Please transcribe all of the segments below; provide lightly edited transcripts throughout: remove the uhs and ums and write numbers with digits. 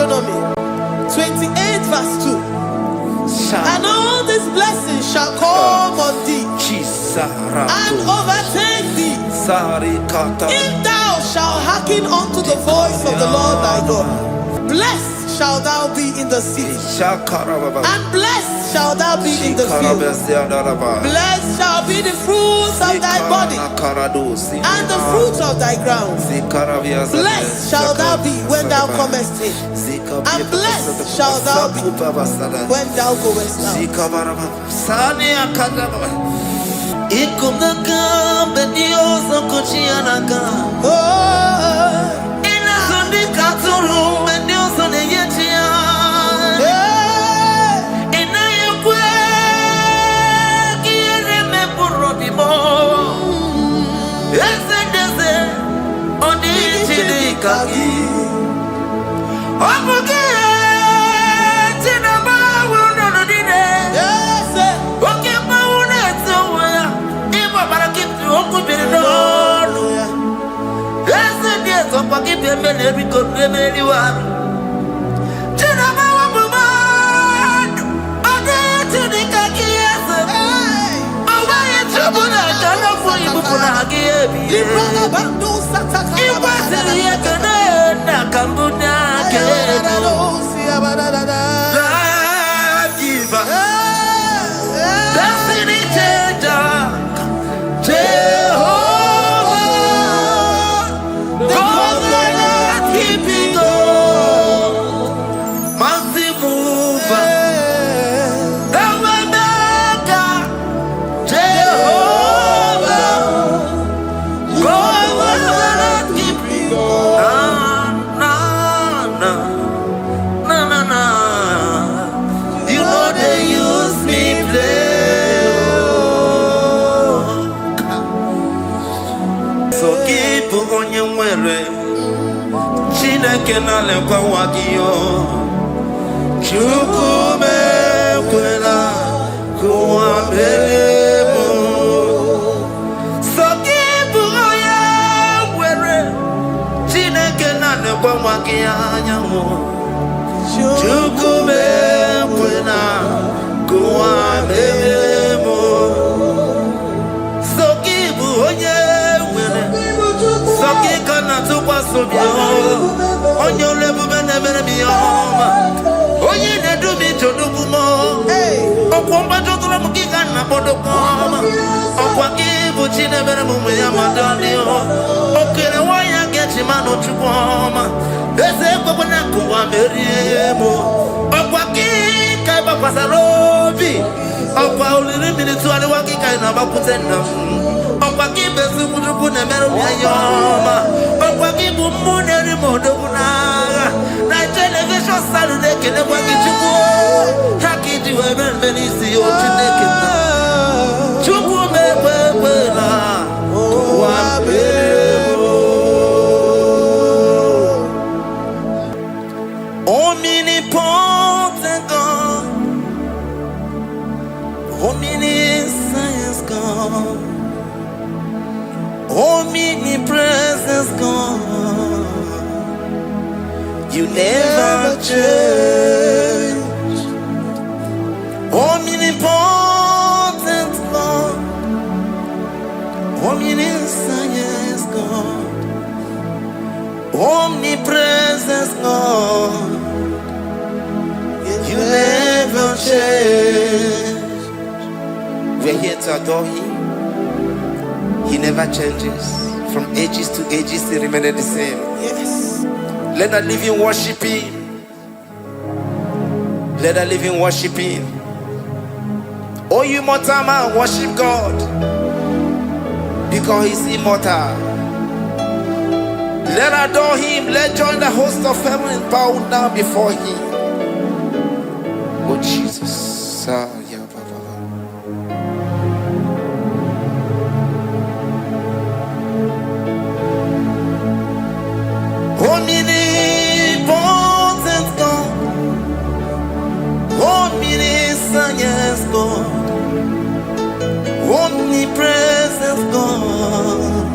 Deuteronomy 28 verse 2. And all these blessings shall come on thee and overtake thee if thou shalt hearken unto the voice of the Lord thy God. Blessed shalt thou be in the city, and blessed shalt thou be in the field. Blessed shall be the fruits of thy body, and the fruit of thy ground. Blessed shalt thou be when thou comest in, and blessed shalt thou be when thou goest out. Omnipotent God, omniscience God, omnipresence God, you never change. Omnipotent God, omniscience God, omnipresence God, you never change. We're here to adore Him. He never changes. From ages to ages, He remained the same. Yes. Let the living worship Him. Let the living worship Him. Oh, you mortal man, worship God, because He's immortal. Let adore Him. Let join the host of heaven and bow down before Him. Oh Jesus. Omnipotent God, omniscience God, omnipresence God,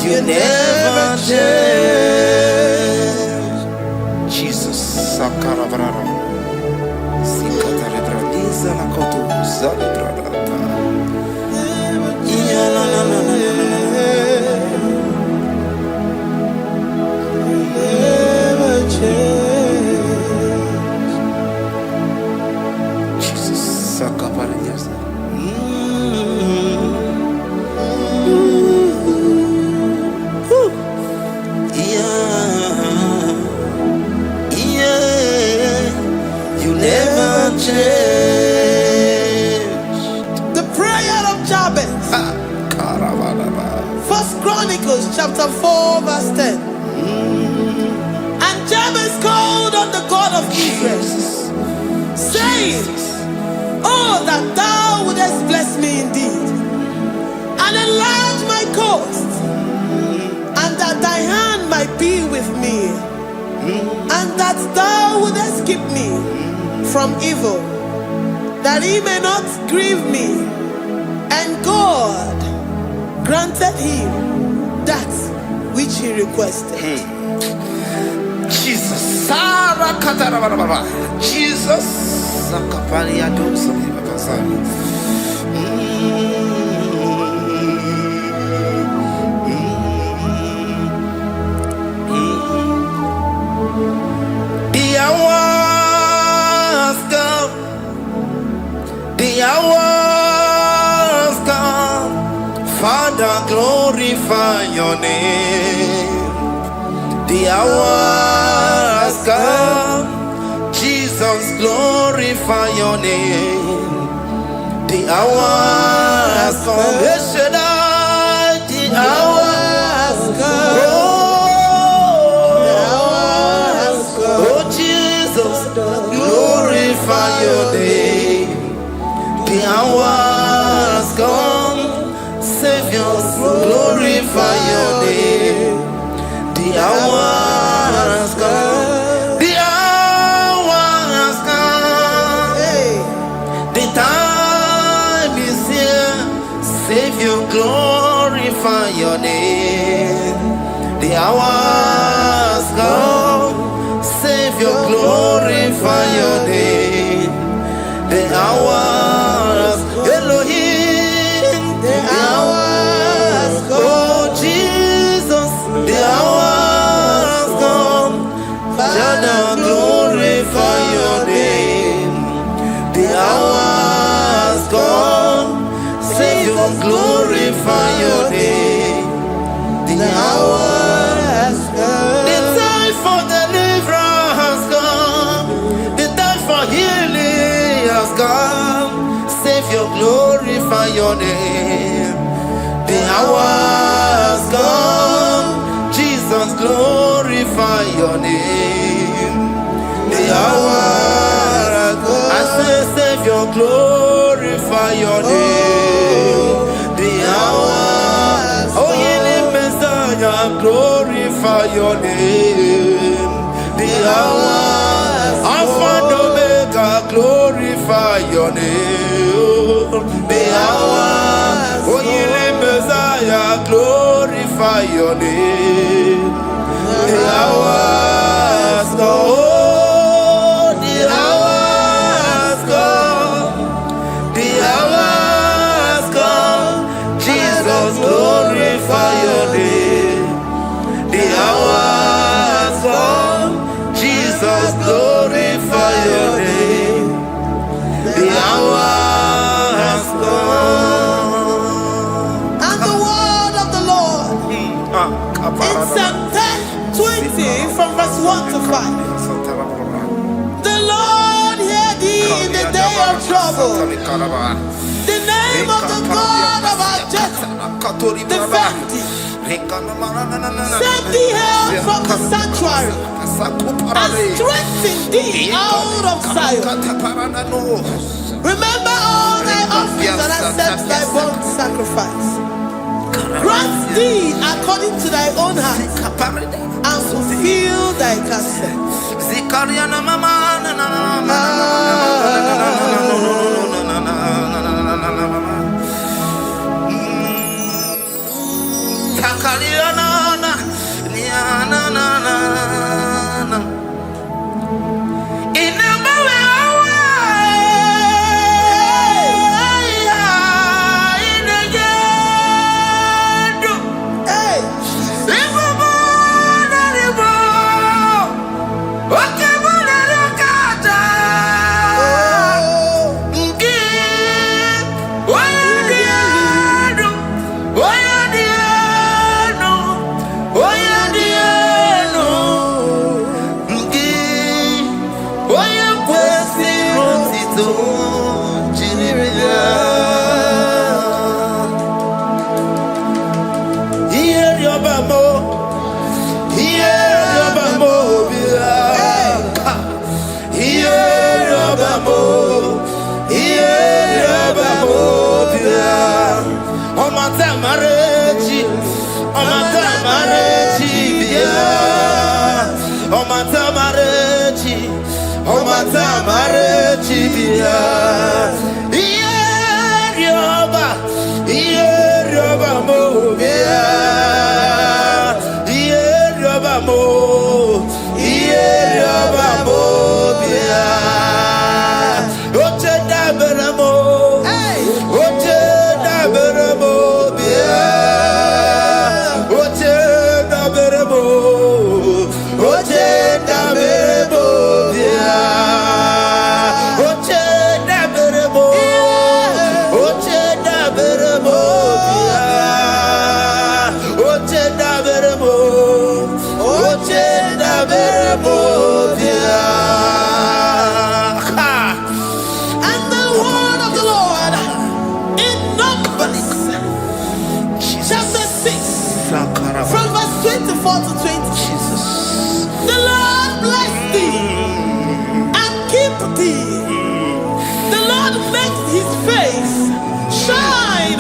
you never change. Sakarabrara. Sikatarebradiza la kotu zalibradata. Yeah, na na na na na na. Never change. Jesus, Sakaparias. You never change. The prayer of Jabez. First Chronicles chapter 4 verse 10. And Jabez called on the God of Israel, saying, oh, that thou wouldest bless me indeed, and enlarge my coast, and that thy hand might be with me, and that thou wouldest keep me from evil, that he may not grieve me. And God granted him that which he requested. Jesus, Sarah Katarababa, Jesus, Sakaparia Dosa. The hours come, the hours come, Father, glorify your name. The hours come, Jesus, glorify your name. The hours come, the hours come. Oh Jesus, glorify your name. The hours come, Savior, glorify your name. The hours come, the hours come. The time is here, Savior, glorify your name. The hours come, Savior, glorify your name. The hours, Elohim, the hours come. Oh Jesus, the hours come. Father, glorify your name. The hours come, Savior, glorify your name. The hours come. The time for deliverance has come. The time for healing has come. Savior, glorify your name. The hours come. Jesus, glorify your name. The hours come. I say, Savior, glorify your name. The hours. Oh, healing Messiah, glorify your name. The hours. Alpha and Omega, glorify your name. The hours. Oh, healing Messiah, glorify your name. The hours go. Oh, the hours go. The hours come. Jesus, glorify your name. The hours come. Jesus, glorify your name. The hours come. And the word of the Lord in Psalm 20 from verse 1 to 5. The Lord hear thee in the day of trouble. The name of the God of our Jacob defend thee. Set thee help from the sanctuary and strengthen thee out of Zion. Remember all thy offerings and accept thy burnt sacrifice. Grant thee according to thy own heart and fulfill thy counsel.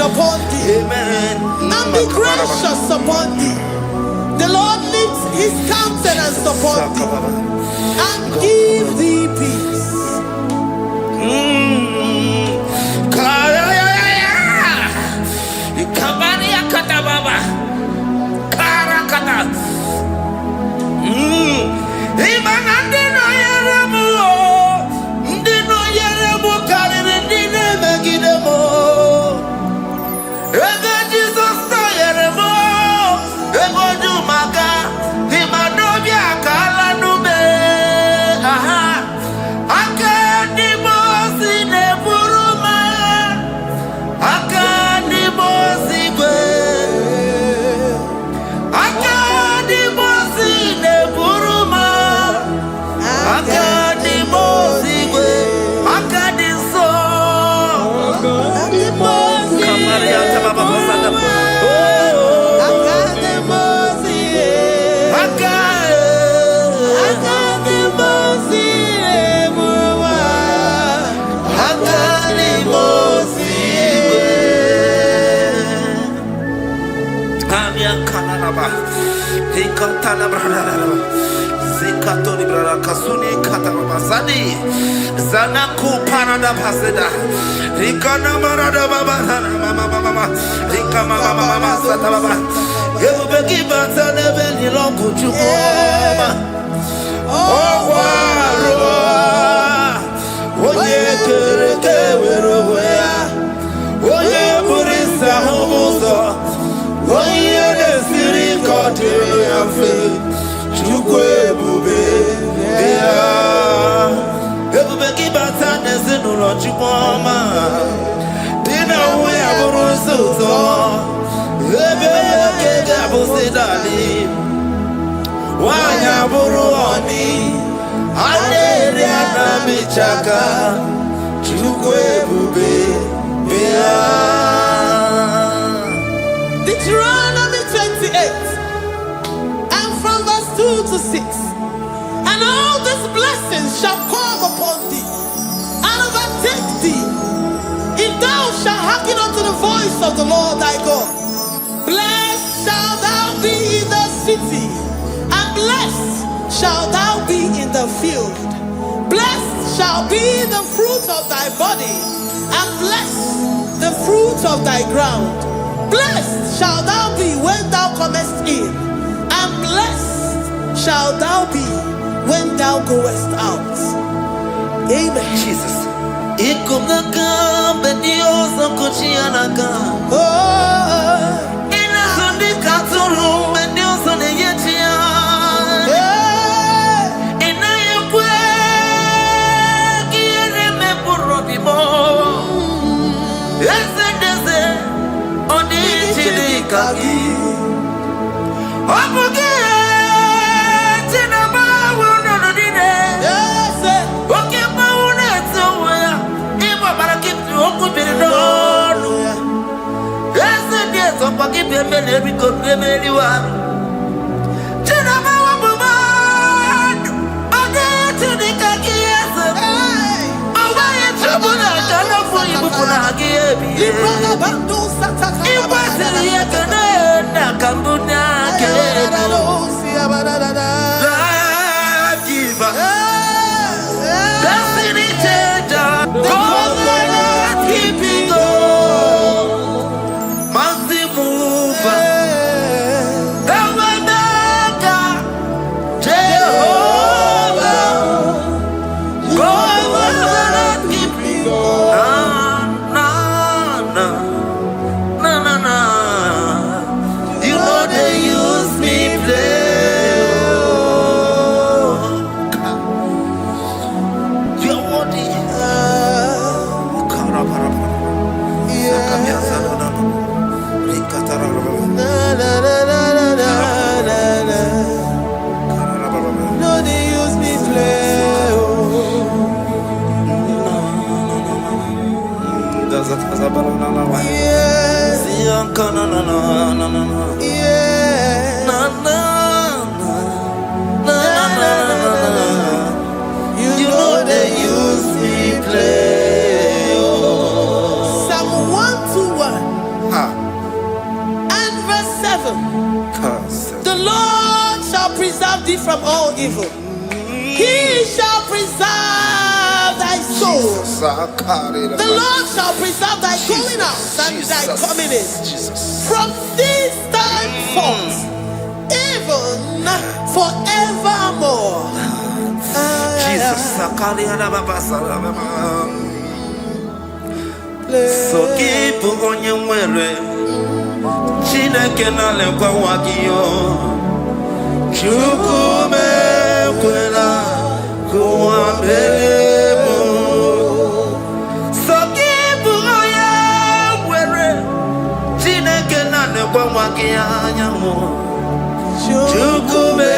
Upon thee, amen, and be gracious upon thee. The Lord lifts his countenance upon thee and give thee peace. Zanaku parada paseda Rikana marada baba mama Rika mama sata baba Yebeki batane beni longu chukoma Owarua Oye kereke weroya Oye burisa humuso Oye nesiri kote yafe Chukwe bube Everybody batane zinulo chukoma Dina uwe aburusuzo Ebeke gabusidali Wanya buruoni Adere anamichaka Chukwe bube Deuteronomy 28 and from verse 2 to 6. And all these blessings shall come upon thee and overtake thee, if thou shalt hearken unto the voice of the Lord thy God. Blessed shalt thou be in the city, and blessed shalt thou be in the field. Blessed shall be the fruit of thy body, and blessed the fruit of thy ground. Blessed shalt thou be when thou comest in, and blessed shalt thou be when thou goest out. Amen. Jesus. You know they use me play. Psalm 121 and verse 7. The Lord shall preserve thee from all evil. He shall preserve thy soul. The Lord shall preserve thy going out and thy coming in. From this time forth, even forevermore. So keep on your way. Chineke na lekwa wakio. Chukume kwela kuambemo. So keep on your way. Chineke na lekwa wakianyamo. Chukume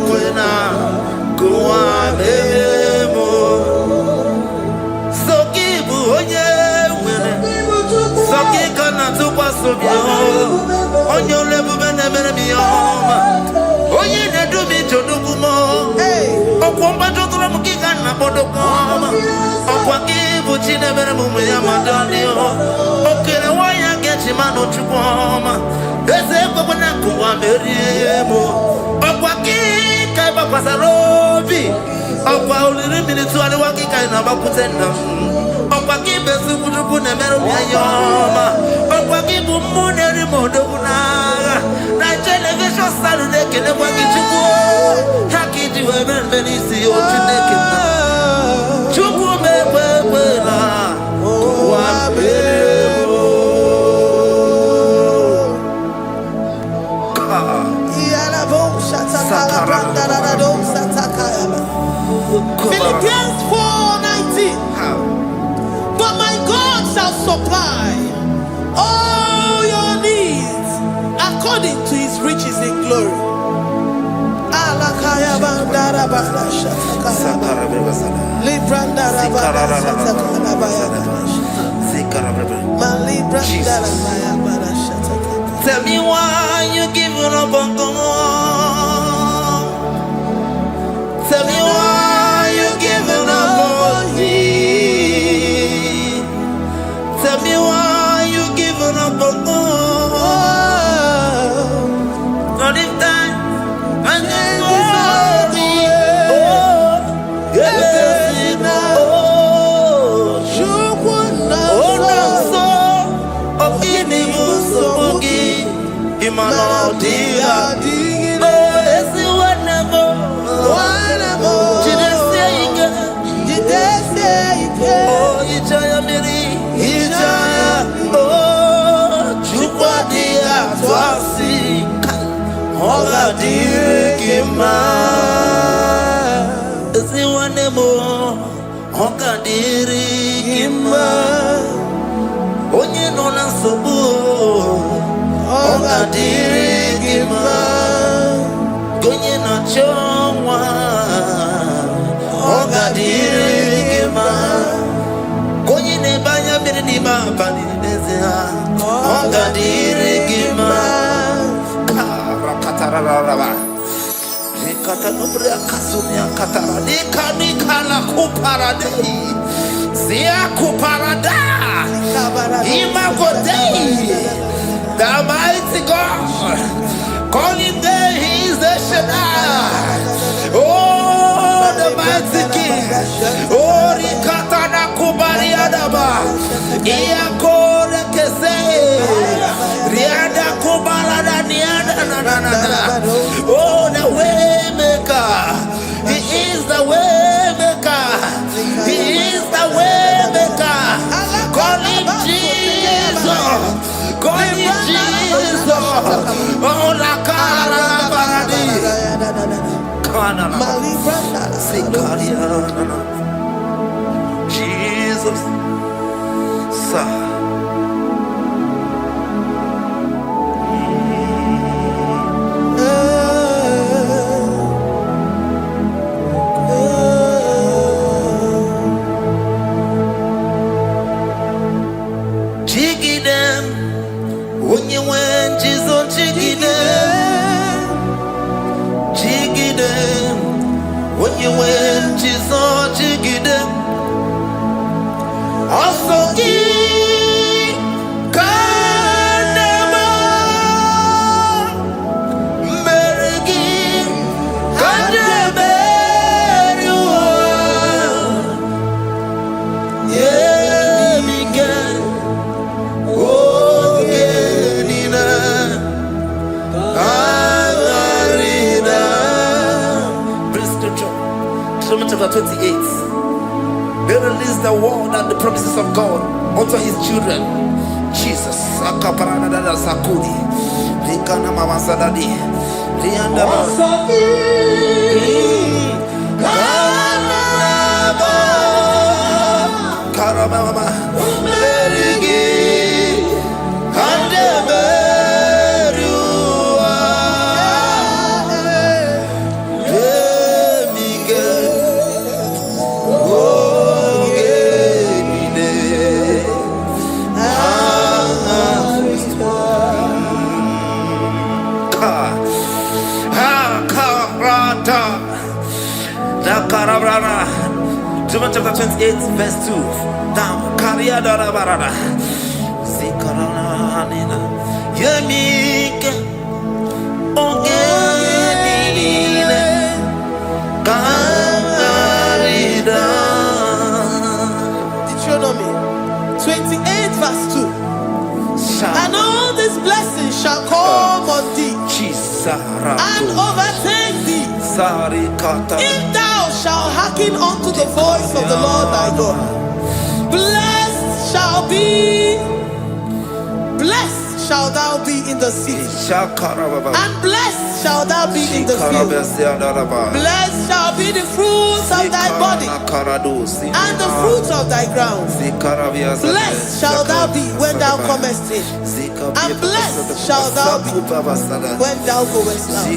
kwela kuambemo. So keep on your way. So keep on to pass on your level and never be home. Oh, you need to be to do more. Oh, Comba to the Mukikan, Apodokama. Oh, Waki, which you never move with Yamadani. Okay, why I get him out of Chupama? There's a Babanaku, Amerimo. Oh, Waki, Kaiba Pasarobi. Oh, Pauli, minutes to the Waki, Kainaba. Waki besu kutuku ne meru yoma. Waki bumu ne rimodo kuna. Na television salu ne kene waki chuku. Haki diwe men benisi o chineke na. Chuku me na. Wa bebo. Iyala bo shataka branda da do sataka. Philippians 4:19. But my God shall supply all your needs according to his riches in glory. Alakaya bandara banda shataka. Librandara banda shataka baya. Malibrandara baya banda shataka. Tell me why you giving up on God. Tell me why you giving up on me. Tell me why you giving up on God. Not in time and then glory. Oh, yes, oh, no, so, of inimus ogi, imano dia, oh, yes, whatever, did they say you can, oh, you try me. Oh, Chupadia, Twasi, Hola Dirikima. Is it one more? Hoka Dirikima. Onye nona sobu. Hoka Dirikima. Gonye na chongwa. Hoka Dirikima. Gonye ne banya mirni ma bani nezia. Hoka Dirikima. Rakatararaba. Nikata nubria kasumia katara. Nika la kuparadei. Zia kuparada. Imagodei. The mighty God. Call him there, he is the Shaddai. Oh, the mighty King. Oh, Rikatana Kubariadaba. Iakore Kese. Riada Kubalada Niada. Oh, the way maker. He is the way maker. He is the way maker. Call him Jesus. Call him Jesus. Oh, la cara baradi. Kana. Sikaria. Jesus. Sa. Chapter 28. They release the word and the promises of God unto his children. Jesus. Sakudi. Rikana Mama Sadadi. Rianda Karabama. John chapter 28, verse 2. Down. Kariada Barada. Zikaranina. Yemika. Ongenine. Karida. Deuteronomy 28, verse 2. And all these blessings shall come on thee and overtake thee if thou shalt hearken unto the voice of the Lord thy God. Blessed shall thou be in the city, and blessed shall thou be in the field. Blessed shall be the fruits of thy body and the fruits of thy ground. Blessed shall thou be when thou comest in, and blessed shall thou be when thou goest out.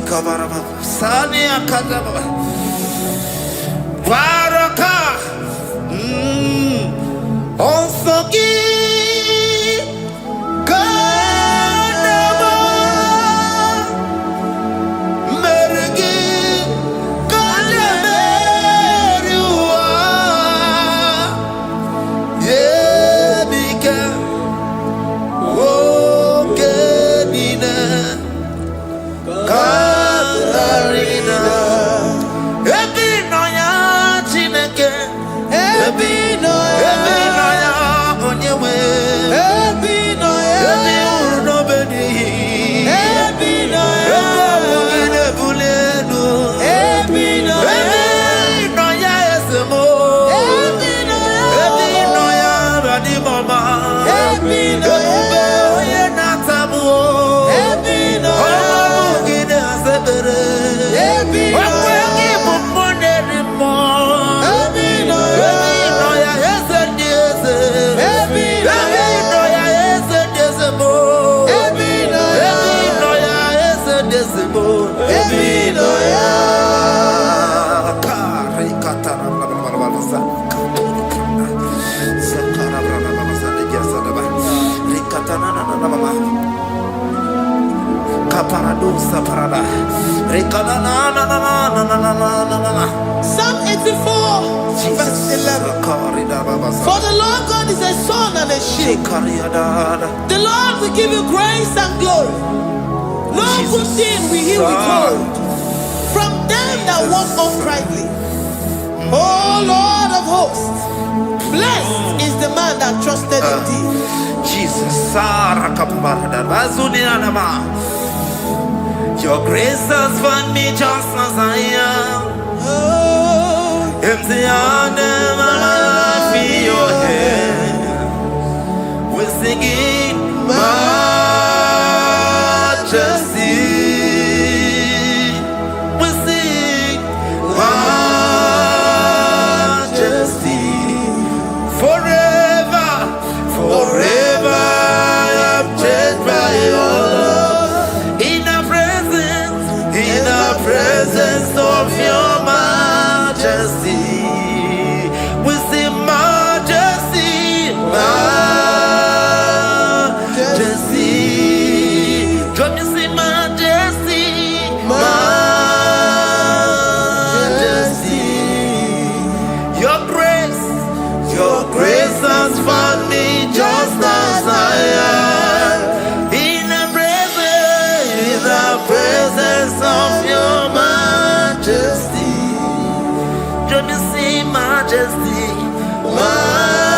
Psalm 84, verse 11. For the Lord God is a sun and a shield. The Lord will give you grace and glory. No good thing will he withhold from them that walk uprightly. O Lord of hosts, blessed is the man that trusted in thee. Jesus, your grace has found me just as I am. Empty handed, I feel your hand. We're singing majesty. We sing majesty. Forever, forever I'm changed by your love. In the presence of your majesty, we see majesty, majesty. Come you see majesty, majesty. Let me see majesty, Majesty.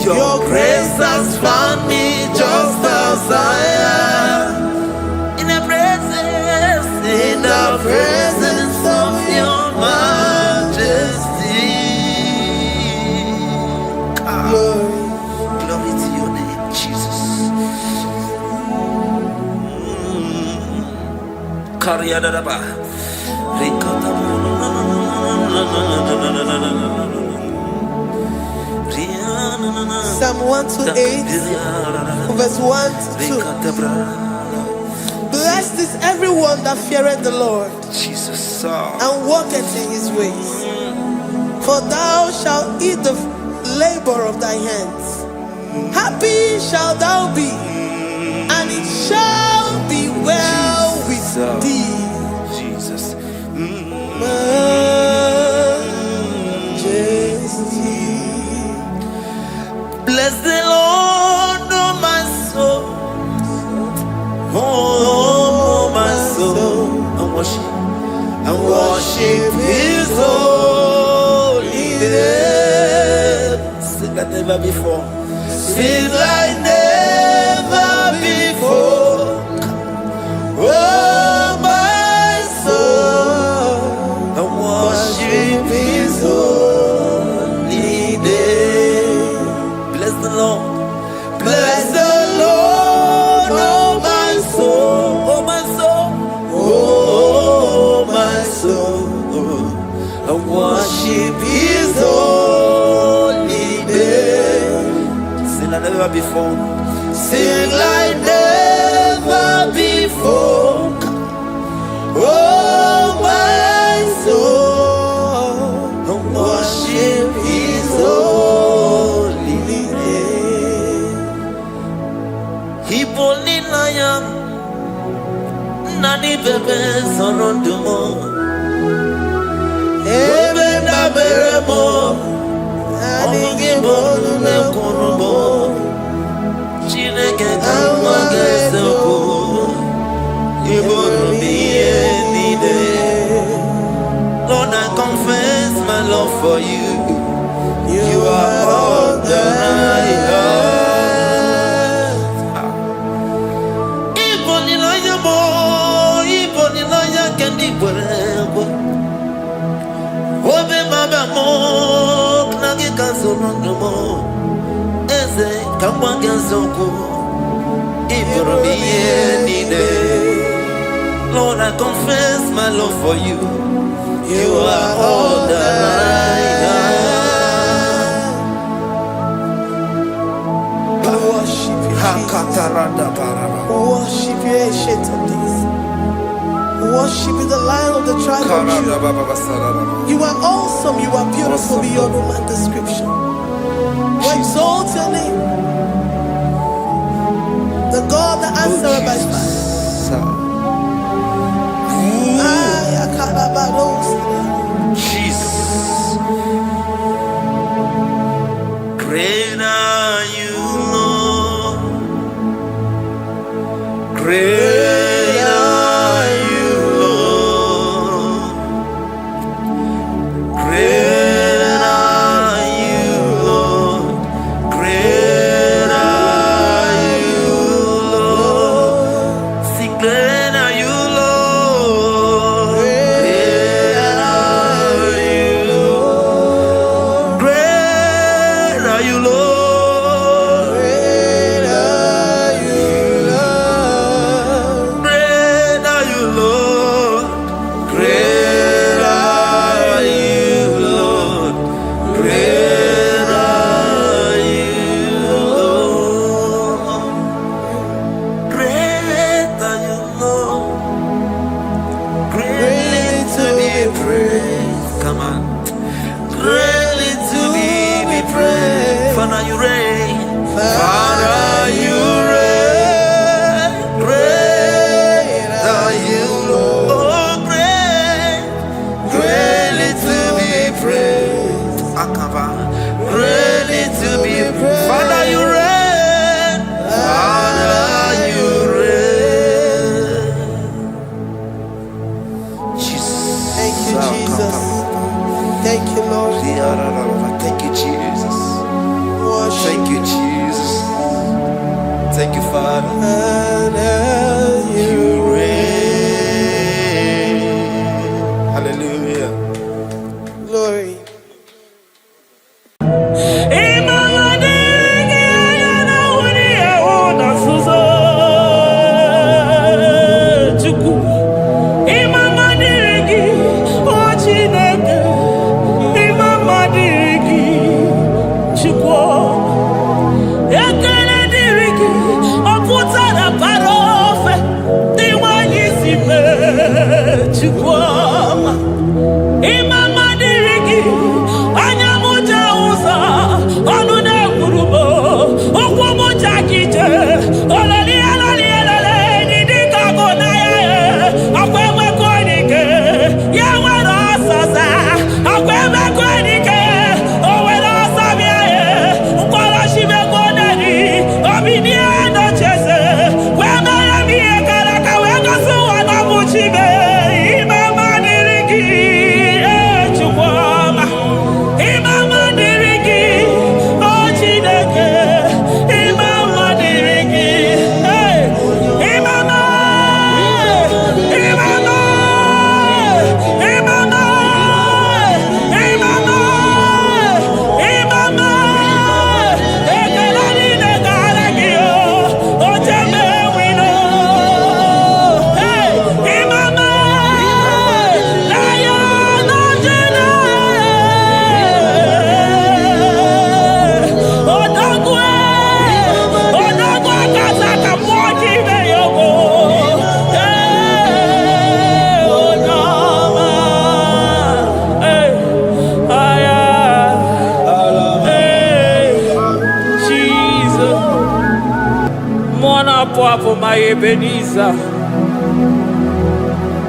Your grace has found me just as I am. In the presence of your majesty. Glory to your name, Jesus. Psalm 128, verse 1 to 2. Blessed is everyone that feareth the Lord, Jesus, and walketh in his ways. For thou shalt eat the labor of thy hands. Happy shalt thou be, and it shall be well with thee. Jesus. Bless the Lord, oh my soul, oh my soul, and worship His holy name. Sing like never before. Sing like never before. Oh my soul, and worship His holy name. Bless the Lord, bless the Lord, oh my soul, oh my soul, oh my soul, and worship His holy name. Sing like never before, sing like never before, oh my soul, and worship His holy name. Hipoli nayam nani bebe sorondumo ebe na beremo omugi bolu ne kunumo chineke kama gesoko ibonu biye nide. Lord, I confess my love for you. You are all that I have. Iboni loya mo, iboni loya kendi pwerebo. Obe baba mo, knagi kazonondo mo. Eze kama gazoko, ibonu biye nide. Lord, I confess my love for you. You are all that I have. Worship you, worship you, ancient of days. Worship you, the Lion of the tribe of Judah. You are awesome, you are beautiful beyond human description. We exalt your name, the God that answered by fire. Jesus. Great are you, Lord. Great are you, Lord. Great are you, Lord. Great are you, Lord. Sing great are you, Lord. Great are you, Lord. Great are you, Lord. Father, you reign. Great are you, Lord. Oh, great, greatly to be praised. Akava, greatly to be praised. Father, you reign. Father, you reign. Jesus. Thank you, Jesus. Thank you, Lord. Thank you, Jesus. Worship. Thank you, Jesus. Thank you, Father. You reign. Hallelujah. Glory. My Ebenezer,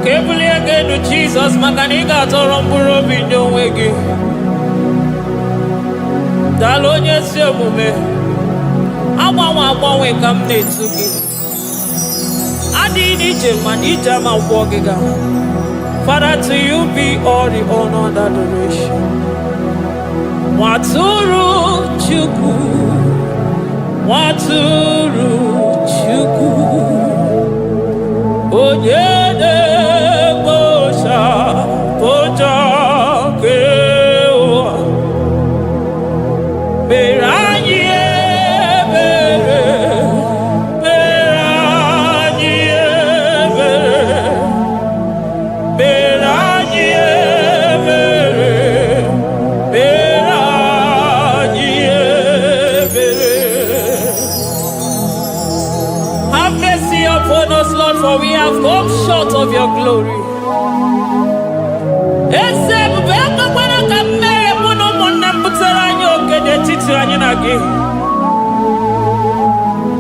Kebuli again to Jesus, Makanika Toromburo Bindo Wegi. Dalonya Semume, Awa come to give. Adi Manija Mawagiga. Father, to you be all the honor and adoration. Waturu Chuku, Waturu Chuku, Onyede Bosha, Boja Kewa, Beranye Bere, Beranye Bere, Beranye Bere, Beranye Bere. Have mercy upon us, Lord, for we have come short of your glory.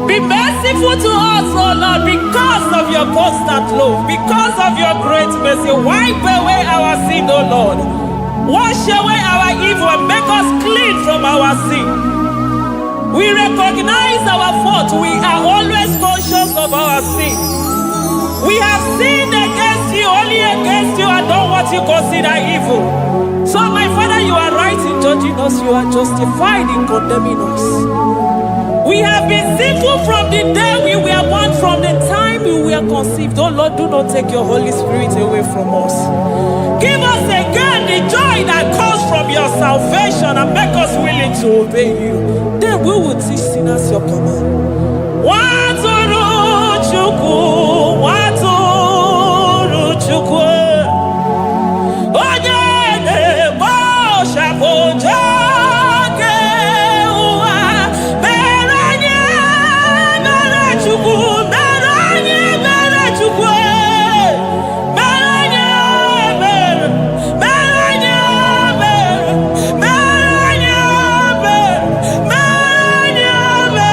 Be merciful to us, oh Lord, because of your constant love, because of your great mercy. Wipe away our sin, oh Lord. Wash away our evil and make us clean from our sin. We recognize our fault. We are always conscious of our sin. We have sinned against you, only against you, and done what you consider evil. So, my Father, you are right in judging us. You are justified in condemning us. We have been sinful from the day we were born, from the time we were conceived. Oh Lord, do not take your Holy Spirit away from us. Give us again the joy that comes from your salvation and make us willing to obey you. Then we will teach sinners your command. Waturu Chukwu, Waturu Chukwu, Onyede Bosha Boja Kewa, Beranye Bere Chukwu, Beranye Bere Chukwu, Beranye Bere, Beranye Bere, Beranye Bere, Beranye Bere.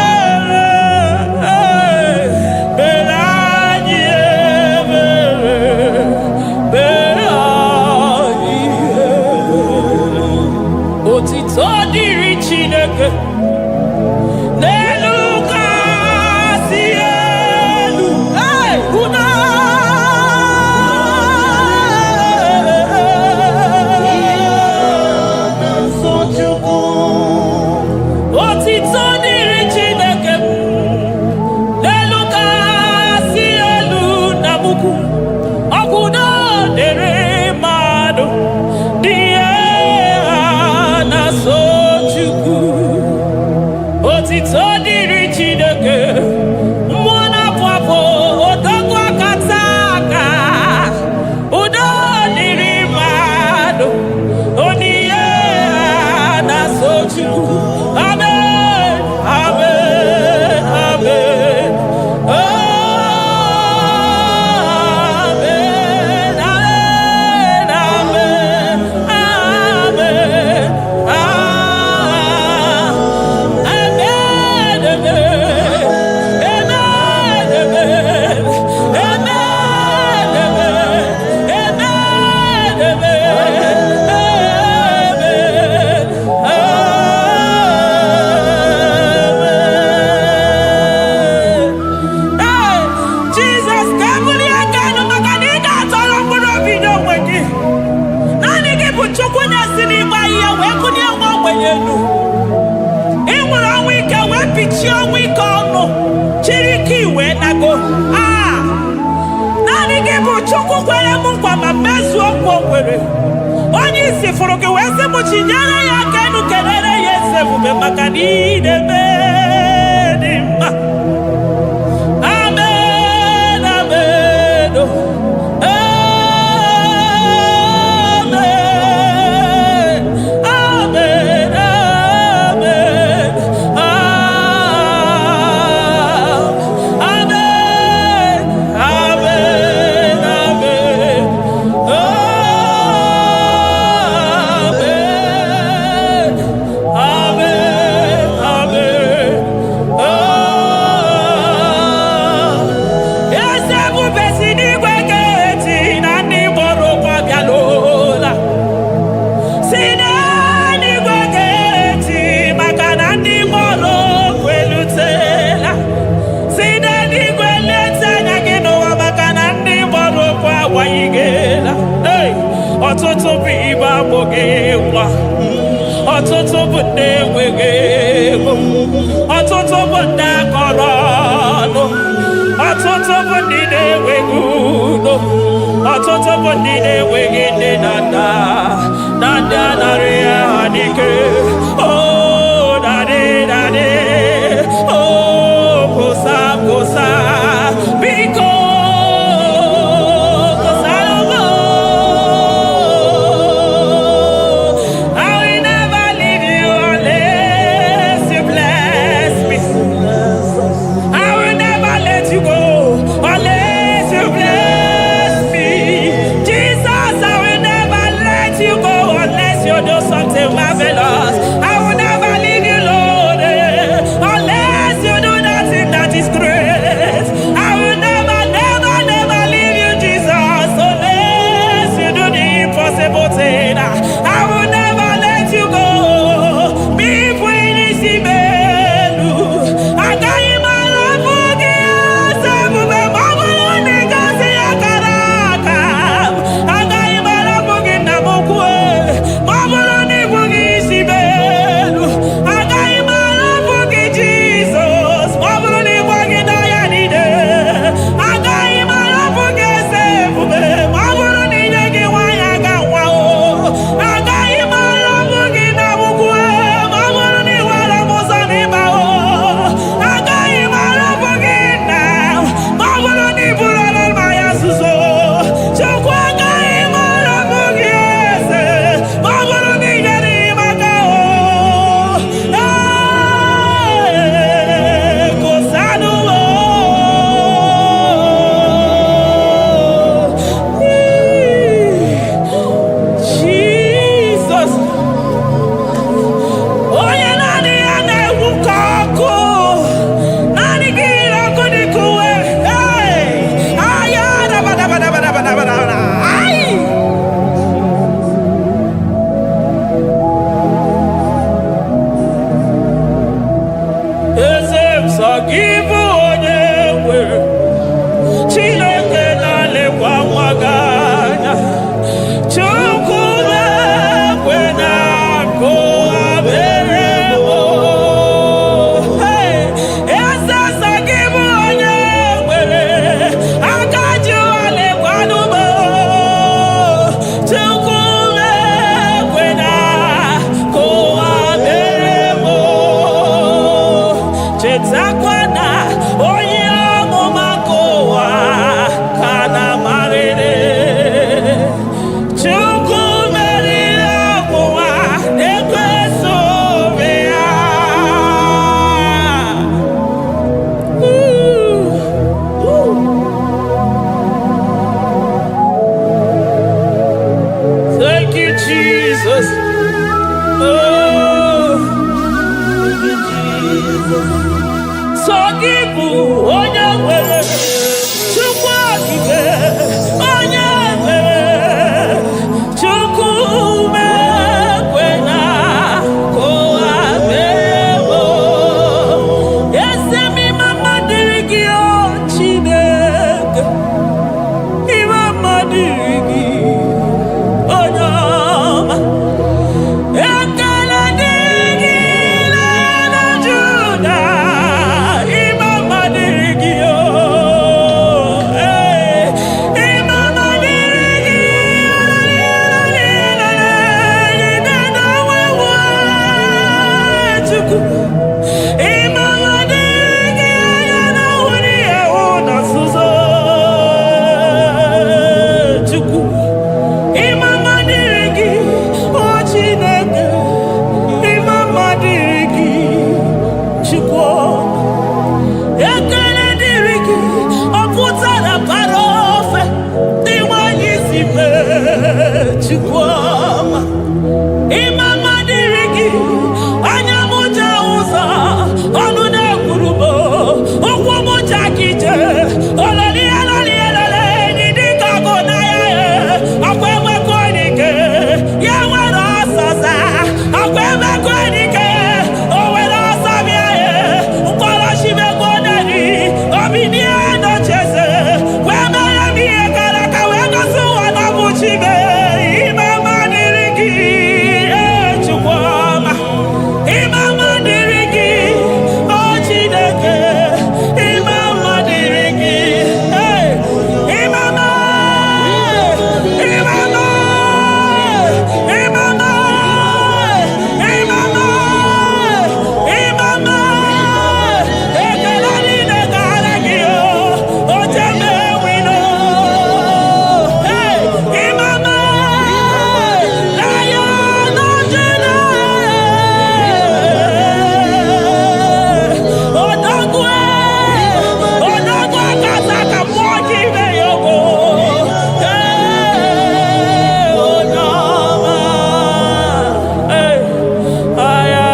chetakwana onye ọmụmakowa kana marịrị Chukwu meriri ọgwụwa na-ekweso obe ya. Thank you, Jesus. So give onye nwere Chukwu okike onye nwere Chukwu mekwena kowa mewo esemi mama diri gị o Chineke mama diri gị onye ọma ekele diri gị na Juda mama diri gị o mama diri gị Chukwu mama diri gị ya na wuri ewu na suzo Chukwu mama diri gị o Chineke mama diri gị Chukwu ekele diri gị ọ pụtara bara ofe dị nwanyị si mee Chukwu ọma mama diri gị anya mụja ụzọ ọnụ na-ekwuru m ụkwụ mụja gị jee ololielolielole dị dịka ọgụ na ya ọkwa emekọ n'ike ya nwere ọsọza ọkwa emekọ n'ike o nwere ọsọ bịa mkpọrọ chimego neri obinie nocheze wee mere m ihe kara ka wee gosi ụwa na bụ chibe mama diri gị Chukwu ọma mama diri gị o Chineke mama diri gị mama ekele niile gara gị o temewino mama Lion of Judah odogwu akasa ka mmụọ gị ime ya ogo onye ọma aya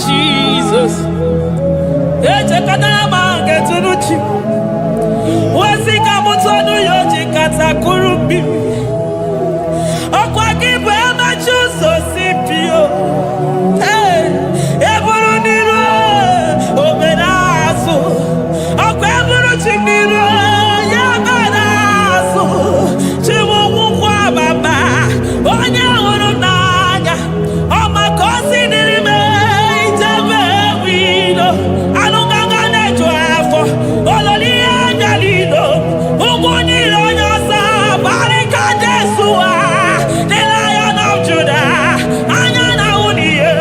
Jesus echekọtara m nke tụrụchi wezi ka mụtụ ọnụ ya oji katakụrụ mmiri ọkwa gị bụ emechi ụzọ si pio eburu n'iru obere azụ ọkwa eburu chi n'iru ya mere azụ chiwụnwụkwa baba onye hụrụ n'anya ọ maka o si dịrị m ijebe wilo anụgaga na-eju afọ ololi ihe anya lilo ugwu niile onye ọsọ barika Jesua the Lion of Judah anya na ahụ n'ihe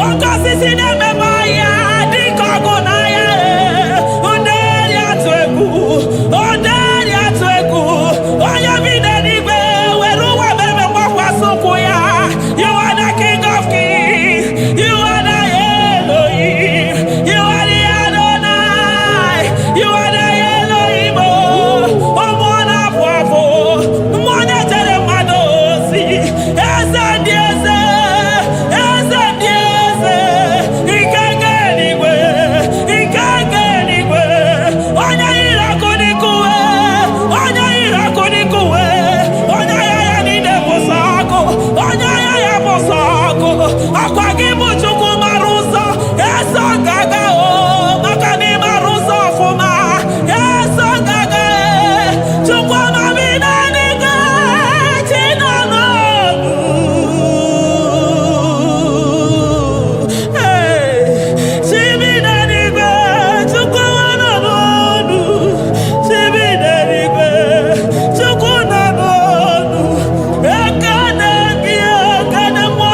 oke osisi na-ememe ọhịa dịka ọgụ na ya nderi atụ egwu onye bi n'eluigwe were ụwa meme gbakwasị ụkwụ ya you are the King of Kings you are the Elohim you are the Adonai you are the Elohim mmụọ na-abụ abụ mmụọ na-ejere mmadụ ozi eze ndị eze ike nke eluigwe onye yiri ọkụ n'ikuwe onye agha ya niile bụ sọ ọkụ onye agha ya bụ sọ ọkụ ọkwa gị bụ Chukwu mara ụzọ eso gaga maka na ị mara ụzọ ọfụma eso gaga Chukwu ọmami n'eluigwe Chinanọnụ chibi n'eluigwe Chukwu nọ n'ọnụ chibi n'eluigwe Chukwu nọ n'ọnụ ekene gị ekene mmụọ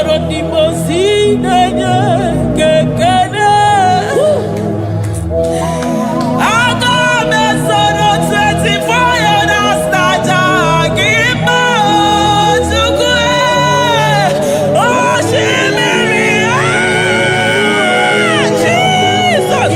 soro di mozi nenye kekene. Aga me soro 24 years naja gima chukwe. Oh shimiri Jesus.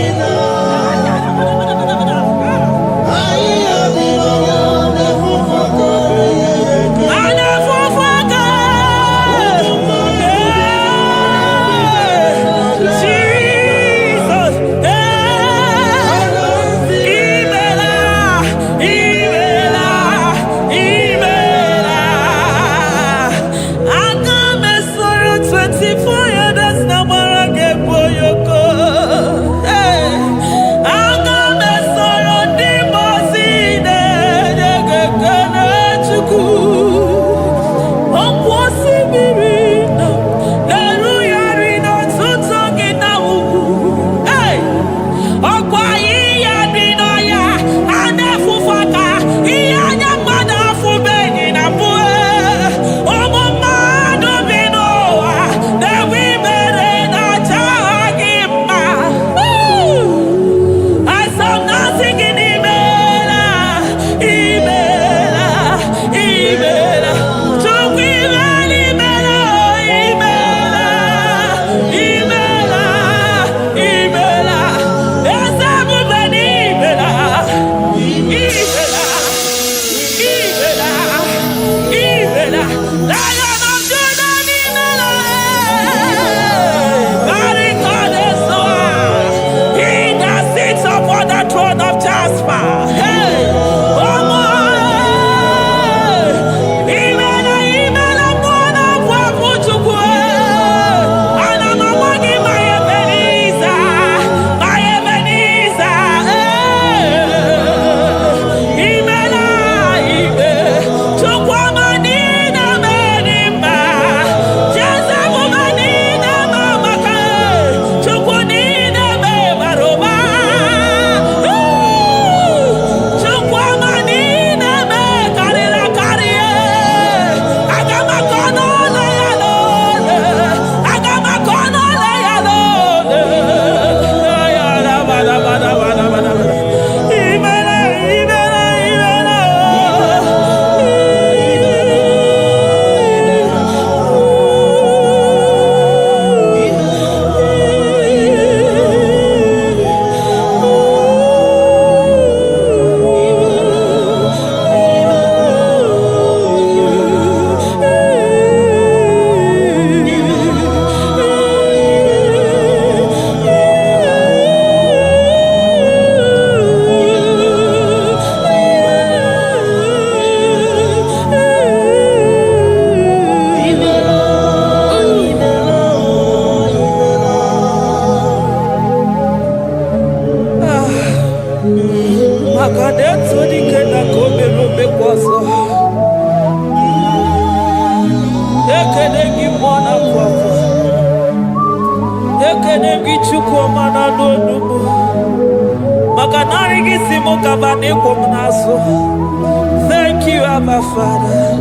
Thank you, Abba Father.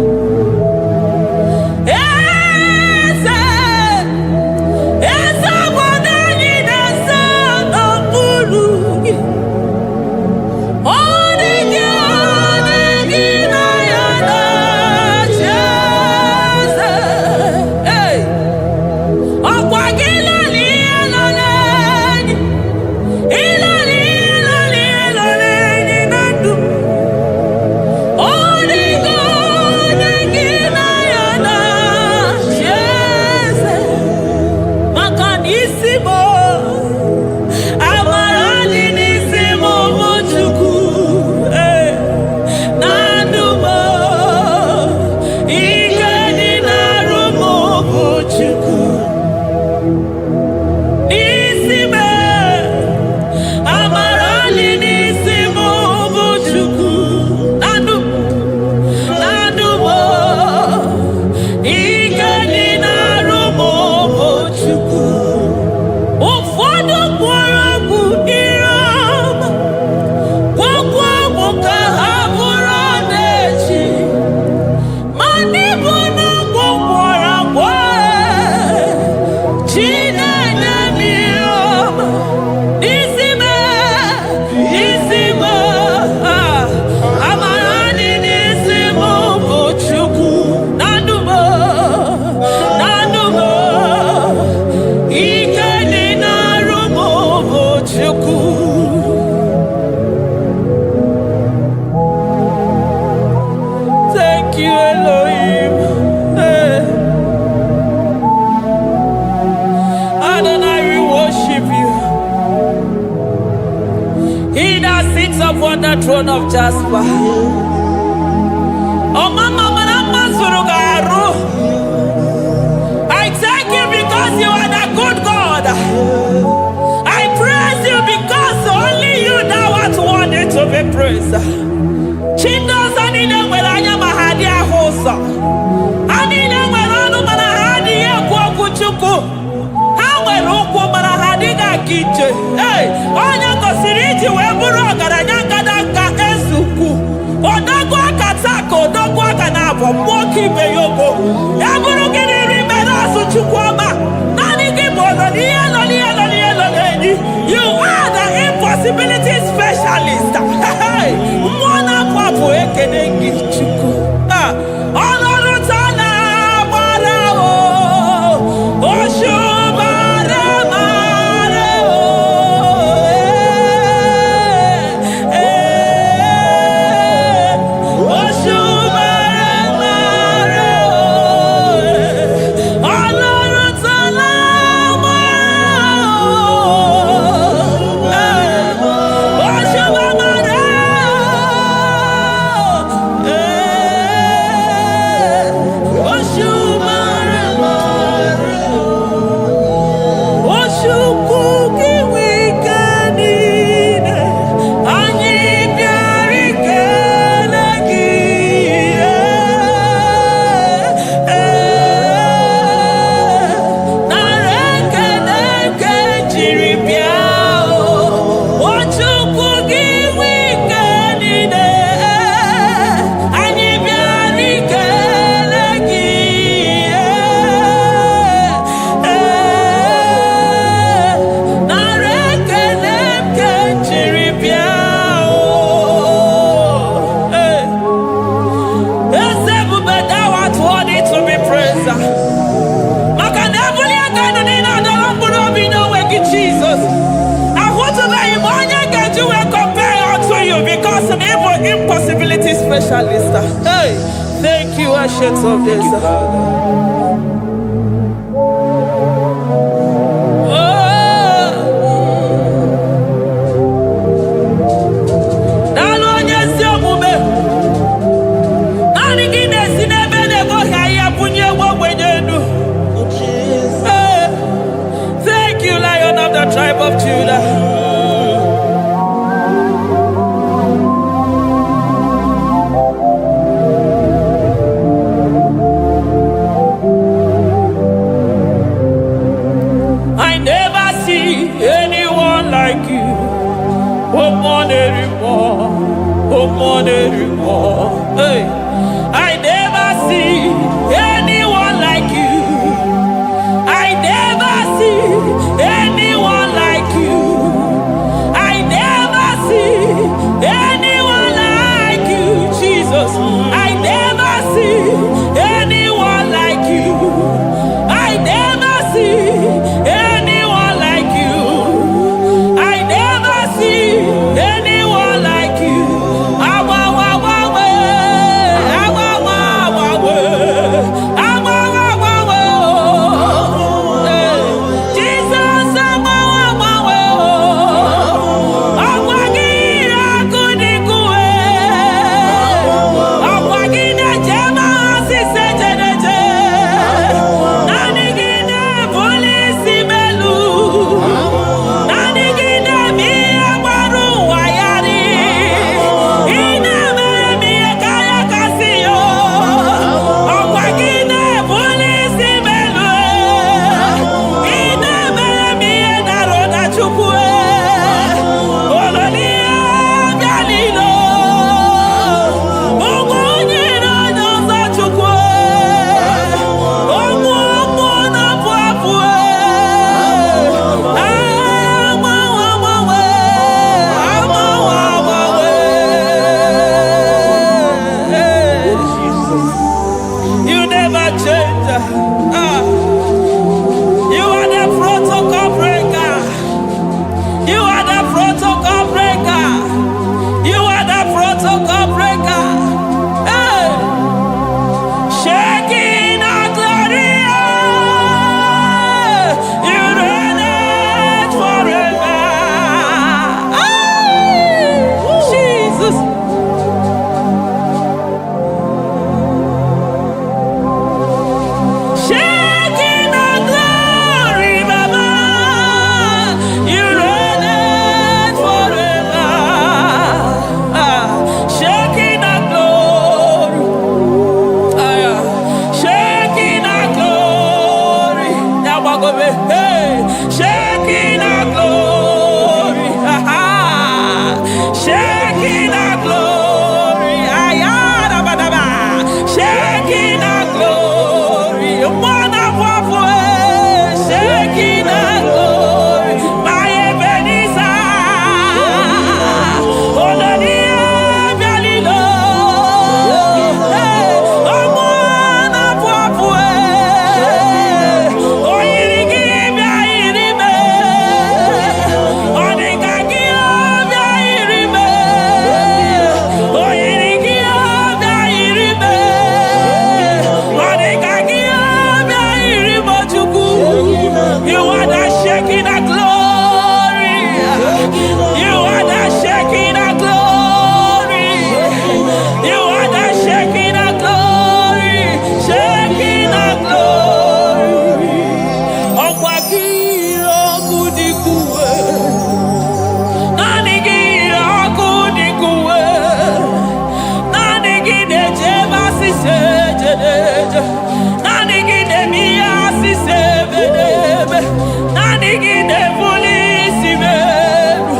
Give sits upon the throne of Jasper. Oh, Mama, I thank you because you are the good God. I praise you because only you now are worthy to be praised. Chindos anine welanya mahadia hosa. Anine welanu manahadi ya kwa kuchuku. Hawe ruku manahadi ga kiche. Hey, onya kosiriti weburu garanyanga daka esuku. Odagwa katako, odagwa kanabo, mwoki beyoko. Yaburu gini rimera suchukwama. Nani gibono, you are the impossibility specialist. Mwana papu ekenengi chuku. Olorutana marao. Oshubara marao. Oshubara marao. Olorutana Jesus, I want to know if only can do a compare to you because an impossibility specialist. Hey, thank you, Ancient of this. Tribe of Judah. I never see anyone like you. Hey, I never see anyone like you. I never see anyone like you. I never see anyone like you, Jesus. I never see anyone like you. I never see anyone like you. I never see anyone like you. Hey, shaking our glory. Shaking our glory. Shaking our glory. Shaking our glory. My Ebenezer. You are the shaking our glory. You are the shaking our glory. You are the shaking our glory. Shaking our glory. Okwakiro kudikuwe. Nanigiro kudikuwe. Nanigide jeba sisejedeje. Nanigide miya sisebedebe. Nanigide polisi beru.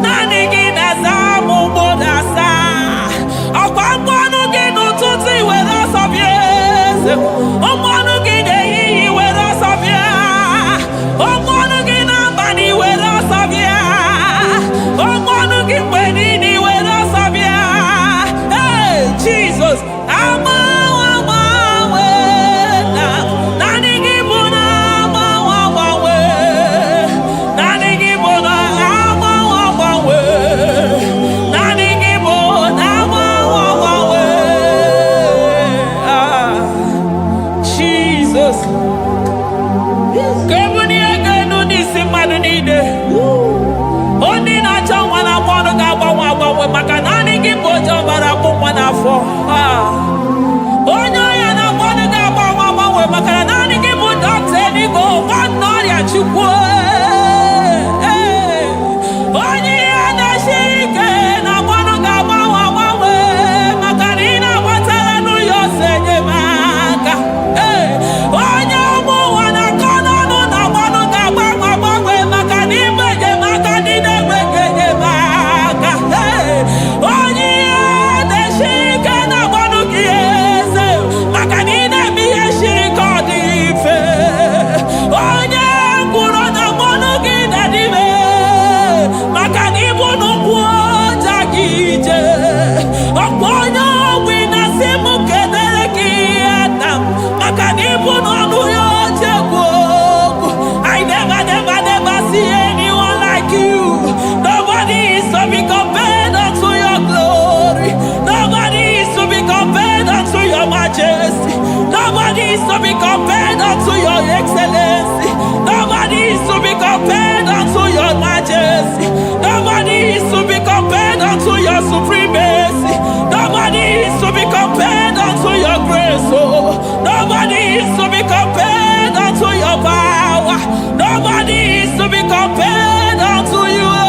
Nanigide zamu bodasa. Okwamwanu ginu tuti with us of yes. Omwanu gide yi with us of ya. Omwanu gina bani with us of ya. Omwanu gimwenini with us of ya. Hey, Jesus. Nobody is to be compared unto your excellency. Nobody is to be compared unto your majesty. Nobody is to be compared unto your supremacy. Nobody is to be compared unto your grace. Oh, nobody is to be compared unto your power. Nobody is to be compared unto you, Lord.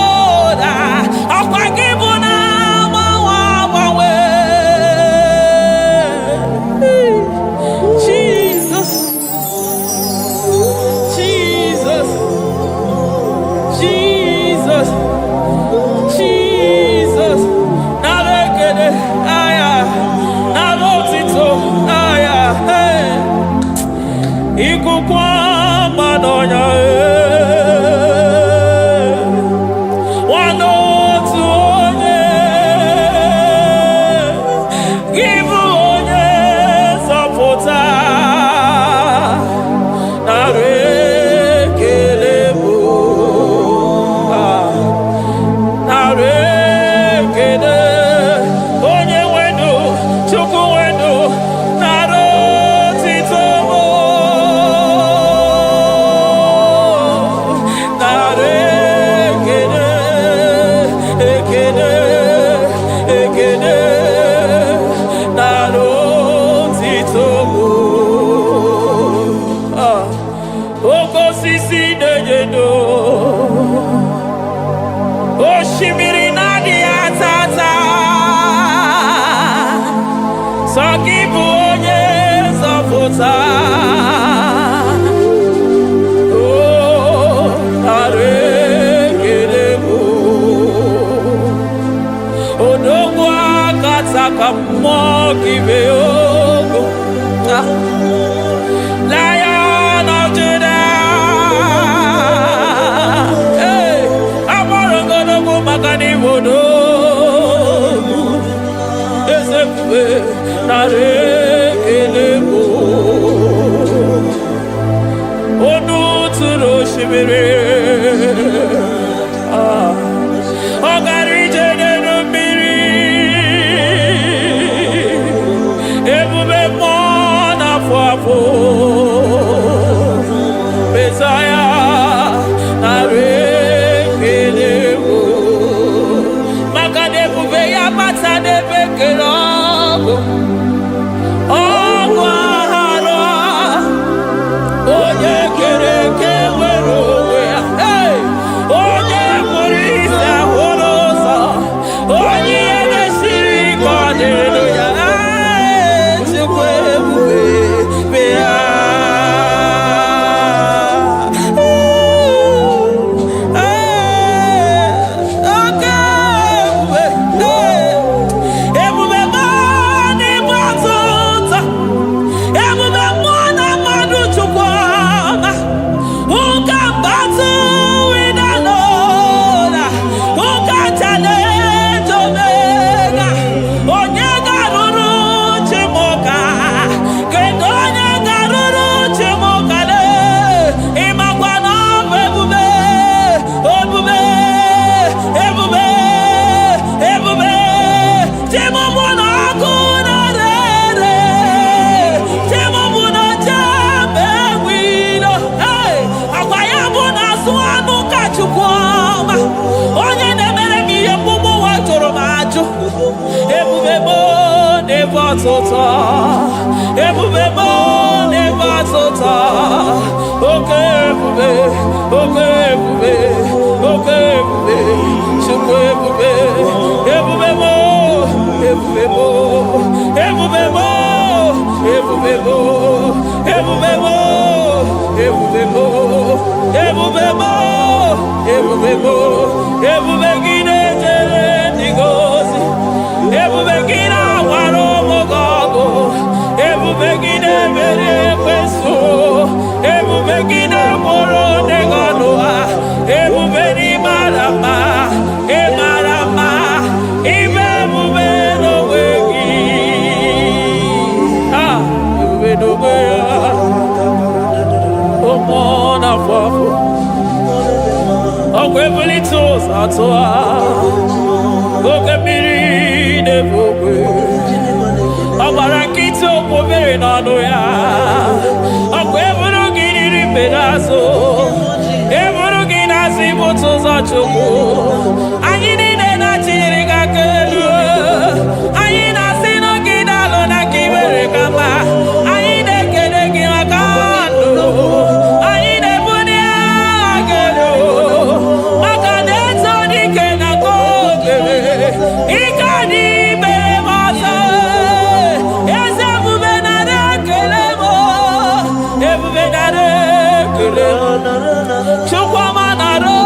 Chukwa manaro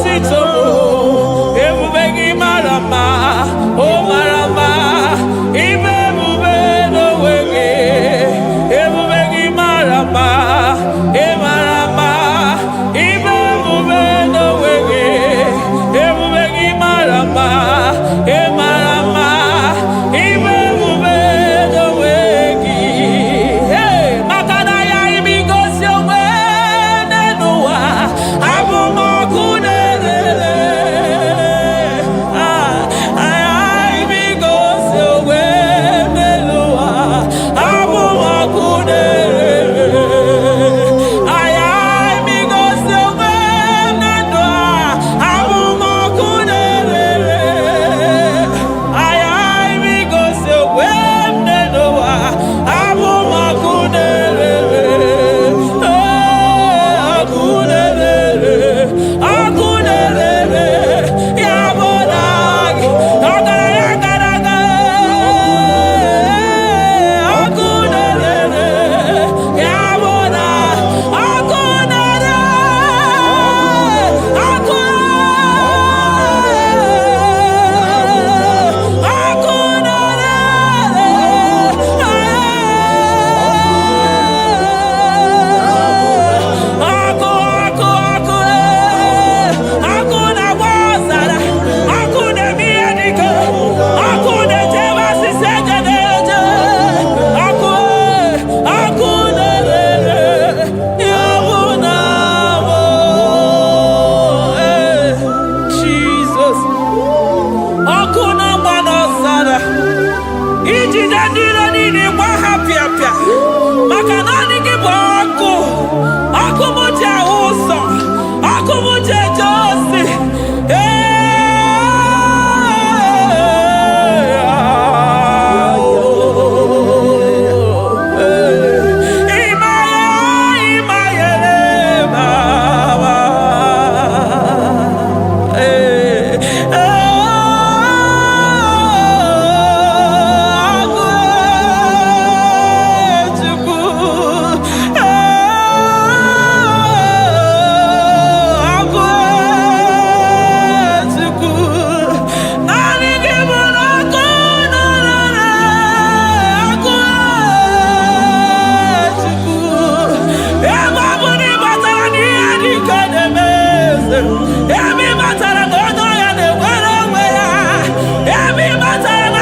tito, ebu Every matter I don't know ya the where. Every matter I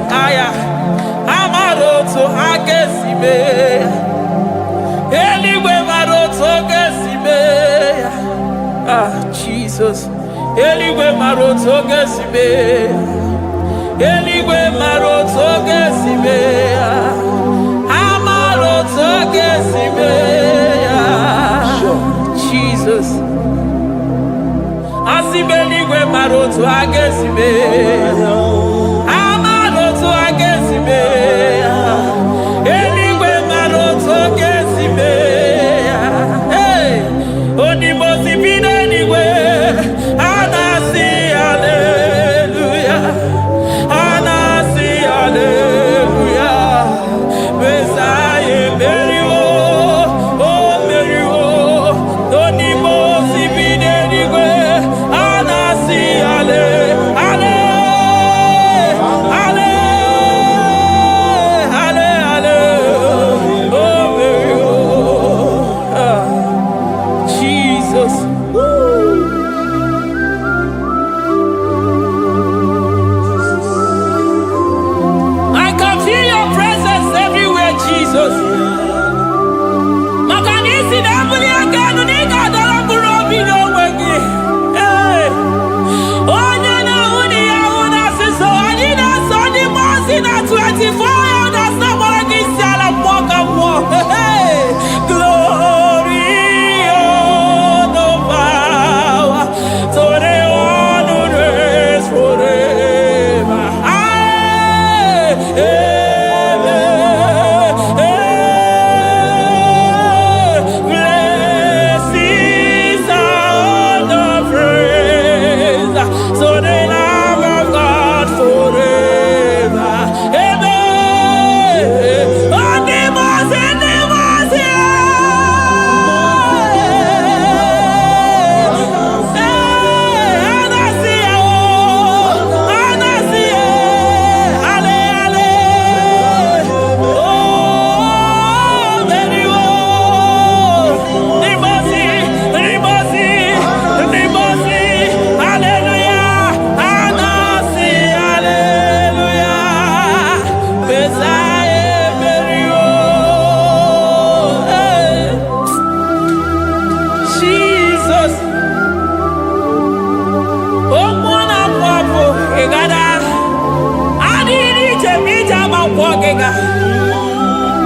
Aya, Amaroto, Agesime, Eliwe Maroto, Gesime, Jesus, Eliwe Maroto, Gesime, Eliwe Maroto, Gesime, Amaroto, Gesime, Jesus, Asibeliwe Maroto, Agesime.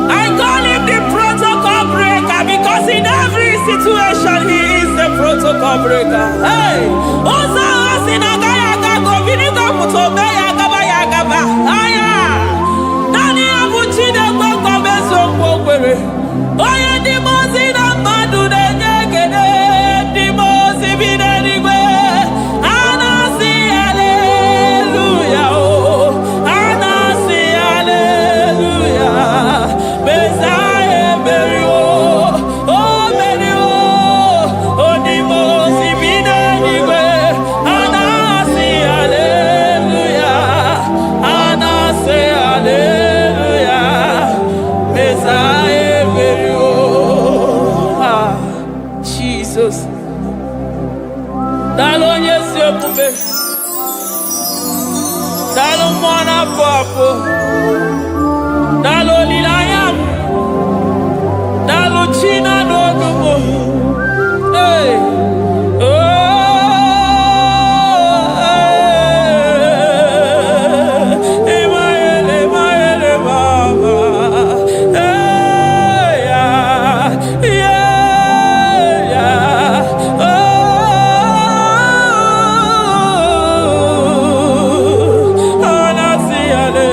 I call him the protocol breaker because in every situation he is the protocol breaker. Hey, Osa Osinaga Yaga Viniga Mutobe Yagaba Yagaba. Aya, Nani Abuchina Boko Beso Bogwere. Oya Dimozina Madu de Negede, Dimozi Binanigwe. Anasi, hallelujah. Anasi, hallelujah. Messiah, Berio. Oh, Berio. Oh, Dimozi Binanigwe. Anasi, hallelujah. Anasi, hallelujah. Messiah, Berio. Jesus. Dalon yes yo pube. Dalon mwana papo. Dalon lilayam. Dalon china no dumo. Hey. Oh. Emaele baba. Hey yeah. Yeah. Oh. Anasi ale.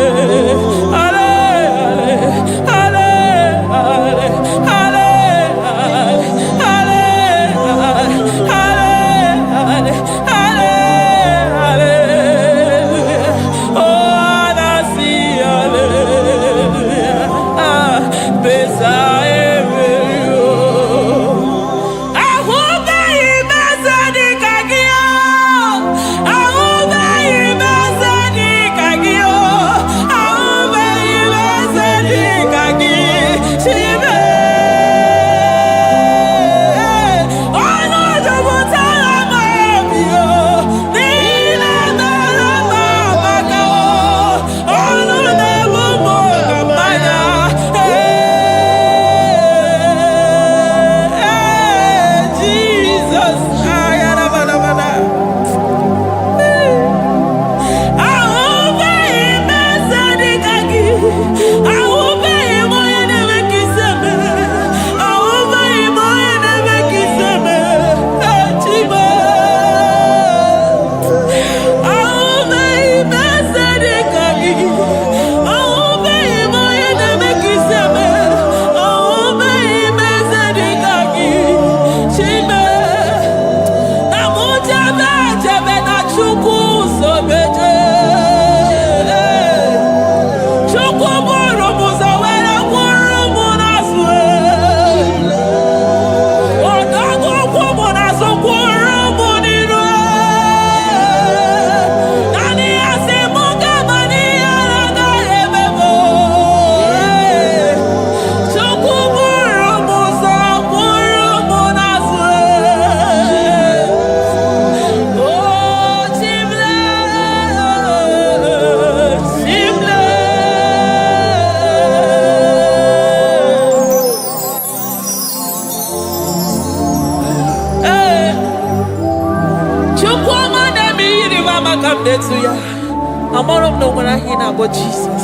Among no one I hear about Jesus.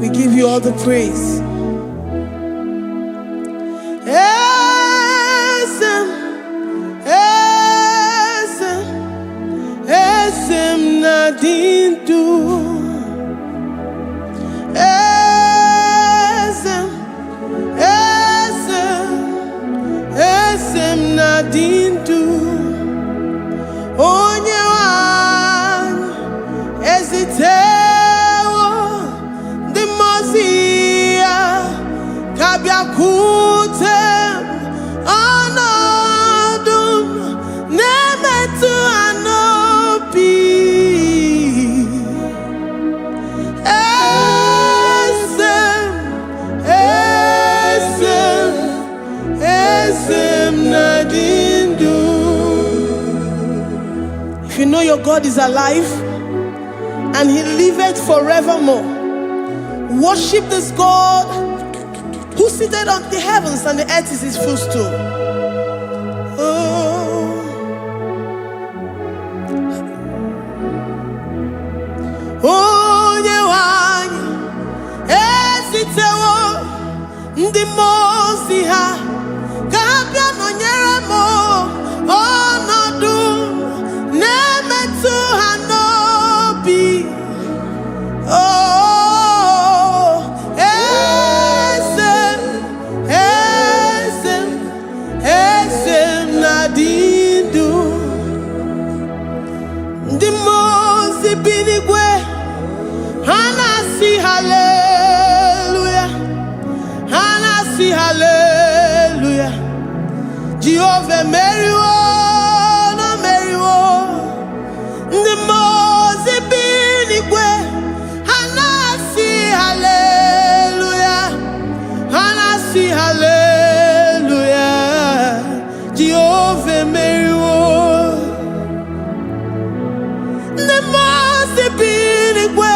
We give you all the praise. Esem nadindu. Esem nadindu. Onyewan ezitewo dimozia kabiakutem anodum nemetu anopi. Esem nadindu. If you know your God is alive and he liveth forevermore, worship this God who seated on the heavens and the earth is his footstool. Onye wanyi esitewo ndi mozi ha kabia nonyere mo onodu nemetu hanobi. Esem nadindu. Ndi mozi binigwe hanasi hallelujah, hanasi hallelujah. Jehovah meriwo no meriwo. Ndi mozi binigwe hanasi hallelujah, hanasi hallelujah. Jehovah meriwo. Ndi mozi binigwe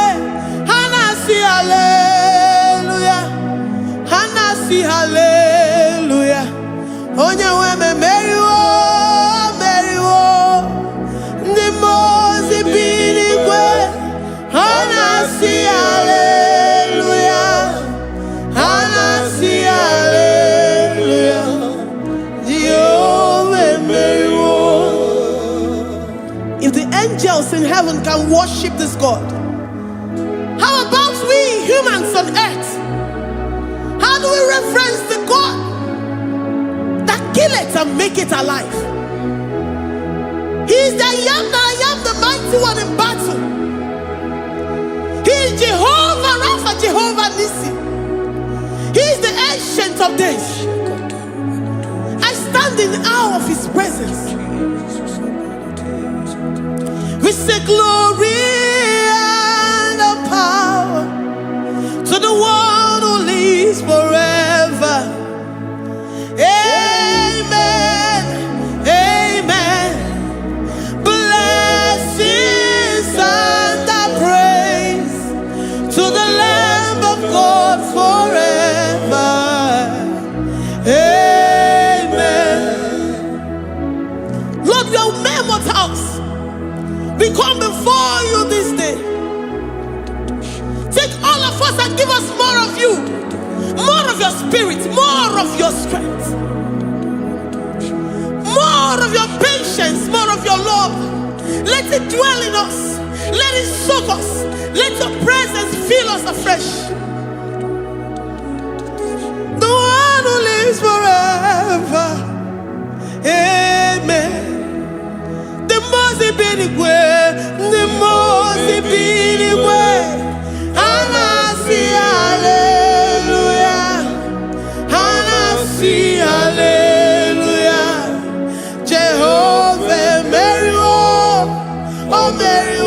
hanasi hallelujah, hanasi hallelujah. Onye weme meriwo, meriwo. Ndi mozi binigwe hanasi hallelujah, hanasi hallelujah. Jehovah meriwo. If the angels in heaven can worship this God, how about we humans on earth? How do we reverence the God that kill it and make it alive? He is the I am the mighty one in battle. He is Jehovah Rapha, Jehovah Nissi. He is the ancient of days. I stand in awe of his presence. We say glory and power to the one who lives forever. Amen, amen. Blessings and praise to the Lamb of God forever. Amen. Lord, your mammoth house, we come before you this day. Take all of us and give us more of you, more of your spirit, more of your strength, more of your patience, more of your love. Let it dwell in us. Let it soak us. Let your presence fill us afresh. The one who lives forever. binigwe, the most binigwe. Anasi hallelujah, Anasi hallelujah. Jehovah Mary, oh Mary,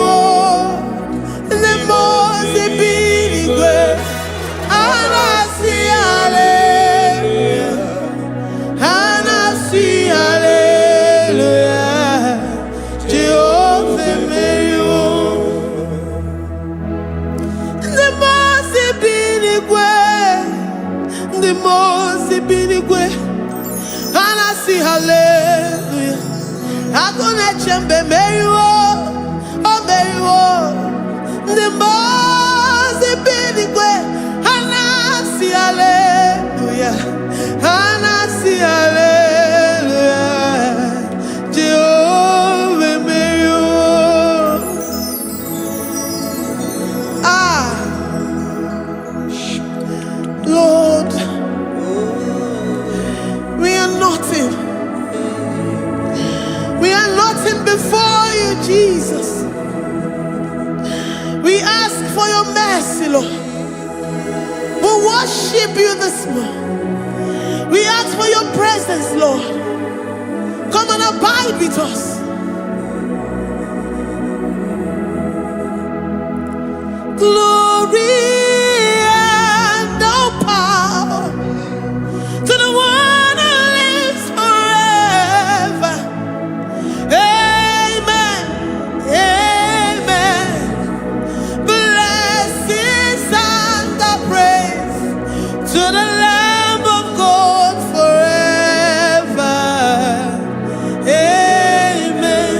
the most binigwe. Anasi hallelujah, Anasi hallelujah. Jehovah Mary, the most binigwe, the most binigwe. Anasi hallelujah. Agone chembe Mary, oh Mary, the most binigwe. Anasi hallelujah, Anasi hallelujah. Jehovah Mary, Lord, we are nothing. We are nothing before you, Jesus. We ask for your mercy, Lord. We worship you this morning. We ask for your presence, Lord. Come and abide with us. Glory and all power to the one who lives forever. Amen. Amen. Blessings and the praise to the Lamb of God forever. Amen.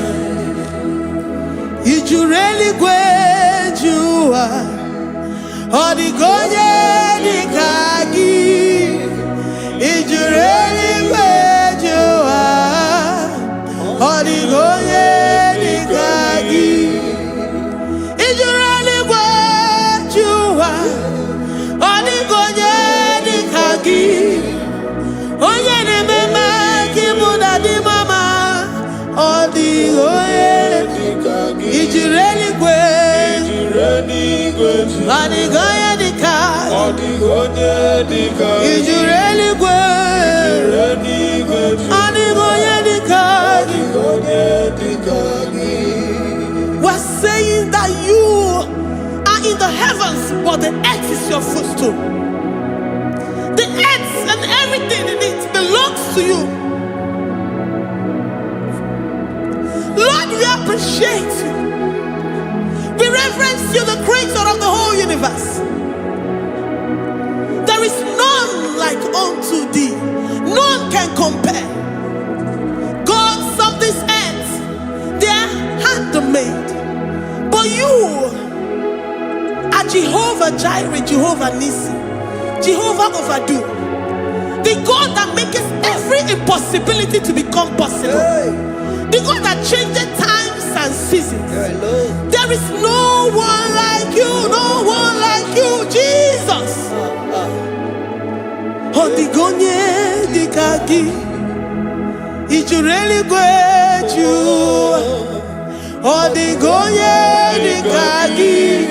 Did you really go? Odigonye dikagi, ijureli wejoa. Odigonye dikagi, ijureli wejoa. Odigonye dikagi, onye nemema kimuda di mama. Odigonye dikagi, ijureli wejoa. Odigonye dikagi, odigonye dikagi, ijureli wejoa. Odigonye dikagi, odigonye dikagi. We're saying that you are in the heavens, but the earth is your footstool. The earth and everything in it belongs to you. Lord, we appreciate you. We reverence you, the creator of the whole universe. There is none like unto thee. None can compare. Gods of this earth, they are handmade. But you are Jehovah Jireh, Jehovah Nissi, Jehovah Overdo. The God that makes every impossibility to become possible. The God that changes times and seasons. There is no one like you, no one like you, Jesus. Odigonye dikagi, ijureli wejoa. Odigonye dikagi,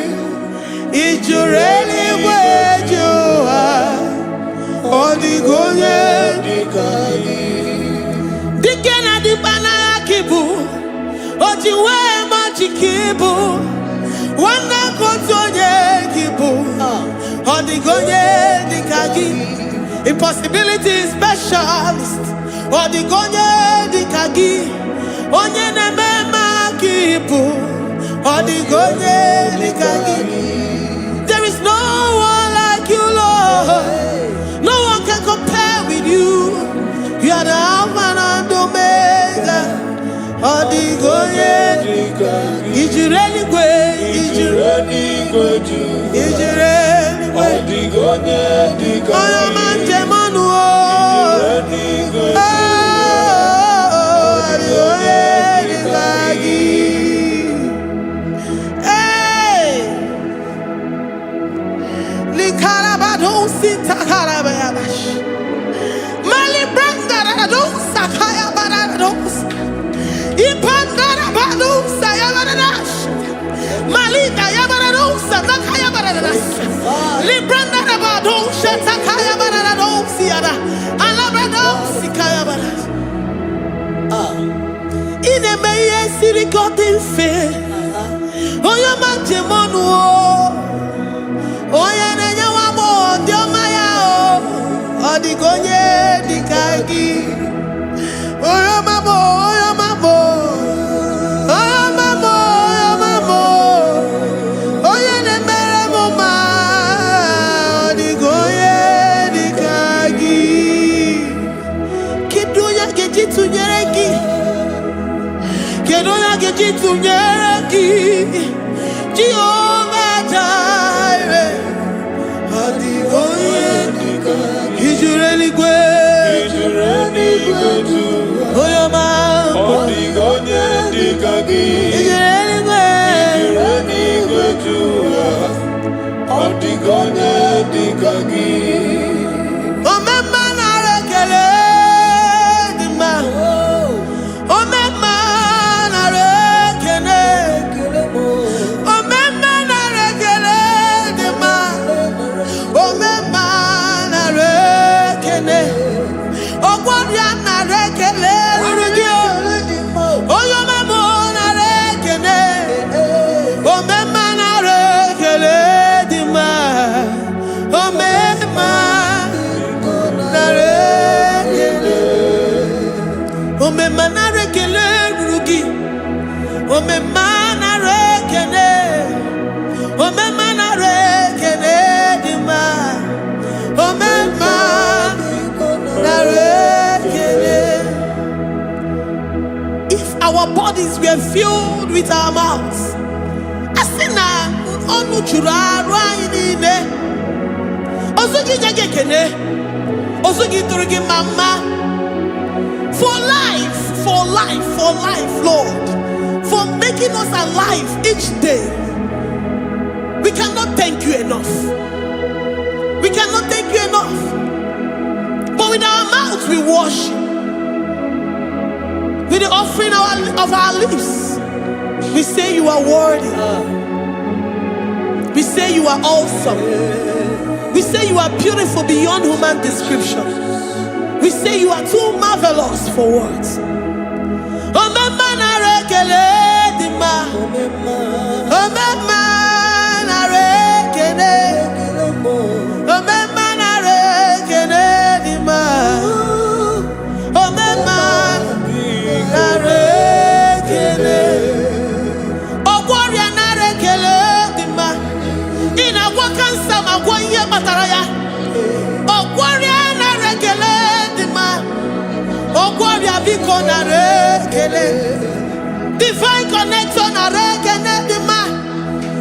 ijureli wejoa. Odigonye dikagi. Dikena dibana kibu, ojiwe majikibu. Wana kotonye kibu, odigonye dikagi. Impossibility specialist, odigonye dikagi. Onye nemema kibu, odigonye dikagi. There is no one like you, Lord. No one can compare with you. You are the Alpha and Omega. Odigonye dikagi. Ijureli ijureli odigonye dikagi. Oyomanje manu o. Odigonye dikagi. Hey, likarabado sitakarabayabash. Mali branga don't sakaya barados. Ipandara badu sayabaradas. Malita yabaradu sakaya baradas. Libranda badu shatakaya baradu siada. Alabrado sikaya baradas. Ine meye sirikotin fe. Oya majemonu. Oya nenya wamo diomaya o. Odigonye dikagi. Oya mamo, oya mamo. Oya mamo, oya mamo. Oya nemere moma. Odigonye dikagi. Kiduya gejitu nyereki. Kiduya gejitu nyereki. Jehovah Jireh. Odigonye dikagi. Ijureli gwe. Oya mamo. Odigonye dikagi. Ijureli gwe. Odigonye dikagi. Omema na rekele dima. Omema na rekele. Omema na rekele dima. Omema na rekele. Ogwaria na rekele rugio. Oyomemo na rekele. Omema na rekele dima. Omema na rekele. Omema na rekele rugi. Omema na rekele. Omema na rekele dima. Omema na rekele. If our bodies were filled with our mouths, asina onu chura rainine. Osugi jagekene. Osugi turigi mama. For life, Lord. For making us alive each day. We cannot thank you enough. We cannot thank you enough. But with our mouths we worship. With the offering of our lips, we say you are worthy. We say you are awesome. We say you are beautiful beyond human description. We say you are too marvelous for words. Omema na rekele dima. Omema na rekele. Omema na rekele dima. Omema na rekele. Ogwaria na rekele dima. Ina wakansa magwanye mataraya. Ogwaria na rekele dima. Ogwaria biko na rekele. Divine connection na rekele dima.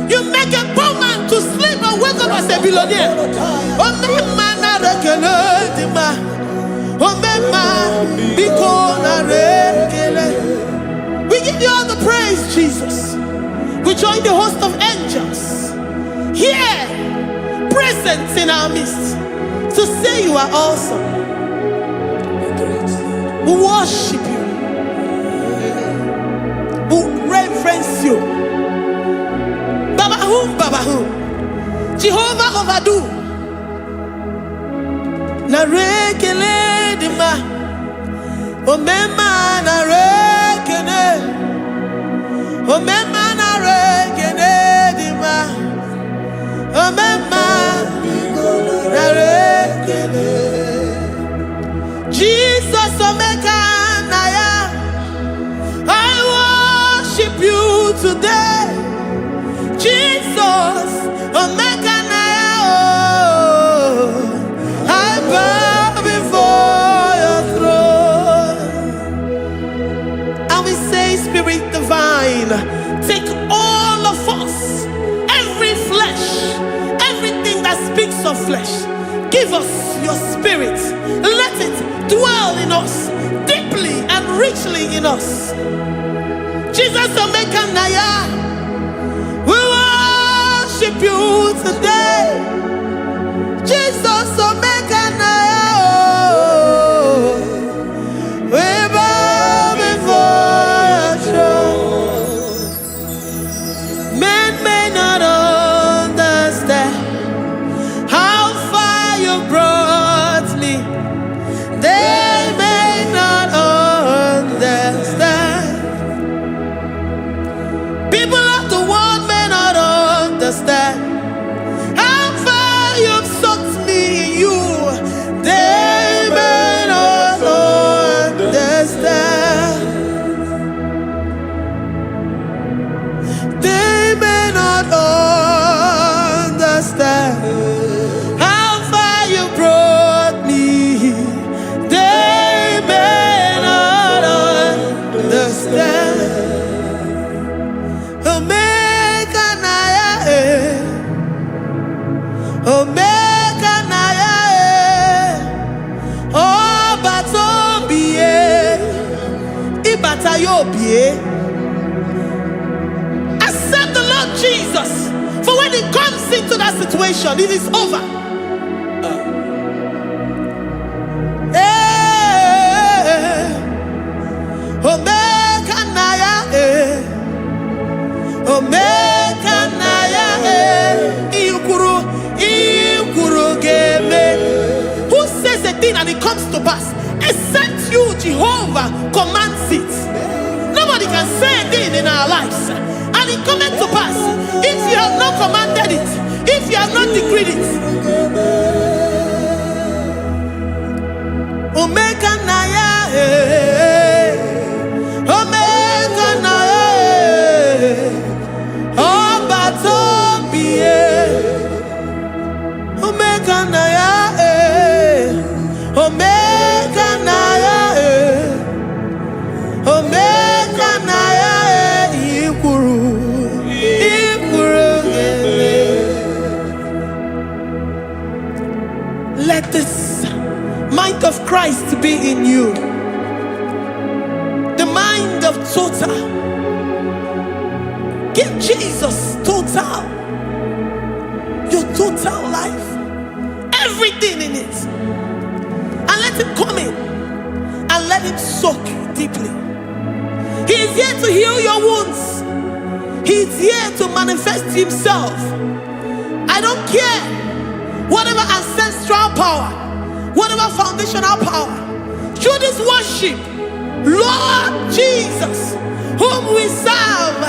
You make a poor man to sleep and wake up as a billionaire. Omema na rekele dima. Omema biko na rekele. We give you all the praise, Jesus. We join the host of angels here, present in our midst, to say you are awesome. We worship you. We reverence you. Baba whom? Jehovah overdo. Na rekele dima. Omema na rekele. Omema na rekele dima. Omema na rekele. Jesus omeka na ya. I worship you today. Jesus omeka na ya. Oh, I bow before your throne. And we say, Spirit divine, take all of us, every flesh, everything that speaks of flesh. Give us your spirit. Let it dwell in us, deeply and richly in us. Jesus omeka na ya. We worship you today. Jesus omeka na ya. Oh, we bow before your Accept the Lord Jesus. For when He comes into that situation, it is over. Who says a thing and it comes to pass? Except you, Jehovah, commands it. Nobody can say a thing in our lives and it comes to pass. If you have not commanded it, if you have not decreed it. Omega Naya, Omega Naya, Obatobie, Omega Naya, Omega Naya, Omega Naya, Ikuru. Let this mind of Christ be in you. The mind of total. Give Jesus total. Your total life. Everything in it. And let Him come in. And let Him soak you deeply. He is here to heal your wounds. He is here to manifest Himself. I don't care. Whatever ancestral power, whatever foundational power, through this worship, Lord Jesus, whom we serve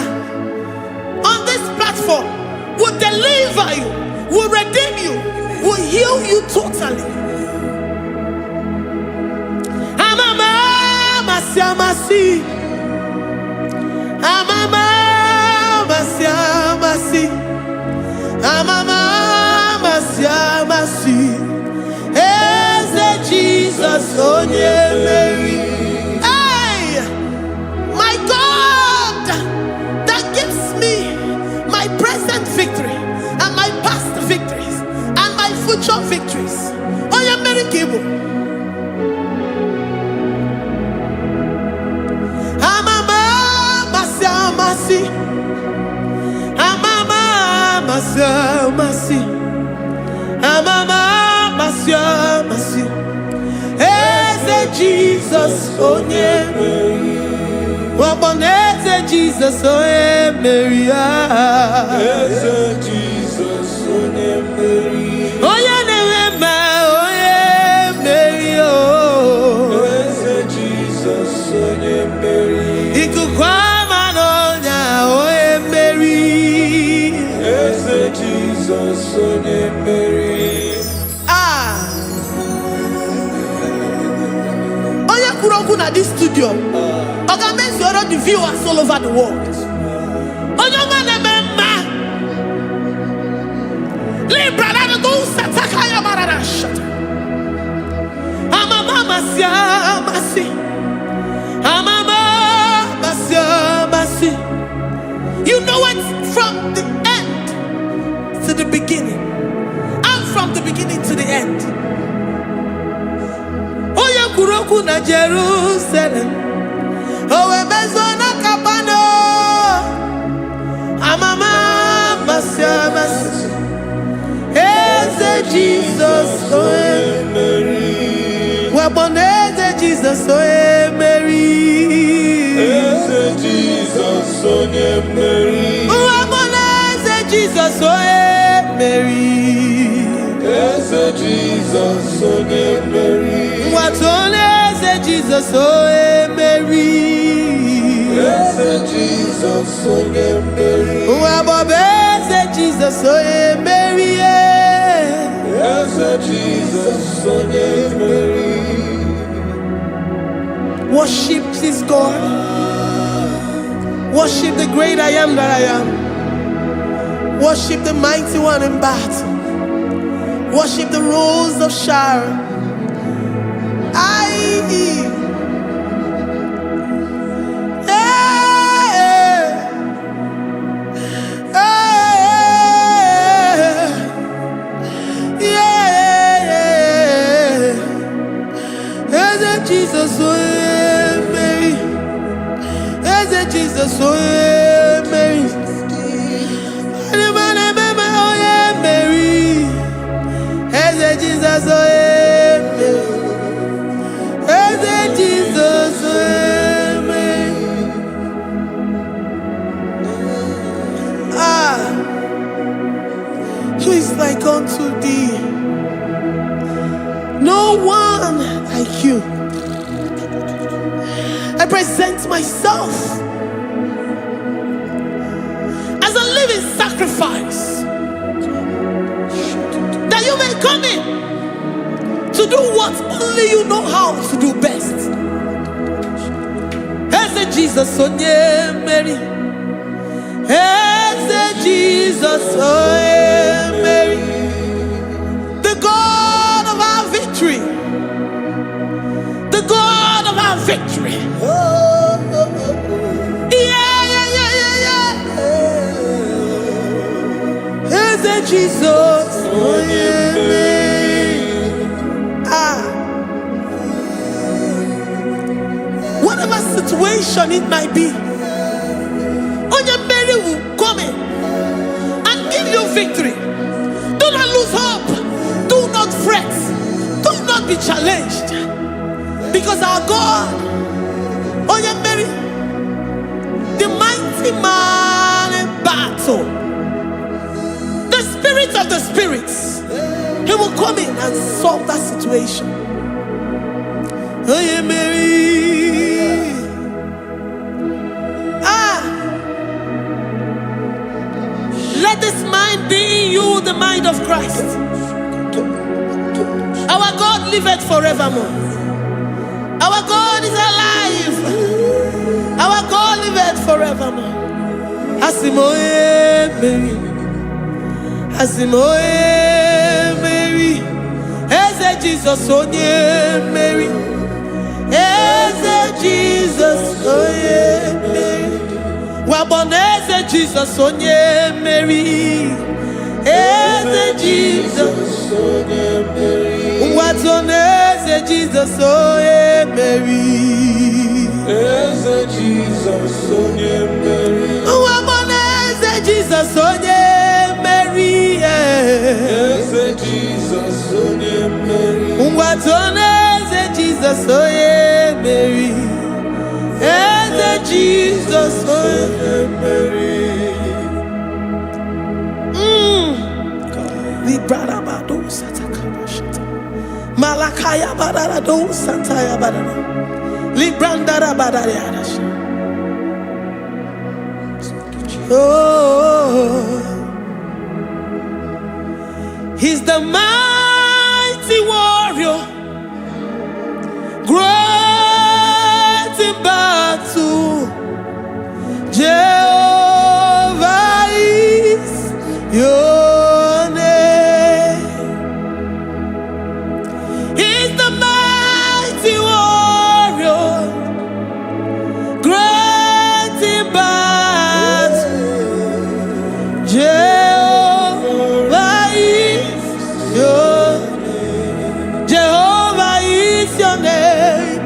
on this platform, will deliver you, will redeem you, will heal you totally. Amama masiamasi, amama masiamasi, amama masiamasi. Eze Jesus onye Mary. Hey, my God, that gives me my present victory and my past victories and my future victories. Onye Mary Kibu. Amama masiamasi, amama masiamasi, amama masiamasi. Eze Jesus onye Mary. Waboneze Jesus onye Mary. Eze Jesus onye Mary. Onye na-eme onye Mary. Eze Jesus onye Mary. Ikuku ama n'ọnya onye Mary. Eze Jesus onye Mary. At this studio, organize all the viewers all over the world. You know it from the end to the beginning, and from the beginning to the end. Kuroku na Jerusalem, owe bezona kapano, amama masiamasi. Eze Jesus oe Mary. Waboneze Jesus oe Mary. Eze Jesus oe Mary. Waboneze Jesus oe Mary. Eze Jesus oe Mary. Watoleze Jesus oe Mary. Eze Jesus oe Mary. Wabobeze Jesus oe Mary. Eze Jesus oe Mary. Worship this God. Worship the great I am that I am. Worship the mighty one in battle. Worship the rose of Sharon. Jesus, Mary. Jesus, oh yeah, Mary. Oh yeah, Mary. Eze Jesus, oh yeah, Mary. Eze Jesus, oh yeah, Mary. Who is like unto thee? No one like you. I present myself as a living sacrifice, that you may come in to do what only you know how to do best. Eze Jesus, oh yeah, Mary. Eze Jesus, oh yeah, Mary. The God of our victory. The God of our victory. Eze Jesus, oh yeah, Mary. Whatever situation it might be, Onya Mary will come in and give you victory. Do not lose hope. Do not fret. Do not be challenged. Because our God, Onya Mary, the mighty man in battle, the spirit of the spirits, he will come in and solve that situation. Onya Mary. Let this mind be in you, the mind of Christ. Our God liveth forevermore. Our God is alive. Our God liveth forevermore. Asimoye Mary. Asimoye Mary. Eze Jesus, onye Mary. Eze Jesus, onye Mary. Waboneze Jesus, onye Mary. Eze Jesus, onye Mary. Watoneze Jesus, onye Mary. Eze Jesus, onye Mary. Waboneze Jesus, onye Mary. Eze Jesus, onye Mary. Watoneze Jesus, onye Mary. Eze Jesus, onye Mary. Librada bado satakaba shata. Malakaya badara do sataya badara. Librandara badara yadash. Oh, he's the mighty warrior, great in battle. Jehovah is your name. He's the mighty warrior, great in battle. Jehovah is your name. Jehovah is your name.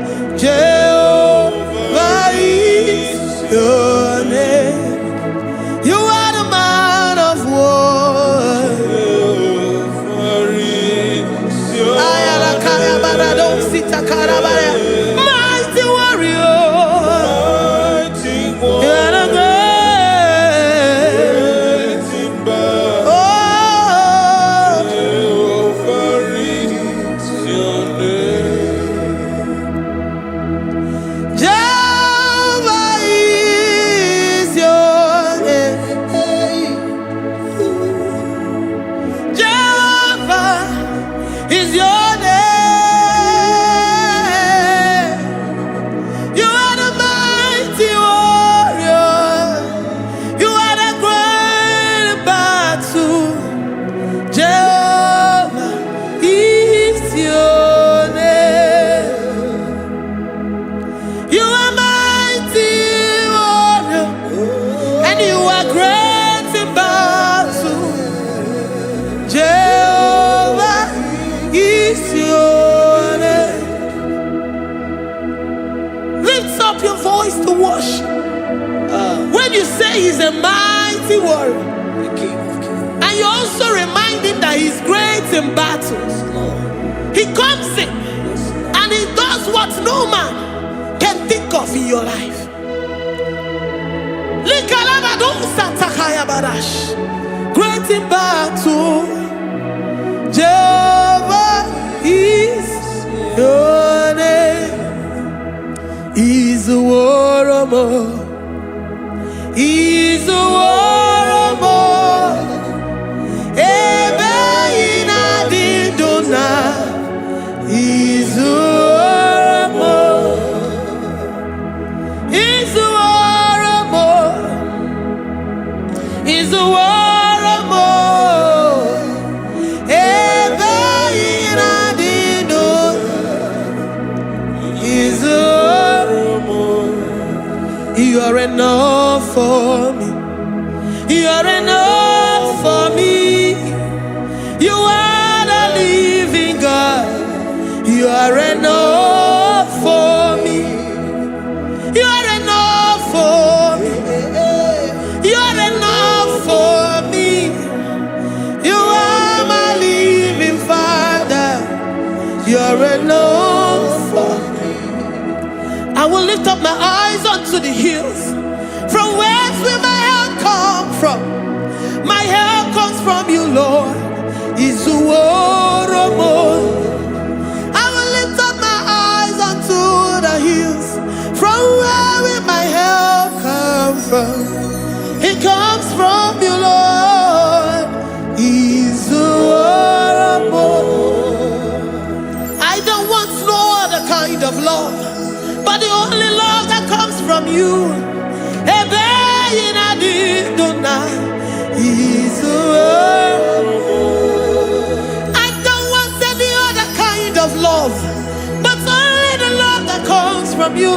say he's a mighty warrior. And you also remind him that he's great in battles. He comes in and he does what no man can think of in your life. Great in battle, Jehovah is your name. He's a warrior. He's a warrior. Ebe ina didona. He's a warrior. He's a warrior. He's a warrior. Ebe ina didona. He's a warrior. You are enough for me. You are enough for me. You are the living God. You are enough for me. You are enough for me. You are enough for me. You are my living Father. You are enough for me. I will lift up my eyes unto the hills. From whence will my help come from? My help comes from you, Lord. Is the word of God. I will lift up my eyes unto the hills. From where will my help come from? It comes from you, Lord. Is the word of God. I don't want no other kind of love, but the only love that comes from you. I don't want any other kind of love, but only the love that comes from you.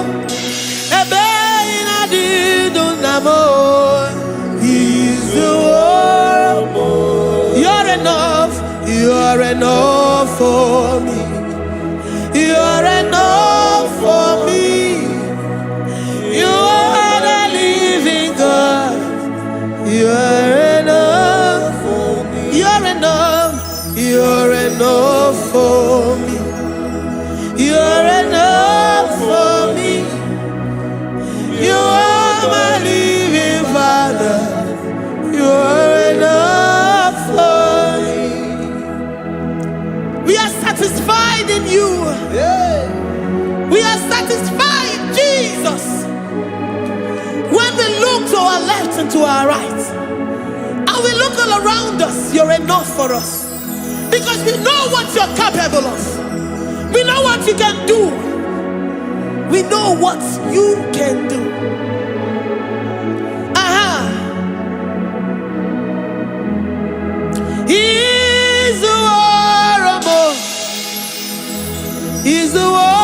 You're enough. You're enough for me. You're enough for me. You are the living God. You are enough for me. You're enough. You're enough for me. You're enough for me. You are my living Father. You are enough for me. We are satisfied in you. We are satisfied, Jesus. When we look to our left and to our right, and we look all around us, you're enough for us. Because we know what you're capable of. We know what you can do. We know what you can do. He's a warrior. He's a warrior.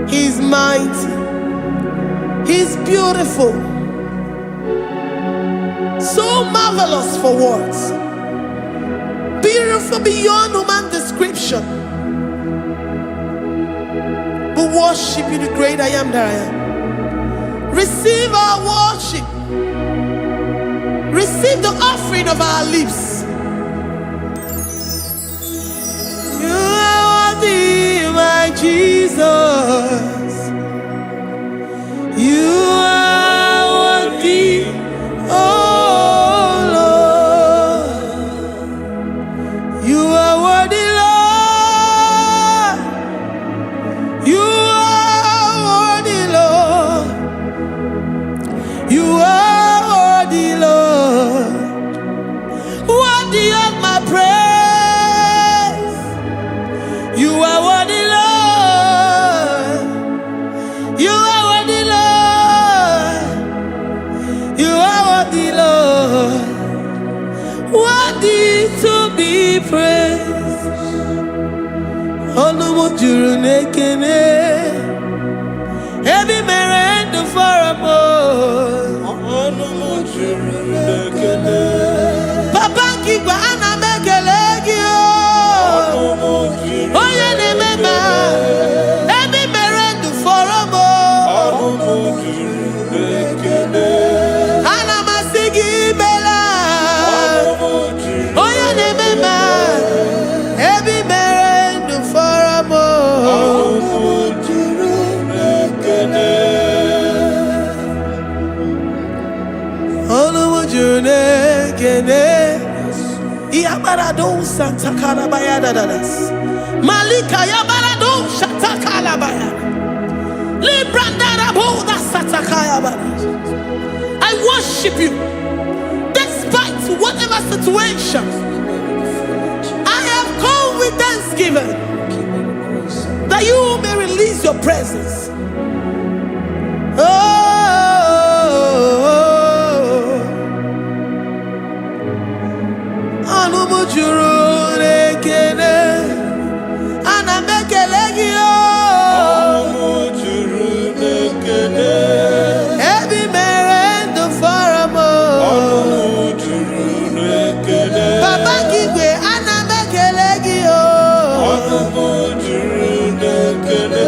He's mighty. He's beautiful. So marvelous for words. Beautiful beyond human description. We worship you, the great I am that I am. Receive our worship. Receive the offering of our lips. You are worthy, my Jesus. You are worthy, oh Lord. worthy to be praised. Onumu juru nekene, every merend for a boy. Onumu juru nekene, Papa Kigwa ana mekelegio. Onumu juru, oye nemema, every merend for a boy. Onumu juru nekene, ana masigi bela. Oye nemema, every merend for a boy. Onumu juru nekene, Onumu juru nekene. Iabarado Santa Bayada das Malika Yabarado Shatakala Bayada Librandara Boda Satakaya Badas. I worship you despite whatever situation. I have come with thanksgiving that you may release your presence. Onumu juru nekene, ana mekelegio. Onumu juru nekene, every merend for a mo. Onumu juru nekene, Papa Kigwe ana mekelegio. Onumu juru nekene,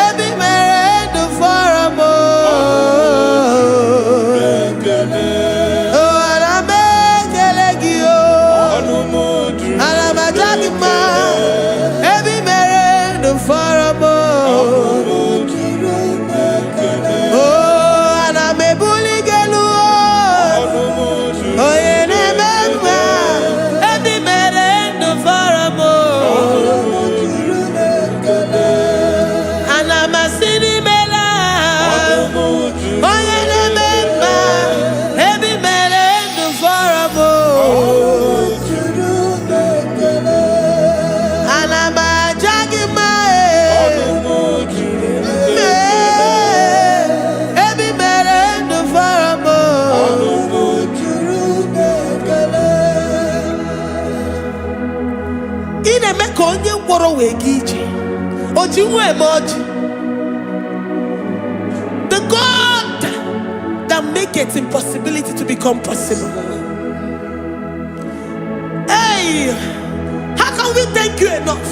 every merend for a mo. The God that makes impossibility to become possible. Hey, how can we thank you enough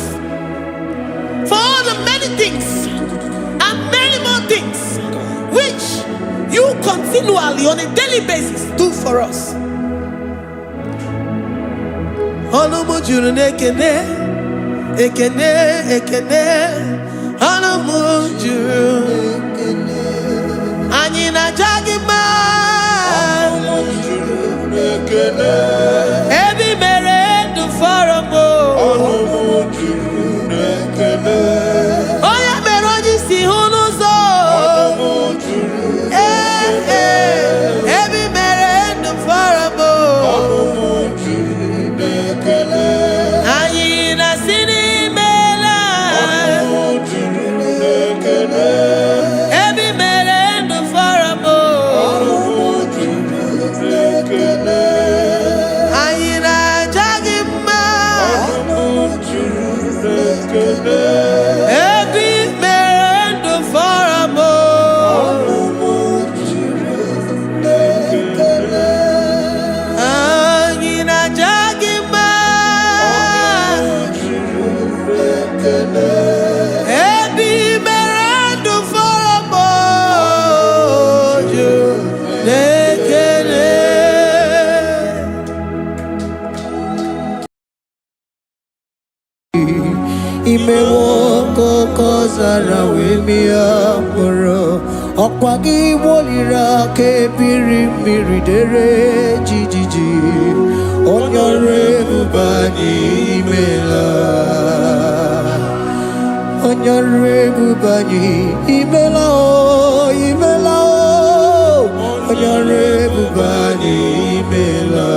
for all the many things and many more things which you continually on a daily basis do for us? Onumu juru nekene, ekene, ekene, Onumu juru nekene, anyina jagima. Onumu juru nekene, every merend for a mo. Onumu juru nekene, oya meroji si hunuzo. Onumu juru nekene, every merend for a mo. Onumu juru nekene, anyina sini. Every merend for a mo. Ayina jagima. Every merend for a mo. Ayina jagima. Imewoko kozara wemia moro Okwagi wolira ke pirimiri dere jijiji Onyore bubani imela Onyore bubani imela o imela o Onyore bubani imela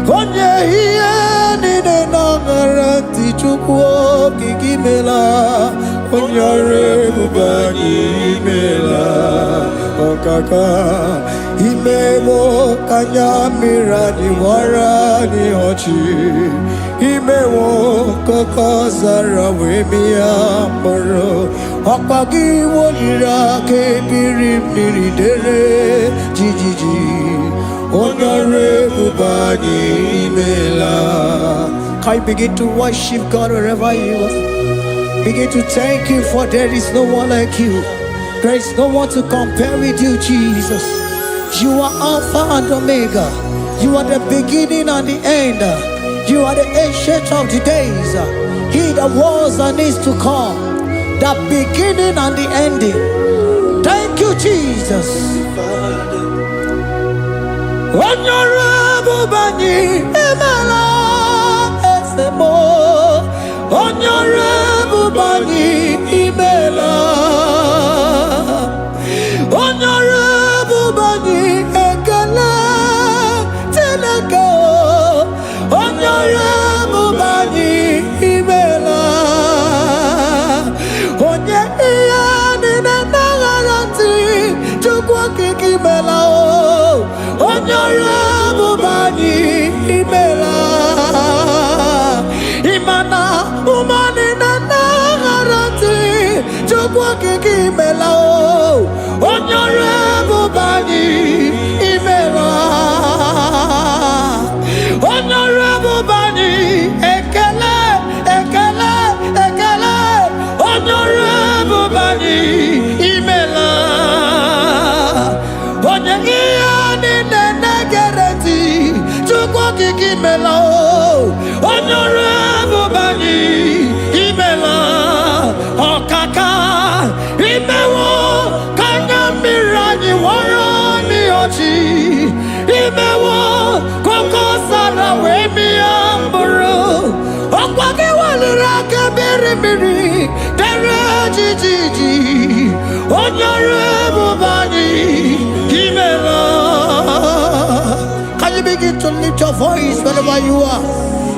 Onye hiye nine nangaranti chukwo kikimela Onyore bubani imela Okaka imemo kanya mirani warani ochi imewo koko zara wemia moro okpagi wonira kebiri miri dere jijiji onore bubani imela. Can you begin to worship God wherever you are? Begin to thank Him, for there is no one like you. There is no one to compare with you, Jesus. You are Alpha and Omega. You are the beginning and the end. You are the ancient of the days. He that was and is to come. The beginning and the ending. Thank you, Jesus. Honorable Bani Emala Esemo. Honorable Bani Emala. Honorable Bani Ekala Tenaka. Honorable Bani Emala. Onye iyani na nagarati chukwa kikimela. Honorable Bani Emala. Imana umani na nagarati chukwa kikimela. Honorable Bani Emala. Honorable Bani Ekele, Ekele, Ekele. Honorable Bani Emala. Onyegiyani nenegereti chukwa kikimela. Honorable Bani Emala. Okaka imewo mirani warani ochi imewo koko sara wemi amburu okwage walira kebiri miri dere jijiji Honorable Bani Emala. Can you begin to lift your voice wherever you are?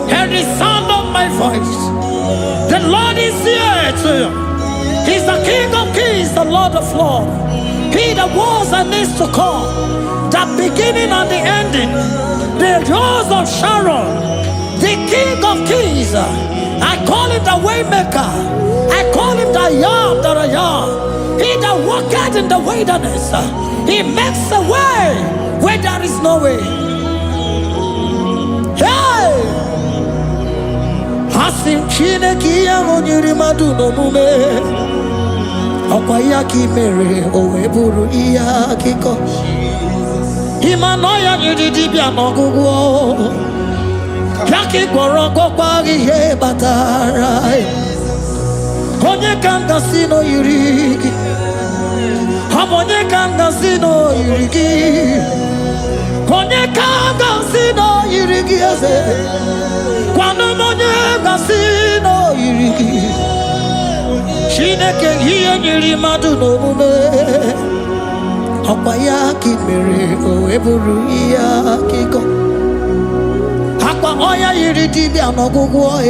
Hear the sound of my voice. The Lord is here too. He's the King of Kings, the Lord of Lords. He that was and is to come, the beginning and the ending, the rose of Sharon, the King of Kings. I call him the Waymaker. I call him the Yam that I am. He that walketh in the wilderness, he makes a way where there is no way. Hey! Hasim Chineki Amonyuri Maduno Mume. Okwayaki mere oweburu iya kiko. Imanoya nyidibia nogugo. Yaki gorogo kwagi ye batara. Onye kanga sino yurigi. Onye kanga sino yurigi. Onye kanga sino yurigi eze. Kwano monye sino yurigi. Chineke hiye nyiri madu n'omume. Okwayaki mere oweburu iya kiko. Akwa oya yiri dibia n'ọgwụgwọ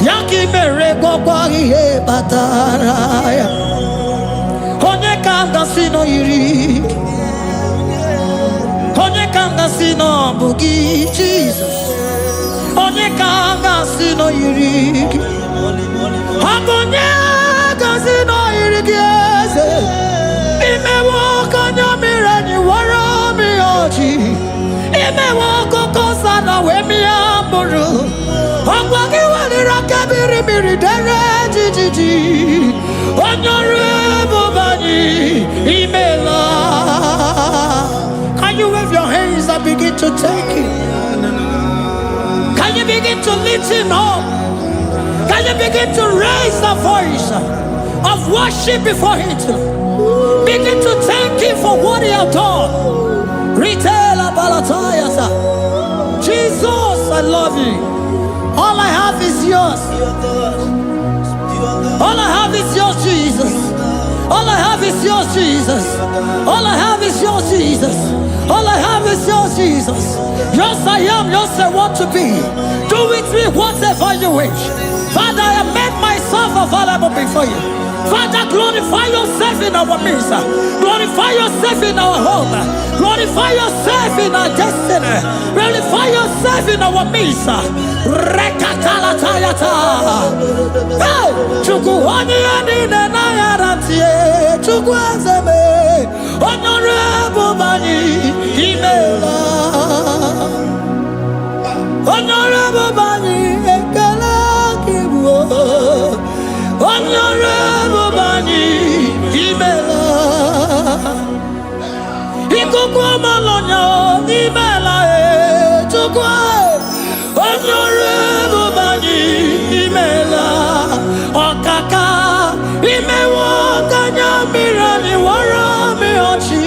Yaki mere gwọkwa ihe batara ya. Onye ka ngasị nọ yiri. Onye ka ngasị nọ bụ gị Jesus. Onye ka ngasị nọ yiri. Onye ngasị nọ yiri gị eze. Imewo kanya mere ni wara mi oji. Imewo koko sana we mi amuru. Ogwagi walira kabiri miri dere jijiji. Honorable Bani Emala. Can you wave your hands and begin to thank him? Can you begin to lift him up? Can you begin to raise the voice of worship before him? Begin to thank him for what he has done. Retail Balatayasa. Jesus, I love you. All I have is yours. All I have is yours, Jesus. All I have is yours, Jesus. All I have is yours, Jesus. All I have is yours, Jesus. Yours I am, yours I want to be. Do with me whatever you wish. Father, I have made myself available before you. Father, glorify yourself in our midst. Glorify yourself in our home. Glorify yourself in our destiny. Glorify yourself in our midst. Rekatala tayata. Hey, chukuhani anine na yaratie. Chukwazeme. Honorable Bani Imela. Honorable Bani Ekala Kibo. Honorable Bani Imela. Ikukwa Malonya Imela Chukwa. Honorable Bani Imela. Okaka Imewa Kanya Mirani Wara Meochi.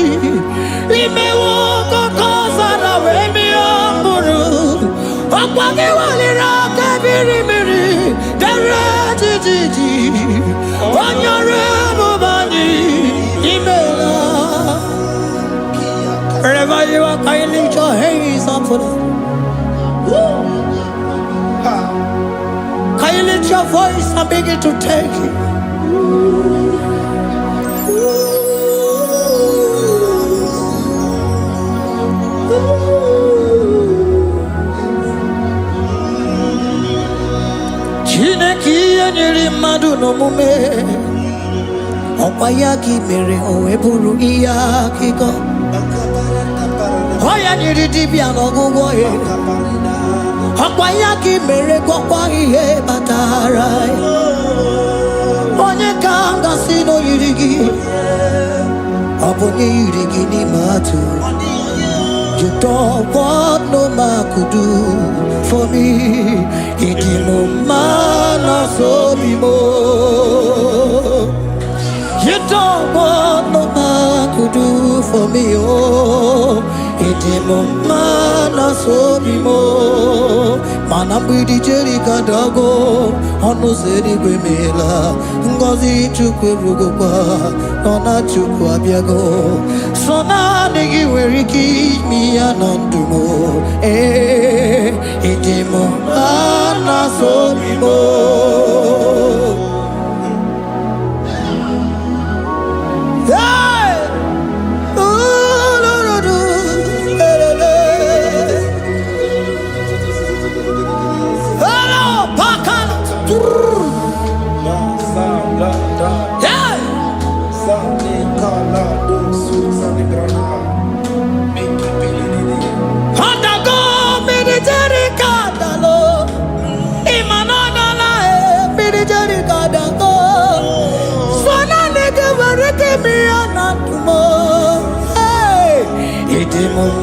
Imewa Kokosa na Wemi Amburu. Okwage Walira Kabiri Miri. Derejiji. Honorable Bani Imela. Wherever you are, can you lift your hands up for them? Can you lift your voice and begin to take it? Chineki anyiri madu no mume. Opayaki mere oeburu iya kiko. Oya nyiri dibia no gugo ye. Opayaki mere kokwa ihe batara. Onye kanga sino yirigi. Obonye yirigi ni matu. You don't want no man could do for me. It no man so be more. You don't want no man could do for me. Oh, it no man so be more. Manambidi Jerika Dago, Ono Seri Gwemela, Ngozi Chukwe Rugopa, Nona Chukwa Biago, Sona Negi Weriki, mi Anandumo, Itimo, Ana Sobimo.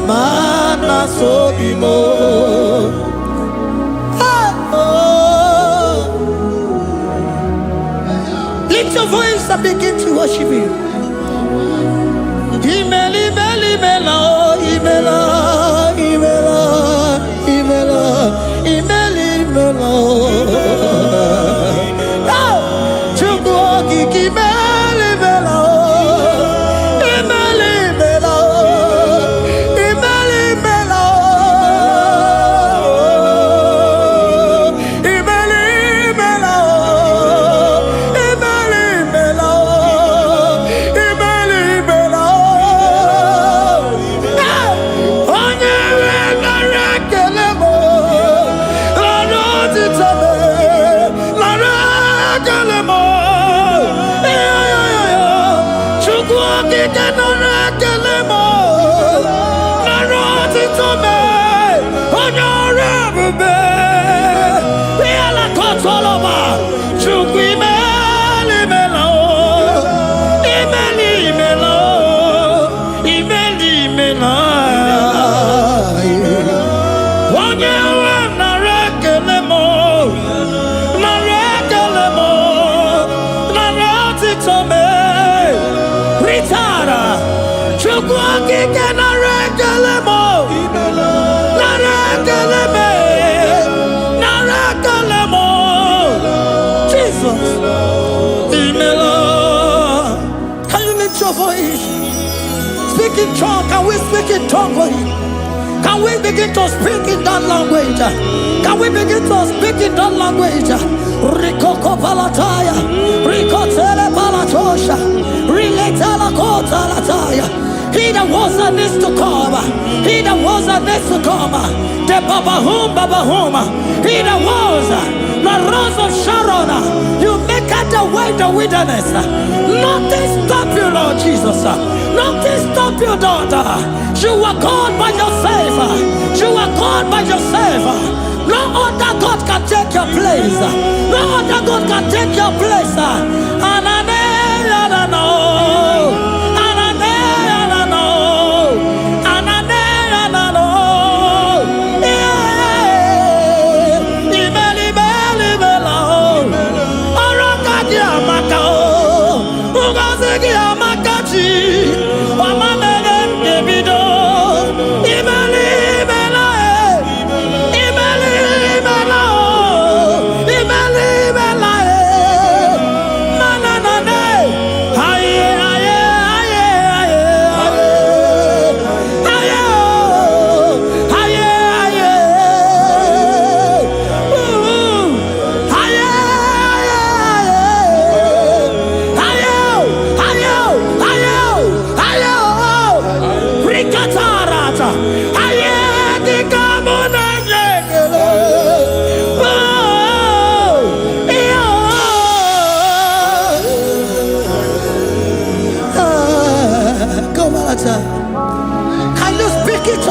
Mana sobimo. Lift your voice and begin to worship Him. Imeli, Imeli, Imela, Imela, Imela, Imela, Imeli, Imela. Chukwuoki Imeli, Imela. Can you lift your voice? Speak in tongue. Can we speak in tongue for Him? Can we begin to speak in that language? Can we begin to speak in that language? Rikoko palataya, rikotele palatosha, riletala kota lataya. He that was and is to come. He that was and is to come. The Babahum. He that was the rose of Sharon. You make out the way the wilderness. Nothing stop you, Lord Jesus. Nothing stop you, daughter. You are God by yourself. You are God by yourself. No other God can take your place. No other God can take your place. And I know. Can you speak it?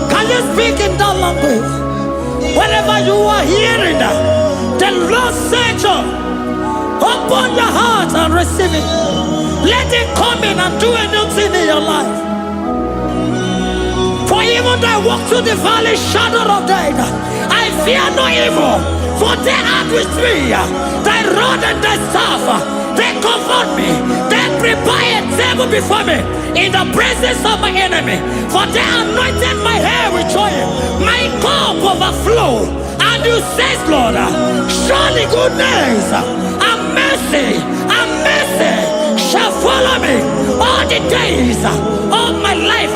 Can you speak in that language? Whenever you are hearing that, the Lord said, open your heart and receive it. Let it come in and do a new thing in your life. For even though I walk through the valley shadow of death, I fear no evil, for they are with me. Thy rod and thy staff, they comfort me. They prepare a table before me in the presence of my enemy. For they anointed my hair with oil. My cup overflow. And you say, Lord, surely goodness and mercy shall follow me all the days of my life.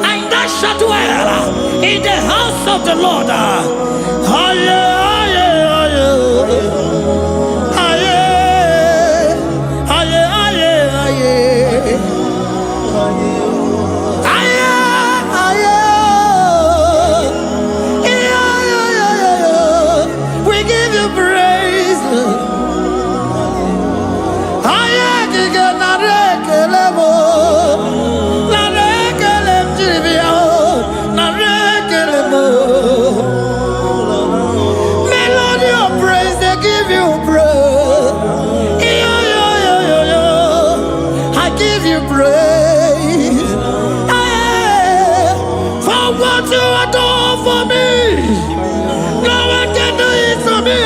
And I shall dwell in the house of the Lord. We give you praise. Melody of praise, they give you praise. I give you praise. For what you have done for me. No one can do it for me.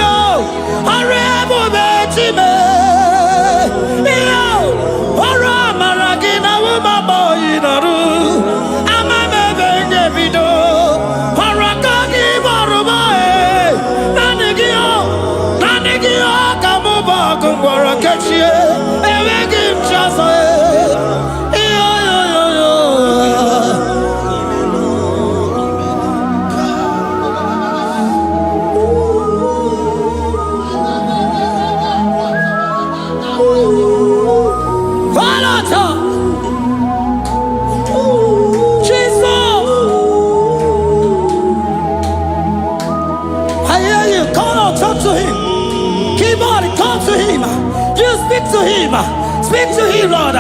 Speak to him, Lord.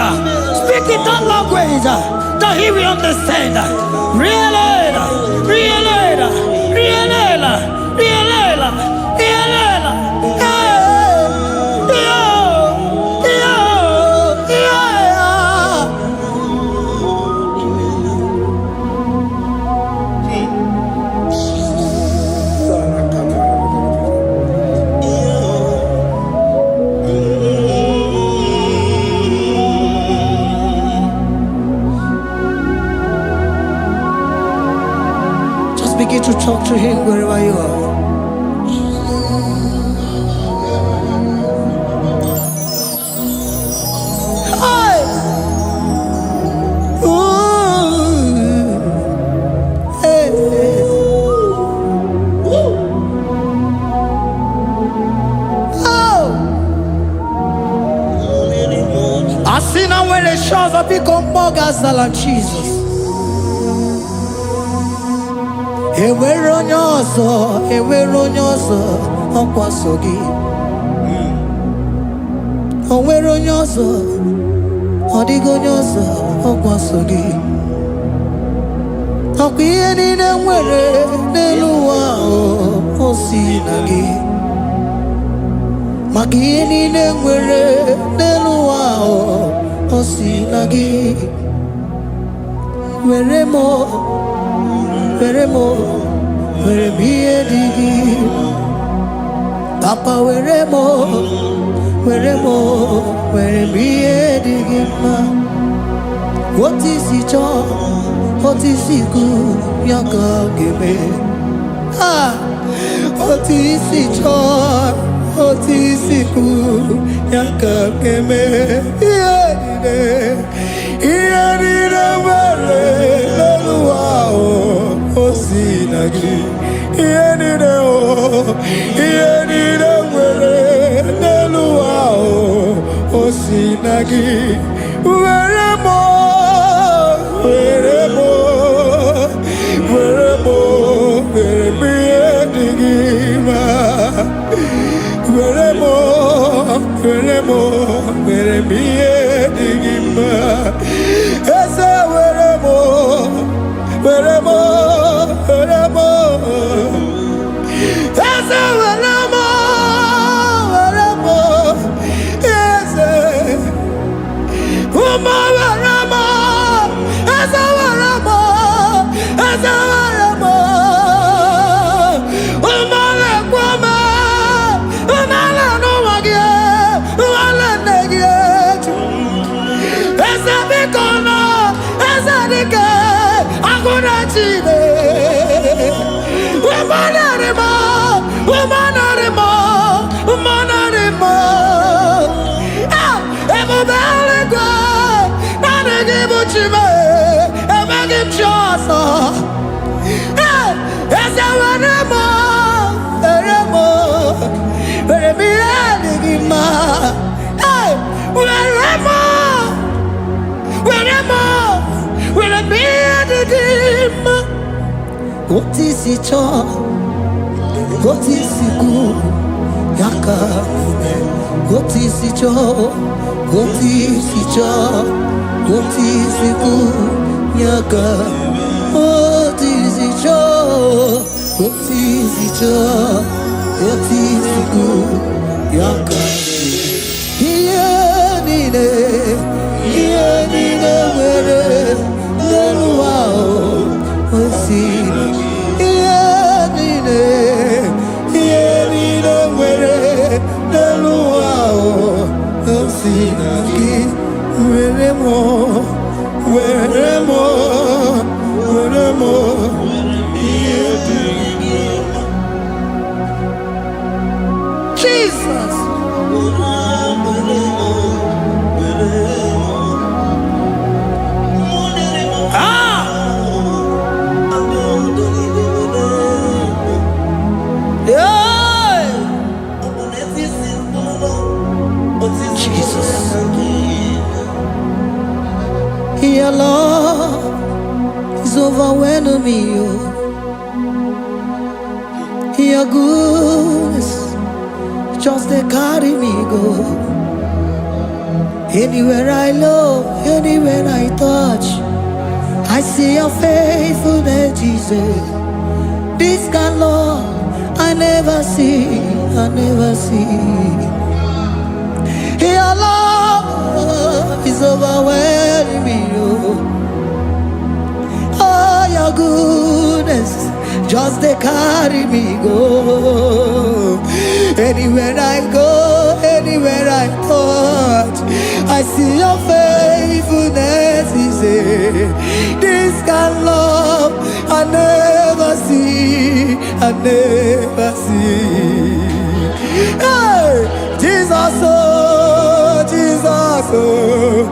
Speak in that language that he will understand. Begin to talk to him wherever you are. other like Jesus. Enwere onye ọzọ, enwere onye ọzọ ọkwa so gị. O nwere onye ọzọ, ọ dịghị onye ọzọ ọkwa so gị. Ọkwa ihe niile nwere n'elu ụwa o si na gị. Maka ihe niile nwere n'elu ụwa o si na gị. Were m ihe dị gị. Papa were m ihe dị gị mma. Otu isi chọọ, otu isi kwu ya ka ọ ga-eme. Otu isi chọọ, otu isi kwu ya ka ọ ga-eme. Ihe niile nwere n'elu ụwa o si na gị. Ihe niile nwere n'elu ụwa o si na gị. Were m ihe dị gị mma. Were m ihe dị gị mma. Eze were m eze were m eze ụmụ were m eze were m ụmụ na-ekwe m ụmụala n'ụwa gị ụmụala nne gị eju. Eze biko nọ eze dike agụ na chine. Ebube eluigwe naanị gị bụ Chime, emeghị m chi ọzọ. Eze were m ihe dị gị mma. Were m ihe dị gị mma. Otu isi chọọ, otu isi kwu ya ka ome. Otu isi chọọ, otu isi kwu ya ka. Otu isi chọọ, otu isi kwu ya ka. Ihe niile nwere n'elu ụwa o si na gị. Ihe niile nwere n'elu ụwa o si na gị. Were m ihe dị gị mma. Jesus. Your love is overwhelming me. Your goodness just they carry me go. Anywhere I look, anywhere I touch, I see your faithfulness, Jesus. This kind of love I never see. Your love is overwhelming me. Oh, your goodness just they carry me go. Anywhere I go, anywhere I touch, I see your faithfulness. This kind of love I never see. Hey, Jesus, oh, Jesus, oh,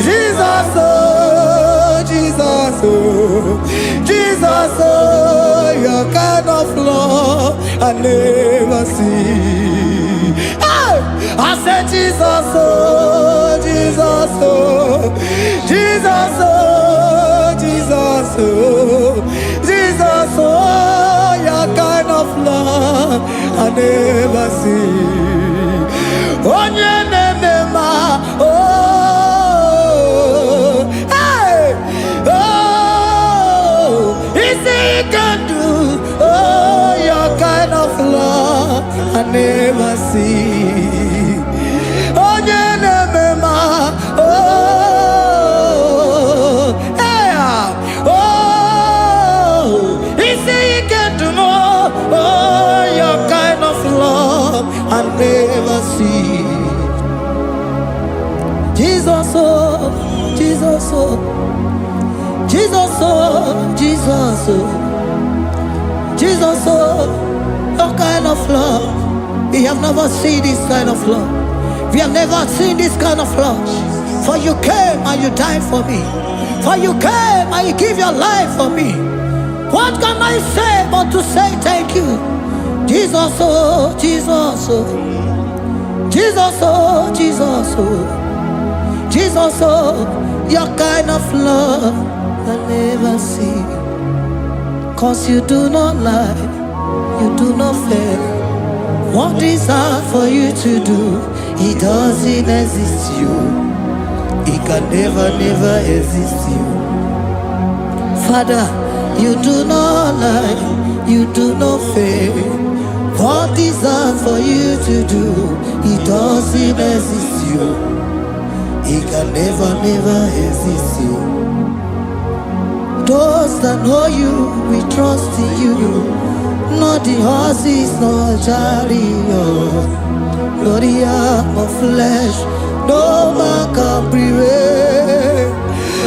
Jesus, oh, Jesus, oh, Jesus, oh, your kind of love I never see. Hey, I said Jesus, oh, Jesus. Jesus, oh, Jesus, oh, Jesus, oh, Jesus, oh, your kind of love I never see. On your name, oh, hey, oh, is it can do, oh, your kind of love I never see. On your name, oh, hey, oh, is it can do more, oh, your kind of love I never see. Jesus, oh, Jesus, oh, Jesus, oh, Jesus, oh, Jesus, oh, your kind of love. We have never seen this kind of love. We have never seen this kind of love. For you came and you died for me. For you came and you give your life for me. What can I say but to say thank you? Jesus, oh, Jesus, oh, Jesus, oh, Jesus, oh, Jesus, oh, your kind of love I never see. 'Cause you do not lie, you do not fail. What is hard for you to do, it doesn't exist you. It can never, never exist you. Father, you do not lie, you do not fail. What is hard for you to do, it doesn't exist you. It can never, never exist you. Those that know you, we trust in you. Not the horses, not chariot, not the arm of flesh. No man can prevail.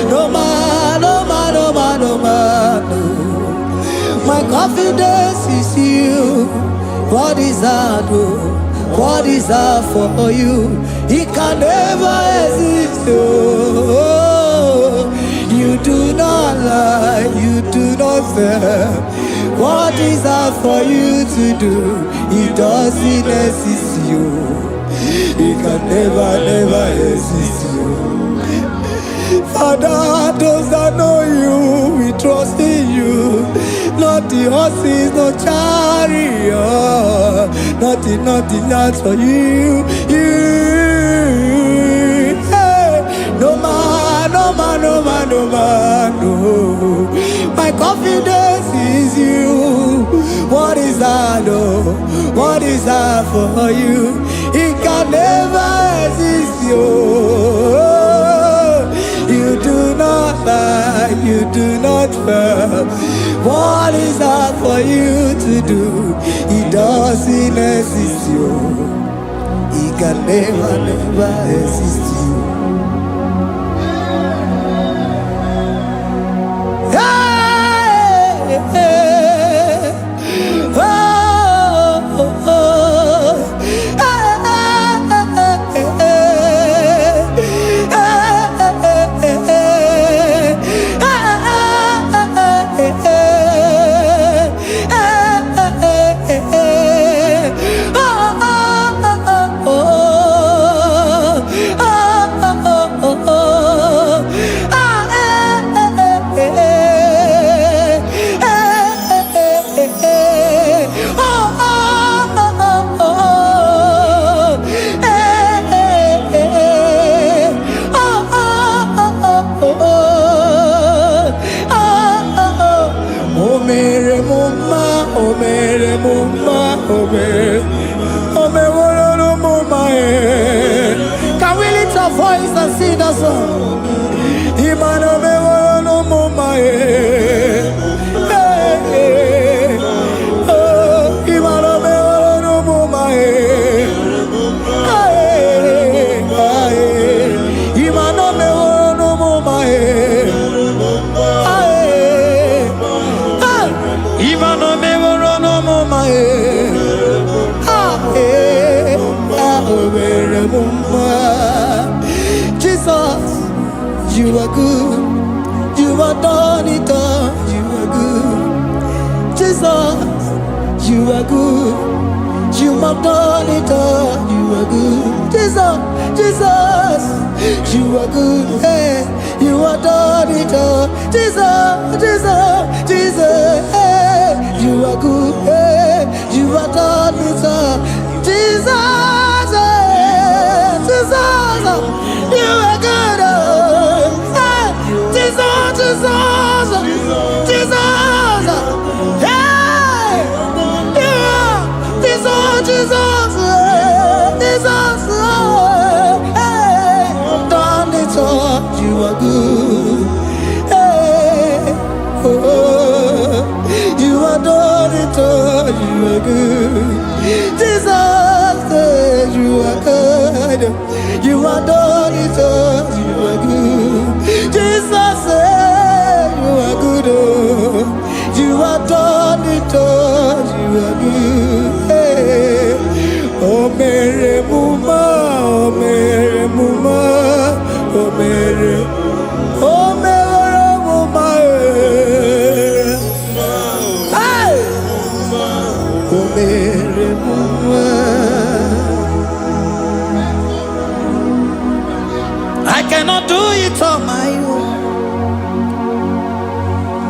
No man, no man, no man, no man. No. My confidence is you. What is that? What is that for you? It can never exist. Oh, you do not lie, you do not fail. What is that for you to do? It doesn't exist you. It can never, never exist you. Father, those that know you, we trust in you. Not the horses, no chariot, nothing else for you. Hey, no man, no man, no man, no man, no. My confidence is you. What is that, oh? What is that for you? It can never exist, you. You do not lie, you do not fail. What is that for you to do? It doesn't exist you. It can never, never exist you. Hey, hey, oh, oh, oh. Can we lift our voice and sing that song? Imano me wolo no mama oh, imano me wolo no mama imano me wolo no mama imano me wolo no mama Jesus, you are good. You are done it all. You are good. Jesus, you are good. You have done it all. You are good. Jesus, Jesus, you are good. Hey, you have done it all. Jesus, Jesus, Jesus, hey, you are good. Hey, you have done it all. Jesus, hey, Jesus, you are good. Hey, Jesus, Jesus, Jesus, hey, you are Jesus, Jesus, Jesus, hey, done it all. You are good. Hey, oh, you are done it all. You are good. Jesus, you are good. You are done it all. You are good. Jesus, you are good. Oh, you are done it all. You are good. Hey, oh, Mary Muma, oh, Mary Muma, oh, Mary, oh, Mary Muma, hey, oh, Mary Muma. I cannot do it on my own.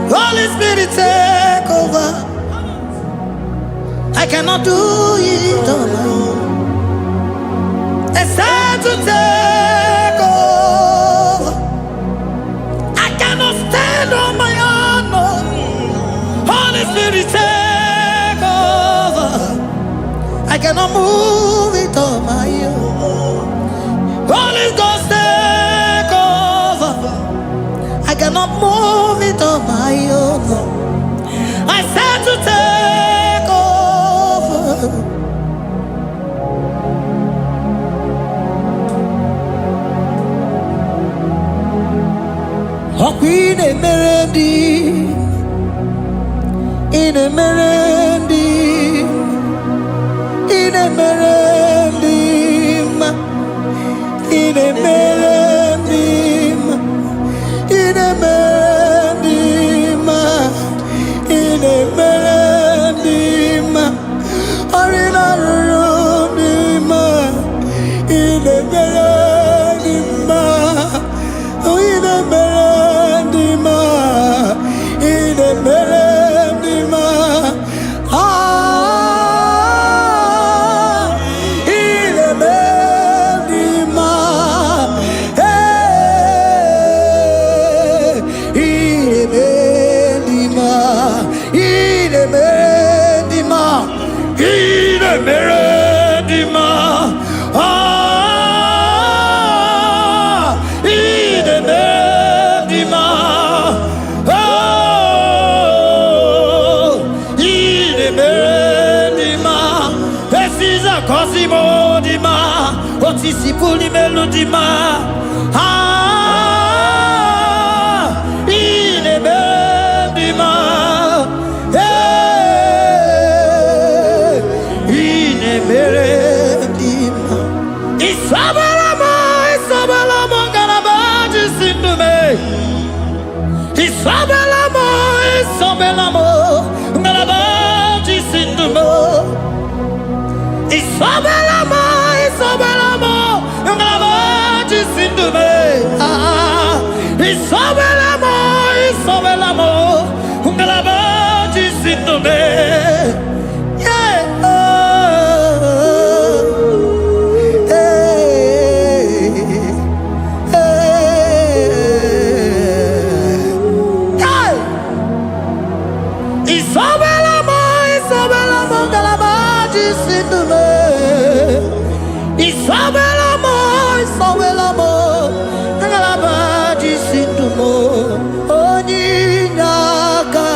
Holy Spirit, take over. I cannot do it on my own. It's time to take over. I cannot stand on my own. No. Holy Spirit, take over. I cannot move it on my own. Holy Ghost, take over. I cannot move it on my own. I said to take over. Oh, Queen Emerendi, in Emerendi, in Emerendi, in Emerendi, in Emerendi, in Emerendi, Arina Rundima, in Emerendi, in Emerendi, in Emerendi, in Emerendi, Otisipuli melodima, ine bendima, ine bendima. Isabelamo, Isabelamo, garabaji sindume. Isabelamo, Isabelamo, garabaji sindume. Isabelamo, Isabelamo, ngalabaji sindume. Isabelamo, Isabelamo, ngalabaji sindume. Yeah. Isabelamo, Isabelamo, ngalabaji sindume. Isabelamo, Isabelamo, ngalabaji sindumo. Onyinaka,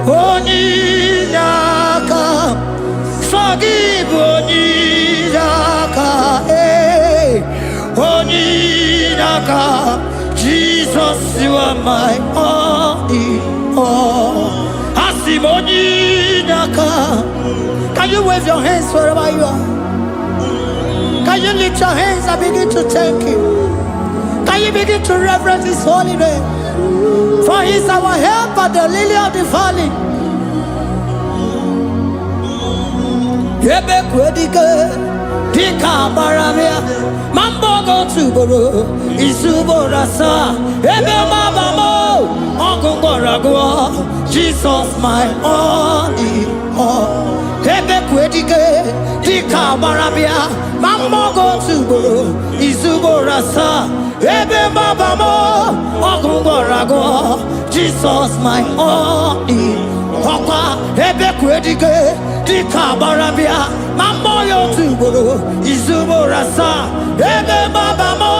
Onyinaka, Forgive Onyinaka, hey, Onyinaka. Jesus, you are my only all. Asim Onyinaka. Can you wave your hands wherever you are? Can you lift your hands and begin to thank Him? Can you begin to reverence His holy name? For He is our help at the lily of the valley. ebe kwedike dika barabia mambogo tuboro isuborasa ebe mabamo ogungorago Jesus my only all ebe kwedike dika barabia mambogo tuboro isuborasa ebe mabamo ogungorago Jesus my only Papa, ebe kwedike dika barabia mamoyo tuboro izuborasa ebe babamo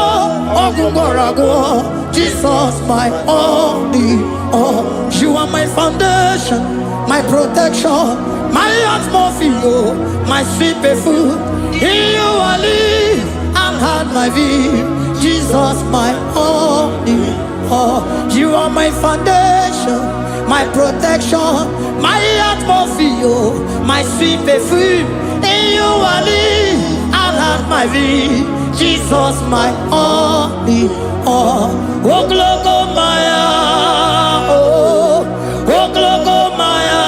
ogungorago Jesus my only all. You are my foundation, my protection, my atmosphere, my sweet perfume. In you I live and had my being. Jesus my only all. You are my foundation, my protection, my atmosphere, my sweet perfume. In you I live and have my being. Jesus my only all. Oh glogo maya, oh glogo maya,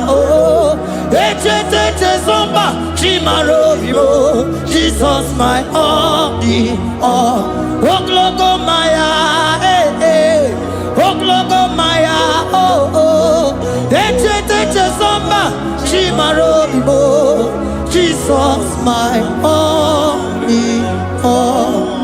oh ete zomba chimaro vivo. Jesus my only all. Oh glogo maya, oh glogo maya, oh ete zomba chimaro vivo. Jesus my only all.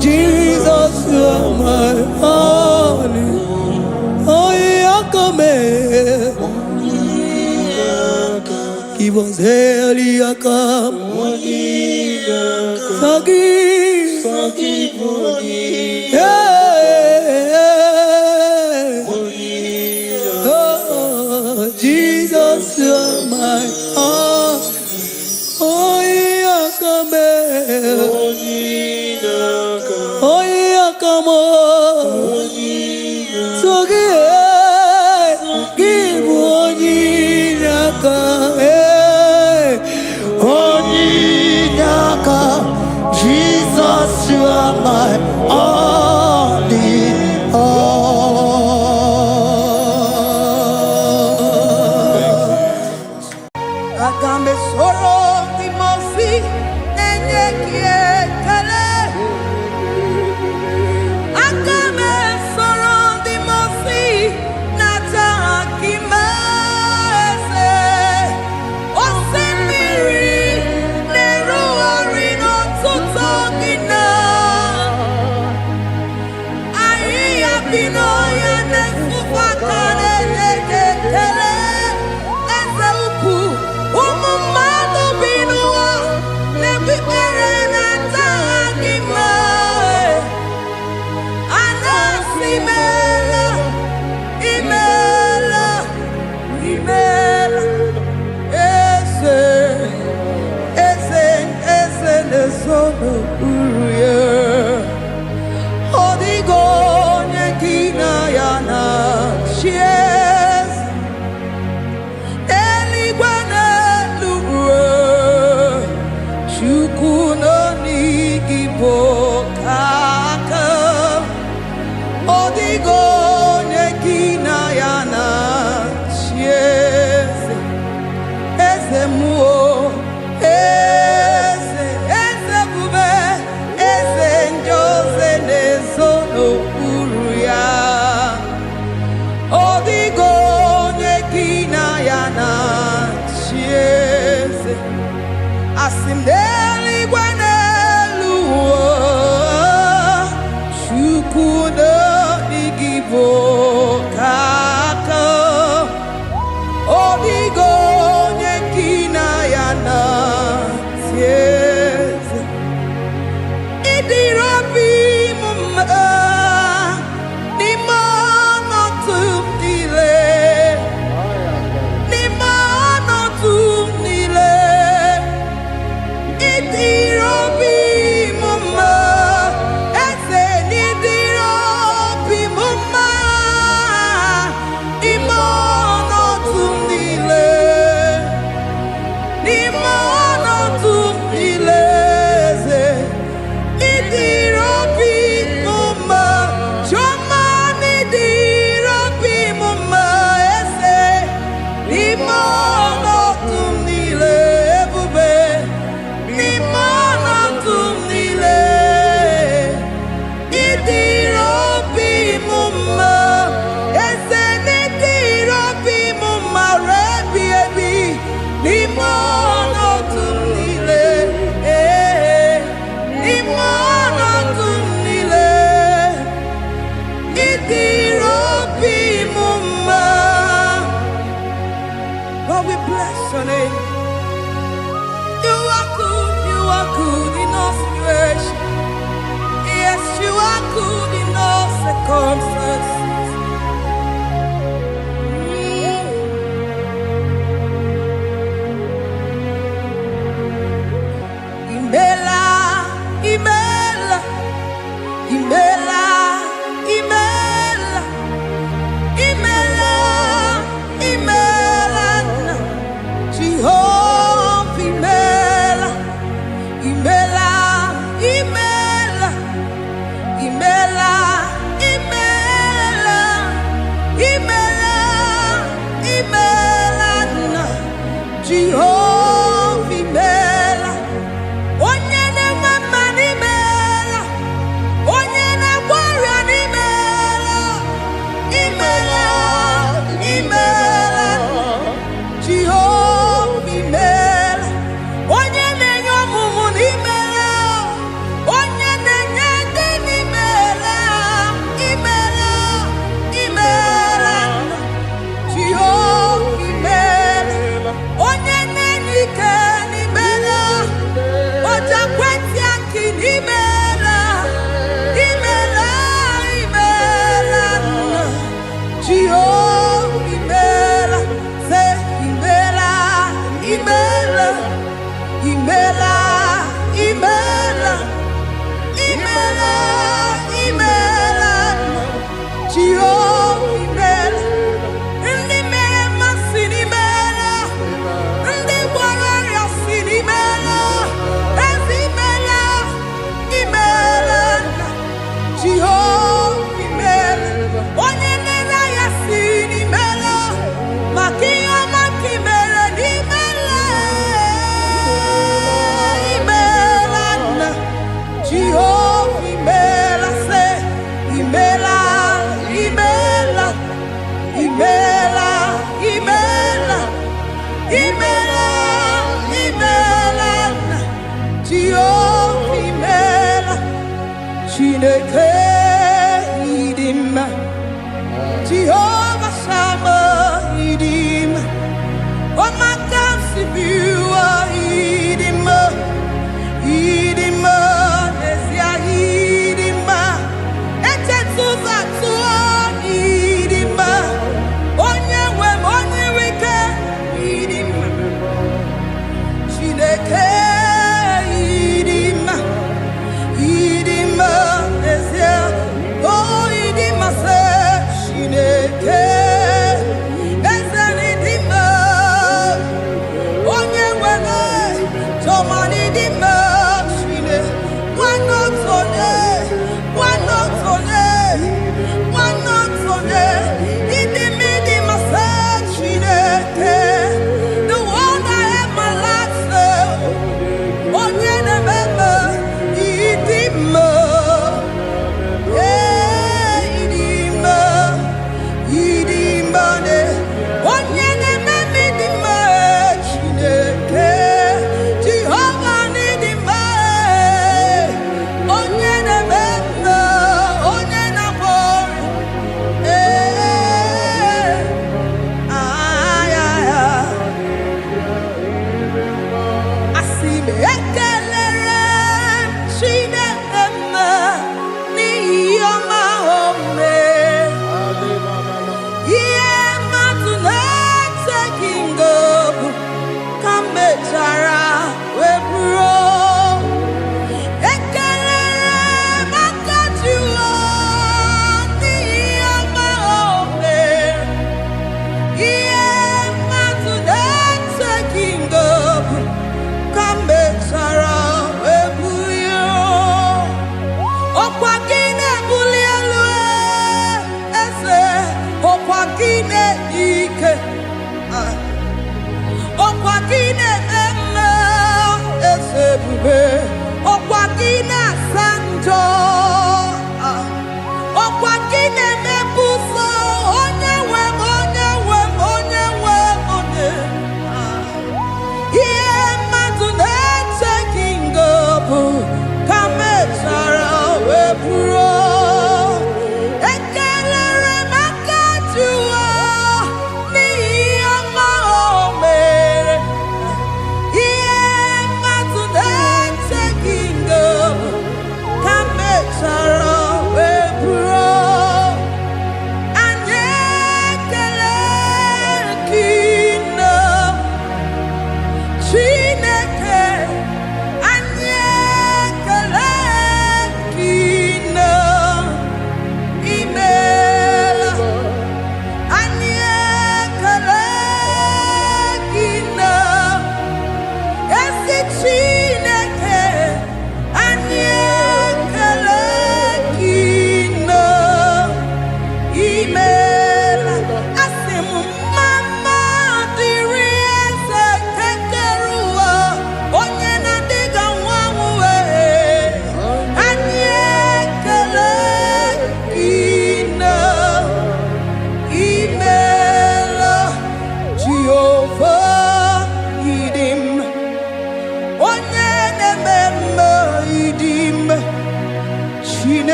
Jesus, you are my only. Give us Eliaka. Forgive. Oh, Jesus, you are my only. Jesus, you are my only all. Agambe soro di mofi enye kietele. Agambe soro di mofi nata akimese. Osemiri neruari no tutogina. Ayi abino ya nesufakane leketele. Lord, we bless your name. You are good in all situations. Yes, you are good in all circumstances. Imela, Imela, Imela, Imela, Imela, Imela, Jehovah, Imela, Imela, Imela, Imela, Imela.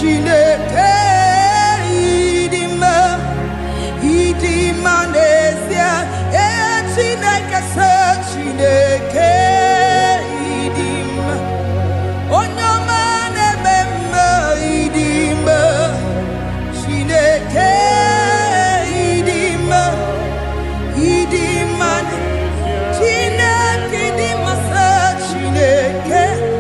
Chineke idima idima nesia Chineke se Chineke idima Onyama nebemma idima Chineke idima idima Chineke idima se Chineke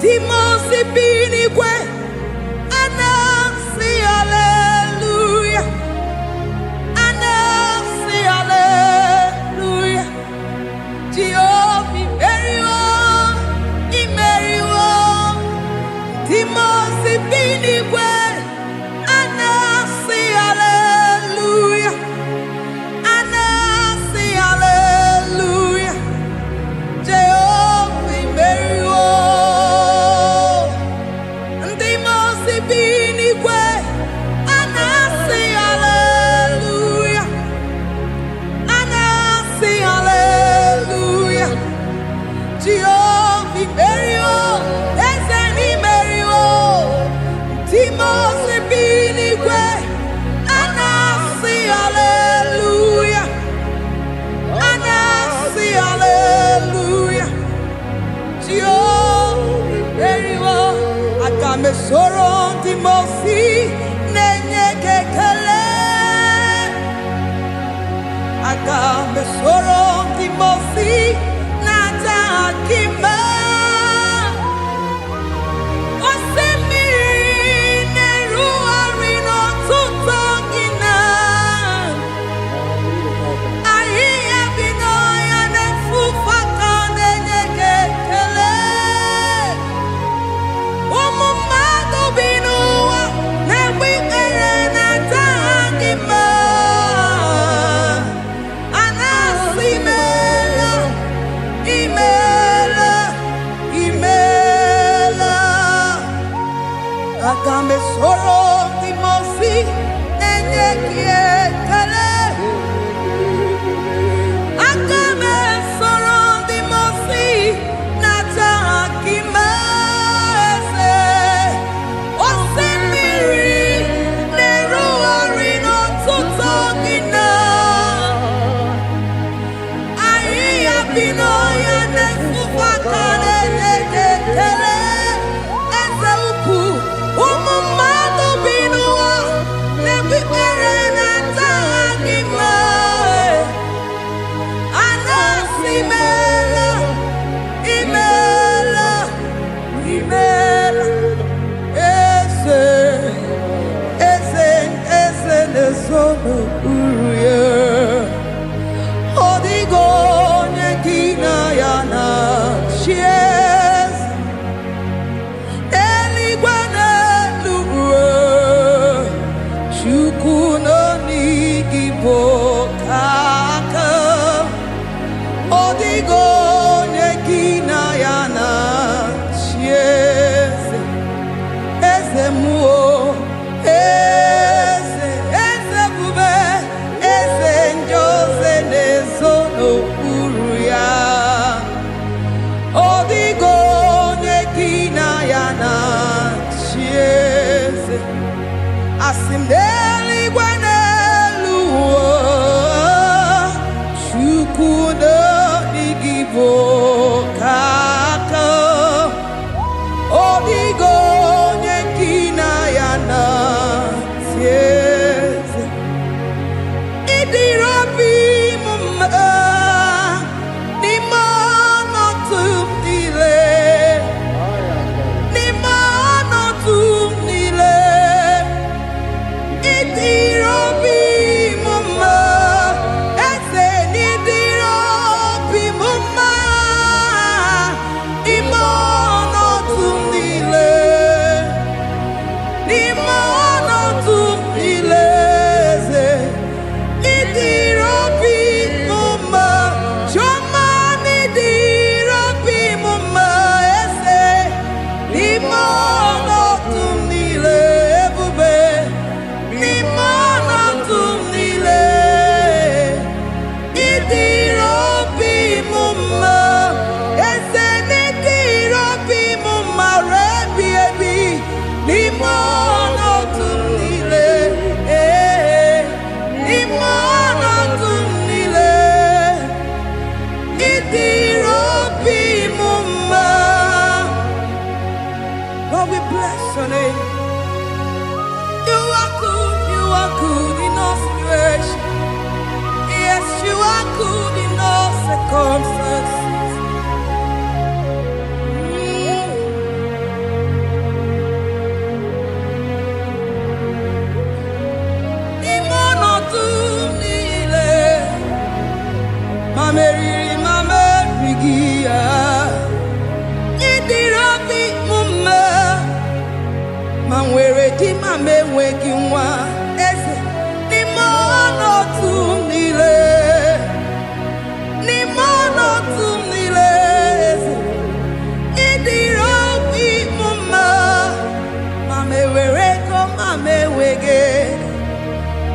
Timosi binigwe anasi hallelujah. Anasi hallelujah. Jehovah very well, very well. Timosi binigwe anasi hallelujah. Anasi hallelujah. Jehovah very well. Timosi binigwe anasi hallelujah. Anasi hallelujah. Jehovah very well. Ezeni very well. Timosi binigwe anasi hallelujah. Anasi hallelujah. Jehovah very well. Akame soro Timosi nenye kekele. Akame soro Timosi nata akima. Osemiri neruari no tutogina. Ahiya binoya nefufaka nenye kekele. Umumado binuwa newikere nata akima. Anasimela, imela, imela. Akame soro Timosi nenye kiekele. Akame soro Timosi nata akima ese. Osemiri neruari no tutogina. Ahiya binoya nefufaka nenye kekele. Eze ukwu umumado binuwa nebikere nata akima. Anasimela, imela, imela. Eze, eze nesono uruye. Odigo nekina yana chies. Eligwe n'eluigwe. Chukwu nọ n'IGBO kaka. Odigo nekina yana chies. Eze muo, eze bube. enweghị nwa eze n'ime ọnọdụ m niile n'ime ọnọdụ m niile eze ịdịrị obi m mma ma m ewere ego ma m enweghị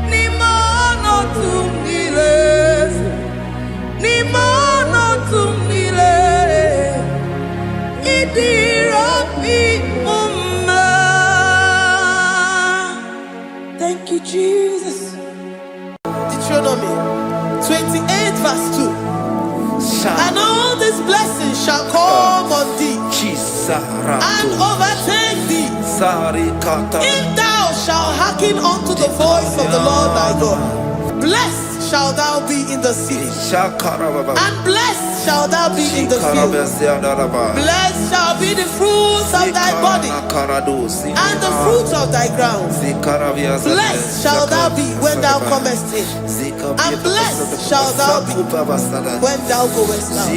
n'ime ọnọdụ m niile eze n'ime ọnọdụ m niile ịdịrị obi m mma. Thank you, Jesus. Deuteronomy 28 verse 2. And all these blessings shall come on thee and overtake thee if thou shalt hearken unto the voice of the Lord thy God. Blessed shall thou be in the city, and blessed shall thou be in the field. Blessed shall be the fruit of thy body, and the fruit of thy ground. Blessed shall thou be when thou comest in, and blessed shall thou be when thou goest out.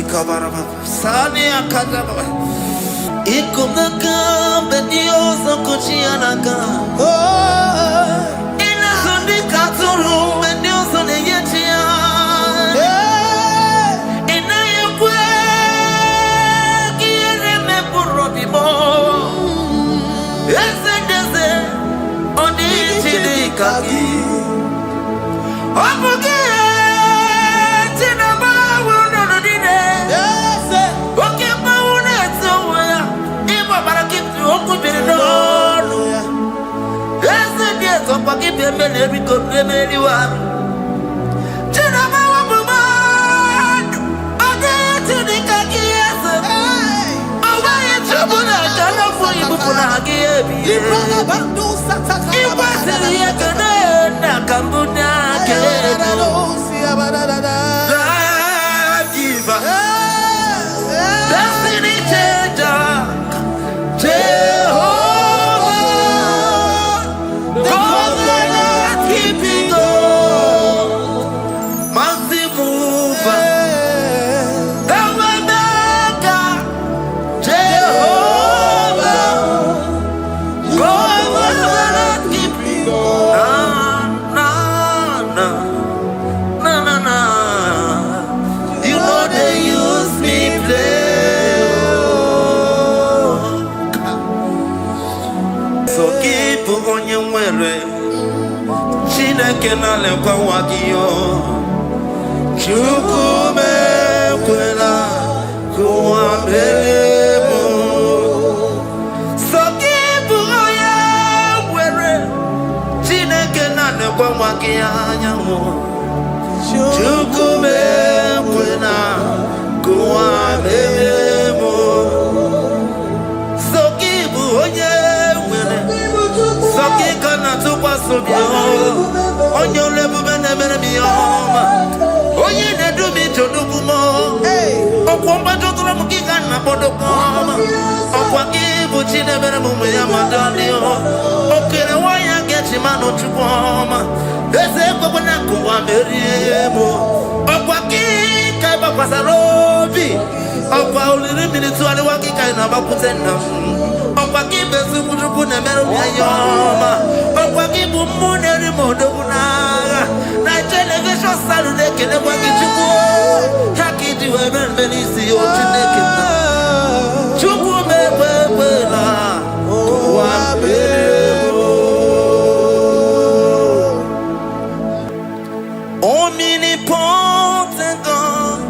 Omnipotent God,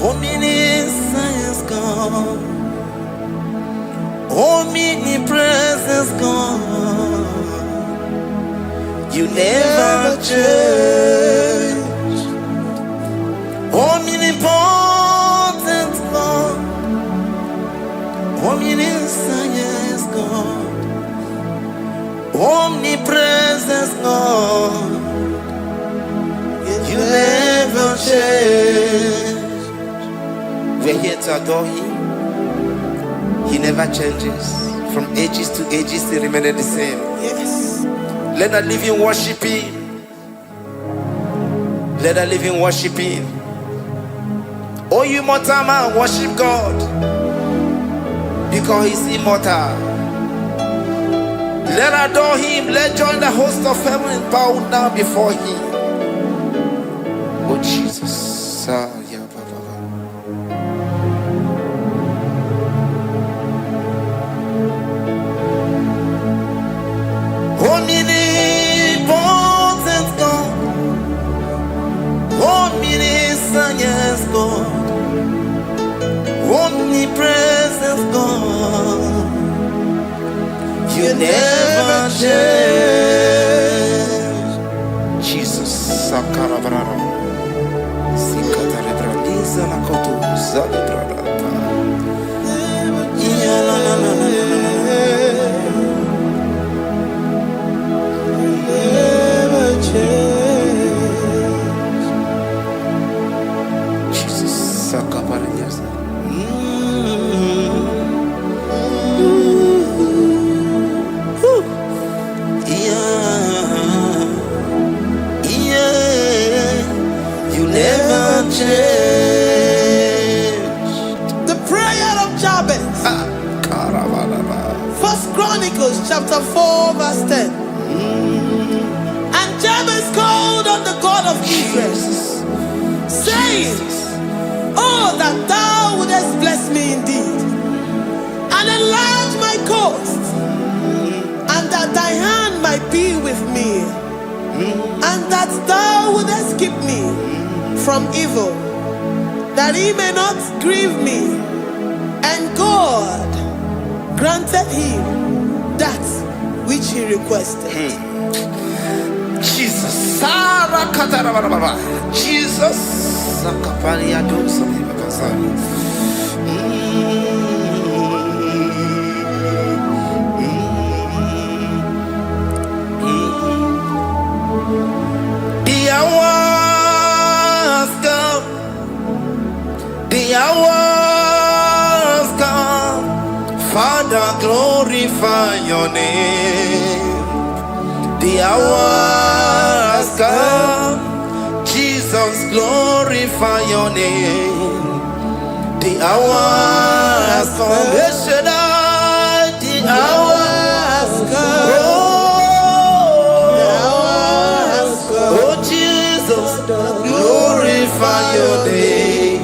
omniscience God, omnipresence God, you never change. Omnipotent God, omniscience God, omnipresence God, you never change. We're here to adore Him. He never changes. From ages to ages, He remains the same. Yes. Let that living worship Him. Let that living worship Him. Oh, you mortal man, worship God, because He's immortal. Let adore him. Let join the host of heaven and bow down before him. Oh Jesus. Yeah, Baba. Omnipotent God. Omniscient God. Omnipresent God. You never change. Jesus. Sakarabrara. Sikatarebradiza la koto zalebrada. Ya la la la la la. Never change. Jesus. Sakaparadiza. The prayer of Jabez. First Chronicles chapter 4 verse 10. And Jabez called on the God of Israel, saying, oh, that thou wouldest bless me indeed, and enlarge my coast, and that thy hand might be with me, and that thou wouldest keep me from evil, that he may not grieve me. And God granted him that which he requested. Jesus. Jesus. The hours come, Father, glorify your name. The hours come, Jesus, glorify your name. The hours come, the hours come. Oh, Jesus, glorify your name.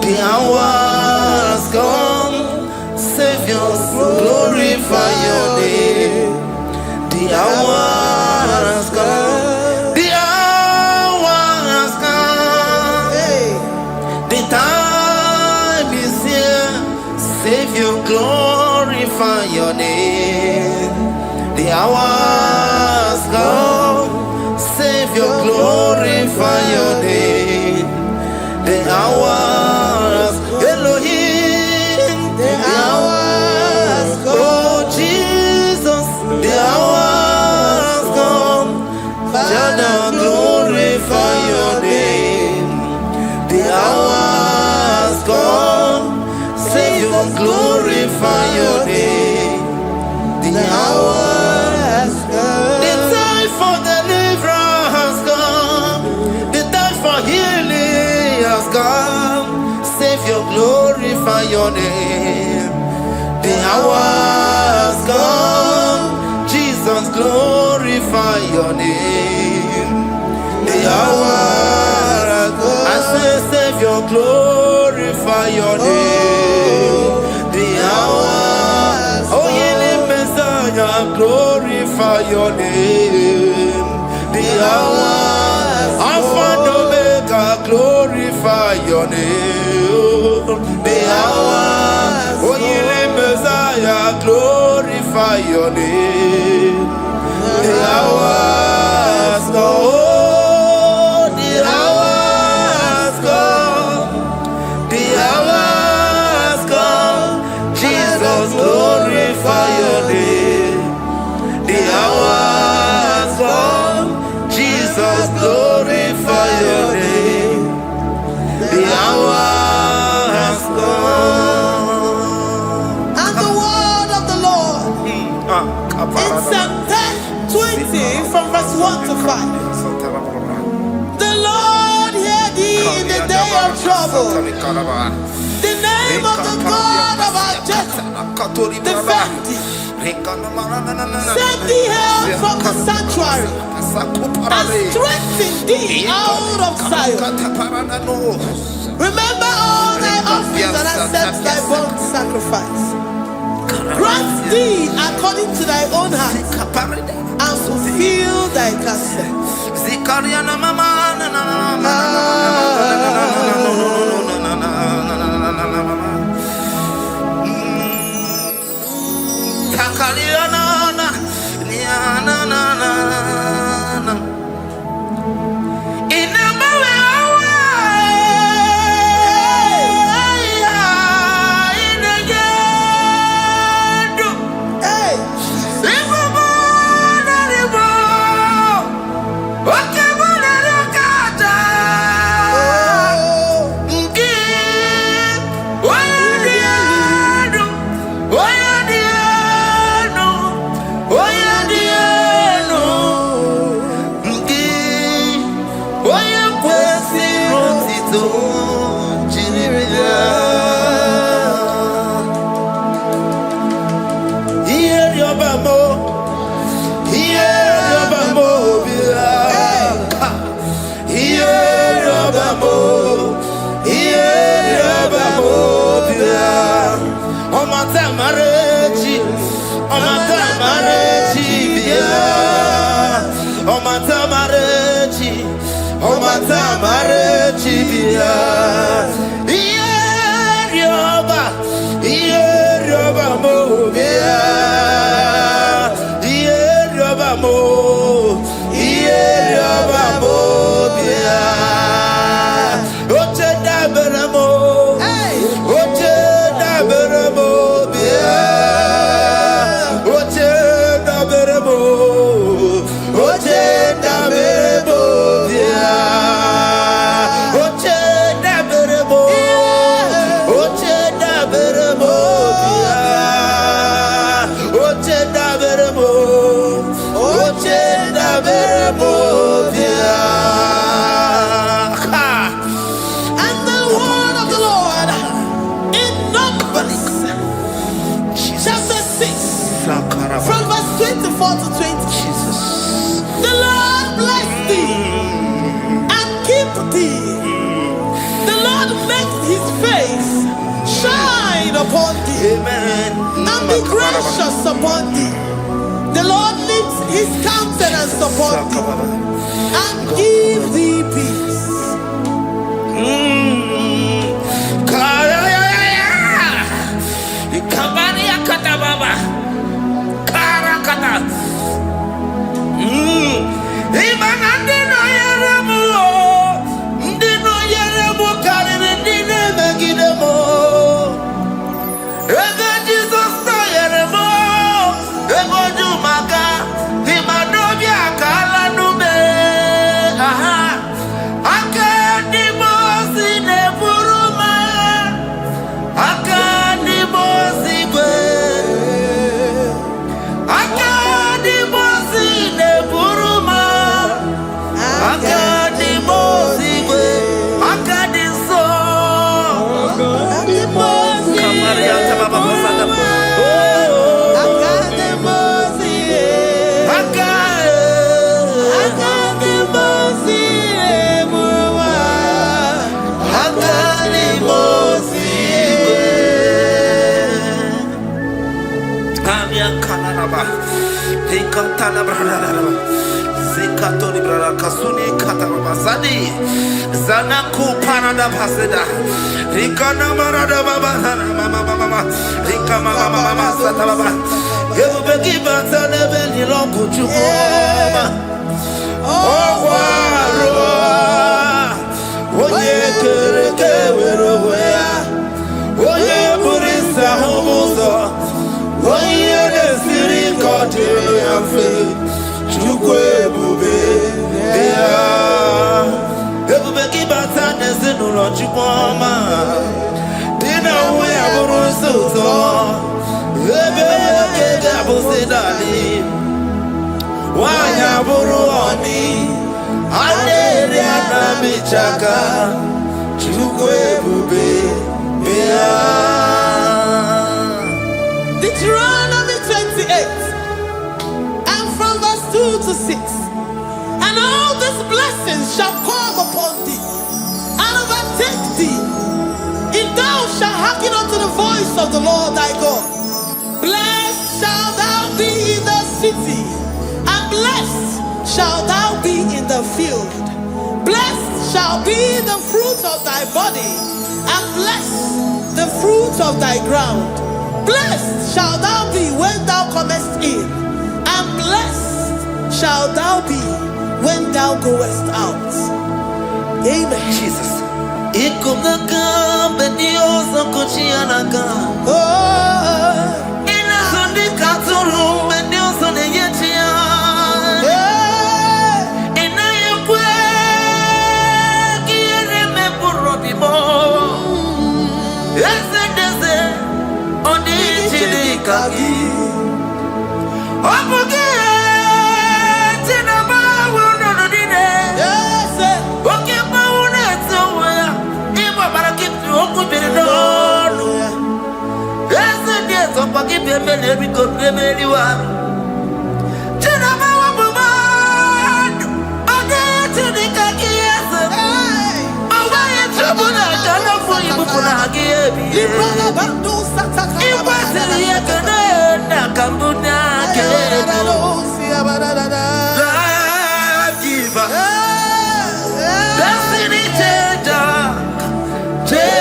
The hours come, Savior, glorify your name. The hours come, the hours come. The time is here, Savior, glorify your name. The hours come, Savior, glorify your name. The hours, Elohim, the hours, oh Jesus, the hours come, Father, glorify your name. The hours come, Savior, glorify your name. The hours come, the time for deliverance has come, the time for healing has come. Savior, glorify your name. The hours come, Jesus, glorify your name. The hours come, I say, Savior, glorify your name. The hours, oh, healing Messiah, glorify your name. The hours, Alpha and Omega, glorify your name. The hours, oh, healing Messiah, glorify your name. The hours go, the hours come, the hours come, Jesus, glorify your name. The hours come, Jesus, glorify your name. The hours come. And the word of the Lord in Psalm 20 from verse 1 to 5. The Lord hear thee in the day of trouble. The name of the God of our Jacob. Defend thee. Send thee help from the sanctuary. And strengthen thee out of Zion. Remember all thy offerings and accept thy burnt sacrifice. Grant thee according to thy own heart and fulfill thy counsel. Gracious upon thee. The Lord lifts his countenance upon thee and give thee peace. Zanaku parada paseda, Rikana marada baba, mama, Rikama mama sata baba. You begi bata nebeli longu chukoma. Oh waro, oye kereke weroya, oye burisa homuzo, oye nesiri kote yafe, chukwe bube ya. Everybody bata nezinu lo chukoma. Dina we aburu suto, ebe kege abusidali. Wanya buru oni, aneri anabichaka, chukwe bube. Deuteronomy 28 and from verse 2 to 6. And all these blessings shall come upon thee and overtake thee, if thou shalt hearken unto the voice of the Lord thy God. Blessed shalt thou be in the city, and blessed shalt thou be in the field. Blessed shall be the fruit of thy body, and blessed the fruit of thy ground. Blessed shalt thou be when thou comest in, and blessed shalt thou be when thou goest out. Amen. Jesus. Destiny changer, Jehovah,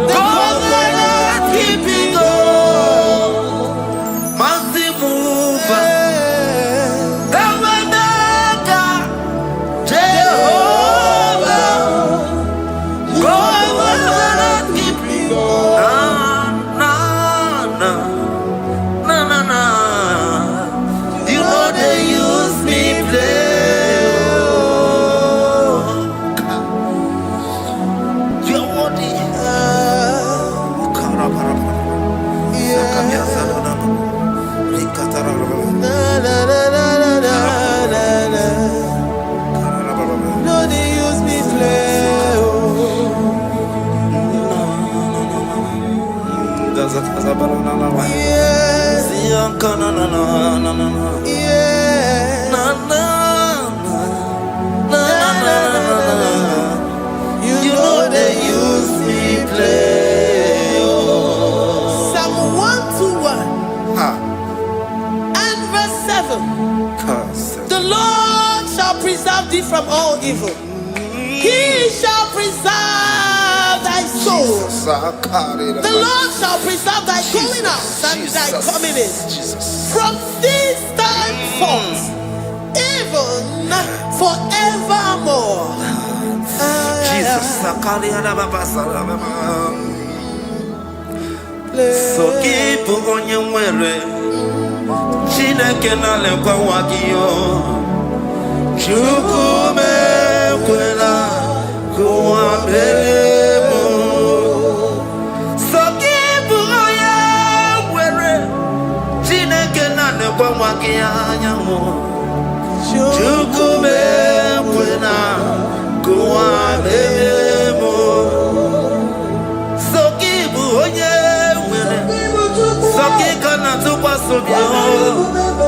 covenant keeping God, mighty mover, Tabernacle, Jehovah, covenant keeping God. Na. You know they use me play. You're worthy. No, they use me play. Yes. You know they use me play. Psalm 121 and verse 7. The Lord shall preserve thee from all evil. He shall preserve thy soul. The Lord shall preserve thy going out and thy coming in from this time forth, even forevermore. Jesus. So keep on your way. Chineke na lekwa wakio. Chukume kwela kuambelemo. So keep on your way. Chineke na lekwa wakianyamo. Chukume kwela kuambelemo. So keep on your way. So keep on your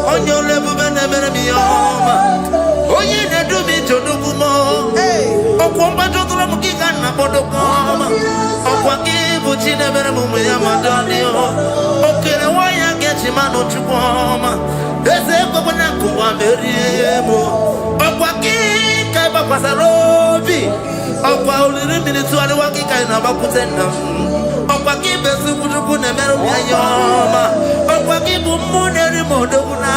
on your level, oh, you do me to do more. Oh, Comba to the Mukikan, Bodocom. Oh, Waki, which in a very moment, Yamadani. Okay, why I get him out to Poma? There's a Bonaco, Amerimo. Oh, Waki, Kaiba Pasarobi. Oh, while little minutes to the Waki kind of Aputena. Oh, Waki, Besu, Amerima. Oh, Waki, Muneri Modona.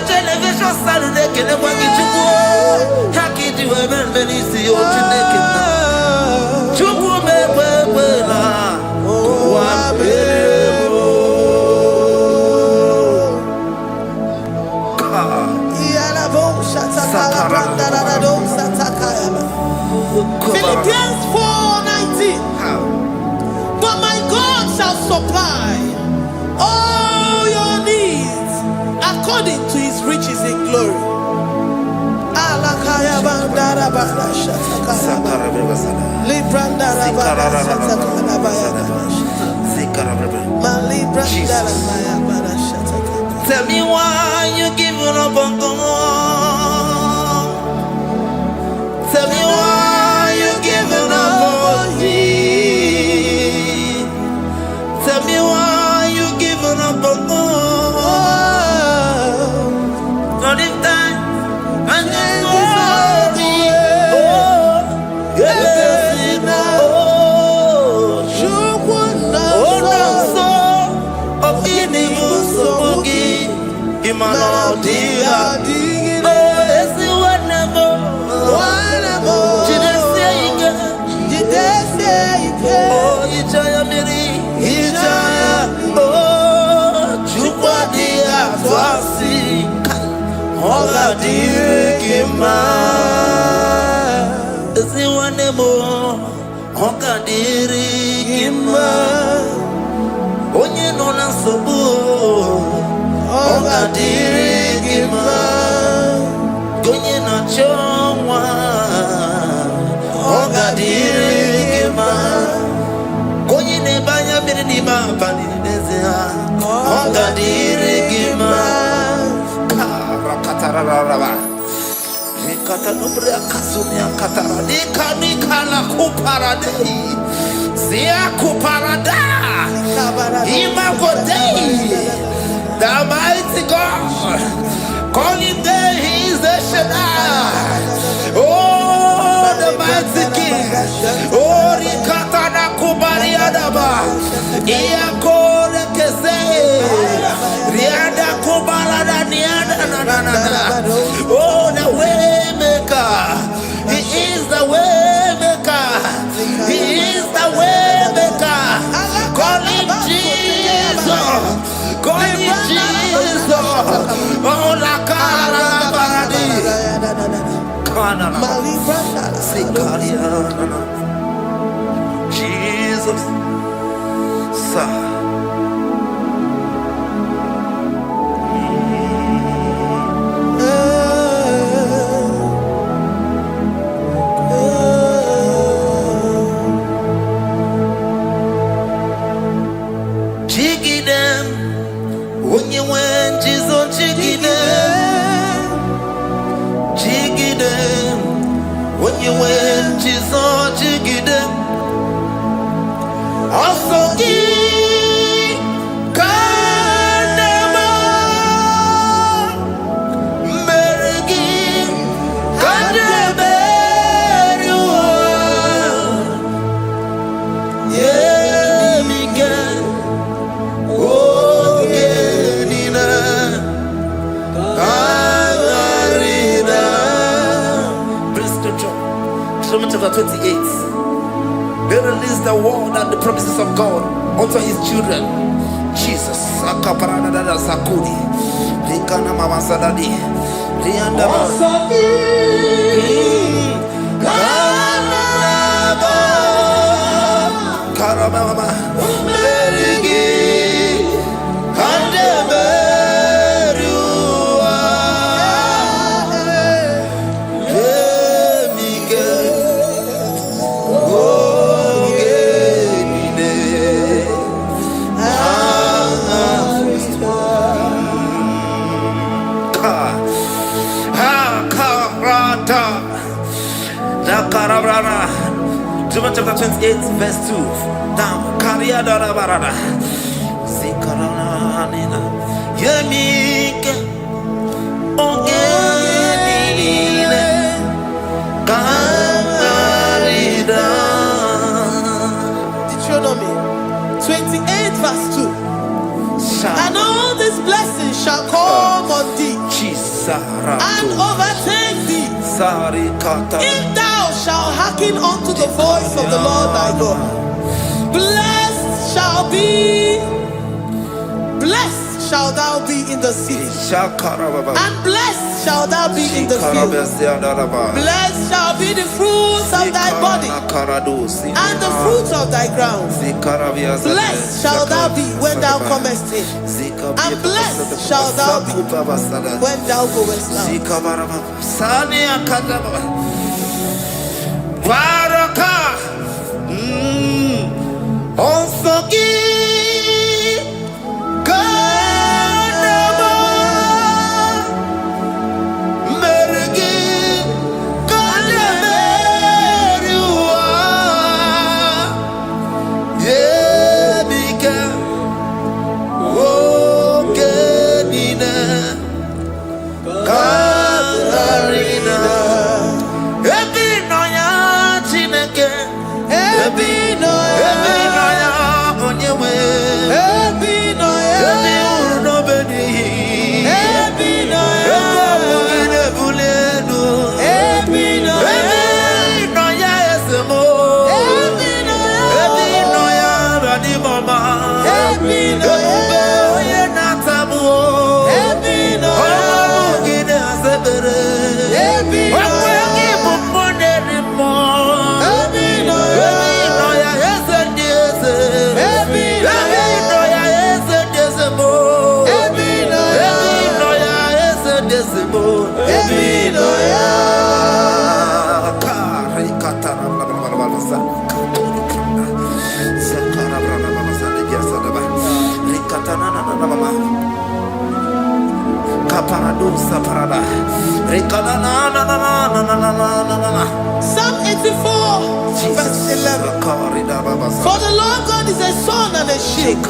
Television Saturday, can I walk into war? Hacky to a man, Venice, or to naked. To women, Philippians 4:19. But my God shall supply all your needs according to his riches in glory. Alakaya banda Tell me why you giving up on God. Tell me why you giving up on me. Tell me why you giving up on God. Not in time and then worry. Onye no na nsogbu ọga dịrị gị mma onye na-achọ nwa ọga dịrị gị mma onye na-ebe anya mmiri n'ime abalị n'eze ha ọga dịrị gị mma karakatara Kata nubria kasumia katara nika la kuparade zia kuparada imagodei the mighty God calling day he is the Shaddai oh the mighty King oh rikata na kubariadaba iya kore kese riada kubarada niada na oh the way He is the way maker. He is the way maker. Call him Jesus. Call him Jesus. Oh, la cara baradi. Kana. Sikaria. Jesus. Sa. Chapter 28. They release the word and the promises of God unto his children. Jesus. Akaparadada sakudi. Likana mama sadadi. Lianda Karababa. Merigi. Chapter 28, verse 2. Down. Kariada barada. Zikarana nina. Yemike. Ogenile. Karida. Deuteronomy 28, verse 2. And all these blessings shall come on thee and overtake thee if thou shalt hearken unto the voice of the Lord thy God. Blessed shall thou be in the city, and blessed shall thou be in the field. Blessed shall be the fruits of thy body, and the fruits of thy ground. Blessed shall thou be when thou comest in, and blessed shall thou be when thou goest out. Baraka. Onsogi. Kanama. Merigi. Kanameriwa. Yebika. Ogenina. Katarina. Ebinoya Chineke. Ebinoya Onyewe. Ebinoya. Ebinobedi. Ebinoya. Ebulenu. Ebinoya. Esemo. Ebinoya. Radimama. Ebinoya. Oye Natamu. Ebinoya. Gide Asebere. Ebinoya. Psalm 84, verse 11. For the Lord God is a sun and a shield.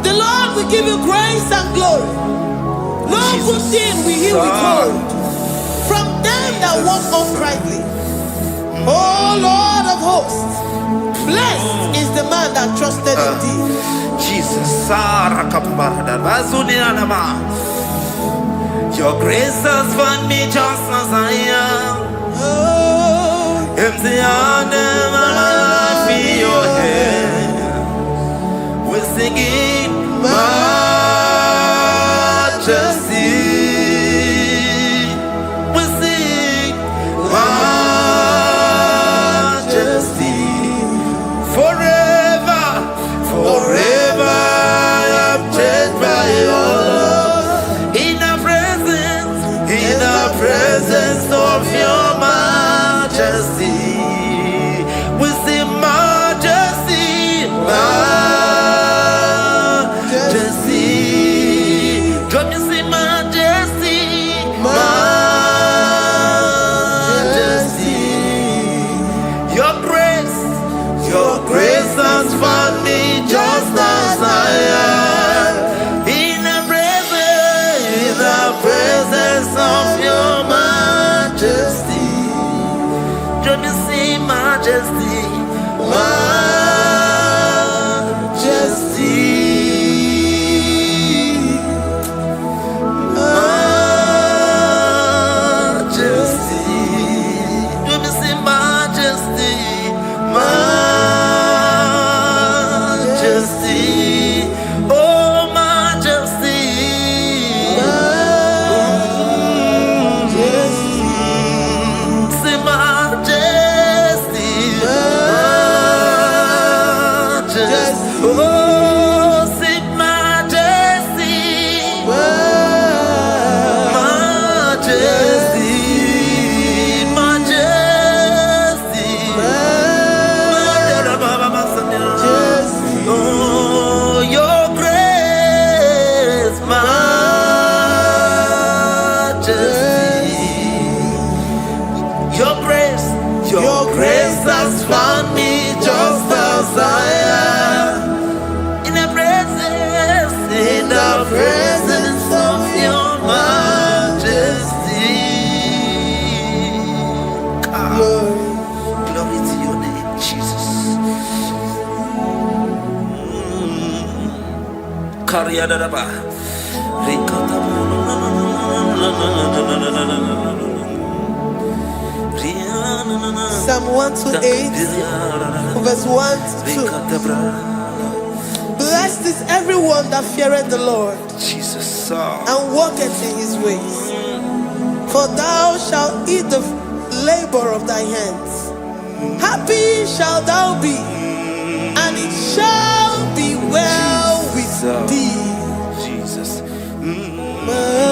The Lord will give you grace and glory. No good thing will he withhold from them that walk uprightly. O Lord of hosts, blessed is the man that trusted in thee. Jesus, your grace has found me just as I am. Oh, Empty handed, I feel your hand. We're singing majesty. We sing majesty. Forever, forever, I'm changed by your love. In the presence of your majesty, we see majesty, majesty. Come you see majesty, majesty. Your grace has found me just as I am. In the presence of your majesty, don't you see majesty, majesty, majesty, don't you see majesty, majesty, oh majesty. Your grace has found me just as I am. In the presence of your majesty. Glory to your name, Jesus. Psalm 128, verse 1 to 2. Blessed is everyone that feareth the Lord, Jesus, and walketh in his ways. For thou shalt eat the labor of thy hands. Happy shalt thou be, and it shall be well with thee. Jesus. Majesty.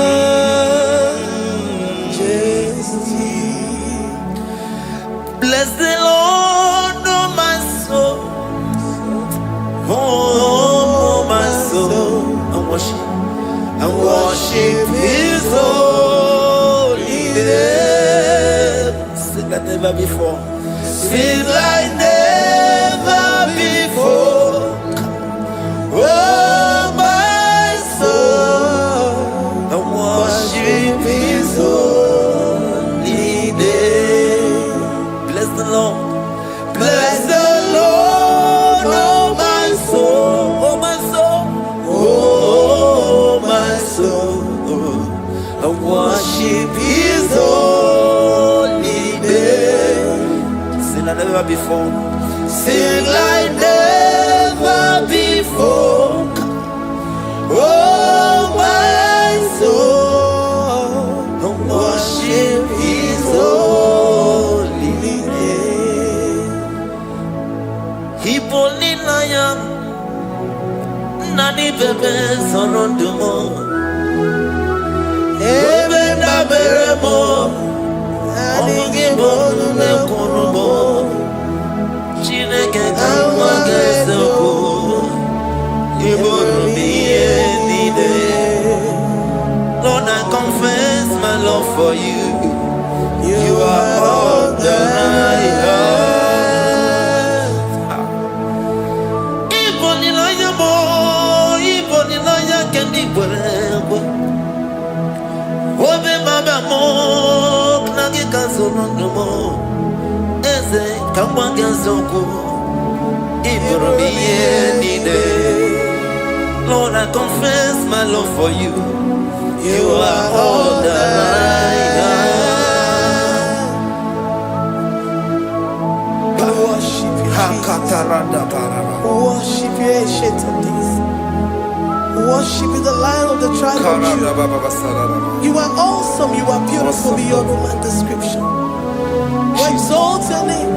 soul needed. Sing like never before. Sing like never before. Oh, my soul, I worship His holy name. Bless the Lord. Bless the Lord, oh my soul, oh my soul, oh my soul. I worship His holy name. Sing like never before. Sing like never before. Oh my soul, I worship His holy name. Hipoli na yam, nani bebe sorondumo. Ebe na beremo, omugi bonu ne kunumo. Chineke kama gesoko, ibonu miye nide. Lord, I confess my love for you. You are all that I have. Iboni na yamo, iboni na yakendi bwerebo. Obe maba mo, knagi kazonondo. Eze kama gesoko, ibonu miye nide. Lord, I confess my love for you. You are all that I have. Worship you, worship you, Ancient of Days. Worship you, the Lion of the tribe of Judah. You are awesome, you are beautiful beyond human description. We exalt your name,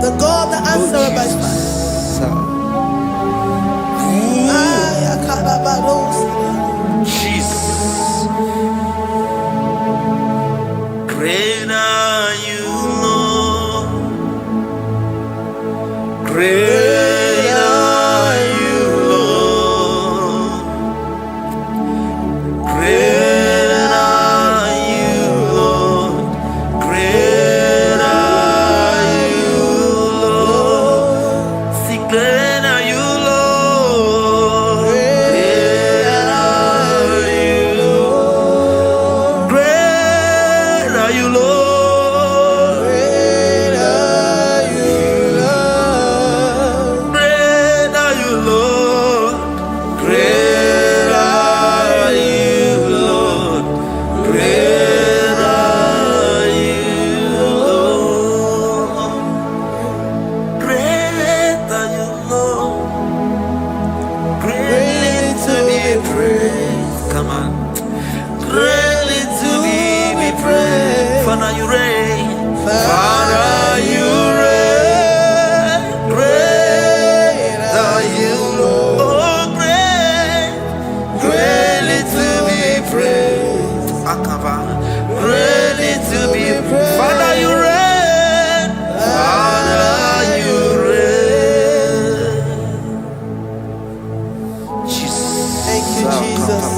the God that answered by fire. Jesus. Great are you, Lord. Great are you, Lord. Great are you, Lord. Great are you, Lord. See, great are you, Lord. Great are you, Lord. Great are you, Lord. Great are you, Lord. Great are you, Lord. Great are you, Lord. Great are you, Lord. Great are you, Lord. Greatly to be praised. Come on. Greatly to be praised. Father, you reign. Father, you reign. Great are you, Lord. Oh, great. Greatly to be praised. Akaba. Greatly to be praised. Father, you reign. Father, you reign. Jesus. Thank you, Jesus.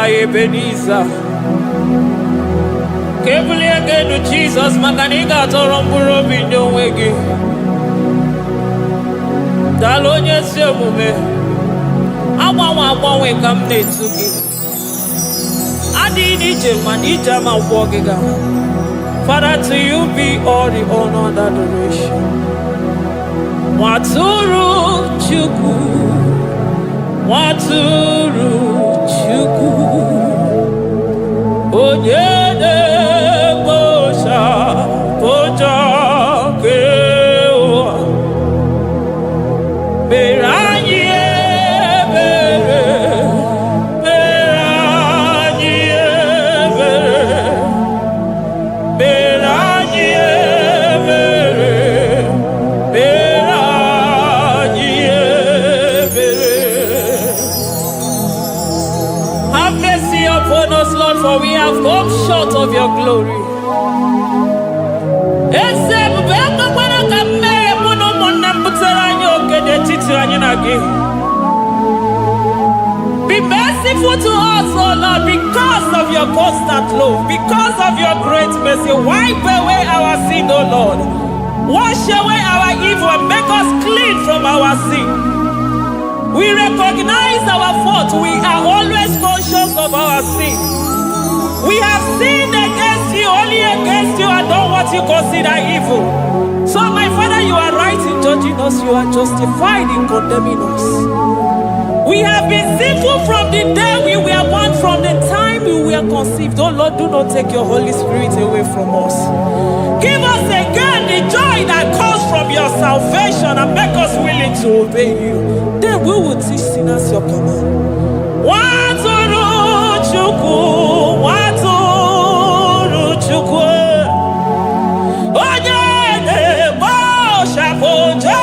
my Ebenezer. Kebuli agenu Jesus makaniga toromburo binyo wegi. Dalonye semume. Awa kamne tugi. Adi ni jeman ijama wogiga. Father, to you be all the honor and adoration. Waturu chuku, waturu chuku. Onyene bosha, boja kewa. Beranye bere, beranye bere, beranye bere, beranye bere. Have mercy upon us, Lord, for we have come short of your glory. Be merciful to us, oh Lord, because of your constant love, because of your great mercy. Wipe away our sin, oh Lord. Wash away our evil and make us clean from our sin. We recognize our fault. We are always conscious of our sin. We have sinned against you, only against you, and done what you consider evil. So, my Father, you are right in judging us. You are justified in condemning us. We have been sinful from the day we were born, from the time we were conceived. Oh Lord, do not take your Holy Spirit away from us. Give us again the joy that comes from your salvation and make us willing to obey you. Then we will teach sinners your command. Waturu chuku, waturu chuku. Onyene bosha boja.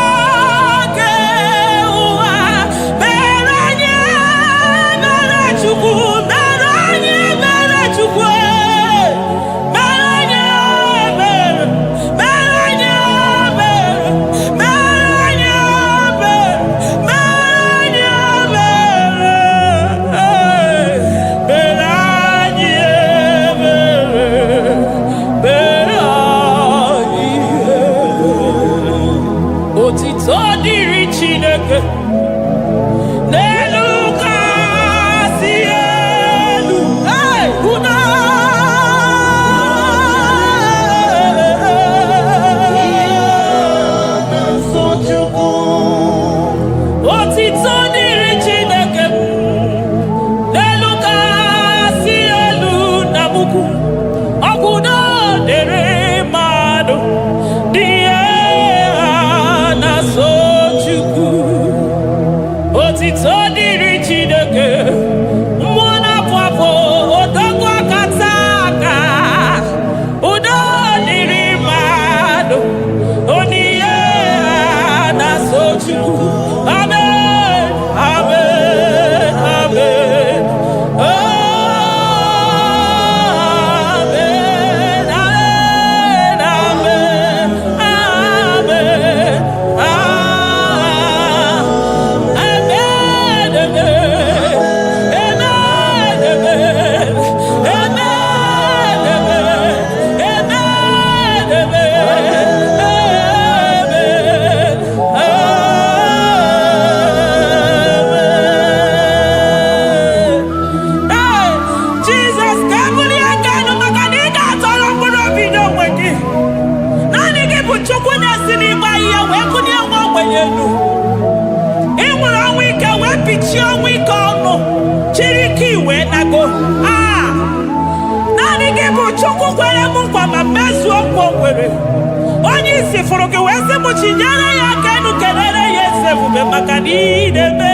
Onye isi furu gị wee sị m chinyere ya aka enu kelere ya eze ebube maka na ị na-eme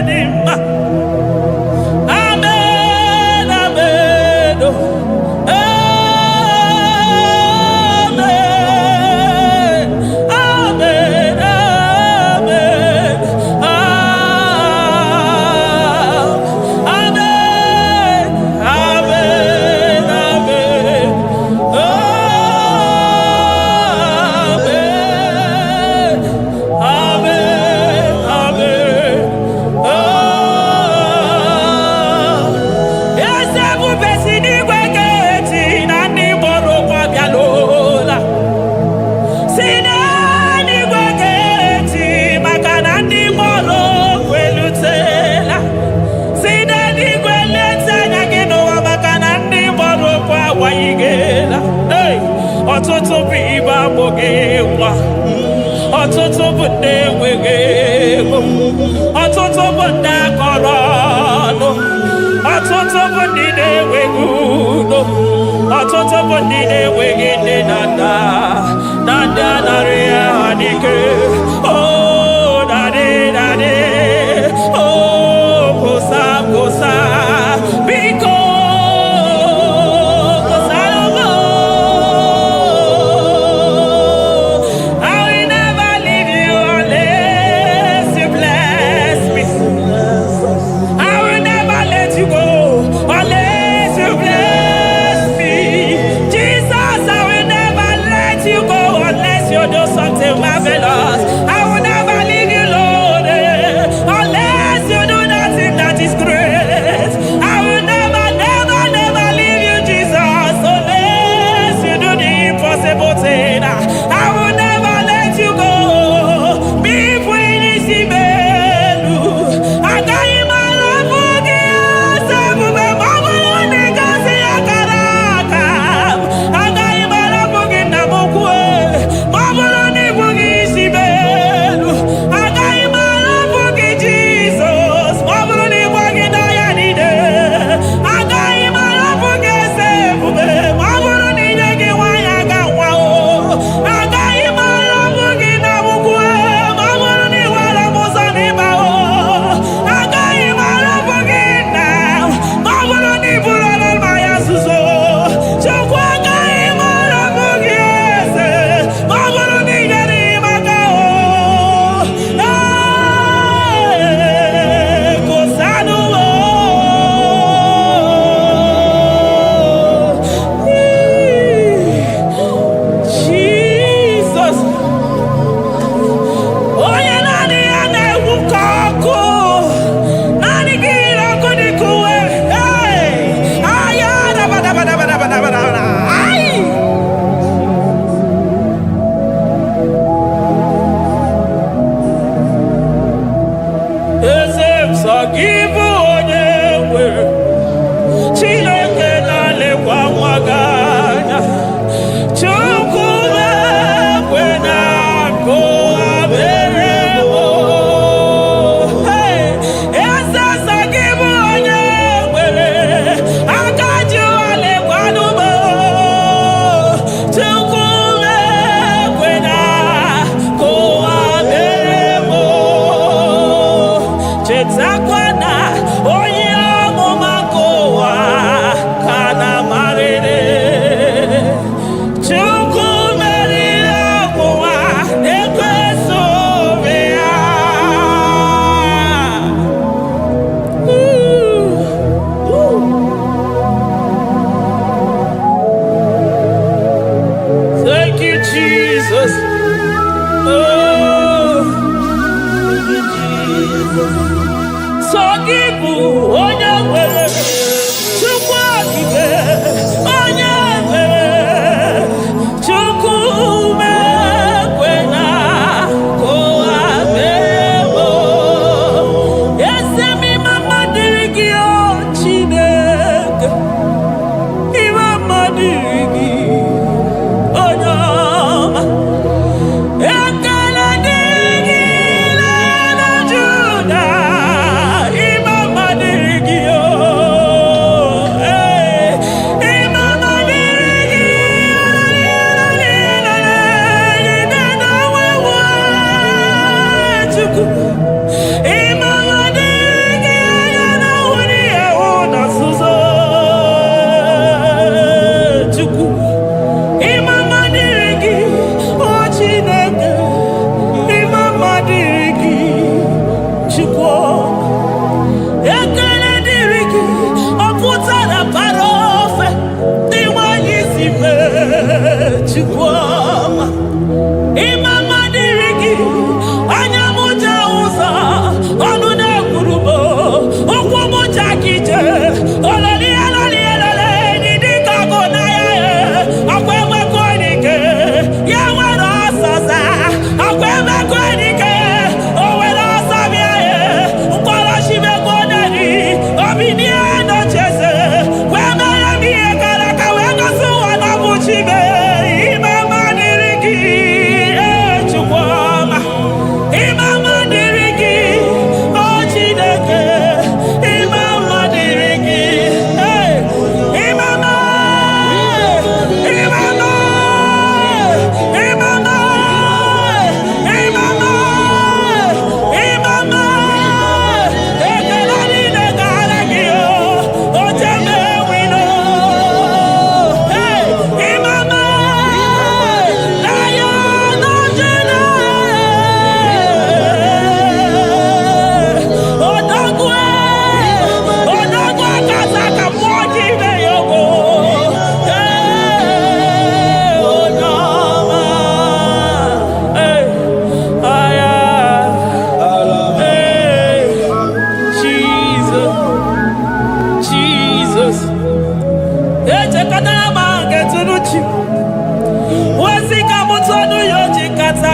dị mma. Amen, amen, amen, amen, amen, amen, amen. Ọtụtụ bụ ibe agbụghị nwa, ọtụtụ bụ ndị enweghị ego, ọtụtụ bụ ndị akọrọ ọnụ, ọtụtụ bụ ndị na-enweghị udo, ọtụtụ bụ ndị na-enweghị nne na nna, na ndị anarị ha n'ike. Oh, daddy, daddy, oh, kosa, kosa, biko.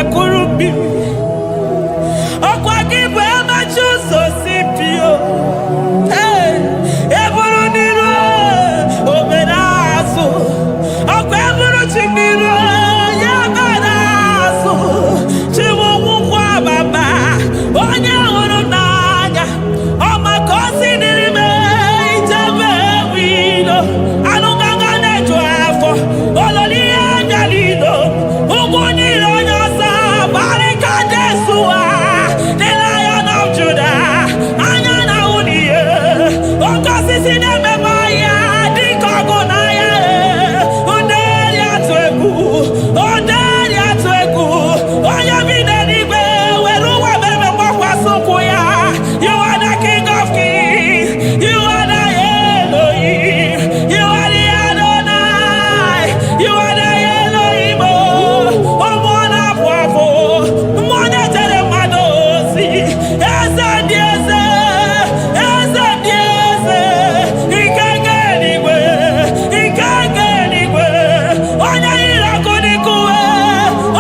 kurumbi. Okwa kibu ema chuso sipio. Hey, eburu niro oberazo. Okwa eburu chimiro yabarazo. Chiwo mukwa baba. Onye huru n'anya. Omakosi nirime ijebe wido. Anunganga nejo afo. Ololi anjalino. Uguniro nyosa. Barika Jesua. The Lion of Judah. Anyana uniye. Okosisi nememaya. Dikogunaya. Onderi atwegu. Onderi atwegu. Oya bineribe. Weruwa bebe mwakwa sokuya. You are the King of Kings. You are the Elohim. You are the Adonai. You are the Elohim. Omwana pwafo. Mwana tere madosi. Eze dieze. Eze dieze. Ikenge nigwe. Ikenge nigwe. Onya irakunikuwe.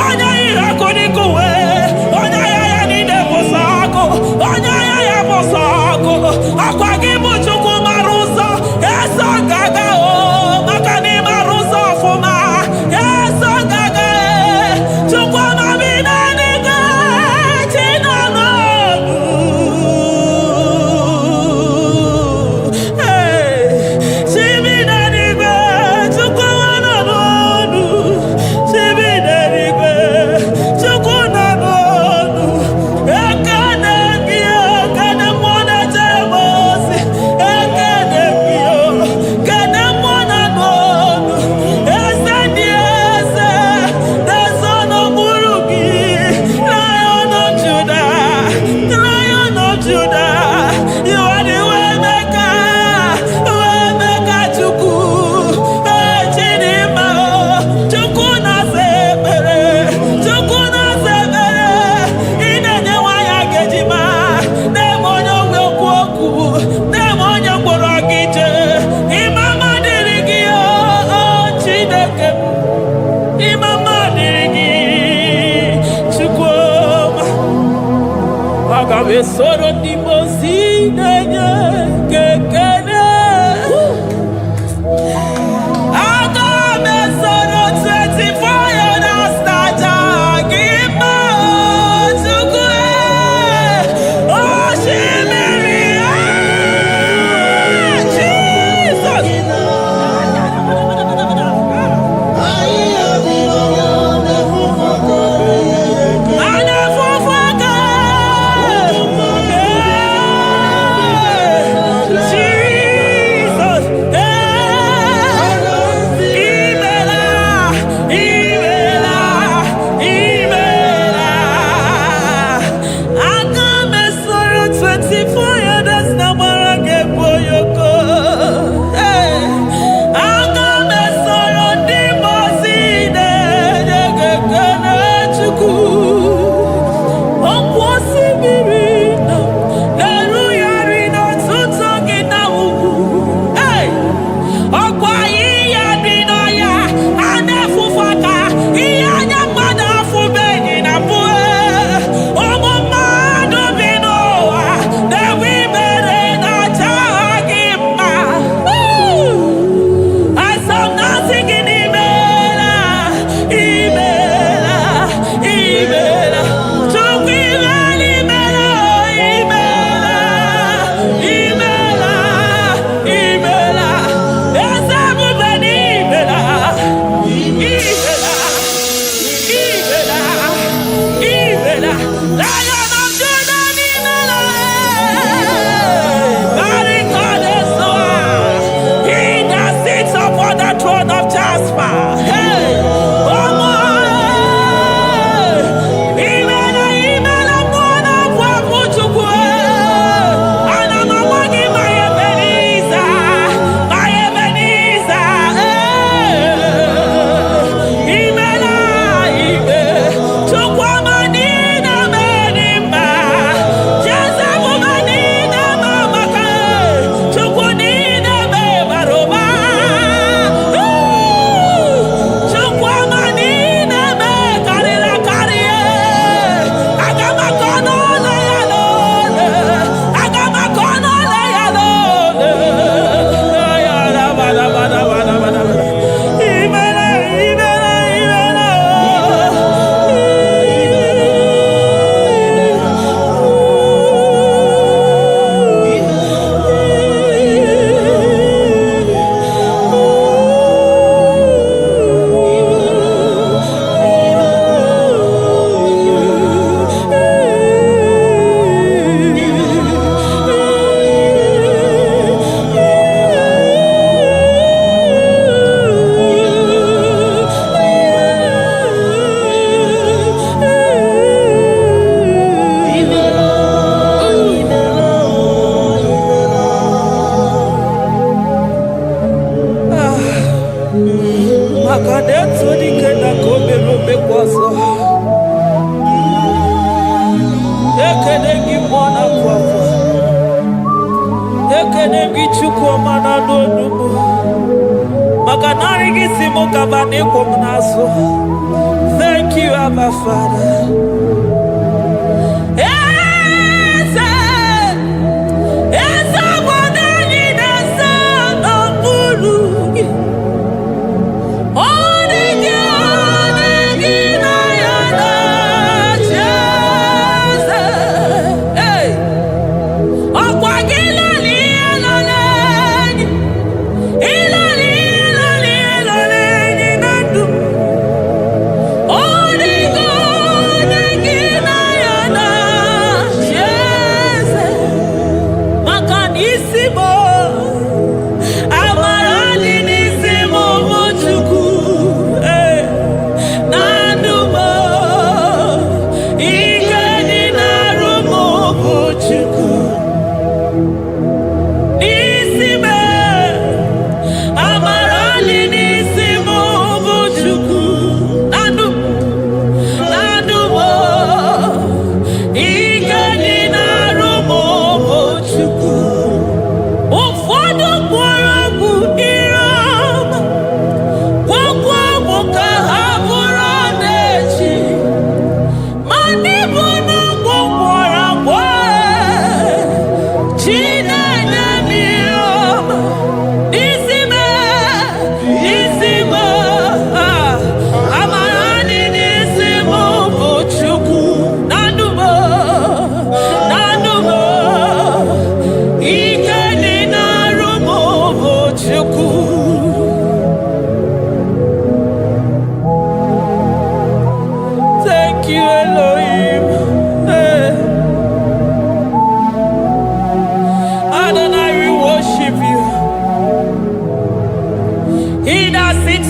Onya irakunikuwe. Onya yaya nide posako. Onya yaya posako. Akwa gibu chuku maruso. Eso gaga o. Makani maruso fuma. Eso gaga e. Chukwa mabina niga. Chino nonu. Hey. Chibina niga. Chukwa wana nonu. Chibina niga. Chukwa na nonu. Ekane bio. Kane mwana jemosi. Ekane bio. Kane mwana nonu. Ese dieze. Desono burugi. Lion of Judah. Lion of Judah. You are the way maker. Way maker chuku. Chinima. Chuku na sebere. Chuku na sebere. Inenye waya gejima. Demonyo wekwoku. Demonyo mborogije. Imama dirigi o. Chineke. Imama dirigi. Chukwuma. Agabe soro dimosi nenye kekene. Agabe soro 24 years naja gima chukwe. Oshimiri. Jesus. Anafufaka. Jesus. Imela. Imela. Imela. Agame soro 24 years na marage boyoko. Agame soro dimosine jegekene chuku. Okwosibirina, neruyarina tutogina ugu. Okwa iya dinoya, anefufaka, iya nyamada fubeni na pue. Omo madu binoa, dewi bere na chagima. I saw nothing in Imela, Imela, Imela. Thank you, Abba Father.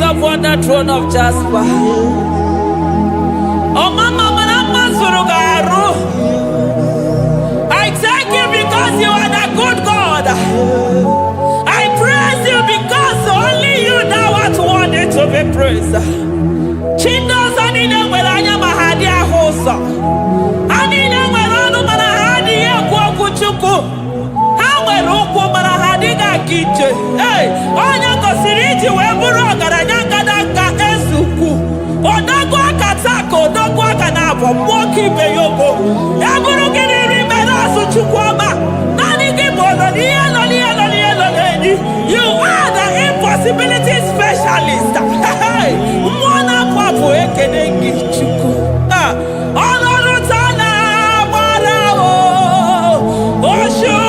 Upon the throne of Jasper. Oh, Mama, I thank you because you are the good God. I praise you because only you now are worthy to be praised. Chindos anine welanya mahadia hosa. Anine welanu manahadi ya kwa kuchuku. Hawe ruku manahadi na kiche. Hey, onya kosiriji weburu garanyanga daka esuku. Odago akatako, odago akanabo, mwoki beyoko. Eburu gini rimena suchukwama. Nani gibolo, you are the impossibility specialist. Hey, mwana papu ekenengi chuku. Honoru tana marao, oshu.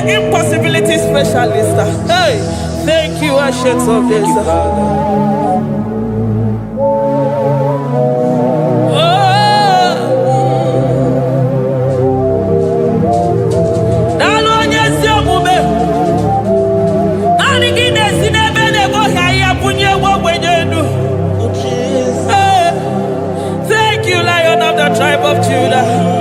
Impossibility specialist. Hey, thank you, Ancient of Days. Thank you, Lion of the tribe of Judah.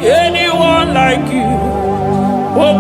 Anyone like you, oh,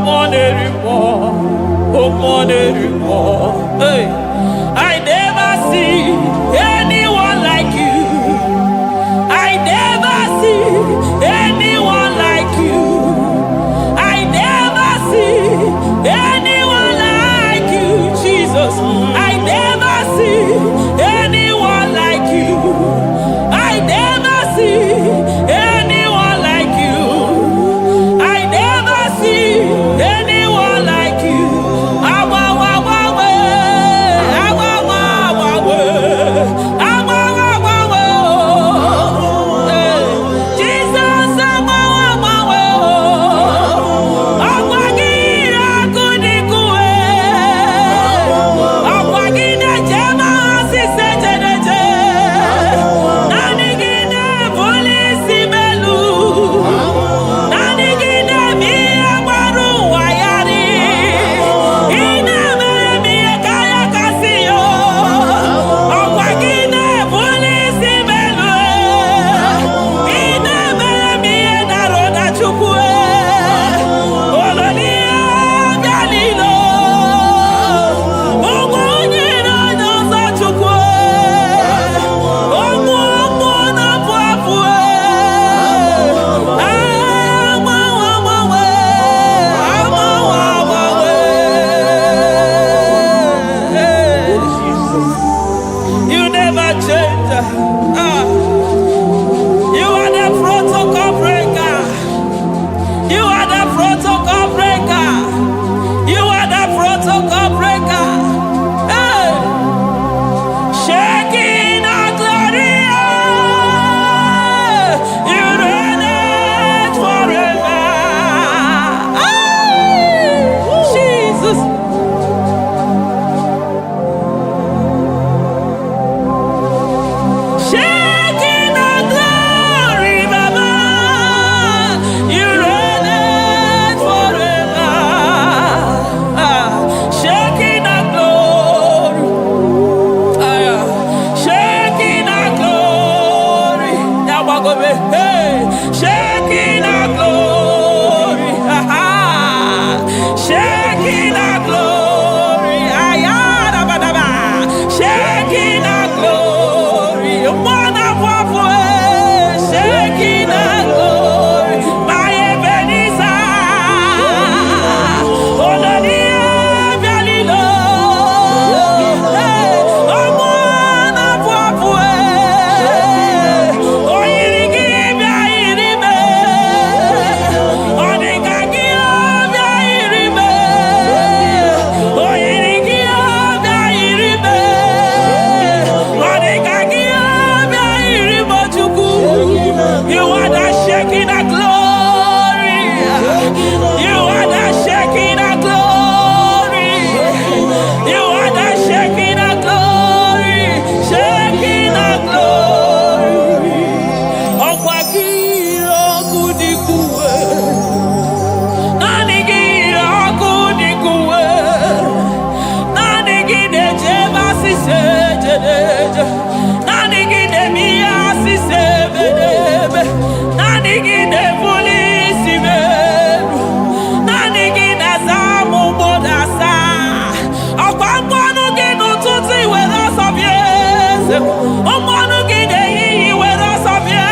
Omonu gi de yi were osabia.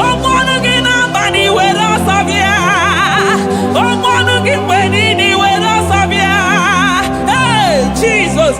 Omonu gi na bani were osabia. Omonu gi beni ni were osabia. Hey Jesus,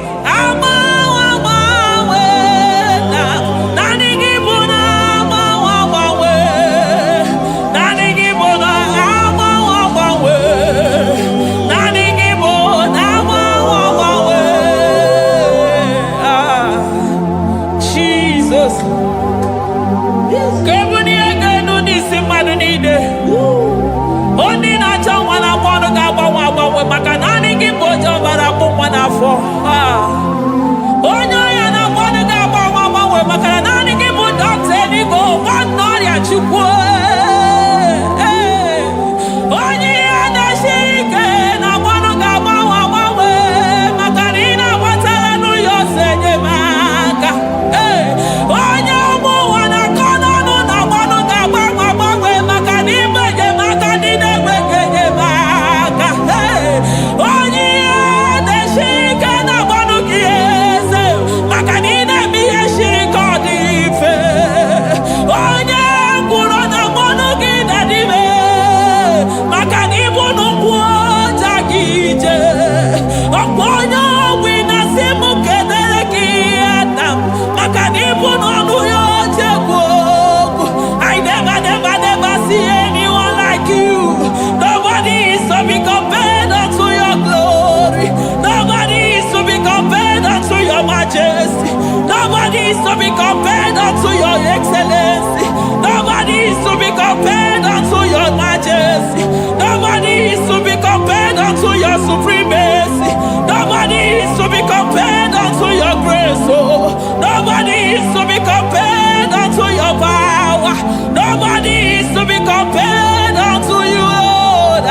nobody is to be compared unto your excellency. Nobody is to be compared unto your majesty. Nobody is to be compared unto your supremacy. Nobody is to be compared unto your grace. Oh, nobody is to be compared unto your power. Nobody is to be compared unto you, Lord.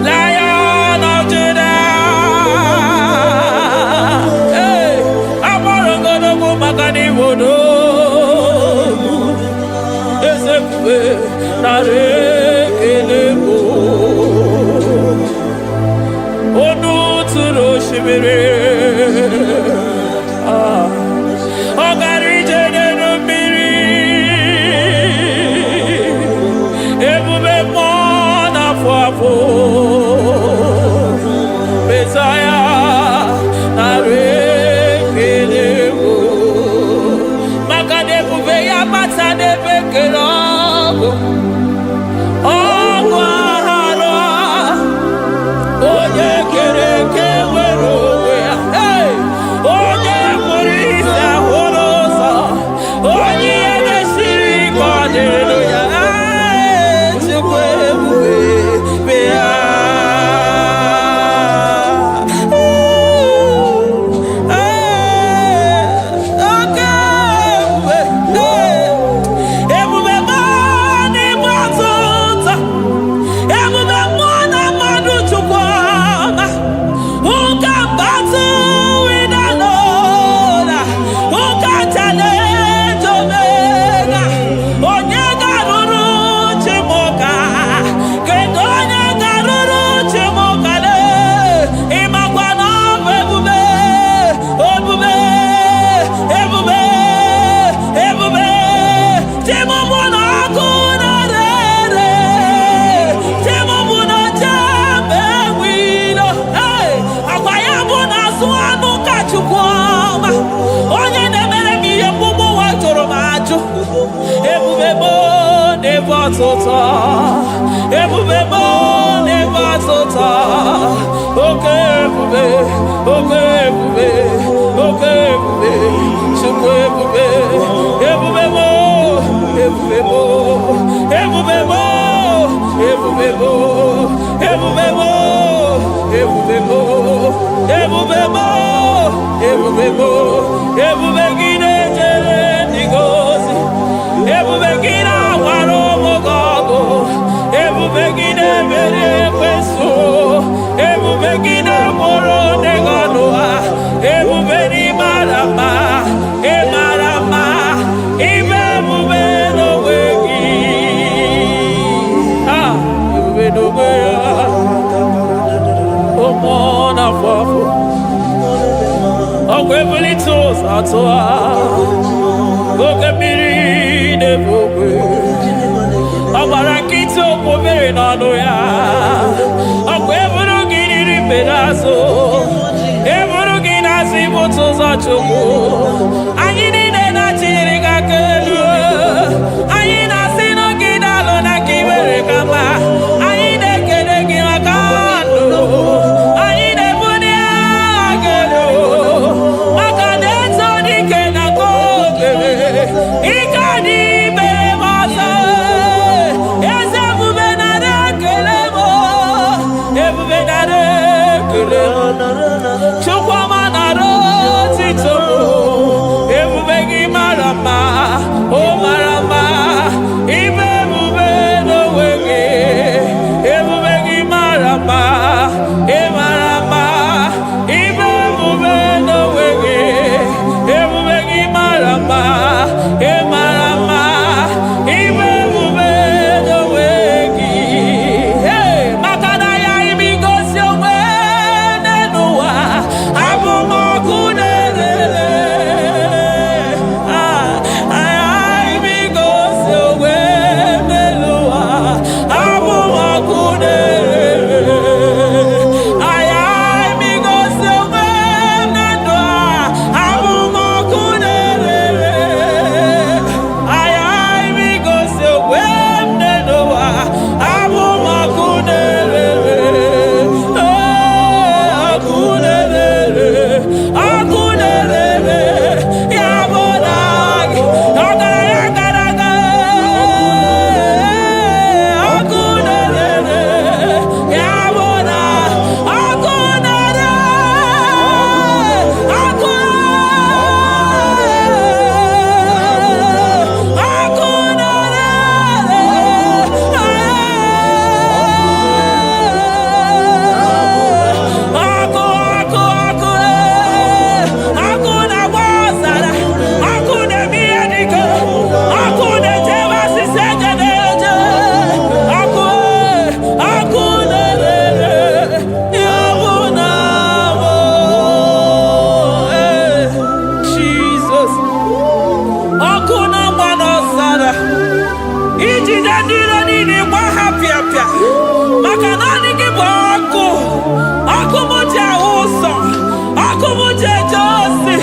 Lion of Judah, hey, I'm gonna go Magani Wodo, Ezekiel, Nare Kelebo, Onu Turo Shibere, Ogari Jene Miri, Ebube Mona Fafo, Messiah, Nare Kelebo, Makade Bube Yamata de Bekelogo, Ogwahara, Oye Kereke Wero, hey, Oye Morisa Horosa, Oye Neshiri Hallelujah, Chukwe Bube, Bea. n'ịgbatụta ebube m n'ịgbatụta oke ebube oke ebube oke ebube Chukwu ebube ebube m ebube m ebube m ebube m ebube m ebube m ebube m ebube m ebube gị na-ejere ndị gozi ebube gị na-agbara ụmụgọ ọgụ ebube gị na-emeri ekwensu ebube gị na-agboro ndị gị ọnụ ha ebube n'ịmara mma ịmara mma ime ebube n'onwe gị ebube n'onwe ya ụmụ n'afọ afọ ọgwụ ebulite ụzọ atụ ha oke mmiri na-ebu ogwe ọ gbara nkịtị okwu mmiri n'ọnụ ya ọgwụ eburu gị riri mbere azụ eburu gị na-azụ ibute ụzọ Chukwu anyị niile na-achịrị gị aka elu anyị na-asị n'oge na-alụ na ka imere ka mma anyị na-ekele gị maka ndụ anyị na-ebuli agha elu maka na-eto dike na ka okere ike adị mere m ọzọ eze ebube nara ekele m ebube nara ekele m Chukwuma nara otito ebube gị mara mma o mara mma ime ebube n'onwe gị ebube gị mara mma ị mara mma ime ebube n'onwe gị ebube gị mara mma ị mara mma ime ebube n'onwe gị maka na ya ime igosi onwe n'ụwa abụmọkụ na-erere ime igosi onwe n'ụwa abụmọkụ na-erere ime igosi onwe na ndụ abụmọkụ na-erere ime igosi onwe n'ụwa abụmọkụ na-erere ọkụ na-erere ọkụ na-erere ya bụ na gị ọgaranya gara aga ọkụ na-erere ya bụ na ọkụ na-ere ọkụ ọkụ ọkụ na-agba ọzara ọkụ na-eme ihe dike ọkụ na-ejebe asịsị eje na-eje ọkụ ọkụ na-erere ya bụ na bụ Jizọs ọkụ na-agba n'ọzara ijide ndị iro niile gba ha pịapịa maka naanị gị bụ ọkụ ọkụ m ji ahụ ụzọ ọkụ m ji eje ozi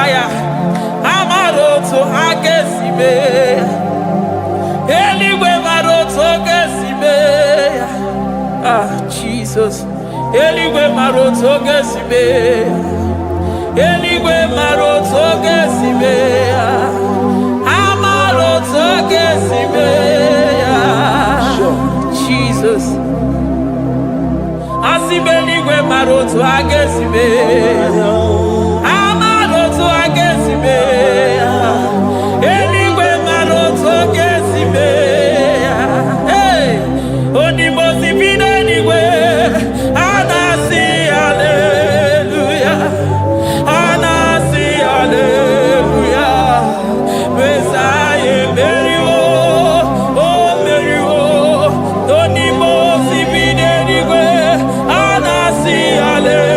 aya amara otu ha ga-esi mee eluigwe mara otu ọ ga-esi Jesus. Eligwe maroto gesime. Eligwe maroto gesime. Amaroto gesime. Jesus. Asibeligwe maroto agesime. Amaroto agesime. Eligwe maroto gesime. Hey, onimosi binenigwe. Anasi hallelujah. Anasi hallelujah. Messiah Merio. Oh Merio. Onimosi binenigwe. Anasi hallelujah.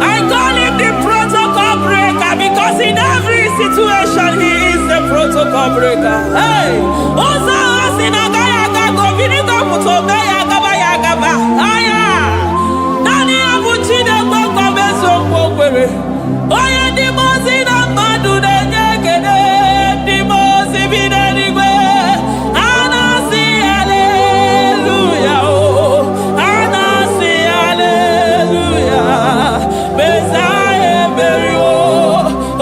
I call him the protocol breaker because in every situation he is the protocol breaker. Hey, also sinagaya go vinito mutobe yagaba yagaba. Aya, nani abuchide gbogbo beso gbogbere. Oye di mozi na madu de nyekede, di mozi binenigwe. Anasi hallelujah, oh, anasi hallelujah. Messiah Merio,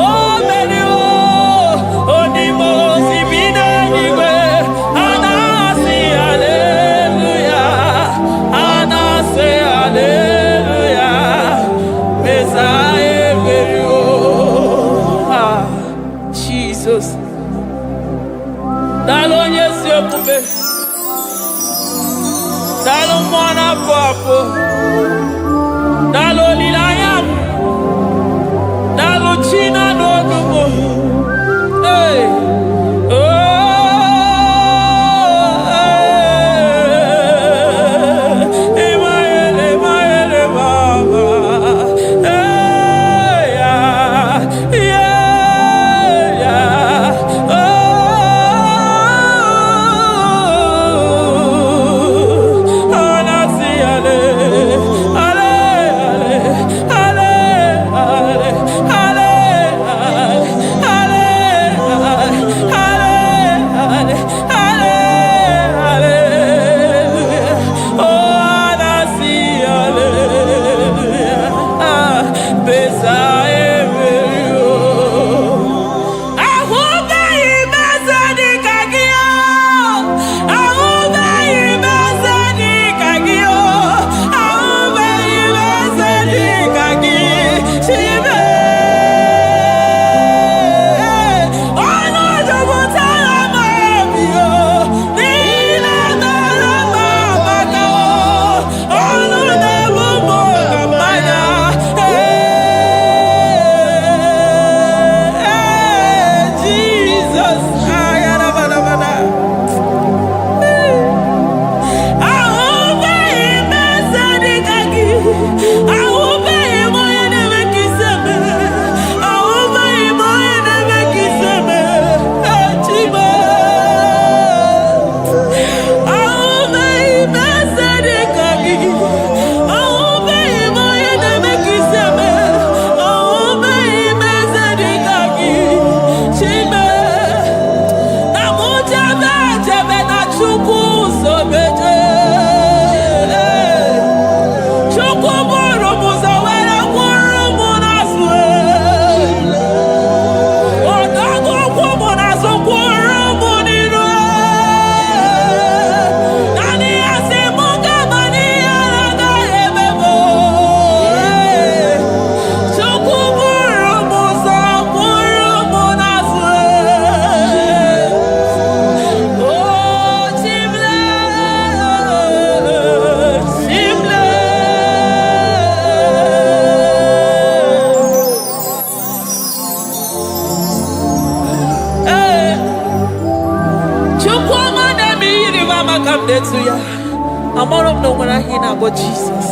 oh Merio, oh di mozi binenigwe. Anasi hallelujah, anasi hallelujah. Messiah Merio, Jesus. Dalo nyesi okube, dalo mwana papo, dalo lilayam, dalo china nodumo. Hey, oh, Emaele baba, hey, yeah, oh. to ya. I'm out of nowhere I hear about Jesus.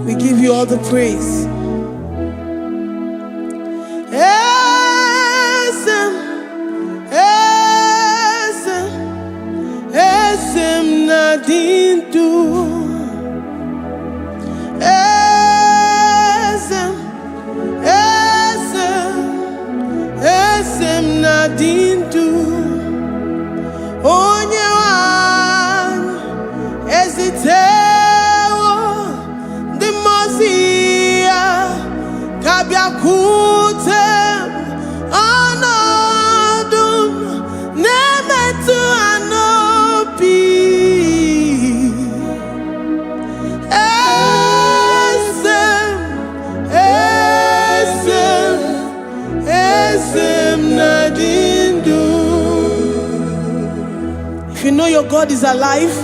We give you all the praise. Esem nadindu. Esem nadindu. Onye wan ezitewo the Mosiah kabia kutem anadum nemetu anopi esem nadindu. If you know your God is alive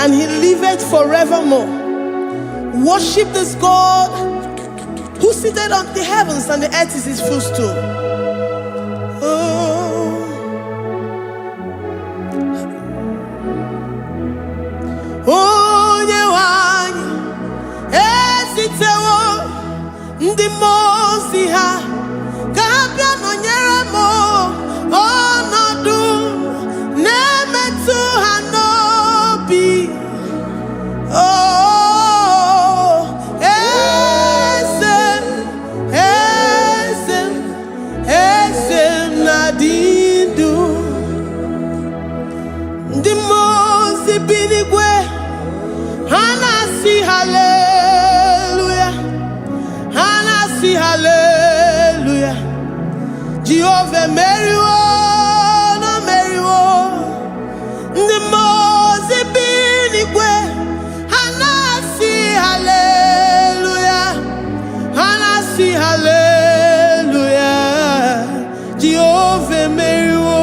and he liveth forevermore, worship this God who seated on the heavens and the earth is his footstool. Oh, Yewani, esitewo ndi Mosiah kabia nonyeremo onodu nemetu hanobi. Esem nadindu. The Mosiah binigwe hanasi hallelujah, hanasi hallelujah. Jehovah Meriwo, no Meriwo. The Mosiah binigwe hanasi hallelujah, hanasi hallelujah. Jehovah Meriwo.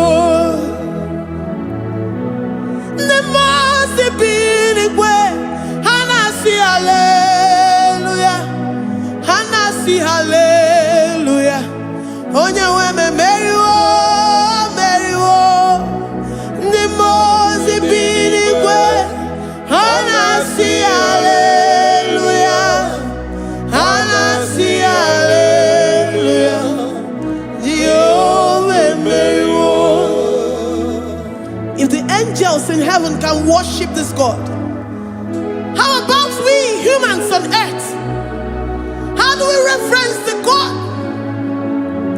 The Mosiah binigwe hanasi hallelujah, hanasi hallelujah. Onye weme Meriwo, Meriwo. The Mosiah binigwe hanasi hallelujah, hanasi hallelujah. Jehovah Meriwo. If the angels in heaven can worship this God, how about we humans on earth? How do we reference the God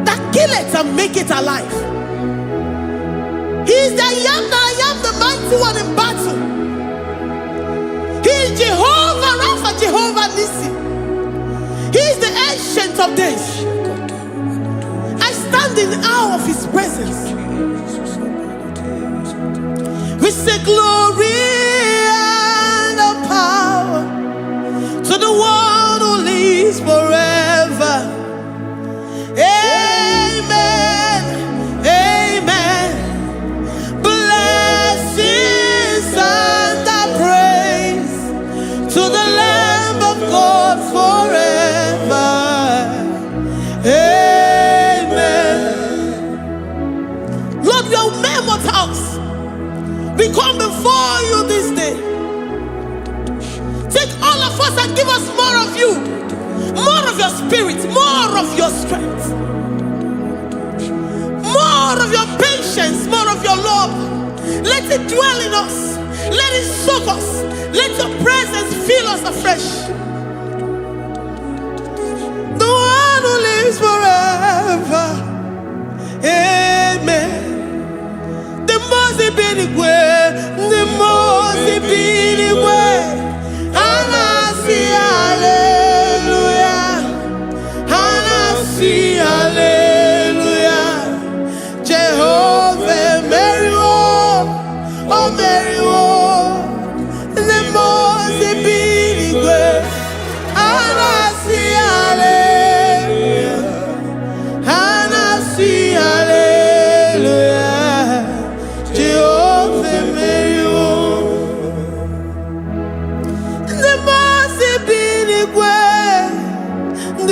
that kill it and make it alive? He is the I am, the mighty one in battle. He is Jehovah Rapha, Jehovah Nissi. He is the ancient of days. I stand in awe of his presence. We say glory and power to the one who lives forever. Amen, amen. Blessings and praise to the Lamb of God forever. Amen. Lord, we are mammoth house. We come before you this day. Take all of us and give us more of you, more of your spirit, more of your strength, more of your patience, more of your love. Let it dwell in us. Let it soak us. Let your presence fill us afresh. The one who lives forever.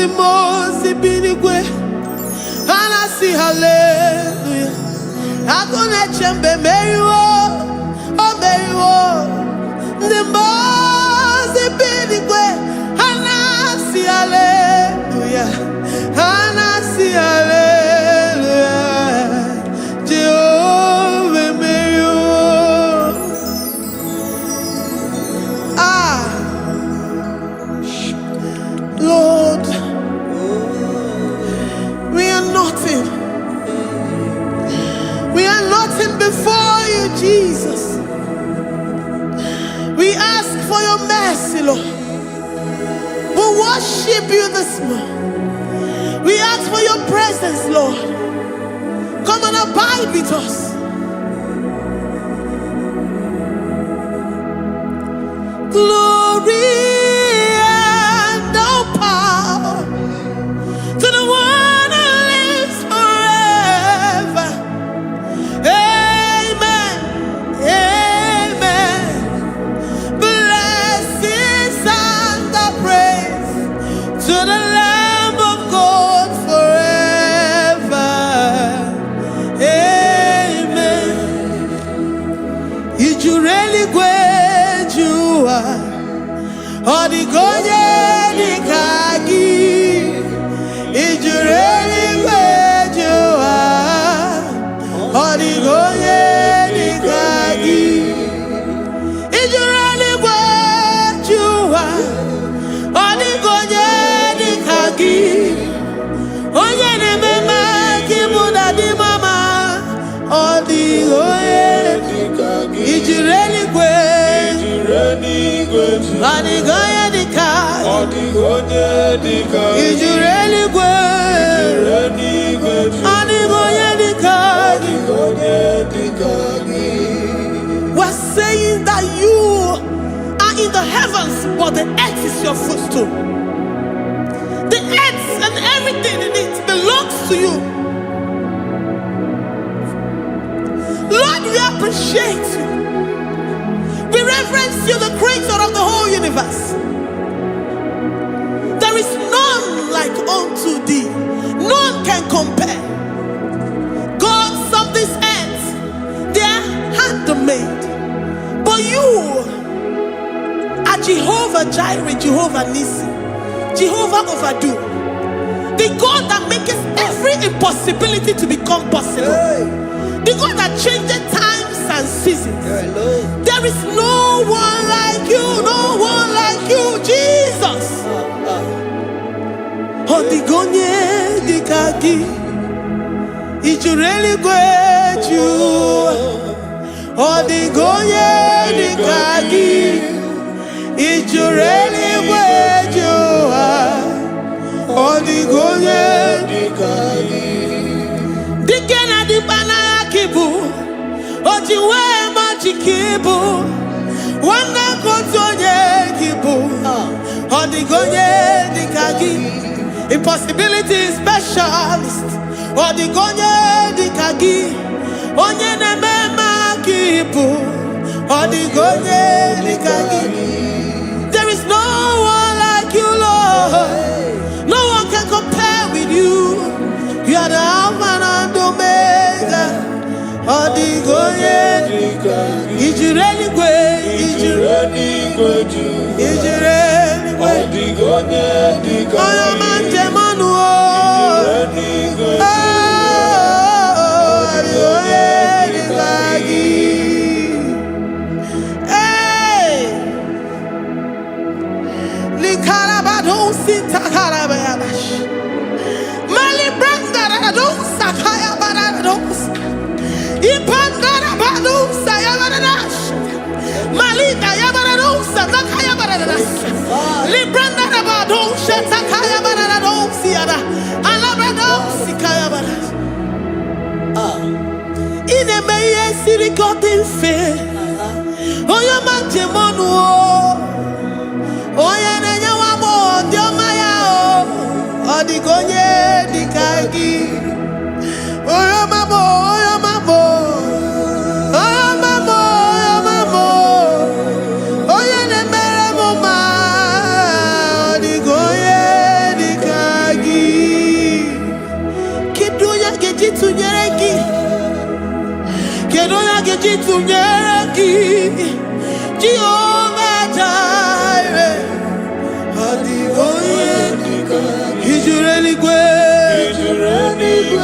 Ndimozi binigwe Anasi hallelujah Akune chembe meriwo Oh meriwo Ndimozi binigwe Anasi hallelujah Anasi hallelujah Jehovah meriwo Lord, we are nothing. We are nothing before you, Jesus. We ask for your mercy, Lord. We worship you this morning. We ask for your presence, Lord. Come and abide with us. Glory. To the one who lives forever. Amen. Amen. Blessings and the praise to the Lamb of God forever. Amen. Did you really great you are? Or the God Ijureli weju are, odigoye nikagi. Ijureli weju are, odigoye nikagi. Onye ne mema kimuda di mama, odigoye nikagi. Ijureli weju, odigoye nikagi. Odigoye nikagi. Ijureli we're saying that you are in the heavens, but the earth is your footstool. The earth and everything in it belongs to you. Lord, we appreciate you. We reverence you, the creator of the whole universe. There is none like unto thee. None can compare. Gods of this earth, they are handmade. But you are Jehovah Jireh, Jehovah Nissi, Jehovah Overdo. The God that makes every impossibility to become possible. The God that changes times and seasons. There is no one like you, no one like you, Jesus. Odigonye dikagi, Ijureli gweju. Odigonye dikagi, Ijureli gweju. Odigonye dikagi. Dikena dibana kibu, ojiwe majikibu. Wana kotonye kibu, Odigonye dikagi. Impossibility specialist. Odigonye dikagi. Onye nemema kipu. Odigonye dikagi. There is no one like you, Lord. No one can compare with you. You are the Alpha and Omega. Odigonye dikagi. Ijureli gwe. Ijureli gwe. Ijureli gwe. Odigonye dikagi. Odigonye dikagi. Oyo mamo, oyo mamo. Oyo mamo, oyo mamo. Oyo nemere mama. Odigonye dikagi.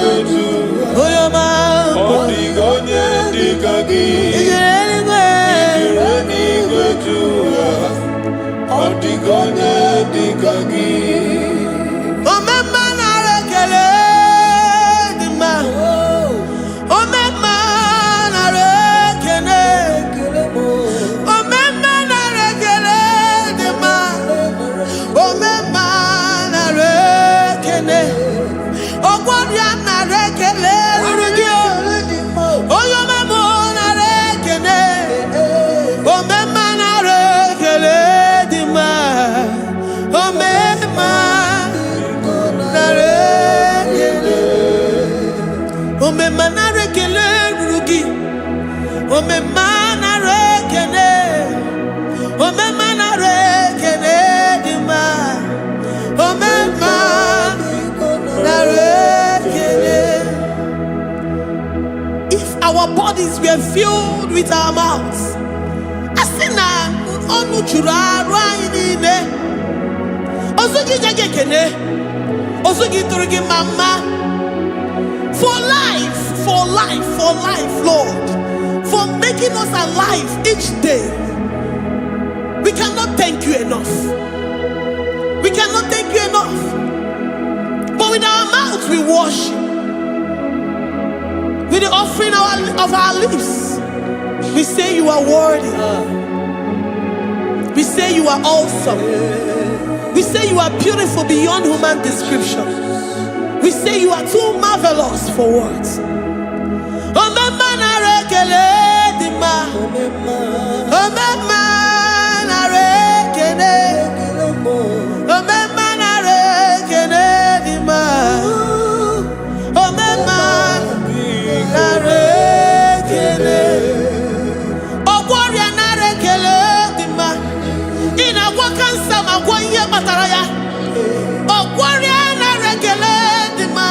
n'igwetu. Oyoma. Ọdịgonye dịka gị. Ijere n'igwetu. Ọdịgonye dịka gị. Omemma nara ekele dị mma. Omemma nara ekele. Omemma nara ekele dị mma. Omemma nara ekele. Ogwọrịa nara ekele ruru gị. Oyomemo nara ekele. Omemma nara ekele dị mma. Omemma nara ekele. Omemma nara ekele ruru gị. Omemma nara ekele. Omemma nara ekele dị mma. Omemma nara ekele. If our bodies were filled with our mouths, asina ọnụ juru arụ anyị niile. Ozu gị nye gị ekele. Ozu gị tụrụ gị mama. For life, for life, for life, Lord. For making us alive each day. We cannot thank you enough. We cannot thank you enough. But with our mouths we worship. With the offering of our lips, we say you are worthy. We say you are awesome. We say you are beautiful beyond human description. We say you are too marvelous for words. Omemma nara ekele dị mma. Omemma nara ekele. Omemma nara ekele dị mma. Omemma nara ekele. Ogwọrịa nara ekele dị mma. Ị na-agwọ kansa ma gwọ ihe kpatara ya. Ogwọrịa nara ekele dị mma.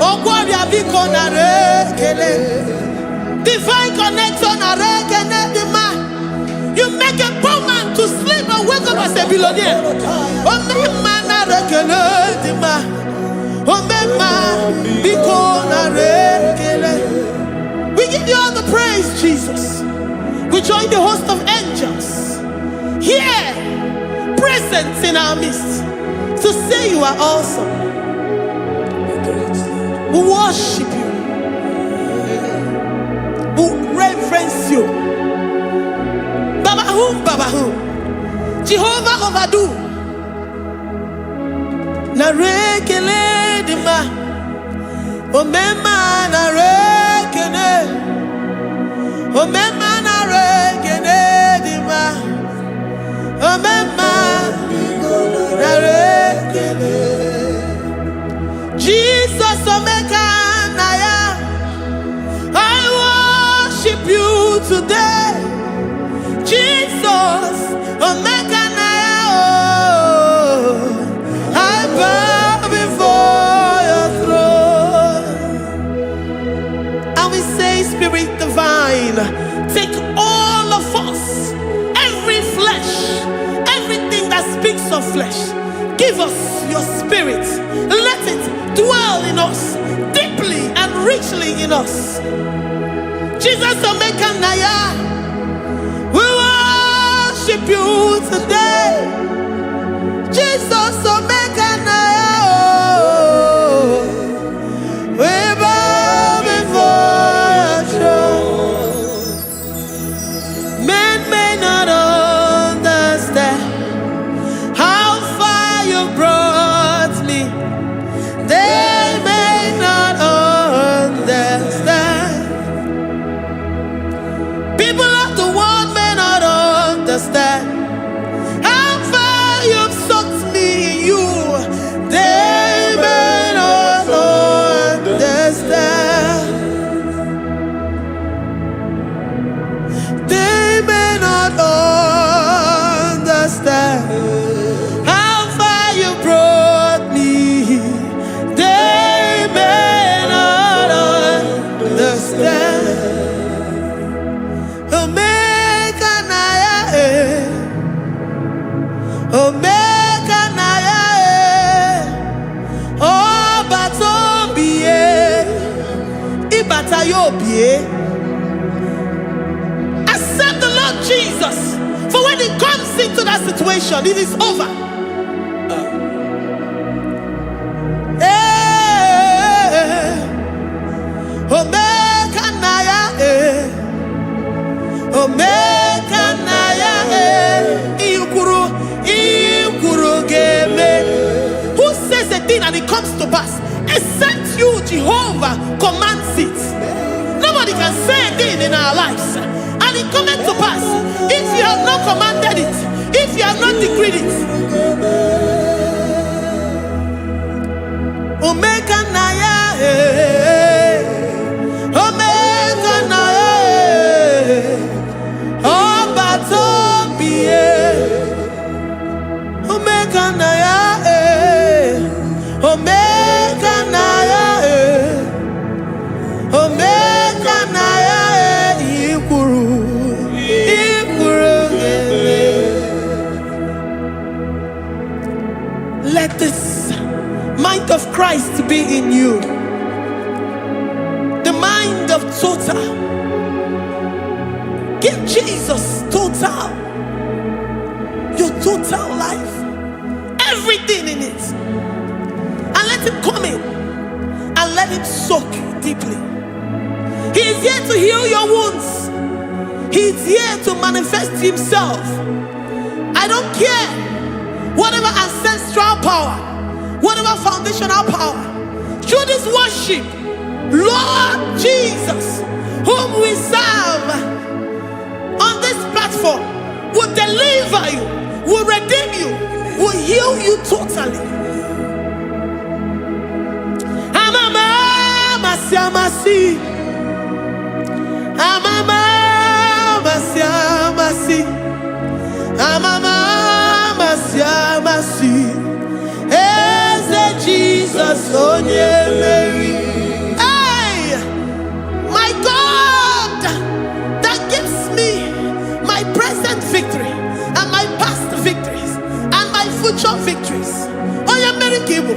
Ogwọrịa biko nara ekele. Divine connector nara ekele dị mma. You make a poor man to sleep and wake up as a billionaire. Omemma nara ekele dị mma. Omemma biko nara ekele. We give you all the praise, Jesus. We join the host of angels here, present in our midst, to say you are awesome. We worship you. We reverence you. Babahum. Jehovah overdo. Narekele dima. Omemma narekele. Omemma narekele dima. Omemma narekele. Jesus Omega Naya, I worship you today. Jesus Omega Naya, oh, I bow before your throne. And we say, Spirit divine, take all of us, every flesh, everything that speaks of flesh. Give us your spirit. Let it dwell in us deeply and richly in us. Jesus Omega Naya, we worship you today. Jesus Omega Naya, oh, we bow before your throne. Men may not understand how far you brought me. They may not understand. People of the world may not understand how far you've sucked me Accept the Lord Jesus. For when He comes into that situation, it is over. Omega Naya, Omega Naya, Ikuru Game. Who says a thing and it comes to pass? Except you, Jehovah, commands it. Nobody can say a thing in our lives and it comes to pass. If you have not commanded it, if you have not decreed it. Omega Naya, Omega Naya, Obatobie, Omega Naya, Omega Naya, Omega Naya, Ikuru. Let this mind of Christ be in you. The mind of total. Give Jesus total. Your total life. Everything in it. And let Him come in. And let Him soak deeply. He is here to heal your wounds. He is here to manifest Himself. I don't care. Whatever ancestral power, whatever foundational power, through this worship, Lord Jesus, whom we serve on this platform, will deliver you, will redeem you, will heal you totally. Amama Masiamasi, Amama Masiamasi, Amama Masiamasi. Jesus, oh yeah, Mary. Hey, my God, that gives me my present victory and my past victories and my future victories. Oh yeah, Mary Kibu.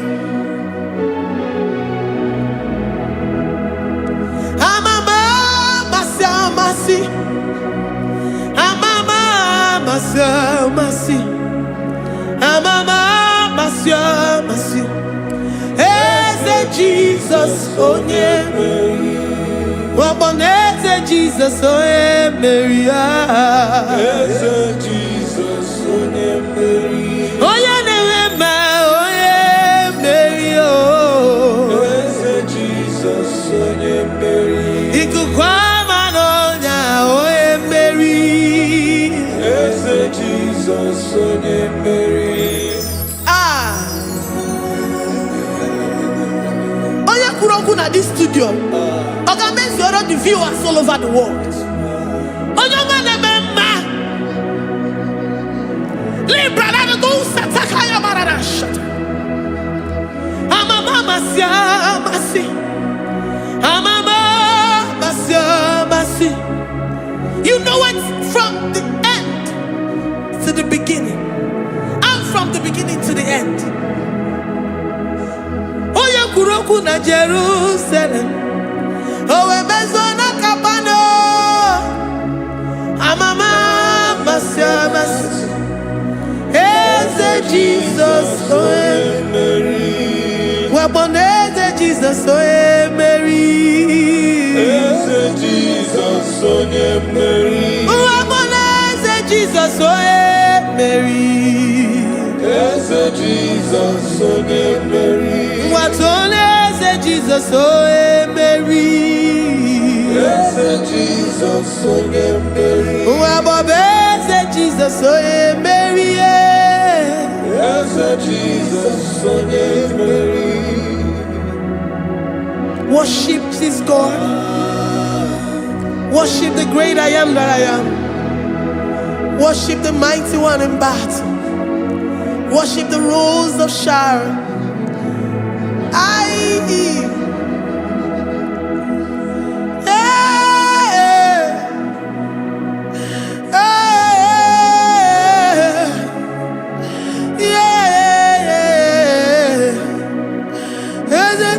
Amama Masiamasi, Amama Masiamasi, Amama Masiamasi. Jesus, oh yeah, Mary. Waboneze Jesus, oh yeah, Mary. Jesus, oh yeah, Mary. Oh yeah, Mary. Oh Jesus, oh yeah, Mary. Ikukwama no nya, oh yeah, Mary. Jesus, oh yeah, Mary. At this studio, organize the viewers all over the world. You know it from the end to the beginning, and from the beginning to the end. Kuroku na Jerusalem, oh Bezona Kapano, Amama Masiamas, Eze Jesus, oh Mary, Waboneze Jesus, oh Mary, Eze Jesus, oh Mary, Waboneze Jesus, oh Mary, Eze Jesus, oh Mary. Jesus, oh Mary. Yes, Jesus, oh Mary. Jesus, oh Mary. Yes, Jesus, oh Mary. Worship this God. Worship the great I am that I am. Worship the mighty one in battle. Worship the rose of Sharon.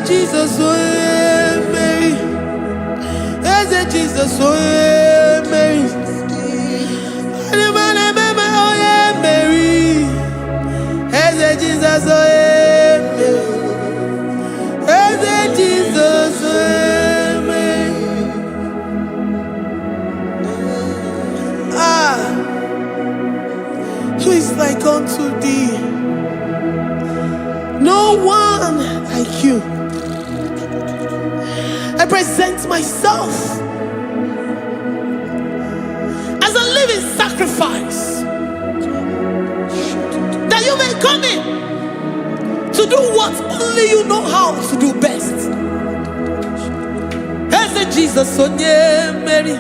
Jesus, oh Mary. Jesus, oh yeah, Mary. Oh yeah, Mary. Eze Jesus, oh yeah, Mary. Eze Jesus, oh yeah, Mary. Who is like unto thee? No one like you. I present myself as a living sacrifice, that you may come in to do what only you know how to do best. Eze Jesus, oh yeah, Mary.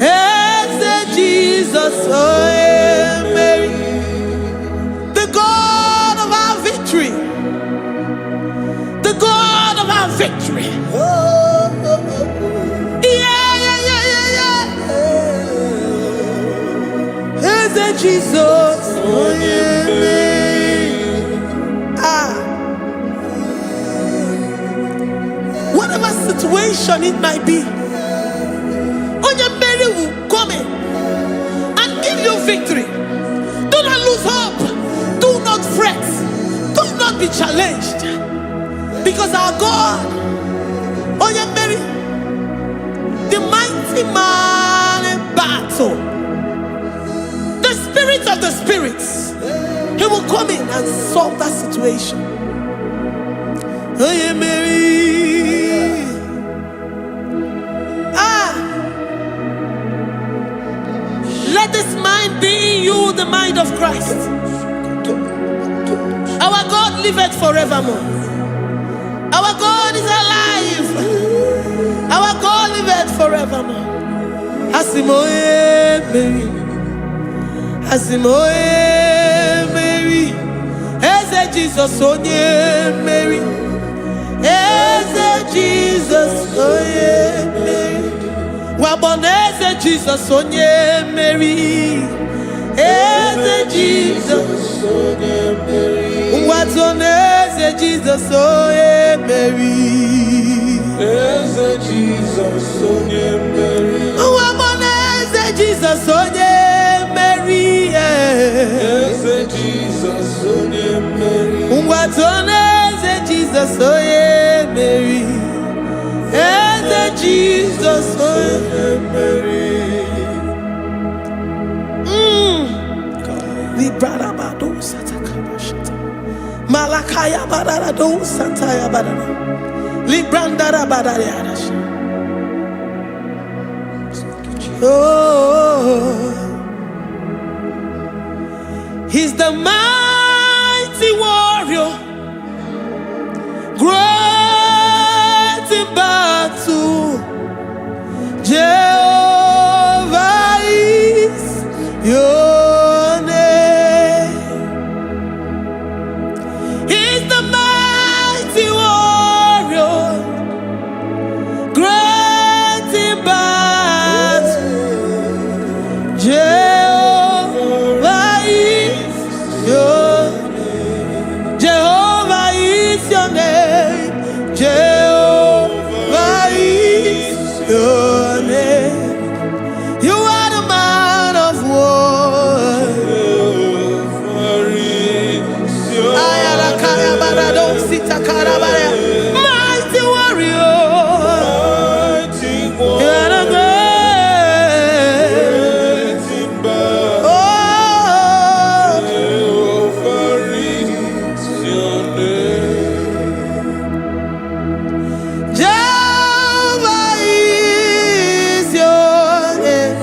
Eze Jesus, oh yeah, Mary. The God of our victory. The God of our victory. Eze Jesus, oh yeah, whatever situation it might be, Onye Mary will come in and give you victory. Do not lose hope. Do not fret. Do not be challenged, because our God, Onye Mary, the mighty man in battle, the spirit of the spirits, he will come in and solve that situation. Onye Mary. Let this mind be in you, the mind of Christ. Our God liveth forevermore. Our God is alive. Our God liveth forevermore. Asimoye Mary. Asimoye Mary. Eze Jesus, onye Mary. Eze Jesus, onye Mary. Waboneze Jesus, onye Mary. Eze Jesus, onye Mary. Watoneze Jesus, onye Mary. Eze Jesus, onye Mary. Waboneze Jesus, onye Mary. Eze Jesus, onye Mary. Watoneze Jesus, onye Mary. Eze Jesus, onye Mary. Librarabado satakabashata. Malakaya bararado santaya barara. Librandara barariadasha. Oh, he's the mighty warrior, great in battle. Jehovah is your name. He's the mighty warrior, great in battle. Jehovah is your name. Jehovah is your name. Jehovah is your name. You are the man of war. Ayarakaya barado sitakarabaya. Mighty warrior. You are the great. Oh, Jehovah is your name. Jehovah is your name.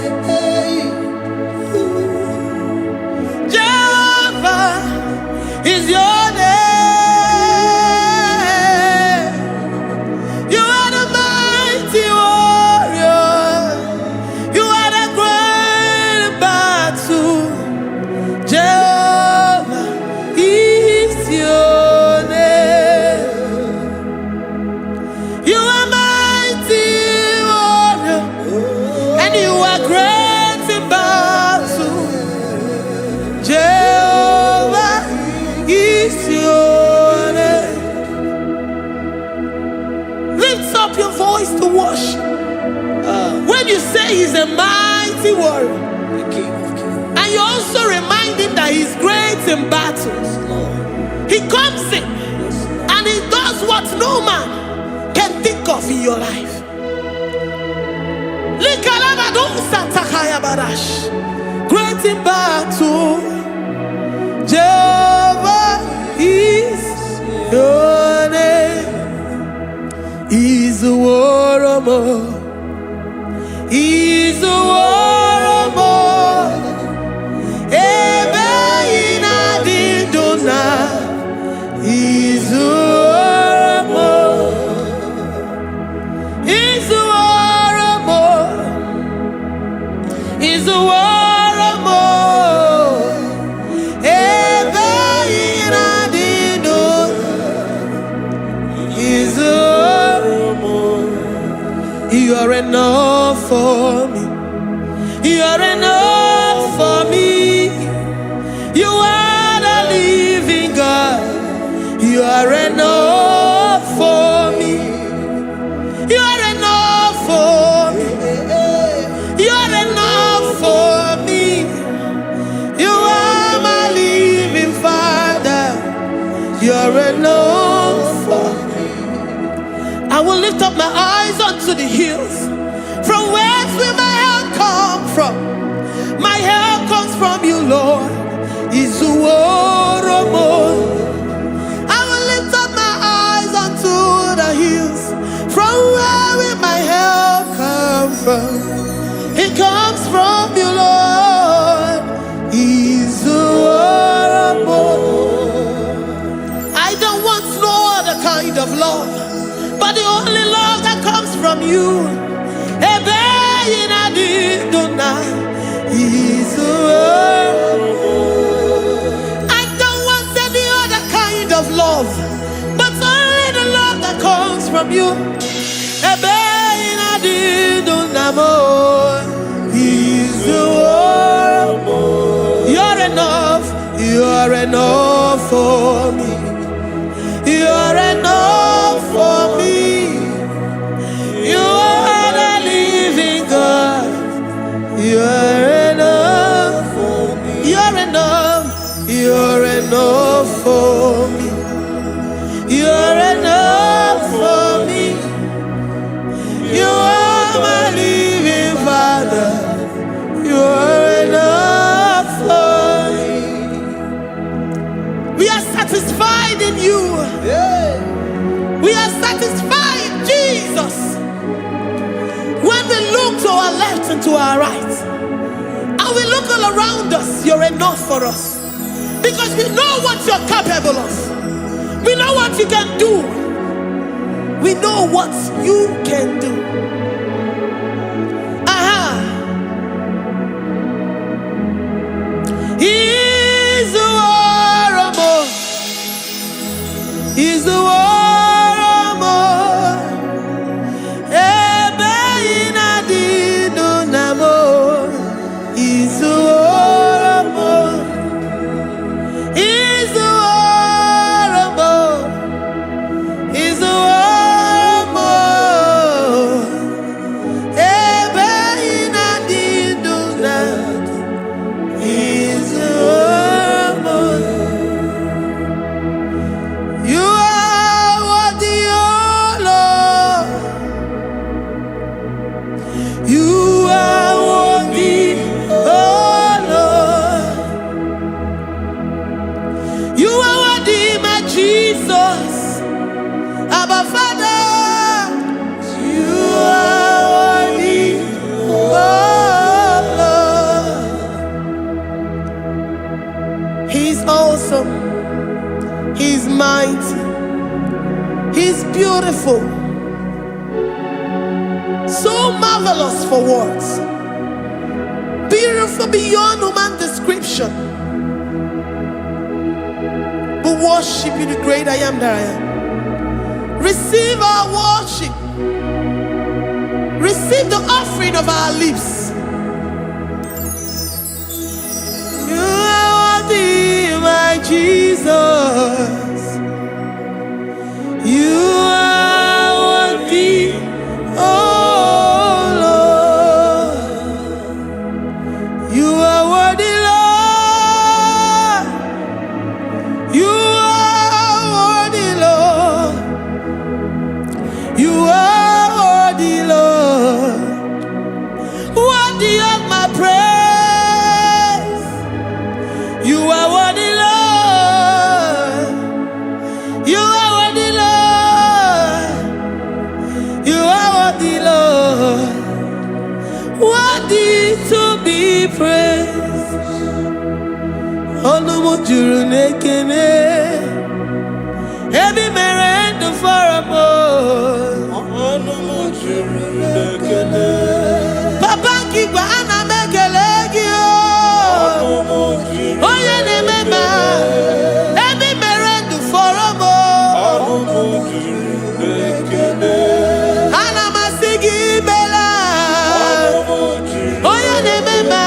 Jehovah is your name. You are the mighty warrior. You are the great battle. Jehovah is your name. You are mighty warrior, and you are great in battle. Jehovah is your name. Lift up your voice to worship. you say he's a mighty warrior, and you also remind him that he's great in battles, he comes in and he does what no man can think of in your life. Great in battle, Jehovah is your name. He's a warrior. He's a warrior. Ebe ina didona. He's a warrior. He's a warrior. He's a warrior. Ebe ina didona. He's a warrior. You are enough for me. You are enough for me. You are the living God. You are enough for me. You are enough for me. You are enough for me. You are my living Father. You are enough for me. I will lift up my eyes unto the hills. From whence will my help come from? My help comes from you, Lord. Is the word of God. I will lift up my eyes unto the hills. From where will my help come from? It comes from you, Lord. Is the word of God. I don't want no other kind of love, but the only love that comes from you. I don't want any other kind of love, but only the love that comes from you. You're enough. You're enough for me. You're enough for me. You are the living God. You're enough for me. You're enough. You're enough for me. You're enough for me. You are my living Father. You're enough for me. We are satisfied in you. We are satisfied in Jesus. When we look to our left and to our right, and we look all around us, you're enough for us. Because we know what you're capable of. We know what you can do. We know what you can do. He's the warrior. He's the warrior. He's mighty. He's beautiful. So marvelous for words. Beautiful beyond human description. We worship you, the great I am that I am. Receive our worship. Receive the offering of our lips. You are worthy, my Jesus. You are worthy, oh Lord. You are worthy, Lord. You are worthy, Lord. Worthy to be praised. Onumu juru nekene. Every merend for a boy. Onumu juru nekene. Papa kigwa ana mekelegio. Onumu juru. Oye ne mema. Every merend for a boy. Onumu juru nekene. Ana masigi bela. Onumu juru. Oye ne mema.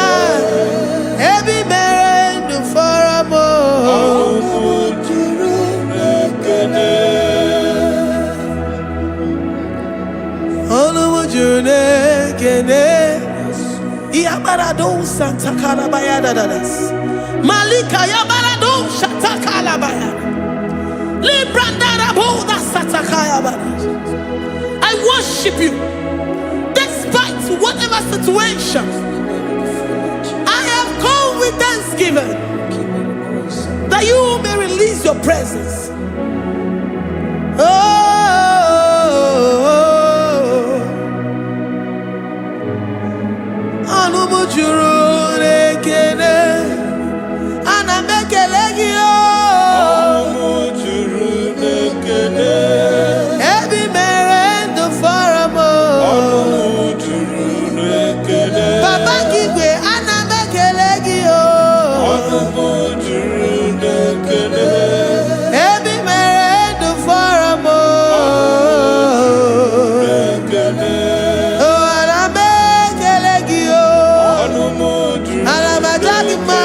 Every merend for a boy. Onumu juru nekene. Onumu juru nekene. Iabarado Santa Calabaya dadas. Malika Yabarado Shata Calabaya. Librandara Boda Satakaya. I worship you despite whatever situation. I have come with thanksgiving that you may release your presence. Anumu juru nekene, ana mekelegio. Onumu juru nekene. Every merendo for a mo. Onumu juru nekene. Papa kigwe ana mekelegio. Onumu juru nekene. Every merendo for a mo. Nekene. Oh, ana mekelegio. Onumu juru Ana majagima.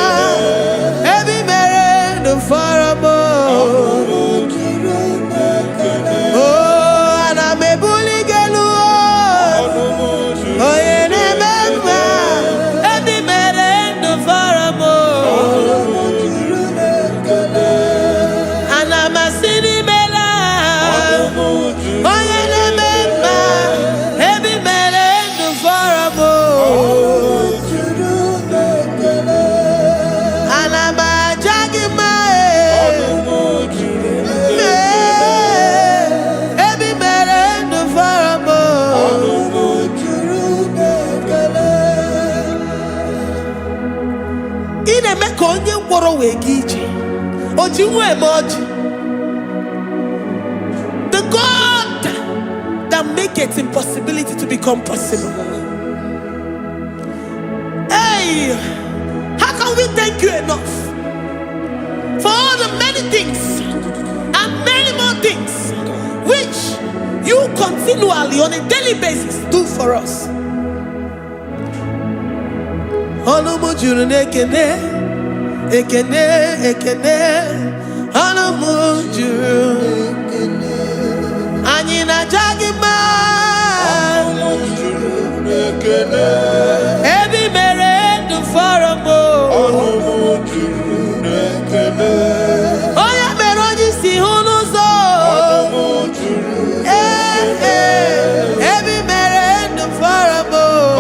Every merendo for a mo. Onumu juru nekene. Oh, ana mebuligelu. Onumu juru Oh, yene mema. Every merendo for a mo. Onumu juru nekene. Ana masini mela. Onumu juru Oh, yene mema. Every merendo for a mo. Onumu juru nekene. Ana majagima. Onumu juru Every merendo for a mo. Onumu juru nekene. Ine meka onye ngwọrọ wee ga ije. Oji nwa eme ọjị. The God that maketh impossibility to become possible. Hey, how can we thank you enough for all the many things and many more things which you continually on a daily basis do for us? Onumu juru nekene, ekene, ekene. Onumu juru. Anyị na-aja mma. Onumu juru nekene. Ebi mere ndụ fọrọ m. Onumu juru nekene. Onye mere onye isi hụ n'ụzọ. Onumu juru nekene. Ebi mere ndụ fọrọ m.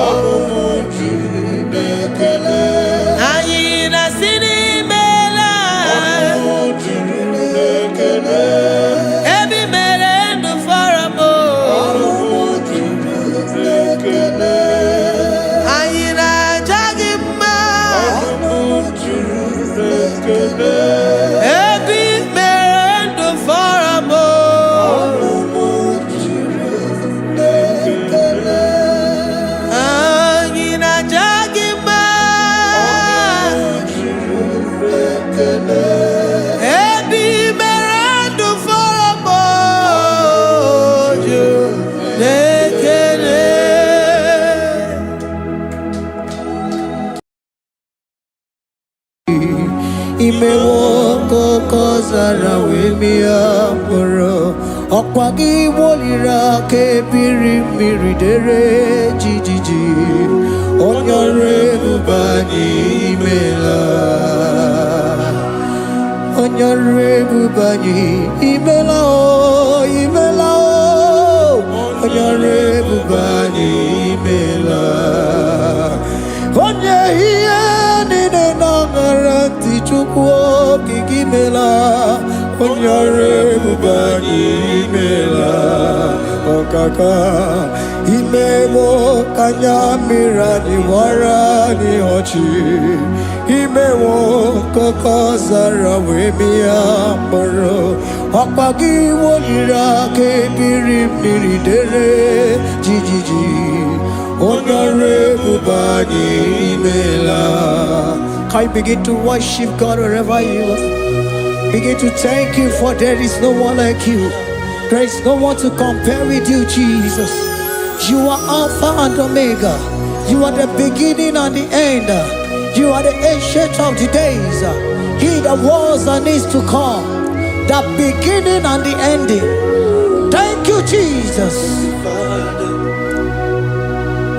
Onumu juru nekene. Anyị na-asị n'imela. Onumu juru nekene. Ebi mere ndụ fọrọ m. Onumu juru nekene. Anyị na-aja gị mma. Onumu juru nekene. Ebi mere ndụ fọrọ m. Onumu juru nekene. Anyị na-aja gị mma. Ebi mere ndụ fọrọ m. Juru n'ekele. Imewo koko zara wemia mkpụrụ ọkwa gị woliri aka ebiri mmiri dere jijiji onye ọrụ ebube anyị imela onye ọrụ ebube anyị imela o imela o onye ọrụ ebube anyị imela onye ihe niile na-aṅara ntị Chukwu okike imela onye ọrụ ebube ebubani imela okaka imemo kanyamira ni wara ni ochi imewo koko zara wemia moro ọpagi wolira ke biri dere jijiji onore ebubani imela. Can you begin to worship God wherever you are? Begin to thank Him, for there is no one like you. There is no one to compare with you, Jesus. You are Alpha and Omega. You are the beginning and the end. You are the ancient of the days. He that was and is to come. The beginning and the ending. Thank you, Jesus.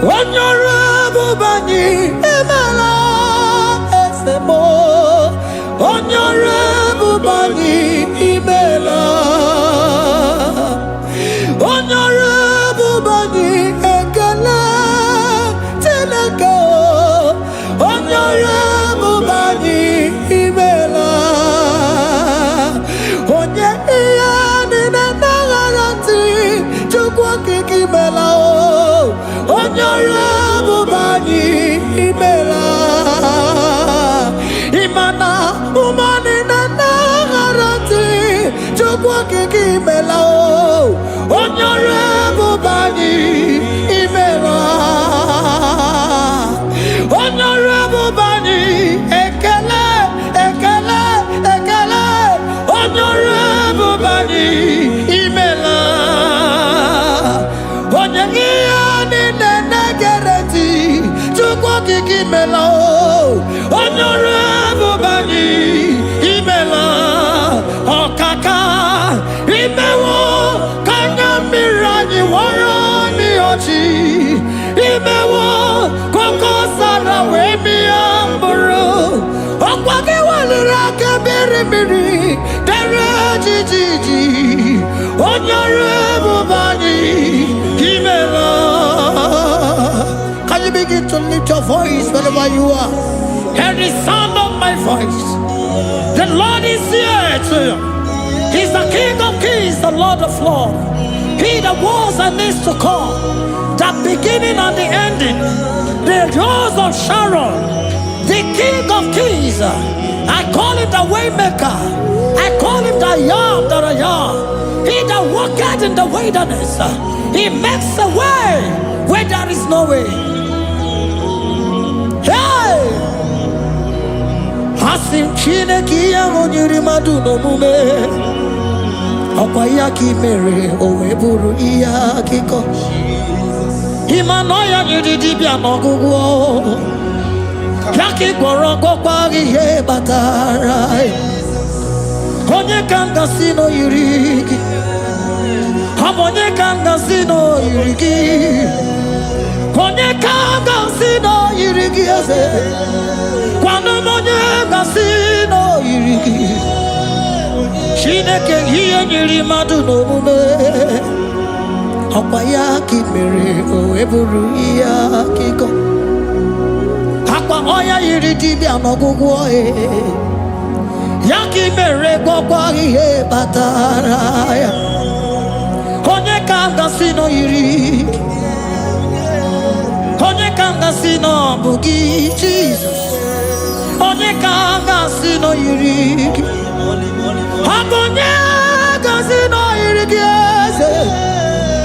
Honorable Bani Emela. Honorable Bani Imela, Honorable Bani Ekala Teleko, Honorable Bani Imela, Onye Iyani Nangarati Chukwa Kikimela, Honorable Bani Imela. Imana umani na nagarati chukwa kikimela o Honorable Bani Imela, Honorable Bani Ekele Ekele Ekele, Honorable Bani Imela, Onyegiyani nenegereti chukwa kikimela o Honorable Bani Imela Okaka Imewo Kanyamirani Warani Ochi Imewo Koko Sara Wemi Amburu Okwake Waliraka Biri Dere Jiji Honorable Bani Imela. Can you begin to lift your voice wherever you are? Hear the sound of my voice. The Lord is here to you. He's the King of Kings, the Lord of Lords. He that was and is to come, the beginning and the ending, the rose of Sharon, the King of Kings. I call him the Waymaker. I call him the Yam that I am. He that walketh in the wilderness, he makes a way where there is no way. Hey! Hasim Chineki Yamonyuri Maduno Mume Okwayaki Mere Oweburu Iyakiko Imanoya Yudibia Nogugo Yaki Goroko Kwagi He Batarai Konye Kanga Sino Yurigi Hamonye Kanga Sino Yurigi Konye Kanga Sino Yurigi Kwano Monye Kasino Yurigi Shineke Hiya Yuri Maduno Mume Okwayaki Mere Oweburu Iyakiko Akwa Oya Yuridi Anogugo Yaki Mere Gwakwagi He Bataraya Konye Kanga Sino Yurigi Onye kanga sino bugi Jesus. Onye kanga sino yirigi. Akonye kanga sino yirigi eze.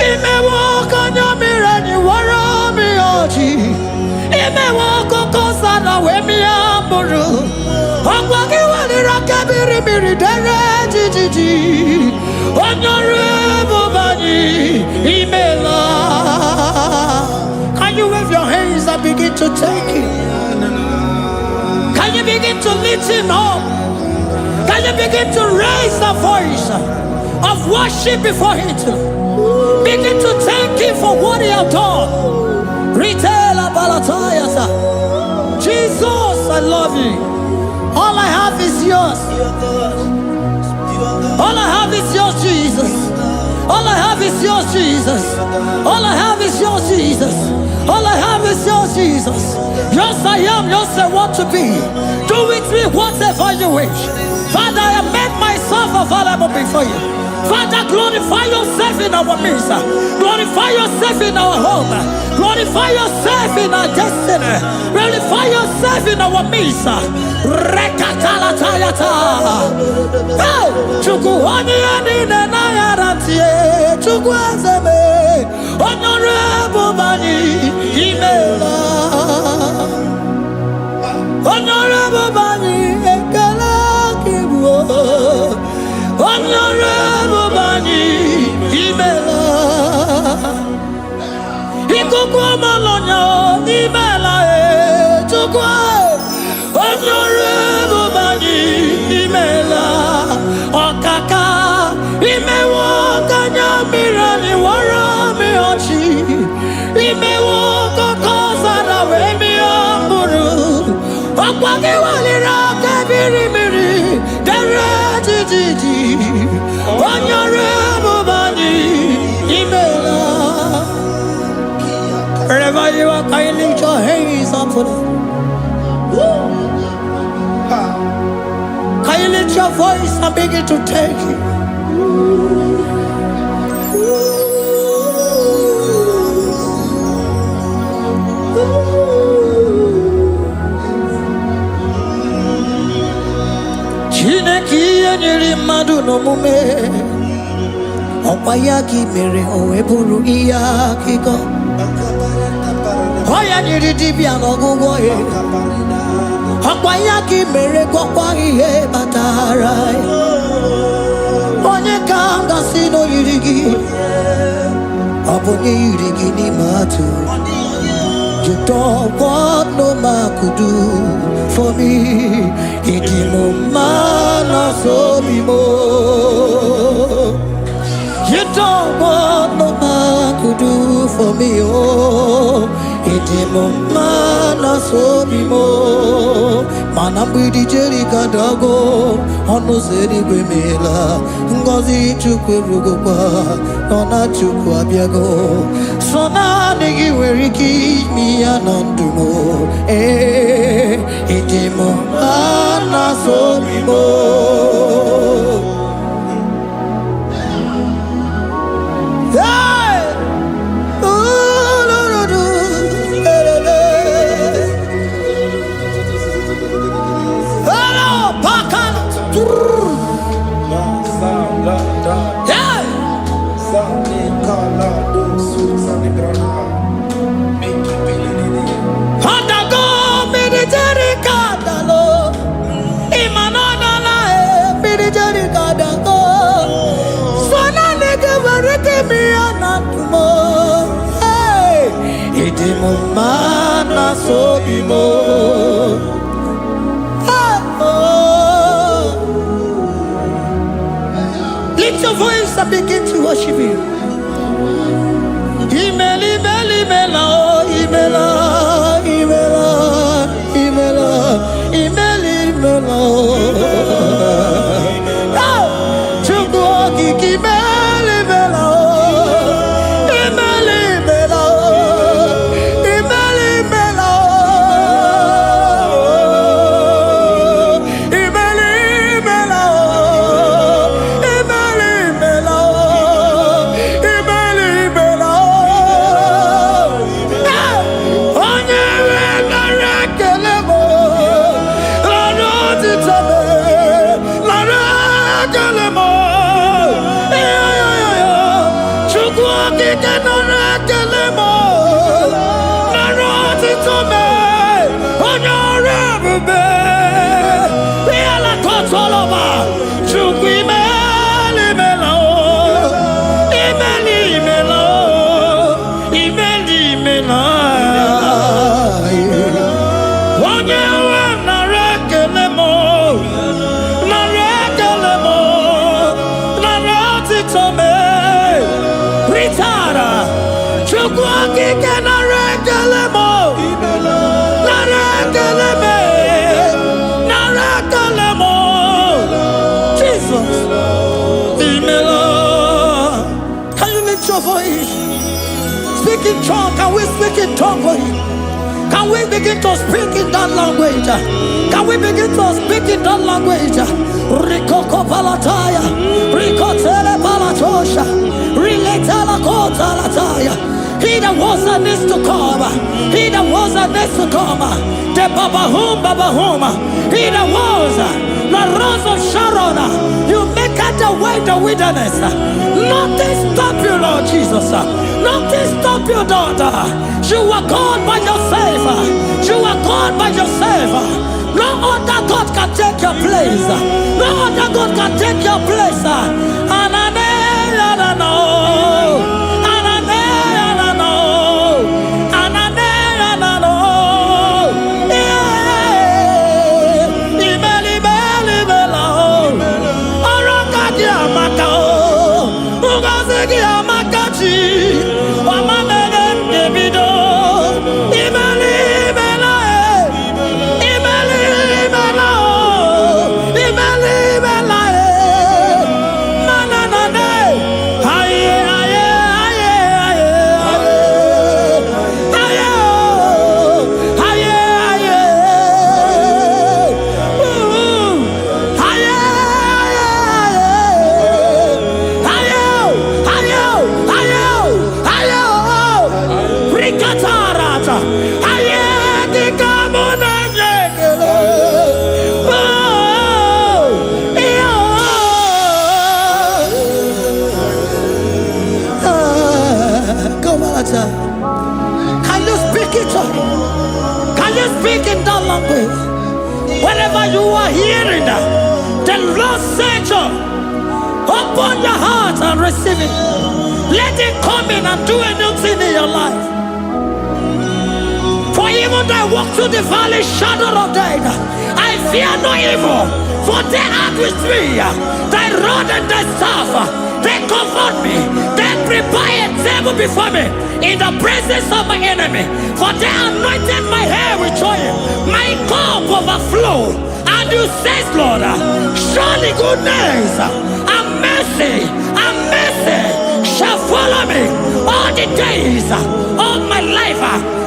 Imewo kanya mirani wara mi oji. Imewo koko sana we mi amburu. Akwagi walira kabiri miri dere jijiji. Honorable Bani Imela. Can you wave your hands and begin to thank Him? Can you begin to lift Him up? Can you begin to raise the voice of worship before Him? Begin to thank Him for what He has done. Retailer Balatayasa. Jesus, I love you. All I have is yours. All I have is yours, Jesus. All I have is yours, Jesus. All I have is yours, Jesus. All I have is yours, Jesus. Yours I am, yours I want to be. Do with me whatever you wish. Father, I make myself available before you. Father, glorify yourself in our midst. Glorify yourself in our home. Glorify yourself in our destiny. Glorify yourself in our midst. Rekatalatayata. Hey, Chukwani ani nenayarantie. Chukwazeme. Honorable Bani Imela. Honorable Bani Ekala Kibu. Honorable Bani Imela. Ikukwa Malonya Imela Chukwa. Honorable Bani Imela. Okaka Imewa Kanya Mirani Wara Miochi. Imewa Kokosara Wemi Amburu. Okwage Walira Kabiri Miri. Honorable Bani Imela. Wherever you are, can you lift your hands up for them? Can you lift your voice and begin to take it? Chineki enyiri mmadụ n'omume ọkwa ya ka mere o wee bụrụ ihe akụkọ ọ ya nyiri dibịa n'ọgwụgwọ ya ọkwa ya ka mere gwọkwa ihe batara onye ka m gasị n'oyiri gị ọ bụ onye yiri gị n'ime atụ. You don't want no man could do for me. It is no man so be more. You don't want no man could do for me. Oh, it is no man so be more. Man, I'm with the Jerry Gadago. On no Zeri Bemela. Ngozi Chukwerugopa. Nona Chukwabiago. So now they where he keep me anondumo. It is mo ana so mo. Hey, oh no no no, hello, Pakan. Yeah. Handago military kadalo, imanana military kadalo. Sona nege vareke mi anatumo. Hey, idimo mana sobimo. Lift your voice and begin to worship Him. Imeli, Imeli, Imela, Imela, Imela, Imela, Imeli, Imela. Chukwuoki, Imeli, Imela, Imeli, Imela, Imeli, Imela, Imeli, Imela, Imeli, Imela, Imeli, Imela. Onye wena rekelemo, lano titame, lano rekelemo. Chukwuoki keno rekelemo, lano titame, onye rebube. We are la kotoloma, chukwu imeli imela o, imeli imela o, imeli imela. Onye we na rekelemo, na rekelemo, na retitome, ritara, Chukwuoki kena rekelemo, na rekeleme, na rekelemo. Jesus, imela. Can you lift your voice? Speak in tongue. Can we speak in tongue for Him? Can we begin to speak in that language? Can we begin to speak in that language? Rikoko palataya, rikotele palataya. He that was and is to come. He that was and is to come. The Baba Hum. He that was the rose of Sharon. You make out the way in the wilderness. Nothing stop you, Lord Jesus. Nothing stop you, daughter. You are God by yourself. You are God by yourself. No other God can take your place. No other God can take your place. Can you speak it? Can you speak in that language? Whenever you are hearing that, the Lord said, open your heart and receive it. Let it come in and do a new thing in your life. For even though I walk through the valley shadow of death, I fear no evil. For they are with me. Thy rod and thy staff, they comfort me. They prepare a table before me in the presence of my enemy. For they anointed my hair with oil. My cup overflow. And you say, Lord, surely goodness and mercy shall follow me all the days of my life.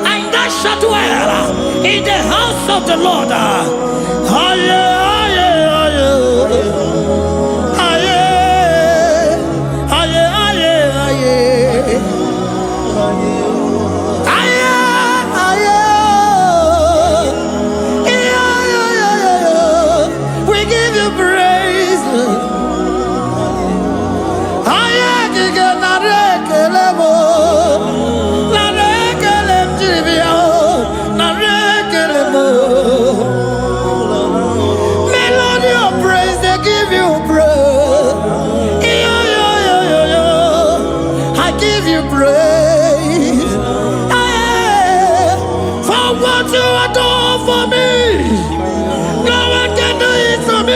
And I shall dwell in the house of the Lord. We give you praise. Melody of praise, they give you praise. I give you praise for what you have done for me. No one can do it for me.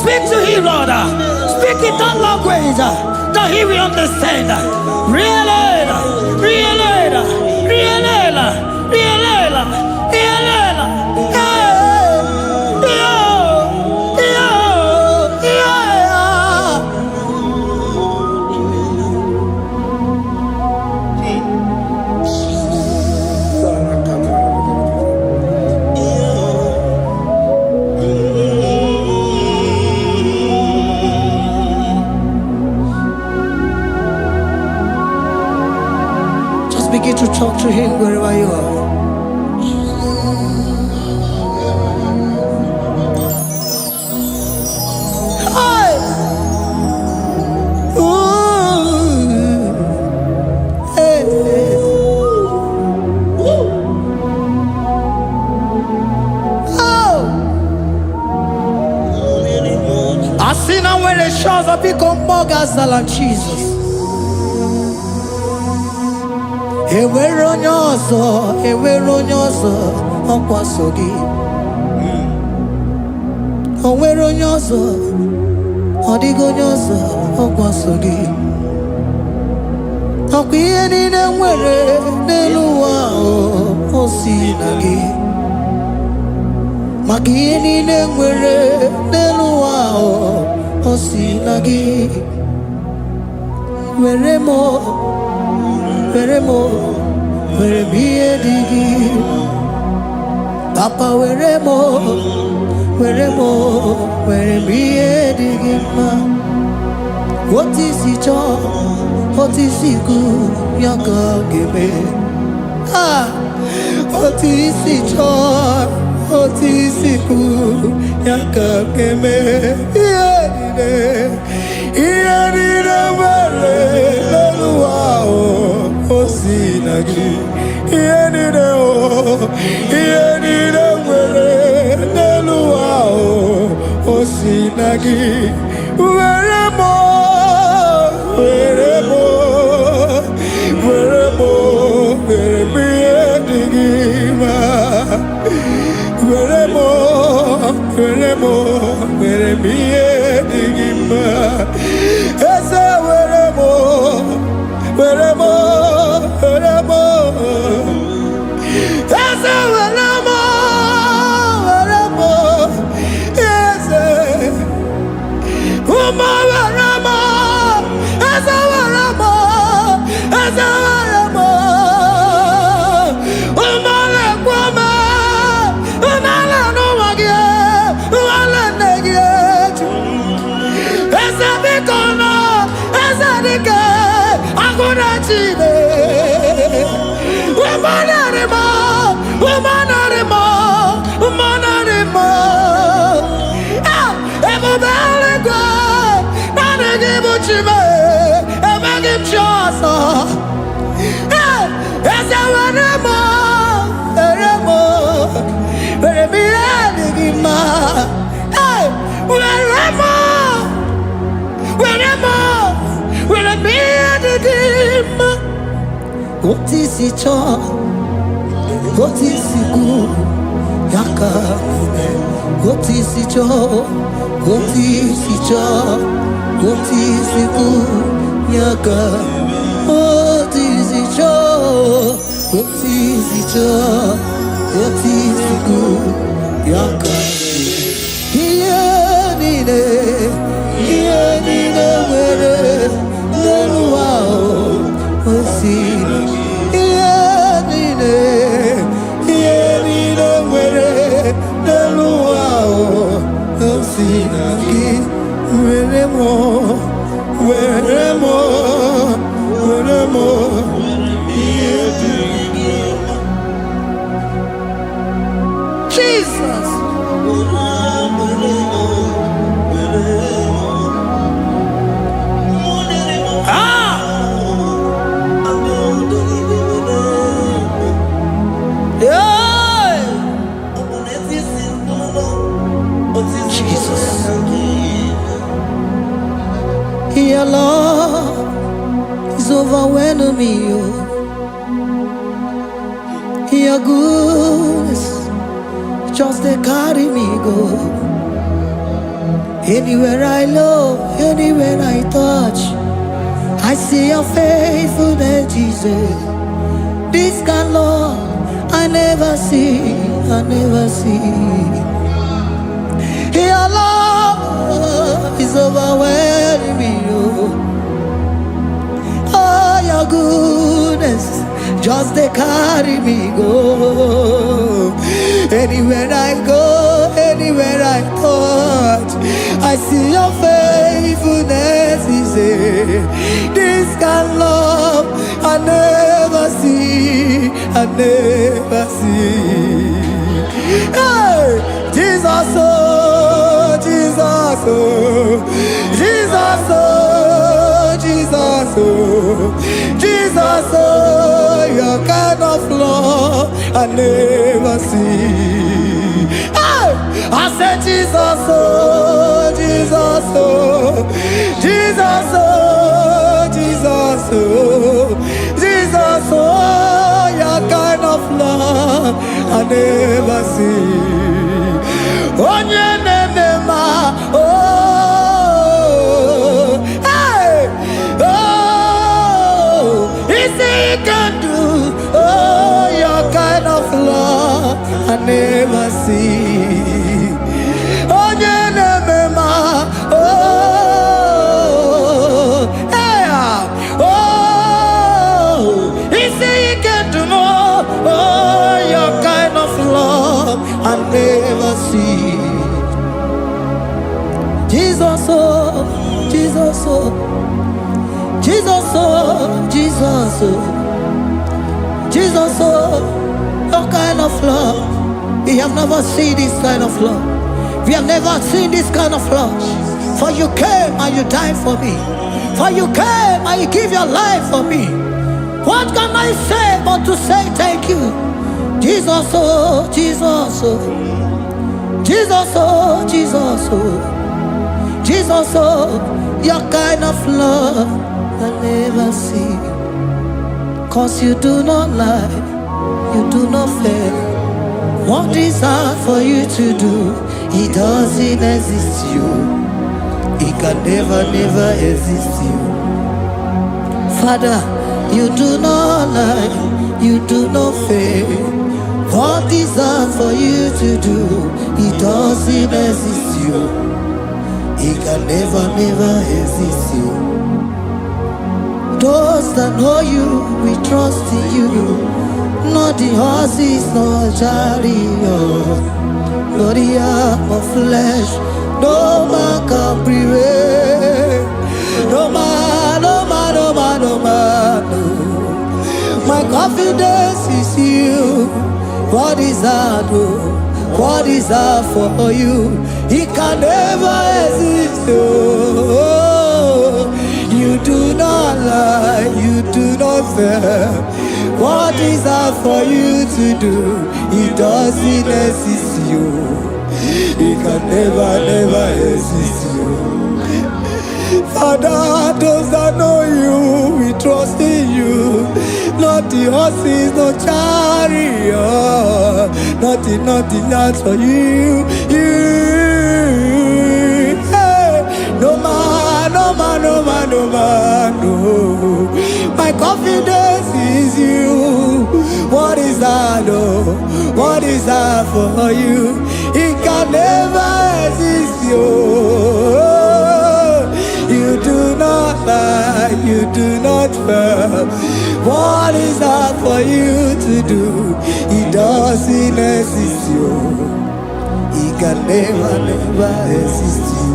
Speak to him, Lord. Speak in that language that he will understand. Begin to talk to him wherever you are. Hey! Ooh! Hey! Oh! I see Asina where the shores of become more than Jesus. Ewe ronyoso, okwasogi. Ewe ronyoso, odigonyoso, okwasogi. Okwiye ni nwere n'eluwa osinagi. Makiye ni nwere n'eluwa osinagi. Weremo, were biye digi. Papa weremo, were biye digi ma. What is it all? What is it good? Yaka gebe. Ah, what is it all? What is it good? Yaka gebe. Yeah, Osinagi, Osinagi, weremo, werebiyedigima, werebiyedigima, ese weremo, ese weremo, ese uma weremo, ese weremo, uma le kwama, uma le numagie, uma le negie, ese bikono, ese dike, aguna chide, umanarimo, ah, ebubele kwa, nane gibuchime, ebegim choso, eh, ese weremo, werebiyedigima, eh, werebiyedigima. What is it all? What is it good? Yaka. What is it all? What is it all? What is it good? Yaka. What is it all? What is it all? What is it good? Yaka. Here nine where no wow. Osinagi. Jesus. Your love is overwhelming me. Your goodness just they carry me go. Anywhere I look, anywhere I touch, I see your faithfulness, Jesus. This kind of love I never see. Your love is overwhelming me. Oh, your goodness just they carry me go. Anywhere I go, anywhere I touch, I see your faithfulness. This kind of love I never see. Hey, Jesus, oh, Jesus, oh, Jesus, oh, Jesus, oh, Jesus, oh, your kind of love I never see. Hey, I said Jesus, oh, Jesus, oh. can never see. Onye nemema, oh, hey, oh, is he can do, oh, your kind of love I never see. Onye nemema, oh, hey, oh, is he can do more, oh, your kind of love I never see. Jesus, oh, Jesus, oh, Jesus, oh, Jesus, oh, Jesus, oh, your kind of love. We have never seen this kind of love. We have never seen this kind of love. For you came and you died for me. For you came and you give your life for me. What can I say but to say thank you? Jesus, oh, Jesus, oh, Jesus, oh, Jesus, oh, Jesus, oh, your kind of love I never see. 'Cause you do not lie, you do not fail. What is hard for you to do? It doesn't exist you. It can never, never exist you. Father, you do not lie, you do not fail. What is hard for you to do? It doesn't exist you. It can never, never exist you. Those that know you, we trust in you. Not the horses, nor chariot, nor the arm of flesh. No man can prevail. No man, no man, no man, no man. No. My confidence is you. What is hard, oh? What is hard for you? It can never exist, oh. You do not lie, you do not fail. What is hard for you to do? It doesn't exist you. It can never, never exist you. Father, those that know you, we trust in you. Not the horses, no chariot. Nothing else for you. Hey, no man, no man, no man, no man, no. My confidence is you. What is that, oh? What is that for you? It can never exist, you. You do not lie, you do not fail. What is that for you to do? It doesn't exist, you. It can never, never exist, you.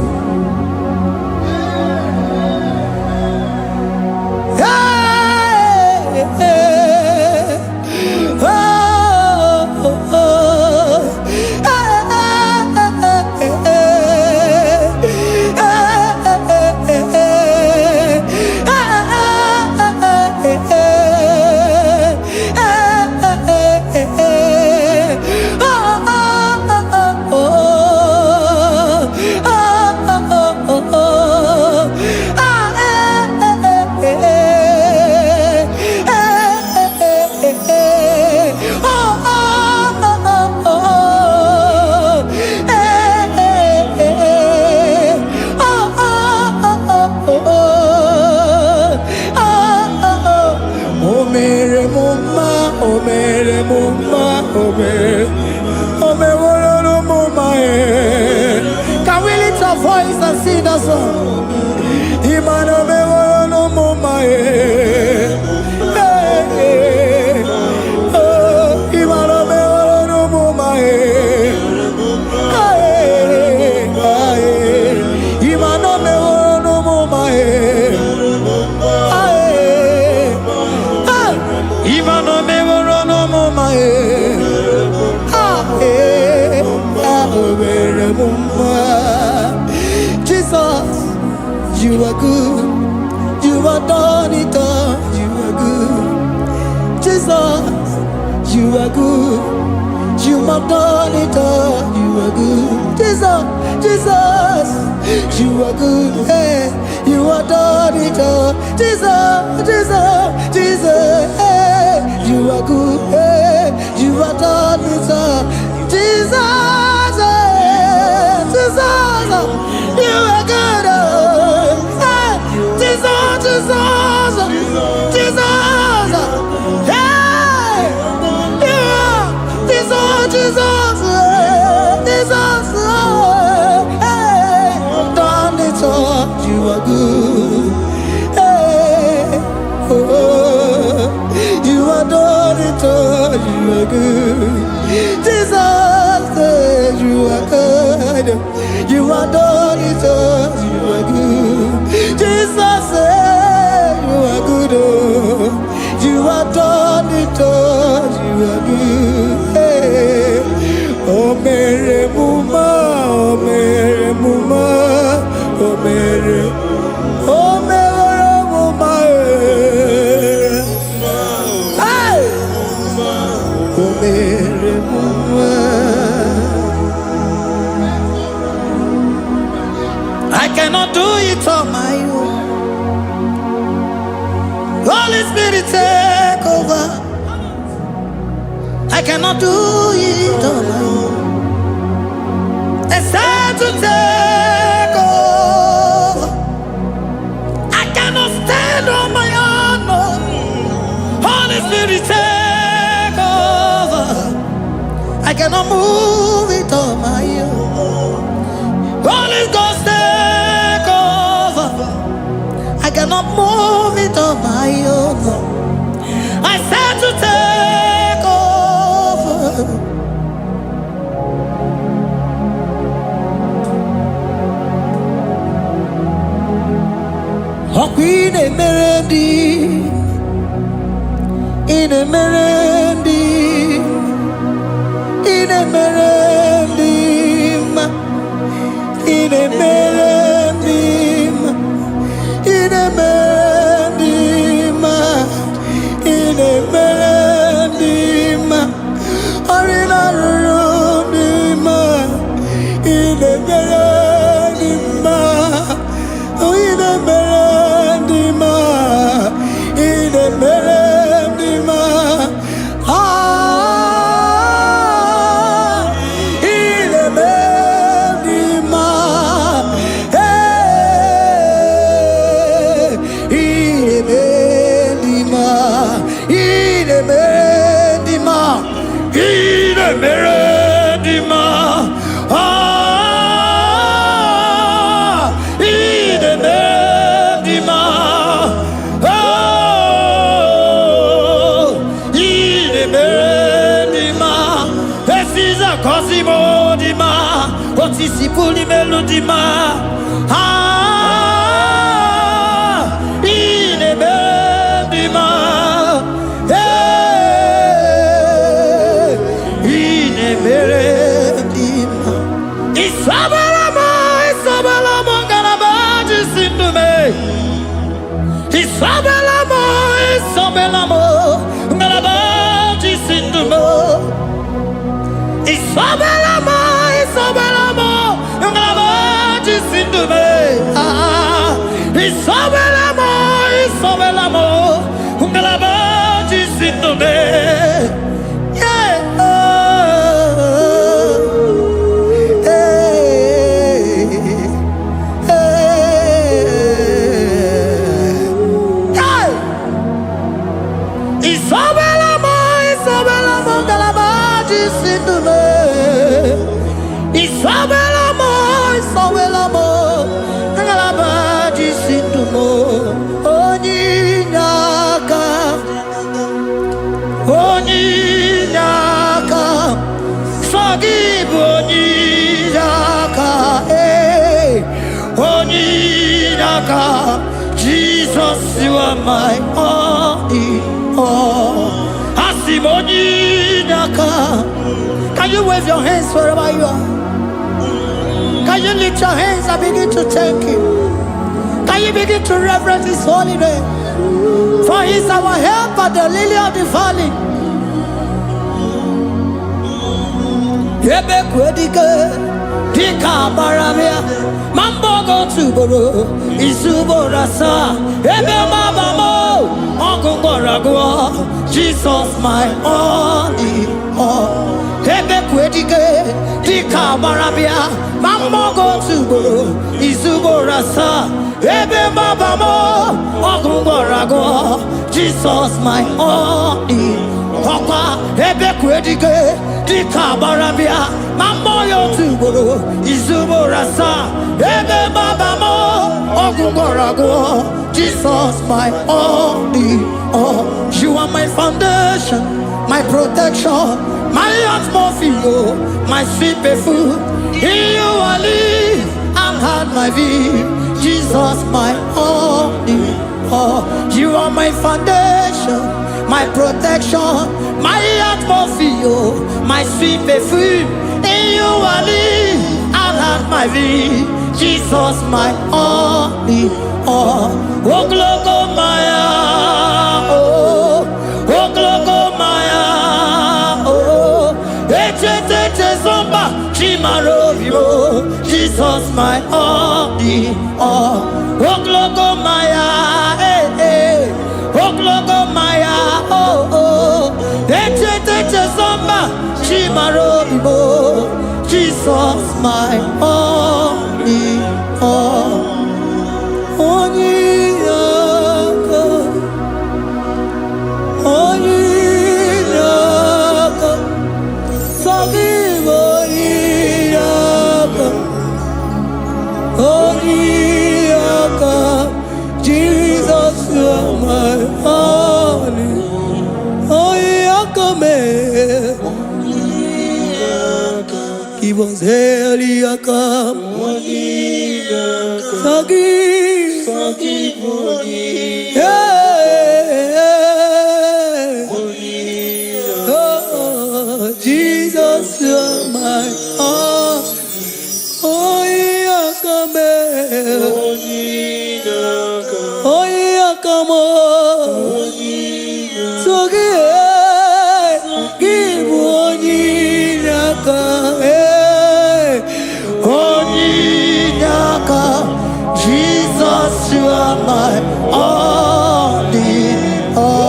Can we lift our voice and sing that song? Imano me wolo no mama oh, imano me wolo no mama imano me wolo no mama imano me wolo no mama Jesus, you are good. You are done it all. You are good. Jesus, you are good. You have done it all. You are good. Jesus, Jesus, you are good. Hey, you are done it all. Jesus, Jesus, Jesus, hey, you are good. Hey, you are done it all. you are good. Hey, oh, you are done it all, you are good. Jesus said you are good. You are done it all, you are good. Jesus said you are good. Oh, you are done it all, you are good. Hey, oh, Mary Muma, oh, Mary Muma, oh, Mary, oh, Mary Muma, hey, oh, Mary Muma. I cannot do it on my own. Holy Spirit, take over. I cannot do it on my own. It's time to take over. I cannot stand on my own. No. Holy Spirit, take over. I cannot move it on my own. Holy Ghost, take over. I cannot move it on my own. I said to take over. Oh, Queen Emerendi, in Emerendi, in Emerendi, in Emerendi, in Emerendi, in Emerendi, Arina Rundima, in Emerendi, in Emerendi, in Emerendi, ah, in Emerendi, hey, in Emerendi, in Emerendi, in Emerendi, ah, in Emerendi, oh, in Emerendi, Esiza Cosimo Dima, Otisipuli Melodima, ah, in Emerendi, hey, in Emerendi, Isabelamo, Isabelamo, Garabaji Sindume, Isabelamo, Isabelamo, Garabaji Sindume, Isabelamo, Isabelamo, Garabaji Sindume, ah, Isabelamo, Isabelamo, Garabaji Sindume, yeah, Isabelamo, Isabelamo, Garabaji Sindume, Isabelamo, Isabelamo, Garabaji Sindume, Onyinaka, Onyinaka, forgive Onyinaka, hey, Onyinaka, Jesus, you are my only all. Asim Onyinaka. Can you wave your hands wherever you are? Can you lift your hands and begin to thank Him? Can you begin to reverence His holy name? For He is our help at the lily of the valley. Ebe kwedike, dika baramia, mambo go tuboro, isubora sa, ebe mabamo, ogungoragwa, Jesus my only all. Ebe kwedike, dika baramia, mambo go tuboro, isubora sa, ebe mabamo, ogungoragwa, Jesus my only all. Ebe kwedike, dika barabia, mambo yo tuboro, izubora sa, ebe babamo, ogu Jesus, my only all. You are my foundation, my protection, my atmosphere, my sweet food. In you I live and had my being. Jesus, my only all. You are my foundation, my protection, my atmosphere, my sweet food. In you I live and had my being. Jesus, my only all. Oh, glogo maya, oh, glogo maya, oh, eche zomba, chimarovio, Jesus, my only all. Oh, glogo maya, oh, glogo maya, oh, eche zomba, chimarovio, Jesus, my only all. Jesus, you are my only. Give us Heliakam. Forgive me. Oh, Jesus, you are my all. Oh, Yakame. Oh, Yakamo. So give Onyinaka. Onyinaka. Jesus, you are my only all.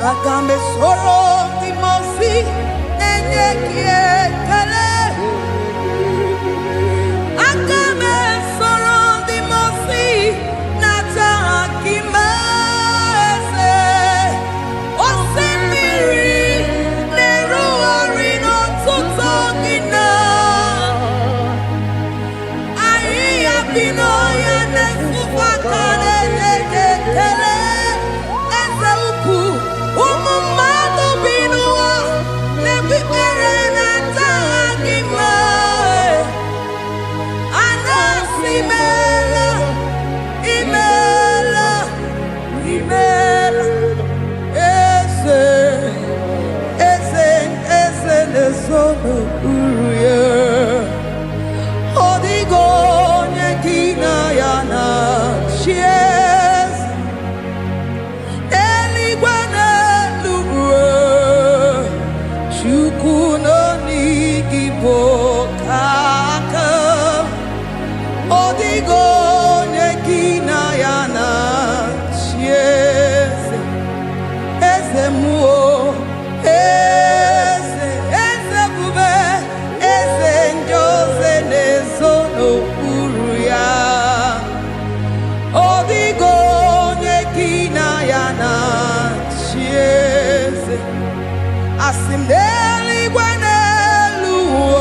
Agame soro timosi enye kiekele. Agame soro timosi nata akimese. Osimiri neru orino tutogina. Aia pino ya nesufakane lekele. Eze uku umumado binua nebibere nata akima. Anasimela imela eze nesono uruye. Odigo nyekina yana chies eligwane luwe chukuno nigibo kaka. Odigo nyekina yana chies eze muo eze bube eze njoze nezono uruya. Odigo nyekina yana chies asimdeli gwane luo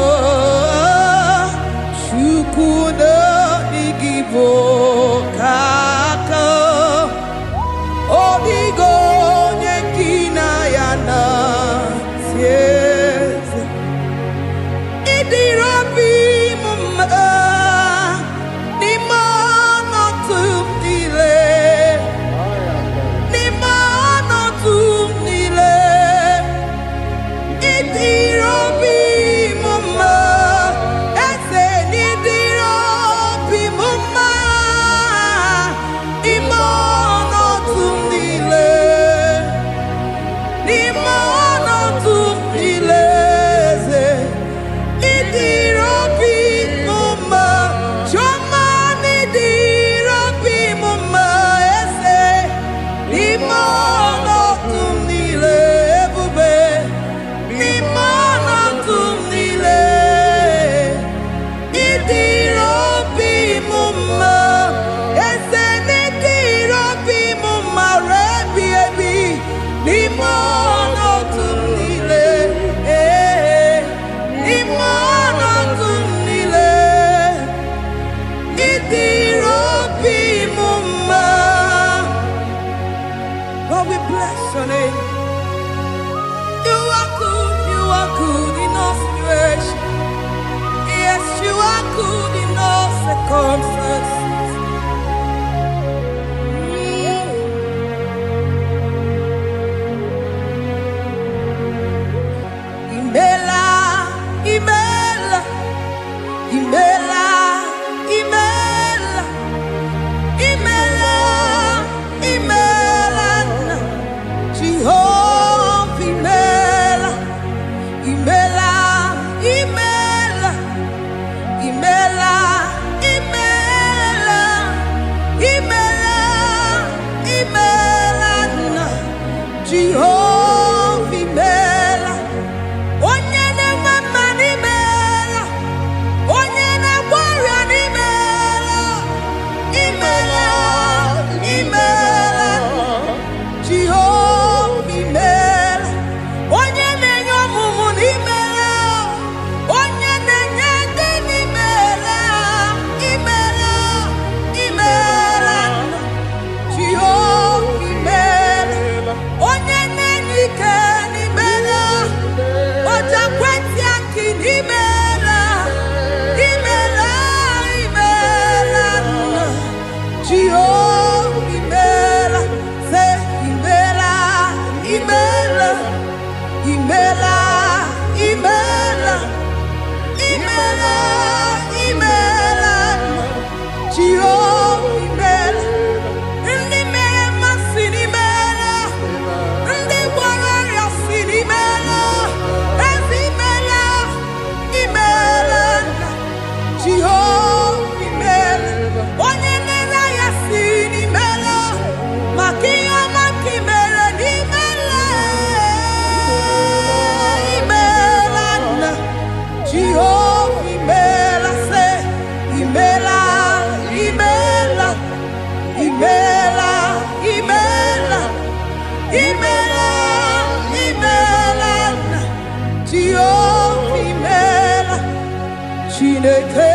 Chineke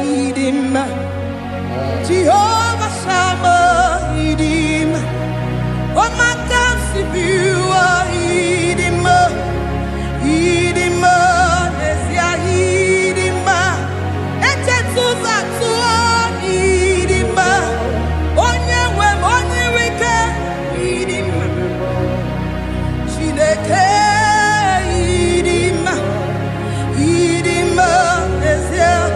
idima, Jehovah Shammah idima, Omakansibua idima, idima, Nesia idima, Etetuza tuo idima, Onyewe Onyewike idima, Chineke idima, idima, Nesia.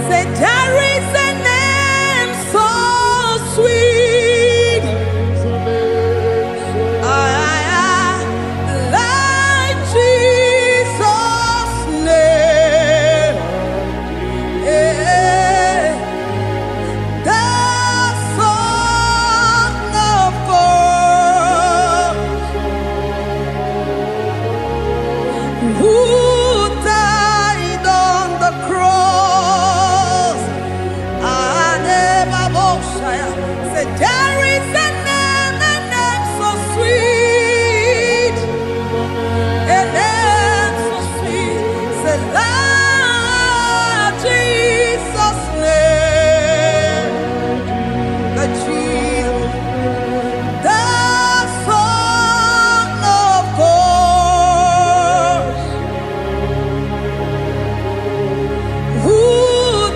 Say there is a name so sweet, like Jesus' name, the Son of God, who died on the cross. Say there is a name so sweet, a name so sweet. Say Lord Jesus' name, the Jesus, the Son of God, who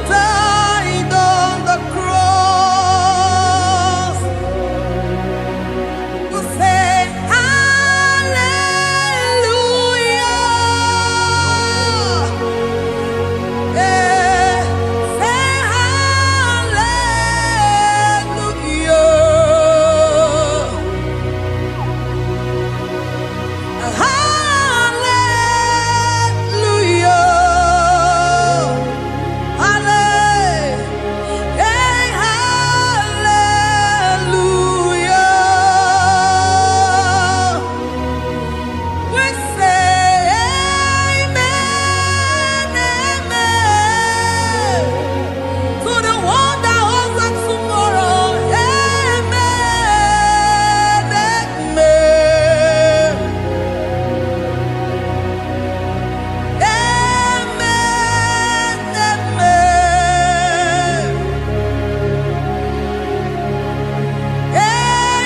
died on the cross. We say hallelujah. Say hallelujah. Hallelujah. We say amen, amen. To the one that holds us tomorrow. Amen, amen. Amen, amen.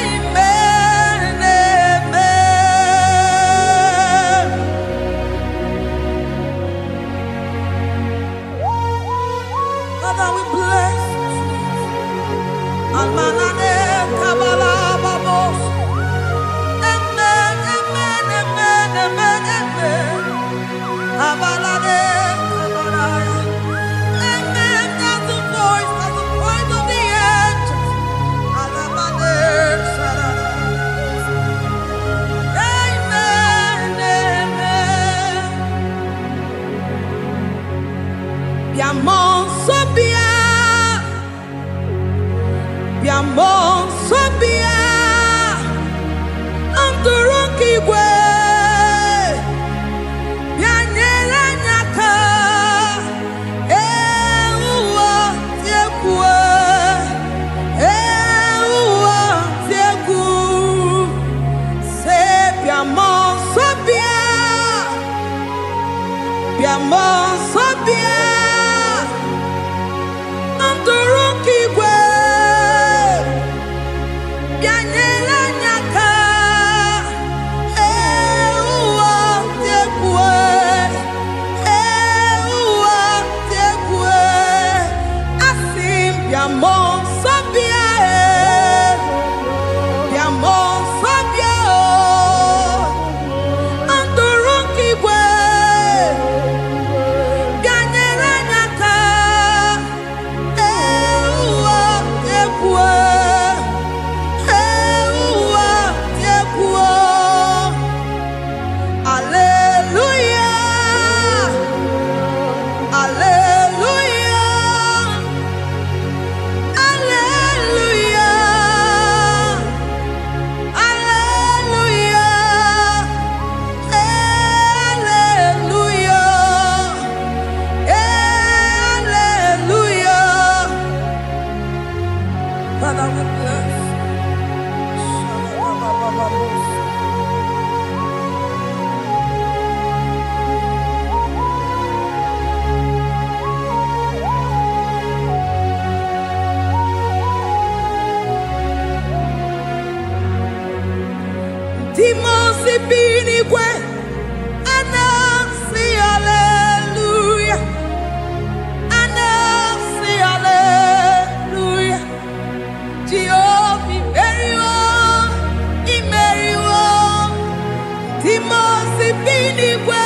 Amen, amen. Father, we bless you. Almanane kabala babos. Amen, amen, amen, amen, amen. Abalade kabalaya. Amen. That's the voice of the angels. Alamane sarara. Amen, amen. Biamon sobia, biamon sobia, anturuki gwe, bianyela nyaka, uwa tiekwe, uwa tieku, se biamon sobia, biamon sobia. Anturuki gwe, bianyela nyaka, uwa tiekwe, asim biamon sabia, biamon sabia, anturuki gwe, bianyela nyaka. Father, we bless. Timosi binigwe, anasi hallelujah, anasi hallelujah. Jehovah, very well, he very well. Timosi binigwe,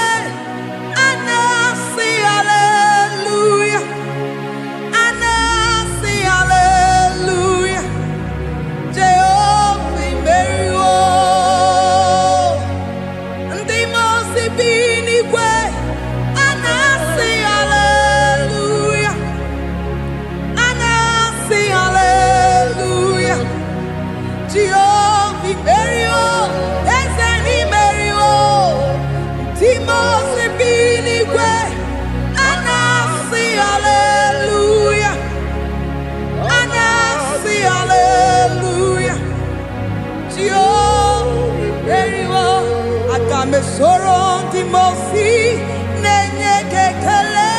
me soro di mosi nenye kekele.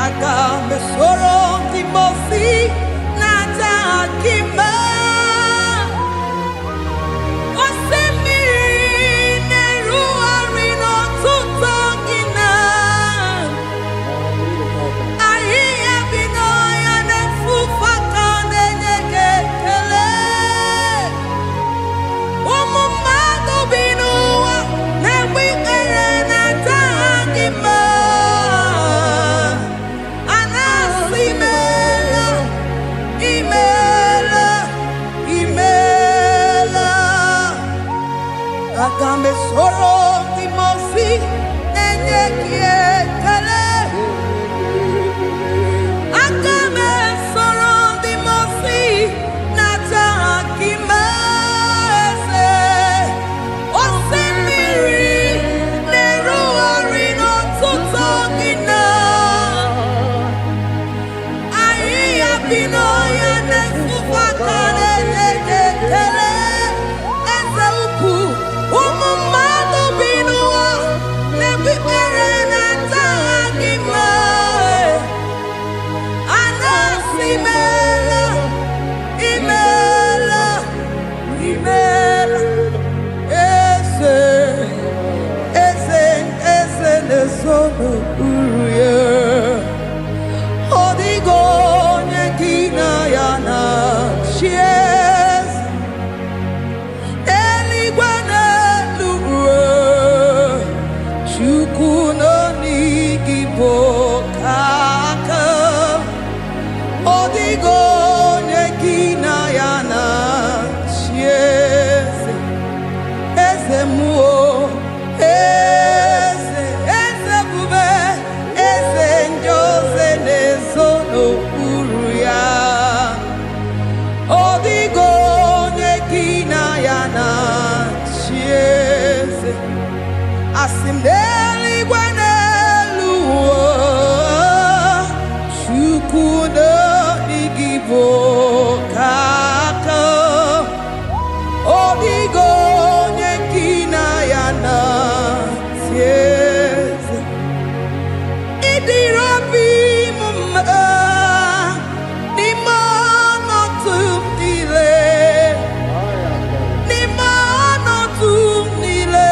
Aga me soro di mosi nata akima. Osemi neru arino tuto gina. Ahi abino ya ne fufaka nenye kekele. Agambe soro di mosi enye kiekele. Agambe soro di mosi nata akimese. Osemiri neru arino tuto gina. Ayi abino ya nefufa kane kekele. Eze uku umumado binua nebi erena tahagima. Anasimela imela imela. Eze nesono uruye. Odigo nyekina yana shies. Eligwane lugwe. Chukuno nigibo kaka. Odigo nyekina yana shies. Eze muo. Eze bube. Eze njoze nezono uruya. Odigo nyekina yana chieze. Asimdeli gwaneluo. Chukuno igibo kaka. Odigo nyekina yana chieze. Idirobi mumma. Nimano tumdile. Nimano tumdile.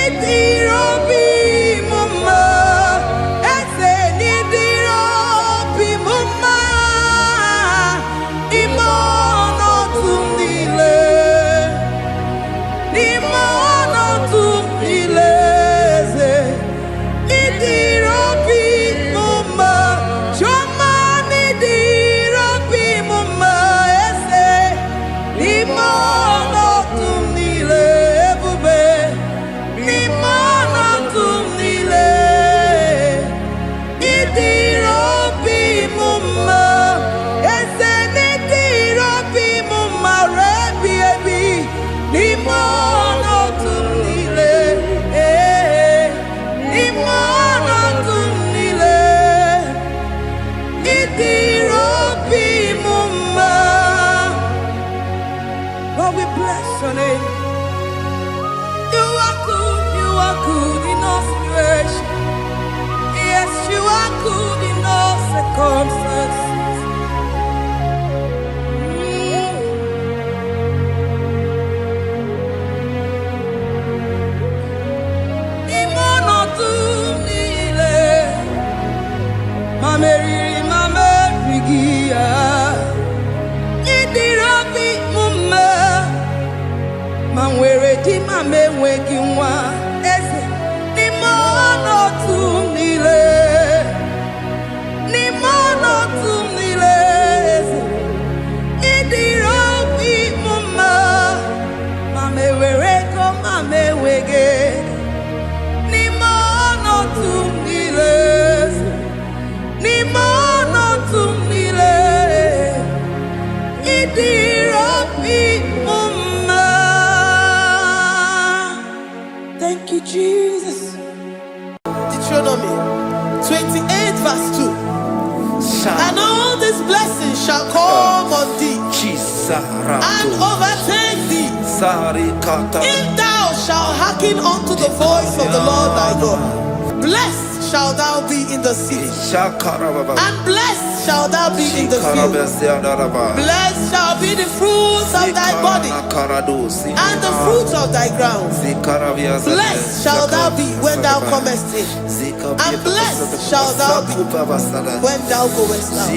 Idirobi mumma. Ese nidirobi mumma. Nimano tumdile. Nimano tumdile. Idirobi mumma. Choma nidirobi mumma. Ese nimano tumdile. Ebube nimano tumdile. Idirobi mumma. Ese nidirobi mumma. Rebi ebi nimano tumdile. Nimano tumdile. Idirobi mumma. Lord, we bless your name. You are good in all situations. Yes, you are good in all circumstances. Nimano tumdile. Mameriri mamerigia. Idirobi mumma. Manwere di mamenwegi nwa. Eze nimano tumdile. Nimano tumdile. Eze idirobi mumma. Mamewere ko mamewege. Nimano tumdile. Nimano tumdile. Idirobi mumma. Thank you, Jesus. Deuteronomy 28 verse 2. And all these blessings shall come on thee and overtake thee If thou shalt hearken unto the voice of the Lord thy God, blessed shalt thou be in the city, and blessed shalt thou be in the field. Blessed shall be the fruits of thy body, and the fruits of thy ground. Blessed shalt thou be when thou comest in, and blessed shalt thou be when thou goest out.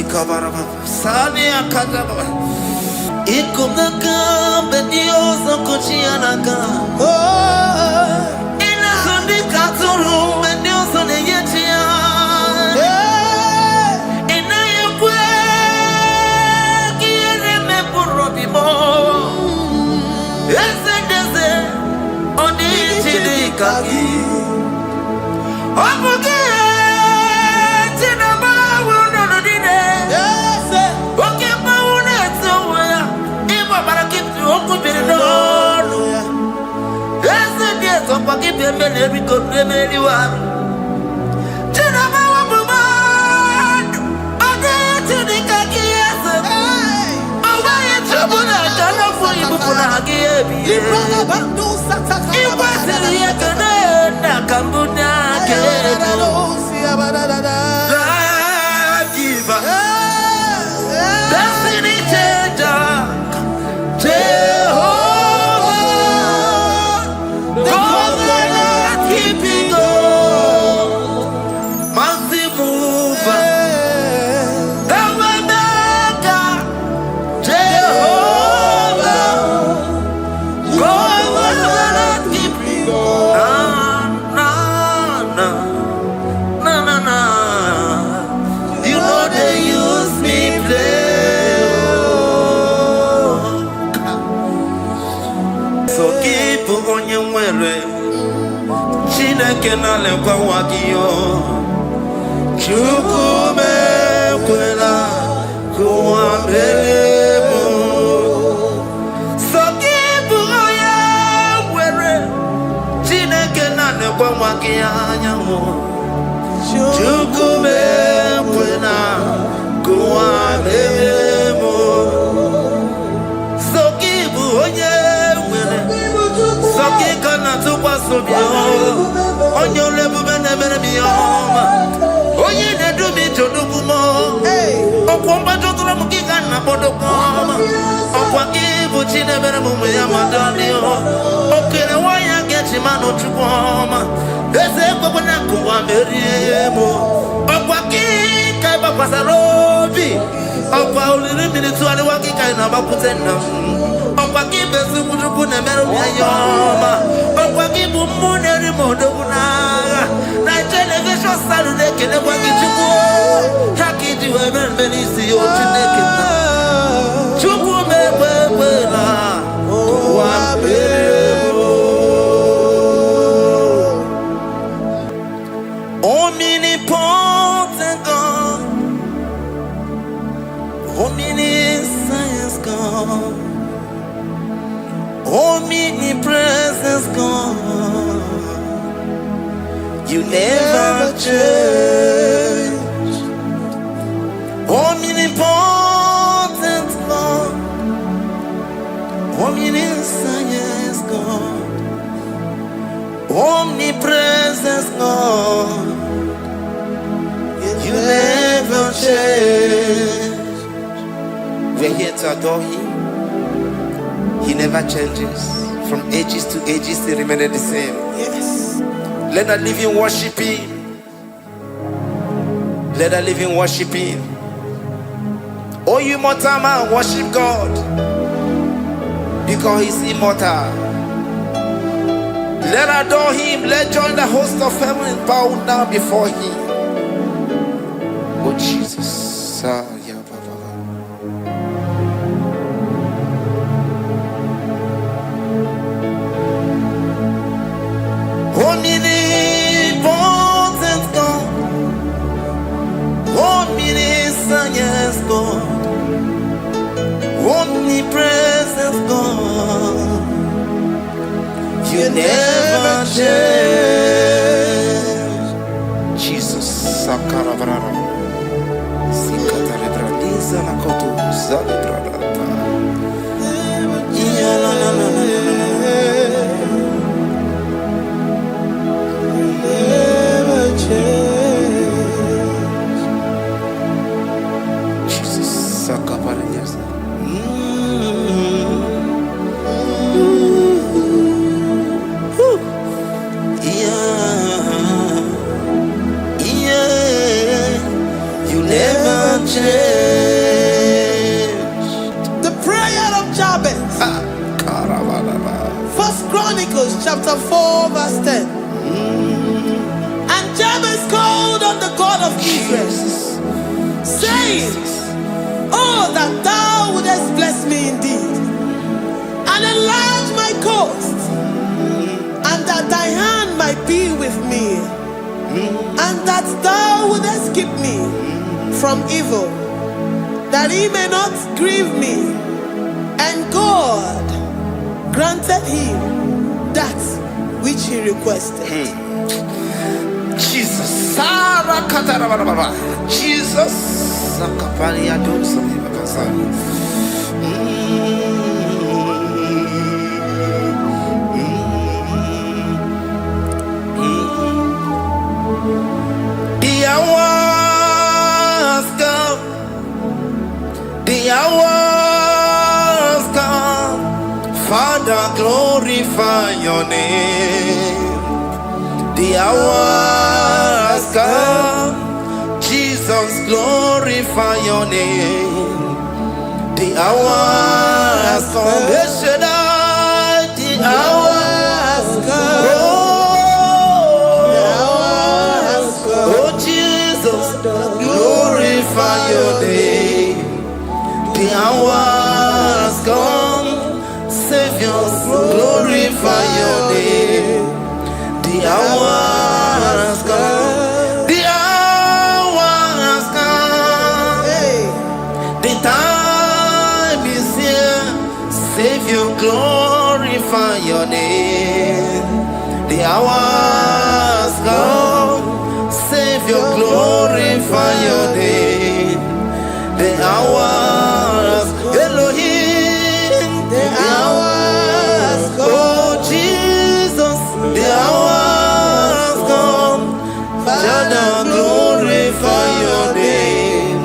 Omnipotent God, omniscience God, omnipresence God, you never change. Omnipotent God, omniscience God, omnipresence God, you never change. We're here to adore Him. He never changes. From ages to ages, He remains the same. Yes. Let that living worship Him. Let that living worship Him. Oh, you mortal man, worship God, because He's immortal. Let adore Him. Let join the host of heaven and bow down before Him. Oh Jesus. Yeah, Baba. Omnipotent God, omniscience God, omnipresence God, you never change. Jesus. Sakarabrara. Sikatarebradiza na kotu zalebrada. Chronicles chapter 4 verse 10. And Jabez called on the God of Israel, saying, oh, that thou wouldest bless me indeed, and enlarge my coast, and that thy hand might be with me, and that thou wouldest keep me from evil, that he may not grieve me. And God granted him that which he requested. Jesus. Jesus. The hours come. The hours come. Father, glorify your name. The hours come. Jesus, glorify your name. The hours come. The hours come. Oh, Jesus, glorify your name. The hours come. Savior, glorify your name. The hours come. The hours come. The time is here. Savior, glorify your name. The hours come. Savior, glorify your name. The hours, Elohim. The hours come. Oh, Jesus, the hours come. Father, glorify your name.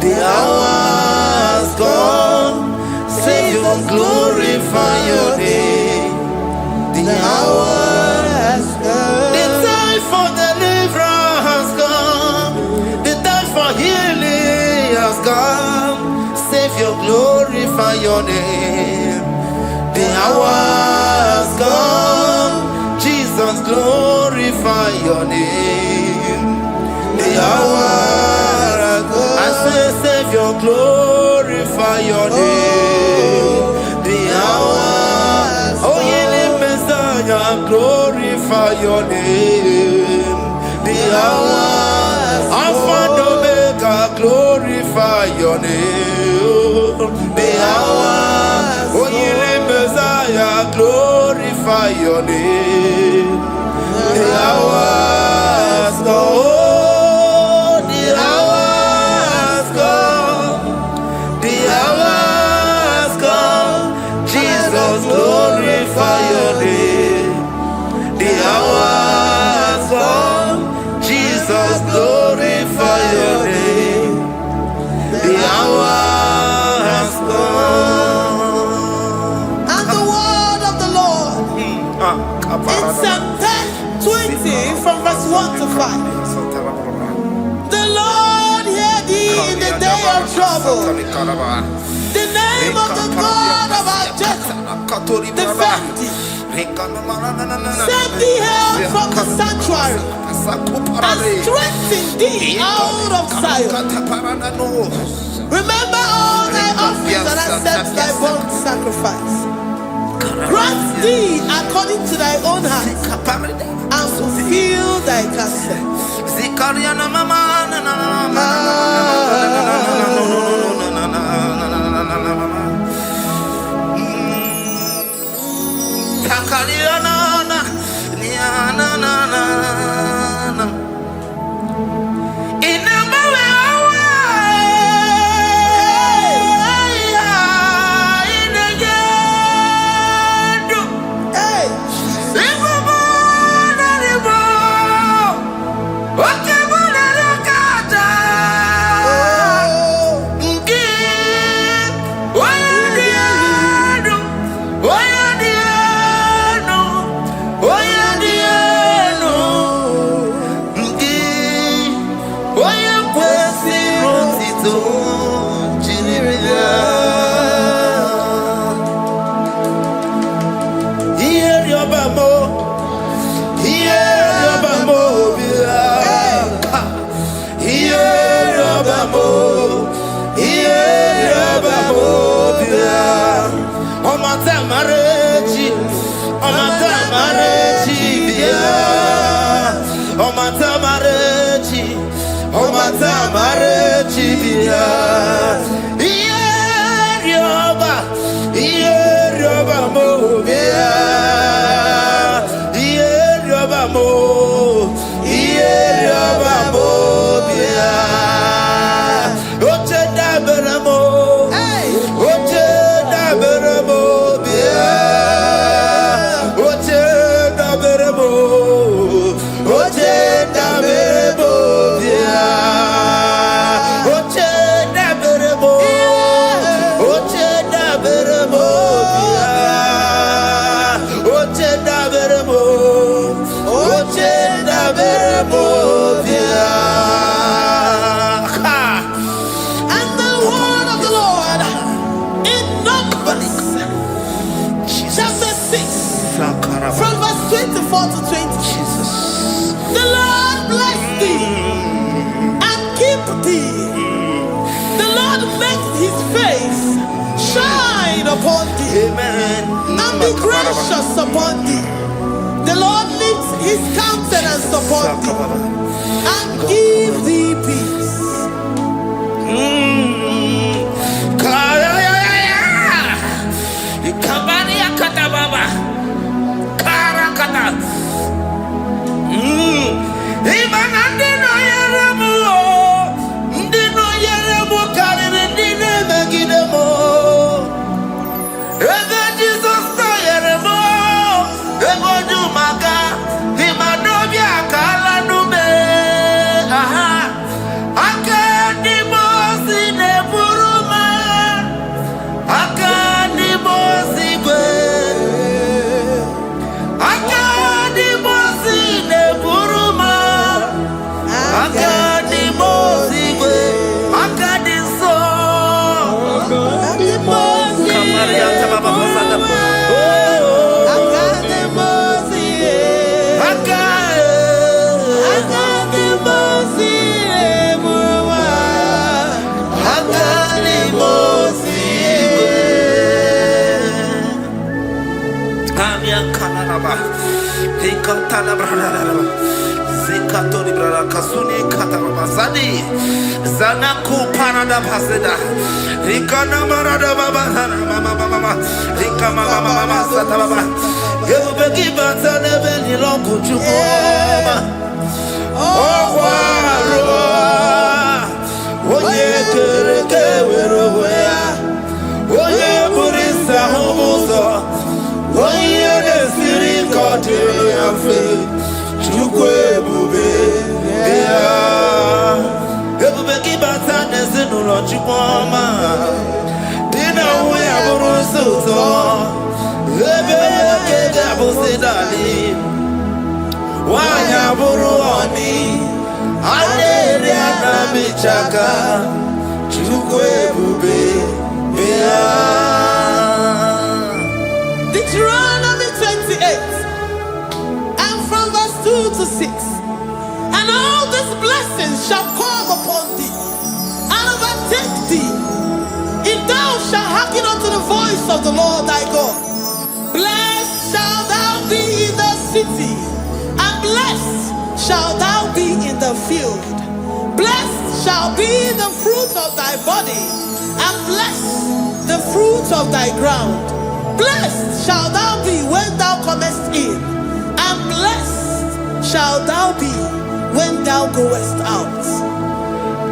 The hours come. Savior, glorify your name. The hours come. The time for deliverance has come. The time for healing has come. Savior, glorify your name. The hours come. Jesus, glorify your name. The hours come. I say, Savior, glorify your name. The hours. Oh, healing Messiah, glorify your name. The hours. Alpha and Omega, glorify your name. The hours. Oh, healing Messiah, glorify your name. The hours go. The hours come. The hours come. Jesus, glorify your name. The hours come. Jesus, glorify your name. The hours come. And the word of the Lord in Psalm 10:20 from verse 1 to 5. The Lord hear thee in the day of trouble. The name of the God of our Jacob defend thee. Send thee help from the sanctuary and strengthen thee out of Zion. Remember all thy offerings and accept thy burnt sacrifice. Grant thee according to thy own heart and fulfill thy counsel. Oh, yeah, Upon thee, amen, and be gracious upon thee. The Lord lifts his countenance upon thee and give thee peace. Zanaku parada paseda, Rikana marada baba, mama, Rikama mama satababa. You begin to tell me long could you go? Oh, Deuteronomy 28 and from verse 2 to 6. And all these blessings shall come upon thee and overtake thee, if thou shalt hearken unto the voice of the Lord thy God. Blessed shalt thou be in the city, and blessed shalt thou be in the field. Blessed shall be the fruit of thy body, and blessed the fruit of thy ground. Blessed shalt thou be when thou comest in, and blessed shalt thou be when thou goest out.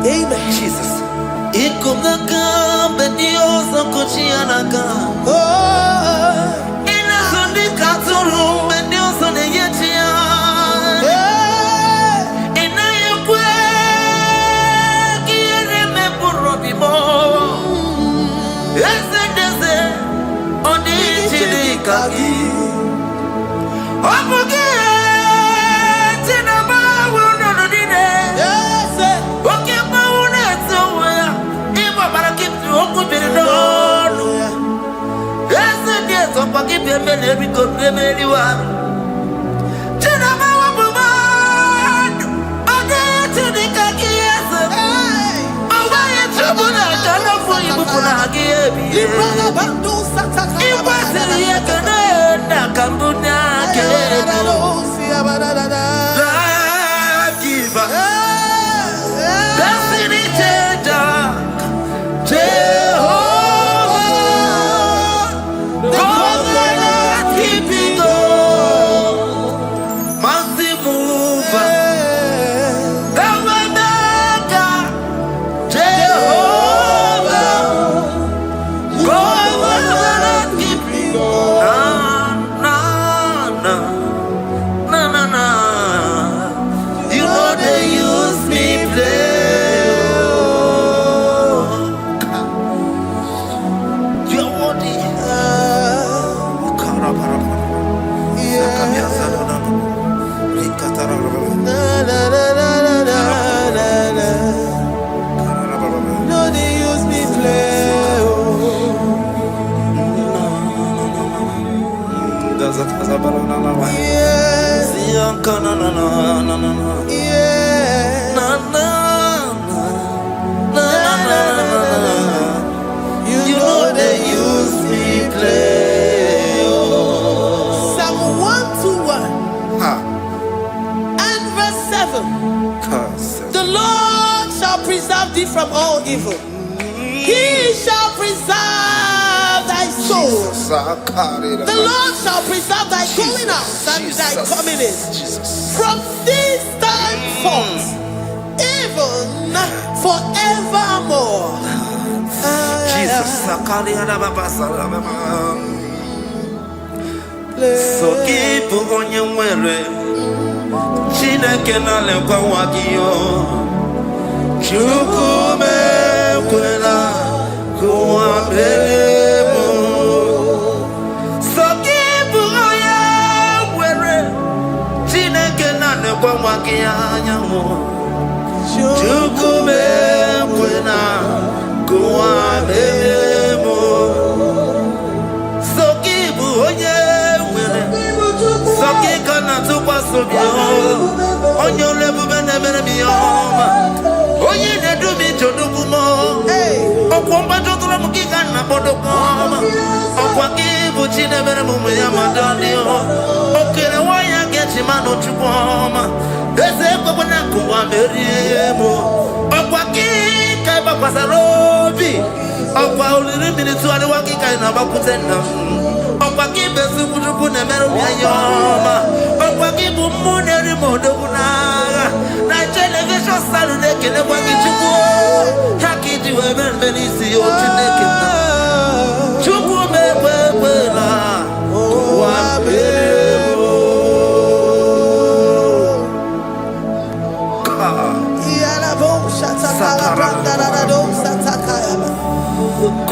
Amen. Jesus. Libra You know they use me play. Psalm 121 and verse 7. The Lord shall preserve thee from all evil. He shall preserve thy soul. The Lord shall preserve thy going out and thy coming in from this time forth, even forevermore. So keep on your way. Chineke na lekwa wakio. Chukume kwela kuwa belemo. So keep on your way. Chineke na lekwa wakia nyamo. Chukume kwela kuwa belemo. So keep on your way. So keep on on your level, and never be home. Oh, you do me to do more. Oh, Combato Kikan, Apodocom. Oh, Quaki, which you never move me, Amadonio. Okay, why I get him out to come. There's a Cobonaco, I'm very able. Oh, Quaki, Kabasarobi. Oh, while little minutes to the Waki kind of Aputendum. Oh, Quaki, Besu, never be a yama. Wakibu muneri modona na television salude kele wakichuku hakiti webenisi otineke chuku mebebela wabebo yala bo shataka brandara do sataka.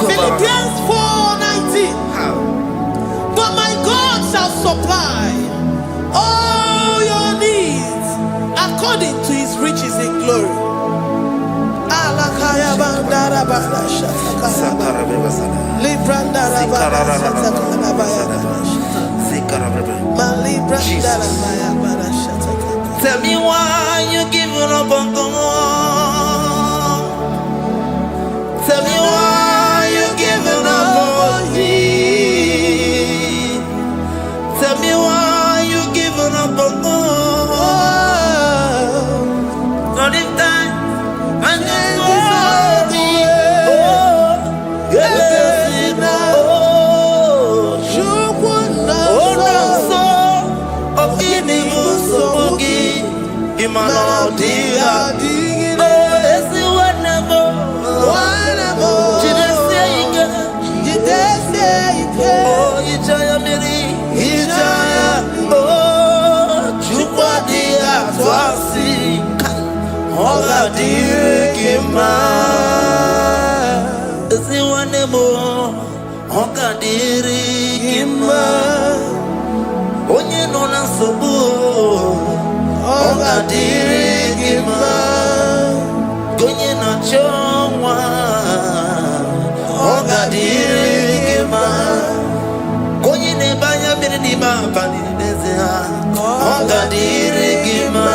Philippians 4:19. But my God shall supply all your needs according to his riches in glory. Alakaya bandara banda shataka. Librandara banda shataka baya. Malibrandara baya banda shataka. Tell me why you giving up on God. Tell me why you giving up on me. Tell me why you giving up on God. Not in time, and then me. Oh, yes, oh, no, so, of giving so boogie, Imano, dear, oh, let's see what never. Oh, Ijaya Miri, Ijaya, oh, Chupadia, Twasi, Hola, dear Kima, is it one more? Hoga, dear Kima, Onye Nona Sobu, Hoga, dear Kima, Gonye Nachoma, Hoga, dear Kima. Banya Beniba, Paninezia, Honda Dirigima,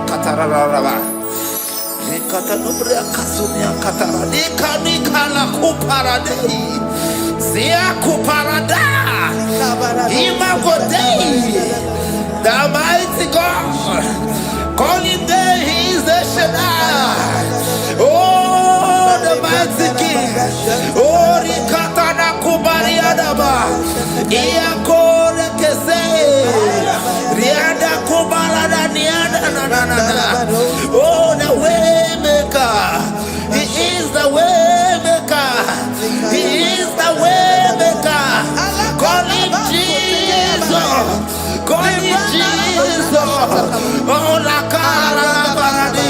Katarava, Katanubria Kasunia Katara, Nikala Kuparade, Zia Kuparada, Imagode, the mighty God, calling there, he's the Shaddai. Oh, the mighty King, oh, Rikatana Kubariadaba, Iakore Kese, Riada Kubalada Niana, oh, the way maker, he is the way maker, he is the way maker, call him Jesus, call him Jesus, oh, la cara paradi.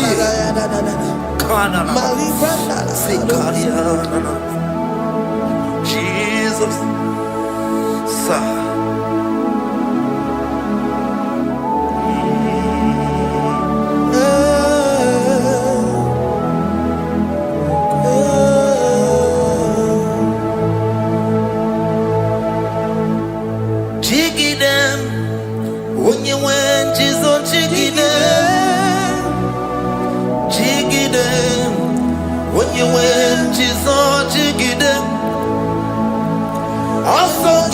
Jesus, Chigidem, when you went, Jesus, Chigidem, Chigidem, when you went, Jesus, Chigidem, also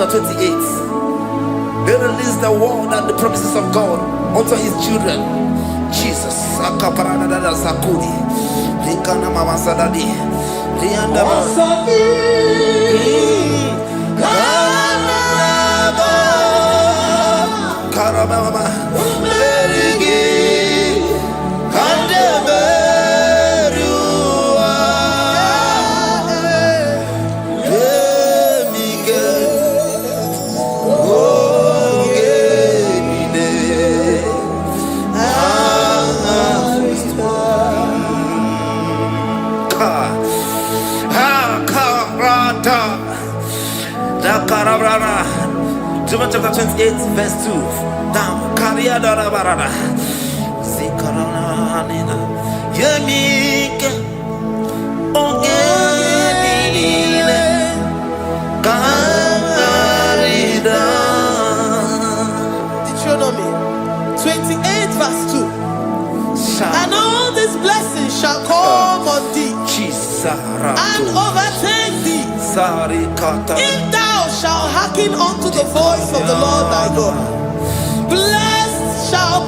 chapter 28. They release the word and the promises of God unto his children. Jesus. Sakudi. Likana mama sadadi. Lianda Karababa. John chapter 28 verse 2. Down. Karia dara barada. Zikarana nina. Yemike. Ogenine. Kamarida. Deuteronomy 28 verse 2. And all these blessings shall come on thee and overtake thee if thou shalt hearken unto the voice of the Lord thy God. Blessed shall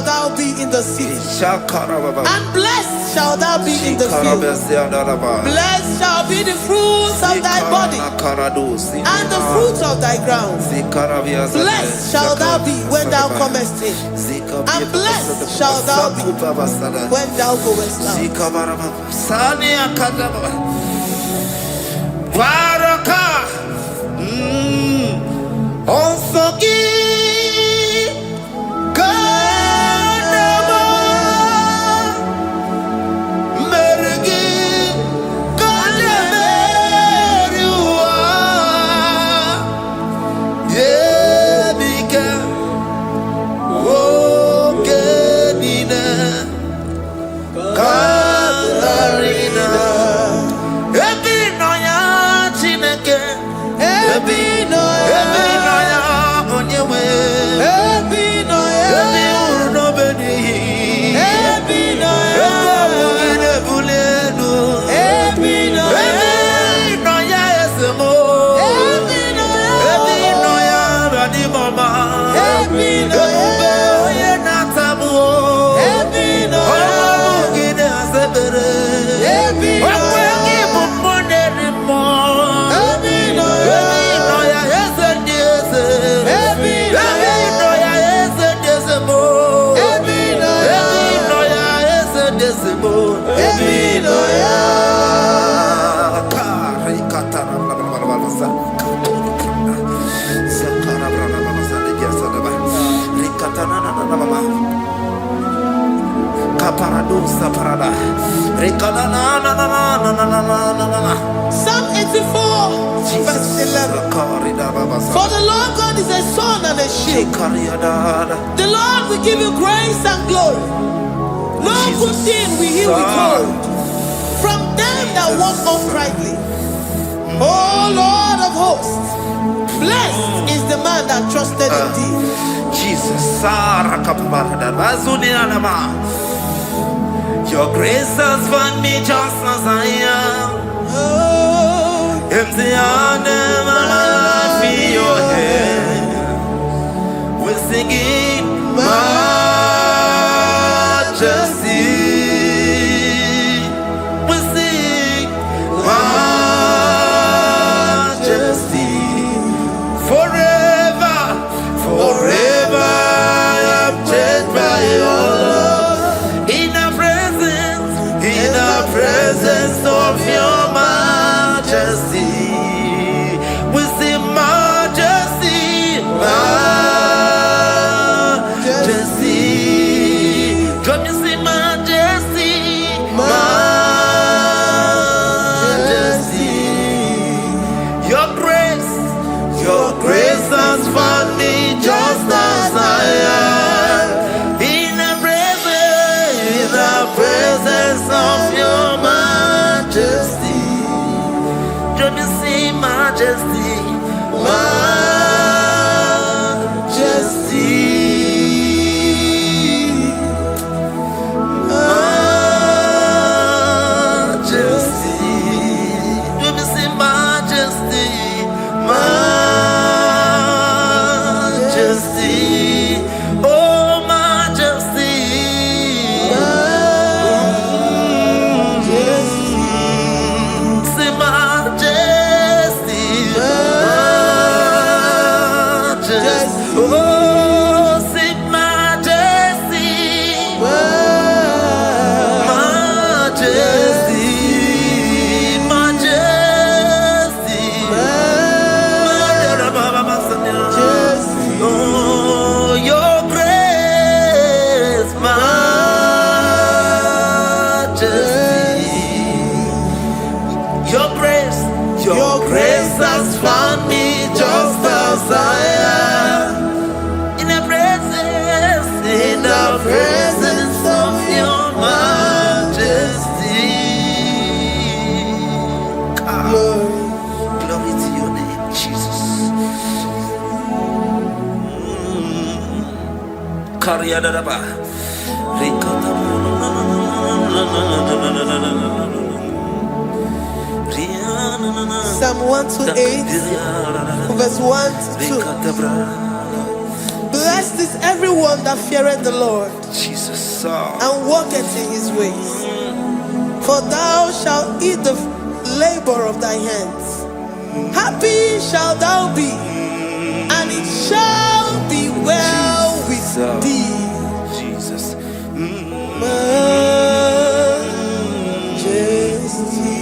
thou be in the city, and blessed shall thou be in the field. Blessed shall be the fruits of thy body and the fruits of thy ground. Blessed shall thou be when thou comest in, and blessed shall thou be when thou goest out. Psalm 84 verse 11. For the Lord God is a sun and a shield. The Lord will give you grace and glory. No good thing will he withhold from them that walk uprightly. O Lord of hosts, blessed is the man that trusted in thee. Jesus, your grace has found me just as I am. Empty handed, my life in your hand. We're singing majesty. We sing majesty. Forever, forever I'm changed by your love. In the presence of your majesty, we see majesty, majesty. Psalm 128, verse 1 to 2. Blessed is everyone that feareth the Lord, Jesus. and walketh in his ways. For thou shalt eat the labor of thy hands. Happy shalt thou be, and it shall be well with thee. Jesus. Majesty.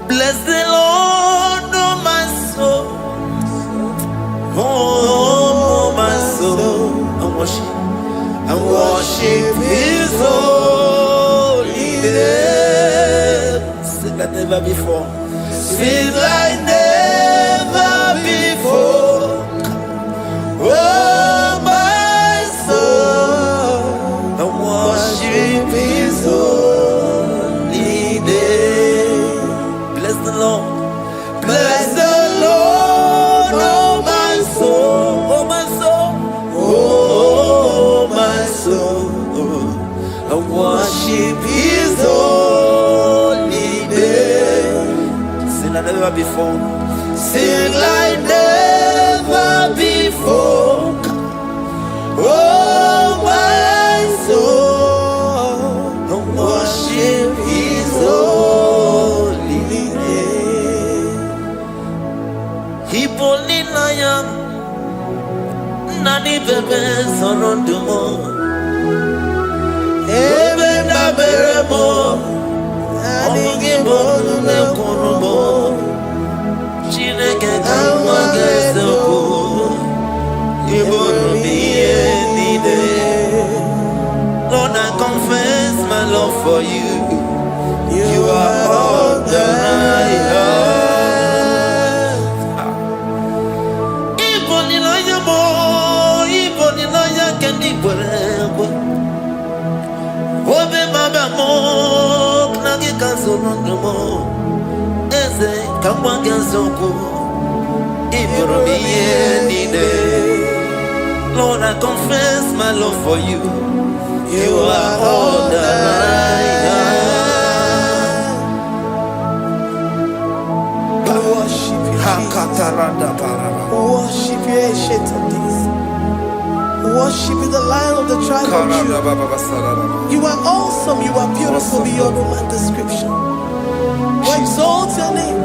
Bless the Lord, oh my soul. Oh, my soul. And worship his holy name. Sing like never before. Sing like never before. Oh, my soul. And worship his holy name. Bless the Lord. Bless the Lord, oh my soul. Oh, my soul. Oh, my soul. And worship his holy name. Sing like never before. Sing like never before. Oh, my soul. And worship his holy name. Hipolina nani bebe sorondumo. Ebe na beremo. Omugi bonu ne kurumo. Chineke kama gesoko. Ibonu miye nide. Lord, I confess my love for you. You are all that I have. Iboni loya mo, iboni loya kendi kwerebo. Obe mama mo, knagi kazono mo. Eze kama gesoko. Ibonu miye nide. Lord, I confess my love for you. You are all that I have. Worship you, Jesus. Worship you, Ancient of Days. Worship you, the Lion of the tribe of Judah. You are awesome. You are beautiful beyond human description. We exalt your name,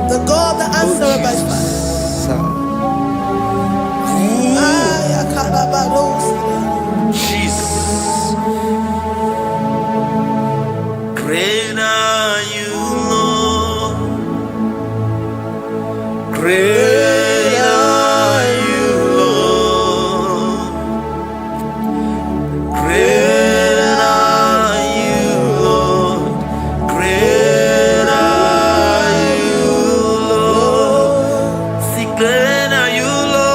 the God that answered by fire. Jesus. Great are you, Lord. Great are you, Lord. Great are you, Lord. Great are you, Lord. See, great are you, Lord.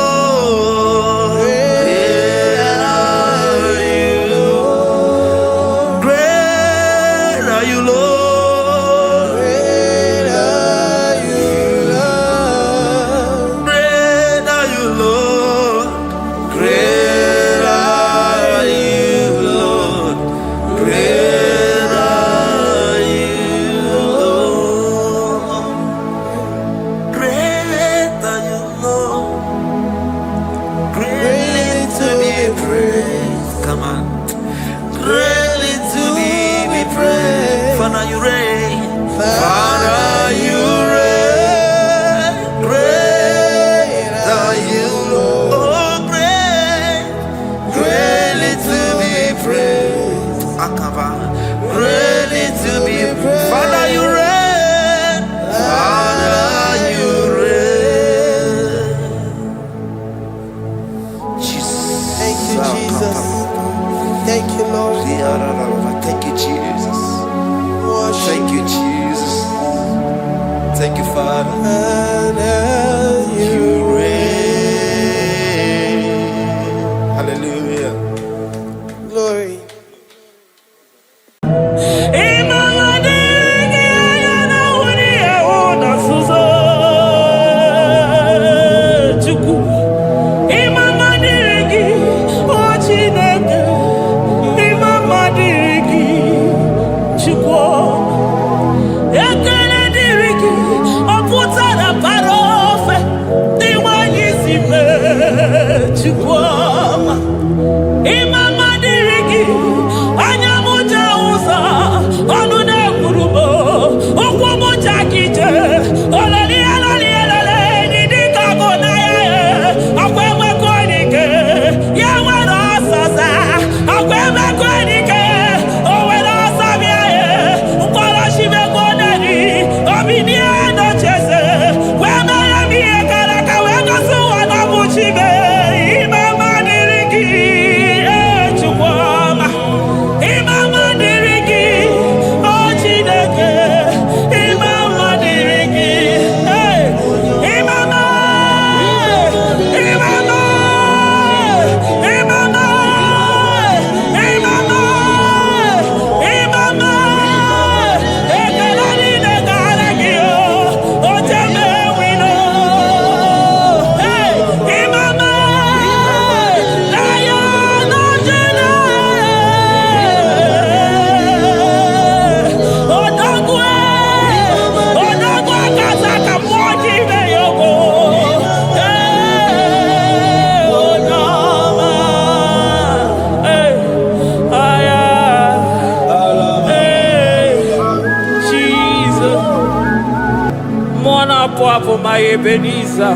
Ebenezer.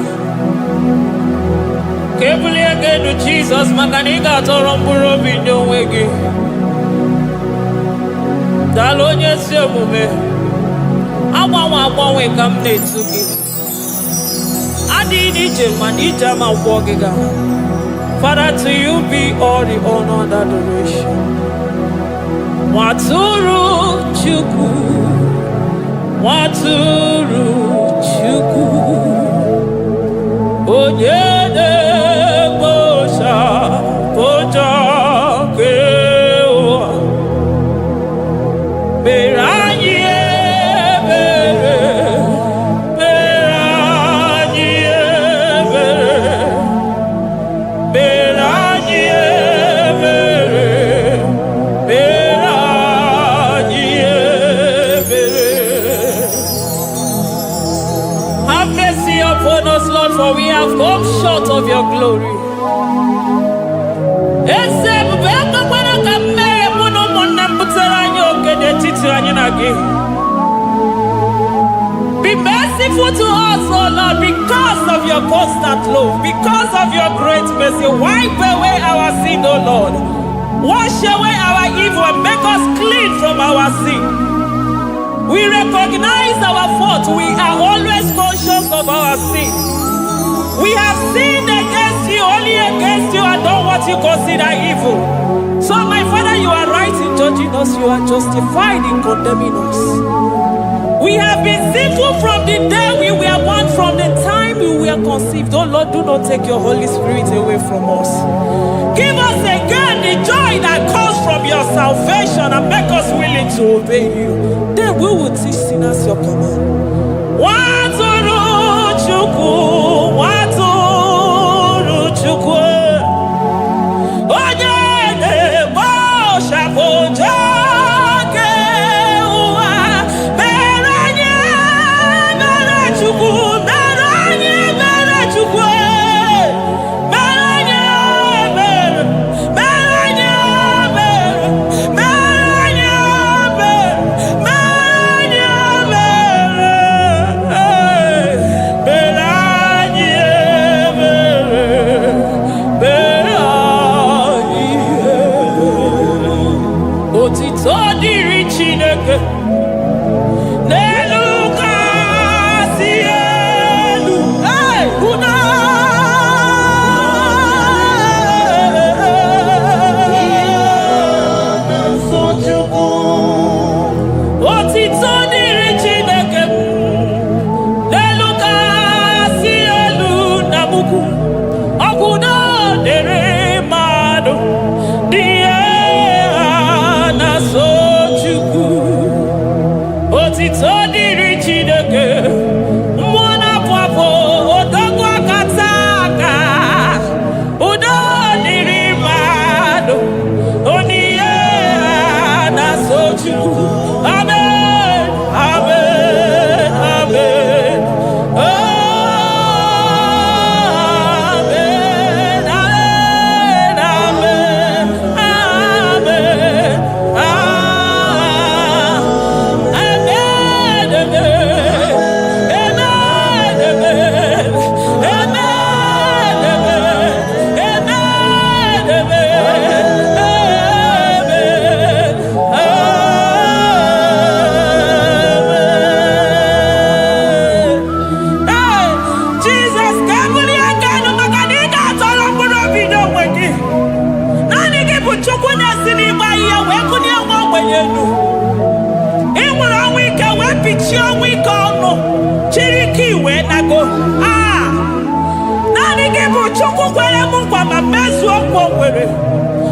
Kebuli again to Jesus, Makaniga Toromburo Bindo Wegi. Dalonya Semume. Awa we come to give. Adi Nijaman, Ijama Wogiga. Father, to you be all the honor and adoration. Waturu Chuku. Waturu Chuku. Onyede Bosha Boja Kewa Beranye Bere Beranye Bere Beranye Bere Beranye Bere. Have mercy upon us, Lord, for we have come short of your glory. Be merciful to us, O Lord, because of your constant love, because of your great mercy. Wipe away our sin, O Lord. Wash away our evil and make us clean from our sin. We recognize our fault. We are always conscious of our sin. We have sinned against you, only against you, and done what you consider evil. So, my Father, you are right in judging us. You are justified in condemning us. We have been sinful from the day we were born, from the time we were conceived. Oh Lord, do not take your Holy Spirit away from us. Give us again the joy that comes from your salvation and make us willing to obey you. Then we will teach sinners your command. Waturu Chuku, Waturu Chuku. Onyede Bosha Boja.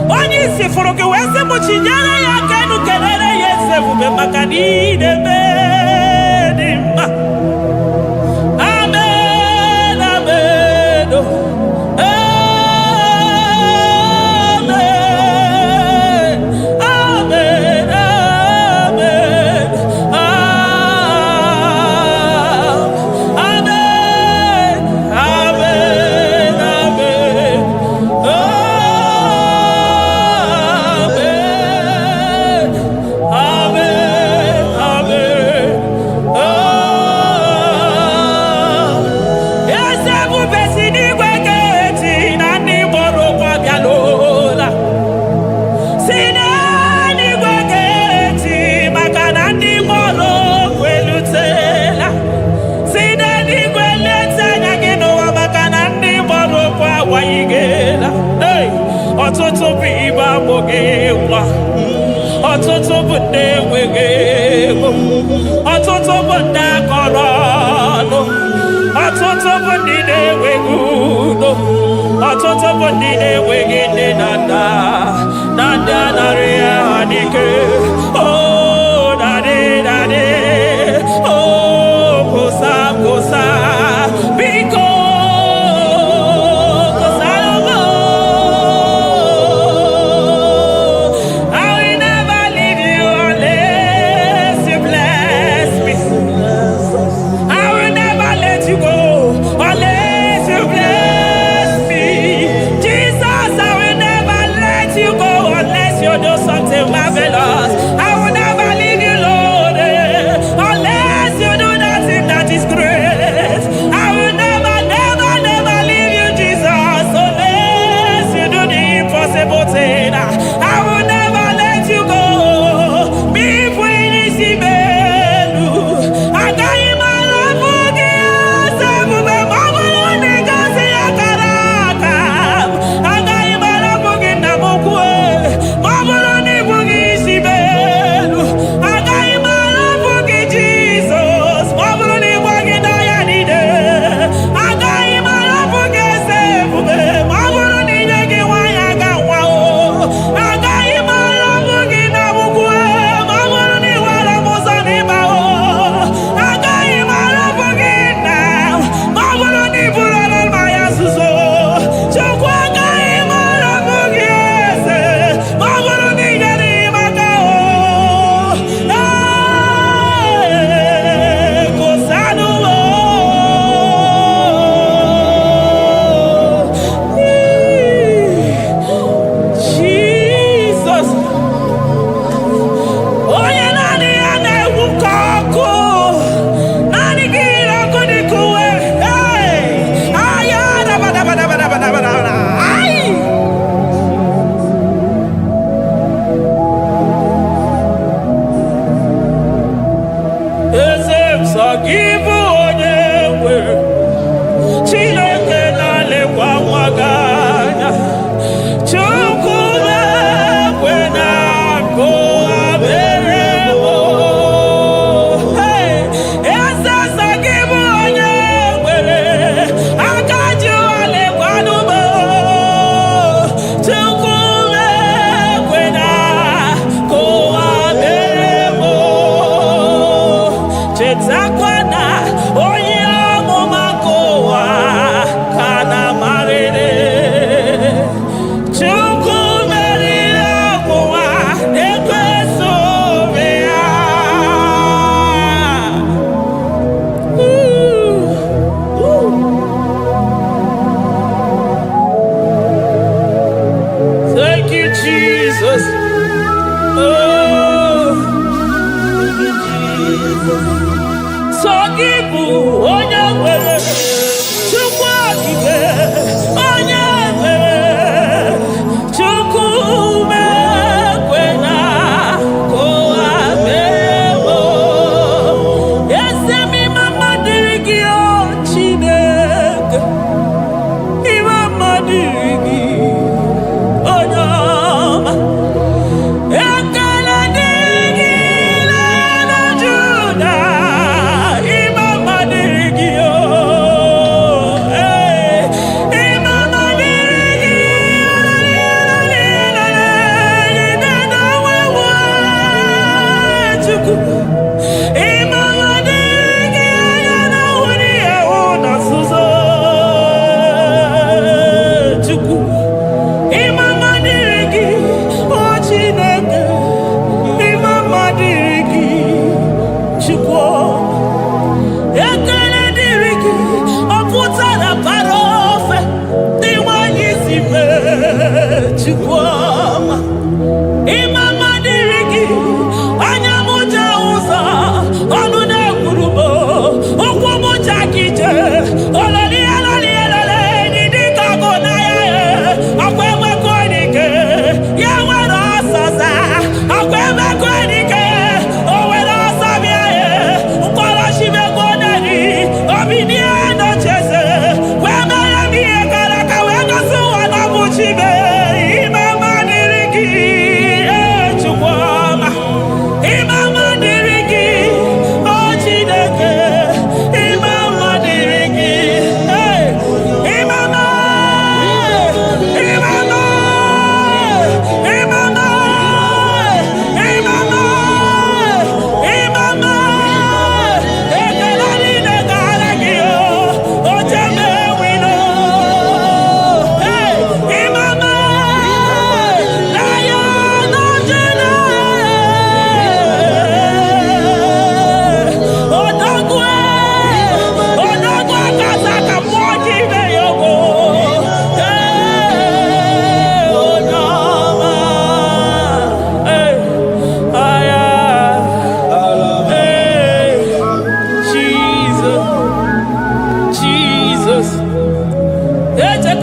Onye isi fụrụ gị wee sị m chinyere ya aka enu kelere ya eze ebube maka na idebe dị mma. Amen, amen, amen, amen, amen, amen, amen, amen. Amen, amen, amen. ogewa. Ọtụtụ bụ ndị enweghị ego. Ọtụtụ bụ ndị akọrọ ọnụ. Ọtụtụ bụ ndị na-enweghị udo. Ọtụtụ bụ ndị na-enweghị nne na nna. Na ndị anarị ya n'ike. Oh, daddy, daddy. Oh, kosa, kosa. Biko.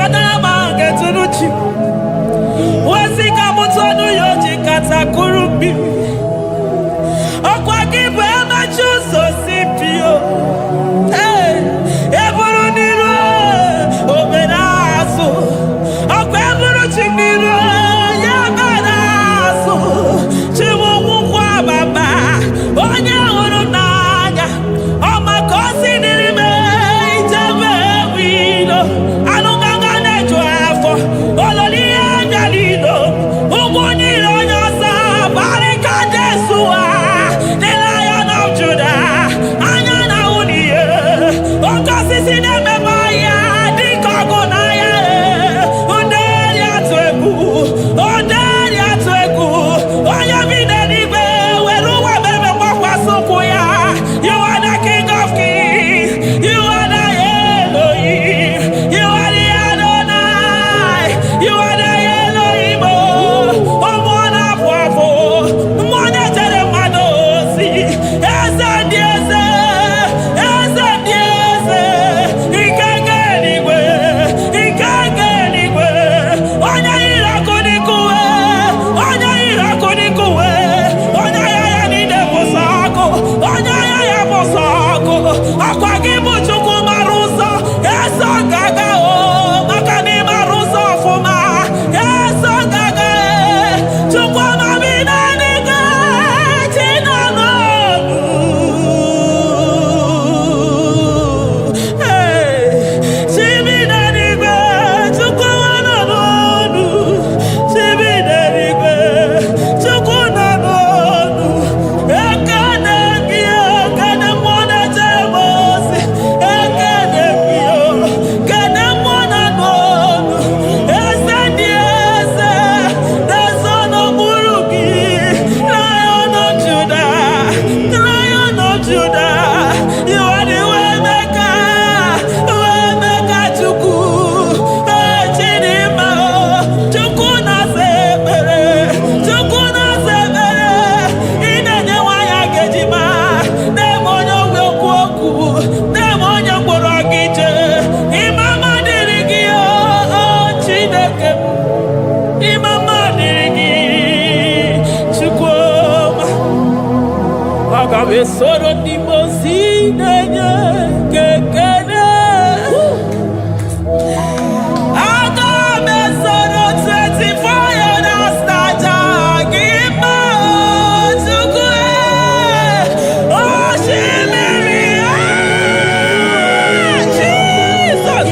Akana mange tunuchi. Wasika mutonu yoji katakurumbi. Okwa kibu ema chuso sipio. Eburu niro oberasu. Okwa eburu chimiro yaberasu. Chimu kwa baba. Onye uru nanya. Oma kosi nirime ijebe wino. Anunganga nejo afo. Ololi angalino. Umuniro nyosa. Barika Jesua. The Lion of Judah. Anyana uniye. Okosi sineme maya. Dikogo naya. Onderi atweku. Onderi atweku. Oya vine nibe. Weruwa bebe mwakwa sukuya. You are the King of Kings. You are the Elohim. You are the Adonai. You are the Elohim. Omwana pwafo. Mwana tere madosi. Eze dieze. Eze dieze. Ikenge nigwe. Ikenge nigwe. Onya ira kunikuwe. Onya ira kunikuwe. Onya yaya nide posako. Onya yaya posako. Akwa kibu chuku maruso. Eso gaga o. Makani maruso fuma. Eso gaga e. Chukwa mabina niga. Chinano. Hey. Chibina niga. Chukwa wananonu. Chibina niga. Chukwa nanonu. Ekane kiyo. Kane mwana jemosi. Ekane kiyo. Kane mwana nonu. Ese dieze. Nesono buruki. Lion of Judah. Lion of Judah. You are the way maker. Way maker chuku. Chinima. Chuku na sebere. Chuku na sebere. Inenye waya gejima. Demonyo wekwoku. Demonyo mborogije. Imama dirigi o Chineke. Imama dirigi. Chukwuma. Agabe soro di mosi nenye kekene. Agabe soro 24 years naja gima chukwe. Oh shimiri. Jesus.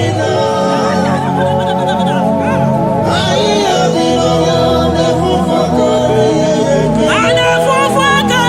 Anefufaka.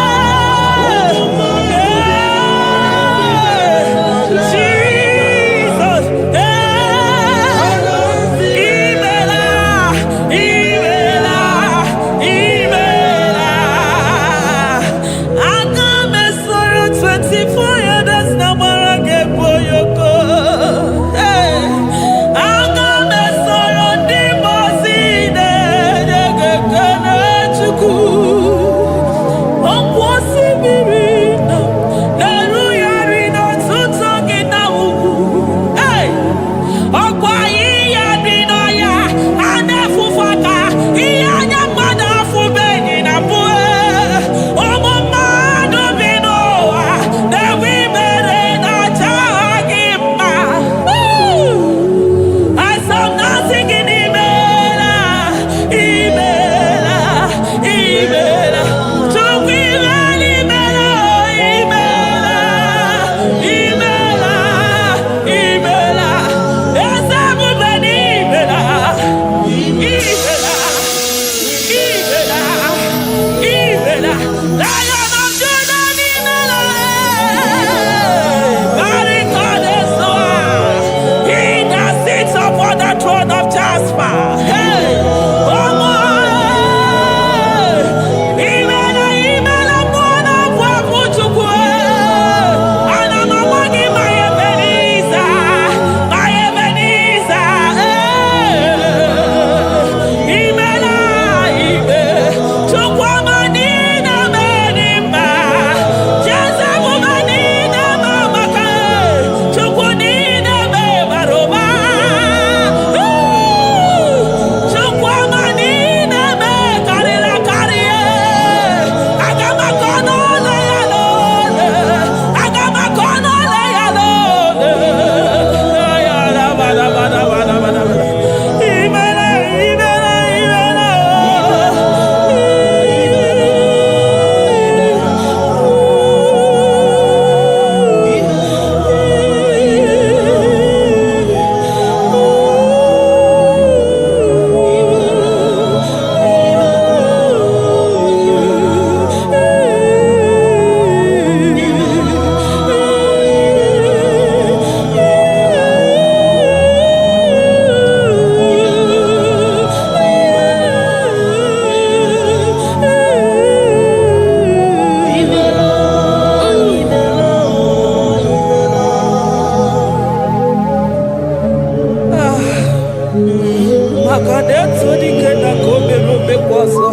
Makadeto di kena kobe robe kwaso.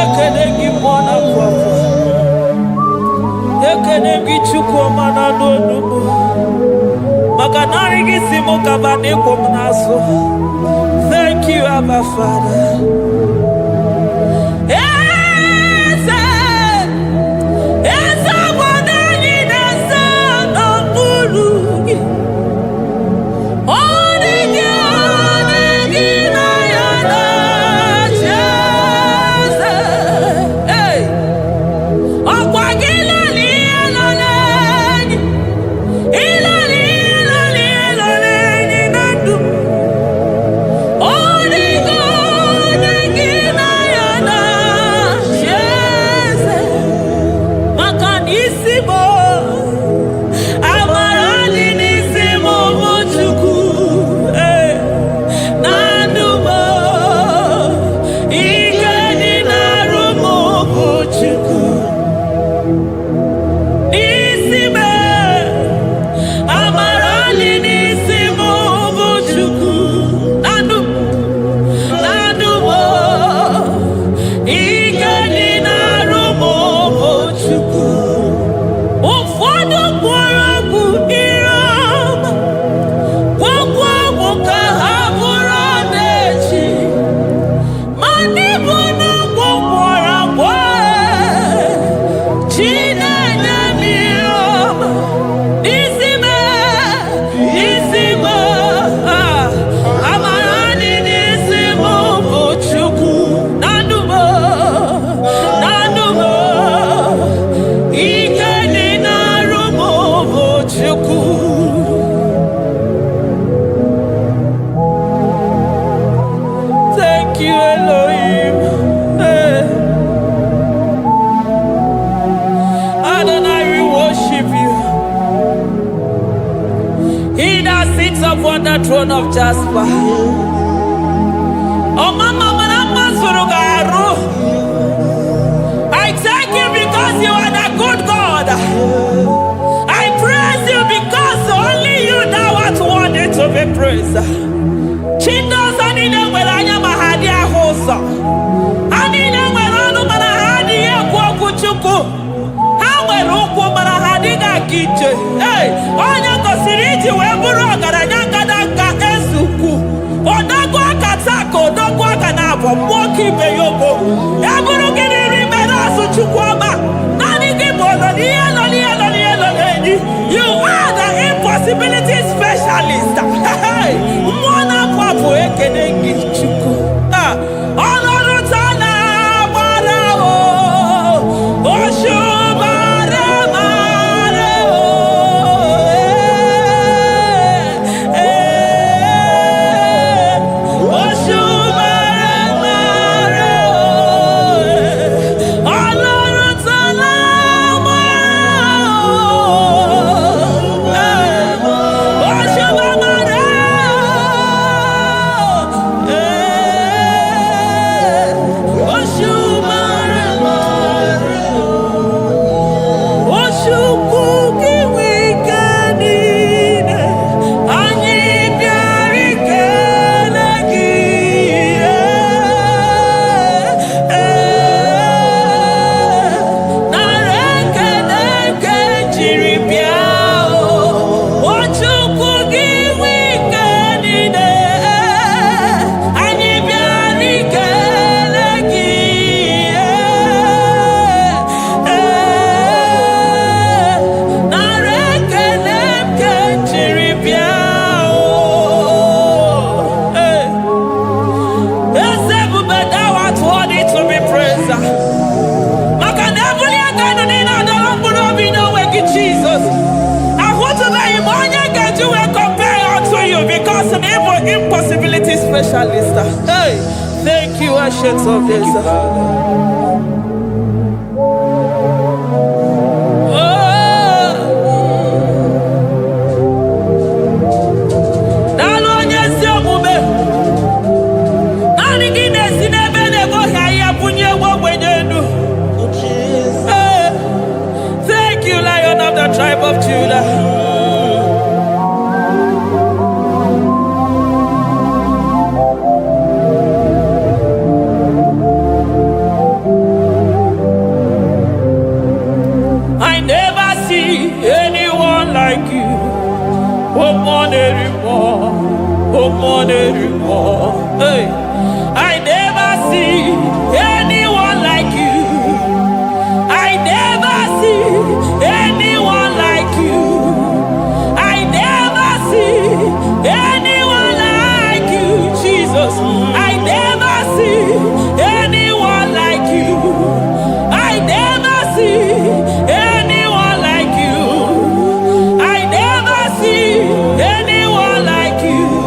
Ekene gi mwana kwafo. Ekene gi chukwu mana n'onumu. Makanari gi simo kabane kwa mnaso. Thank you, Abba Father. On the throne of Jasper. Oh, Mama, I thank you because you are the good God. I praise you because only you know what wanted to be praised. Chindos anine welanya mahadi ahosa. Anine welanu mahadi kwa kuchuku. Hawe ruku mahadi ga kiche. Hey, onya kosiriti weburu garanya. Moki beyogo eburu gini rimena suchukwama nani gibono ni you are the impossibility specialist. Mwana papo ekene gichuku oloro tana bara o oshubara mare impossibility specialist. Hey, thank you, Ancient of Days. Tribe of Judah. Hey, I never see anyone like you. I never see anyone like you. I never see anyone like you, Jesus. I never see anyone like you. I never see anyone like you. I never see anyone like you.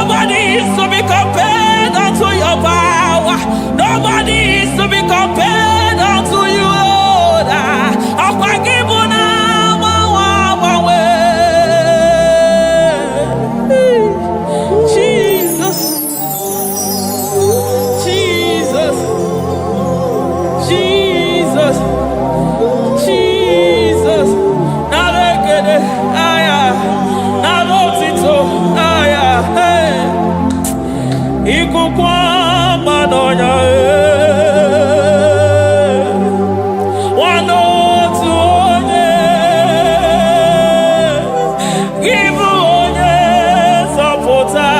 Nobody is to be compared unto your power. Nobody is to be compared unto you, Lord. Jesus, Jesus, Jesus, Jesus. Narekede, aya, narotito, aya, hey. Ikukwa manonya, wanotu onye, ibu onye zọpụta.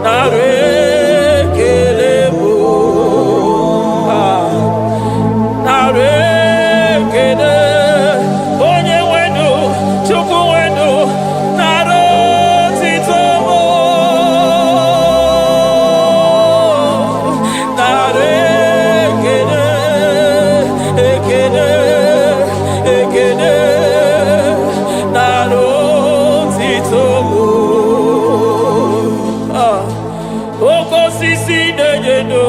Narekele onye wenu, Chukwu wenu, narotito mo. Narekele, ekele, ekele, narotito mo. Okosisi neyedo,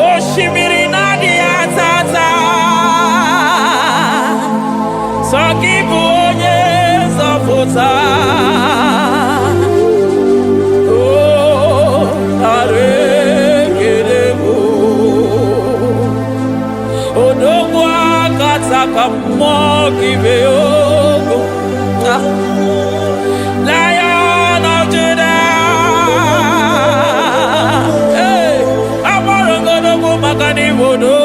oshimiri nadi atata. Sọkibu onye zọpụta. Oh, narekele mo. Odogwu akata ka mmụọ kibe ogo. Lion of Judah. Hey, agbọrọgodogwu maka n'ibodo.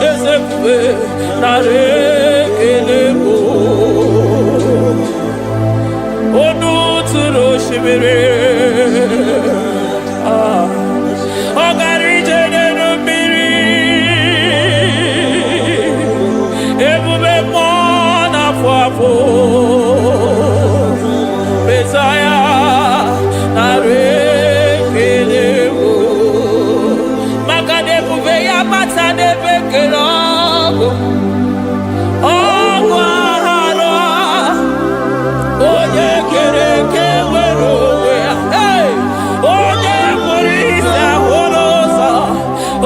Ezekwe narekele mo. Onu tụrụ osimiri. Ọ gara ije n'elu mmiri. Ebube mmụọ na-afụ afụ. Mesaya narekele mo. Maka na ebube ya bata n'ebe kere ọgụ. Ọgụ aghara onye kere eke nwere onwe ya. Hey! Onye kpụrụ isi ahụrụ ụzọ.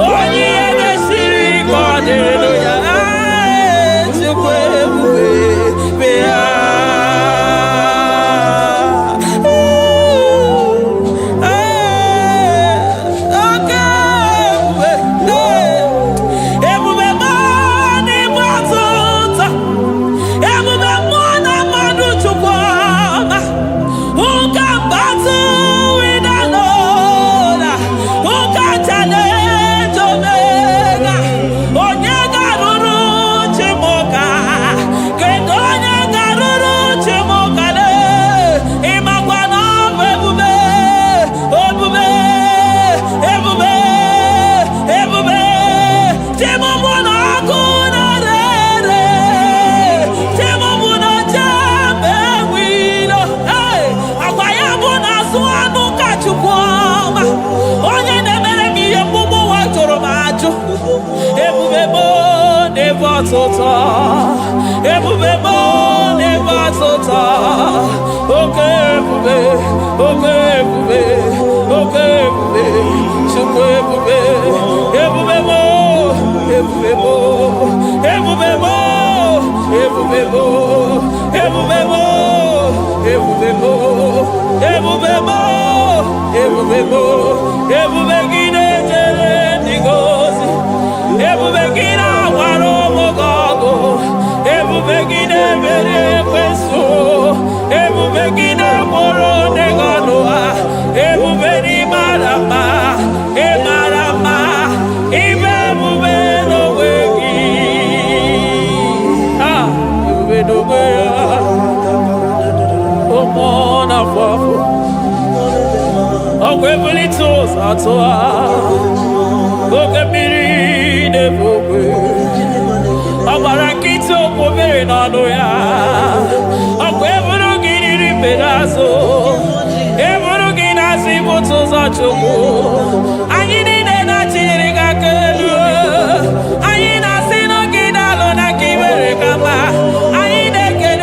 Onye ihe mesiri ike ọ dịrị ya. Hey! Chukwu ebube bịa. Oke ebube. Hey! Ebube mmụọ n'ime ọtụtụ. Ebube mmụọ na mmadụ Chukwu ọma. Who can battle with the Lord? Who can challenge Omega? Onye garuru Chimoka. Kedu onye garuru Chimoka le? Ịmakwa na ọ bụ ebube, ebube, ebube, ebube. Chimụmụ na ọkụ na-ere. Chimụmụ na jembe wilo. Hey! Agwa ya bụ na azụ anụ ka Chukwu ọma. Onye na-emere m ihe mgbugbu ụwa jụrụ m ajụ. Ebube mo n'ebe ọtụtụ. Ebube mo n'ebe ọtụtụ. Oke ebube, oke ebube, oke ebube. Chukwu ebube. Ebube mo, ebube mo, ebube mo, ebube mo, ebube mo, ebube mo, ebube mo, ebube mo. Ebube gị na-ejere ndị gozi. Ebube gị na-agwara ụmụ gị ọgụ. Ebube gị na-emeri ekwensu. Ebube gị na-akpọrọ ndị gị ọnụ ha. Ebube n'ịmara mma, ịmara mma, ime ebube n'onwe gị. Ebube n'onwe ya. Ụmụ na-afụ afụ. Ọgwụ ebulite ụzọ atụ ha. Oke mmiri na-ebu okwe. Ọ gbara nkịtị okwu mmiri n'ọnụ ya. Ọgwụ eburu gị riri mbere azụ. Eburu gị na-asị ibute ụzọ Chukwu. Anyị niile na-achịrị gị aka elu. Anyị na-asị n'oge na-alụ na ka i mere ka mma. Anyị na-ekele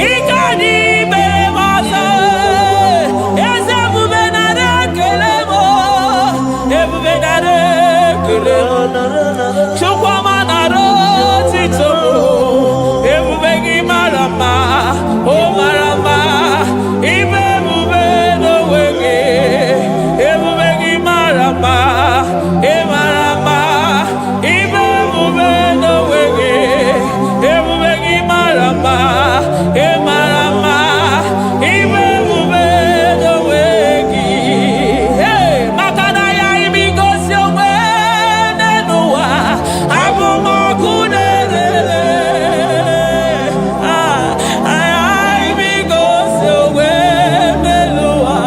Ikani Bemasa, Ezabubenare Kelemo, Ebubenare Kelemo, Chukwamanaro Titomo, Ebubegi Marama, O Marama, Ibebubeno Wege, Ebubegi Marama, Emarama, Ibebubeno Wege, Ebubegi Marama, Emarama, Ibebubeno Wege. Hey, Makanaya Imigosio Wenenua, Abumakudere. Imigosio Wenenua,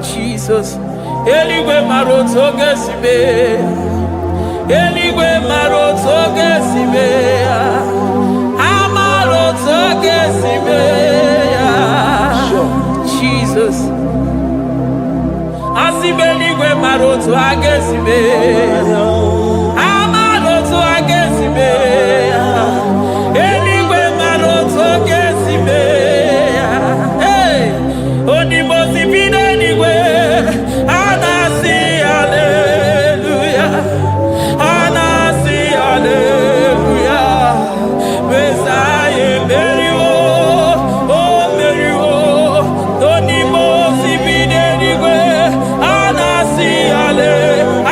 Jesus. Eligwe maroto gesibe. Eligwe maroto gesibe. Amaroto gesibe. Jesus. Asibe eligwe maroto agesibe. Amaroto agesibe. Eligwe maroto gesibe. Hey, onimosipine eligwe. Anasi, hallelujah. Anasi, hallelujah. Messiah, Mary, oh, Mary, oh. Tony Mosi, Bidenigue. Anasi, hallelujah.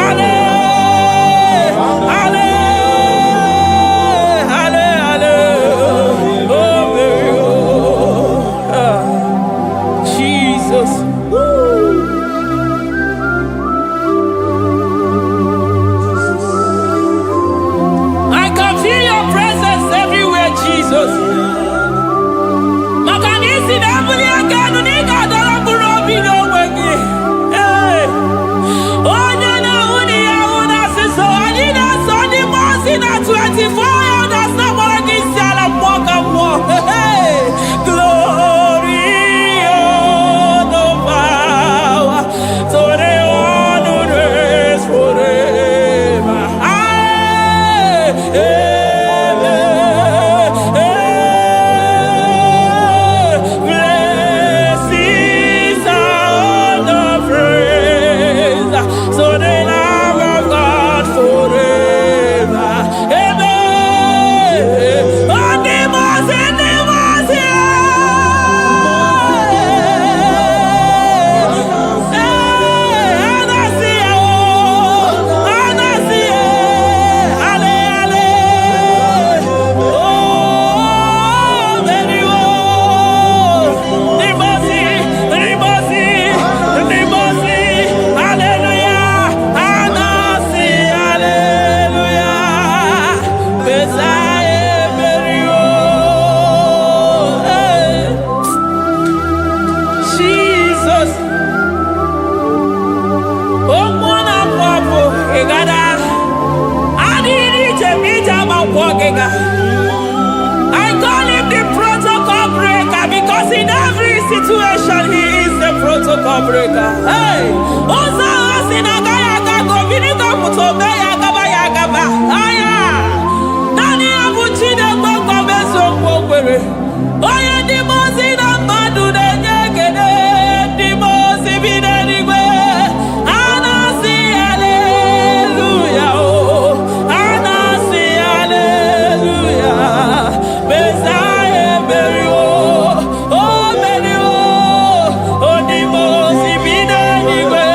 breaker. Hey, Osa Sinagaya Gago, Vinica Mutobaya Gabaya Gaba. Aya, Nani Abuchina Boko Beso Pokere. Oya Dimosina Madu de Negede, Dimosi Binanigwe. Anasi, hallelujah. Anasi, hallelujah. Messiah, Berio. Oh, Berio. Oh, Dimosi Binanigwe.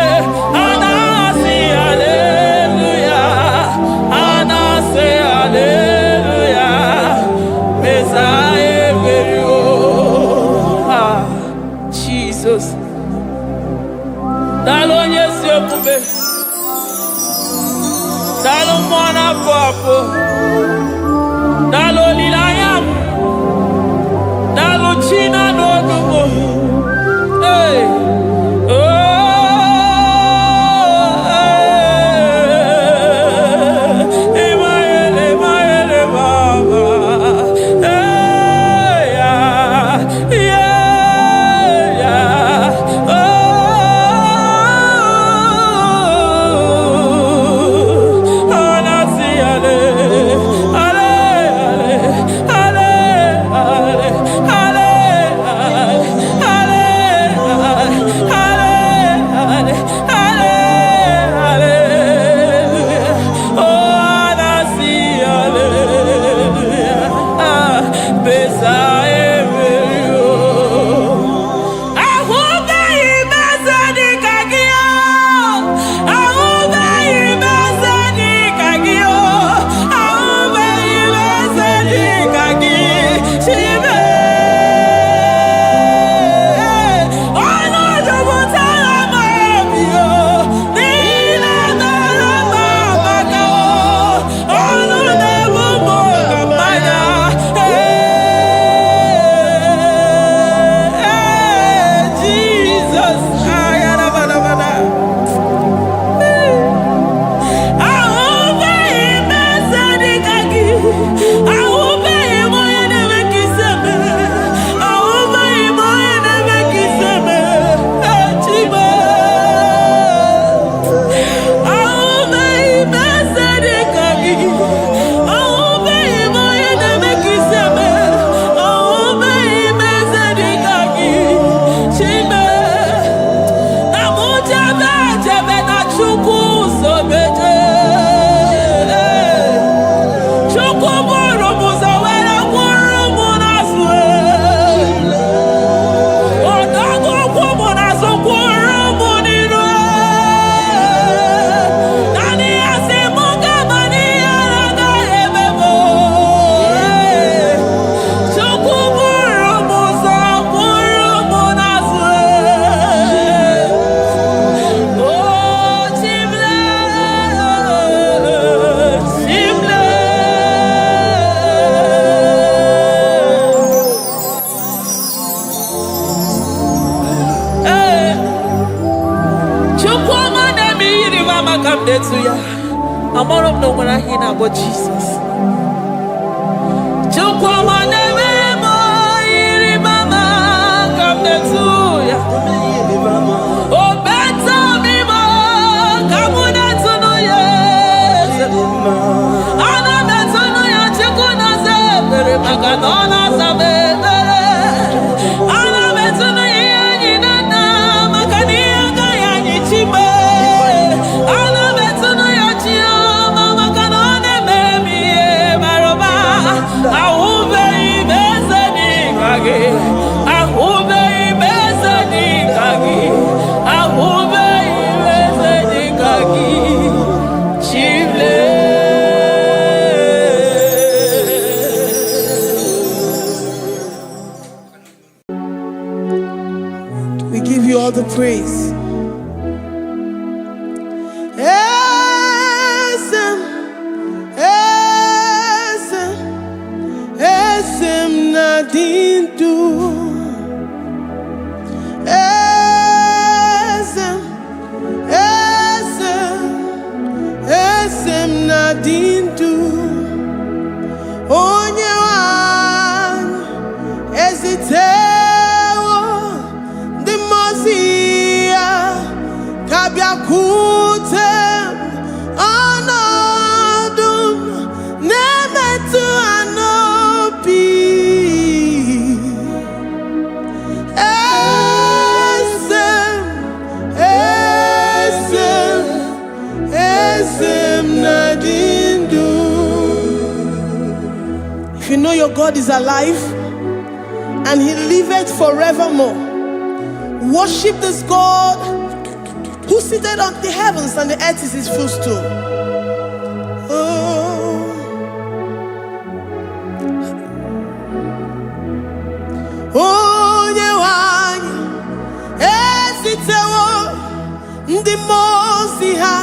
Anasi, hallelujah. Anasi, hallelujah. Messiah, Berio. Ah, Jesus. Dalo nyesi okube. Dalo mwana papo. Dalo lilayam. Dalo china nogumo. Hey. Oh. Emaele baba. Hey. Yeah. Oh. Anasi ale. Ale. Ale. Ale. Ale. Ale. Ale. Ale. Hallelujah. Oh, Anasi, hallelujah. Ah, Messiah, Jesus. Come there to ya. I'm all of no when I hear about Jesus. Come there to ya. Oh, better me more. Come on to know ya. Ana better know ya. Chikuna se pere magadona sabe. Ana better know ya. Nina makania kaya ni chimbe. We give you all the praise. Esem nadindu. Esem nadindu. Onyewan ezitewo the mozi. God is alive and he liveth forevermore. Worship this God who seated on the heavens and the earth is his footstool. Oh, the most ha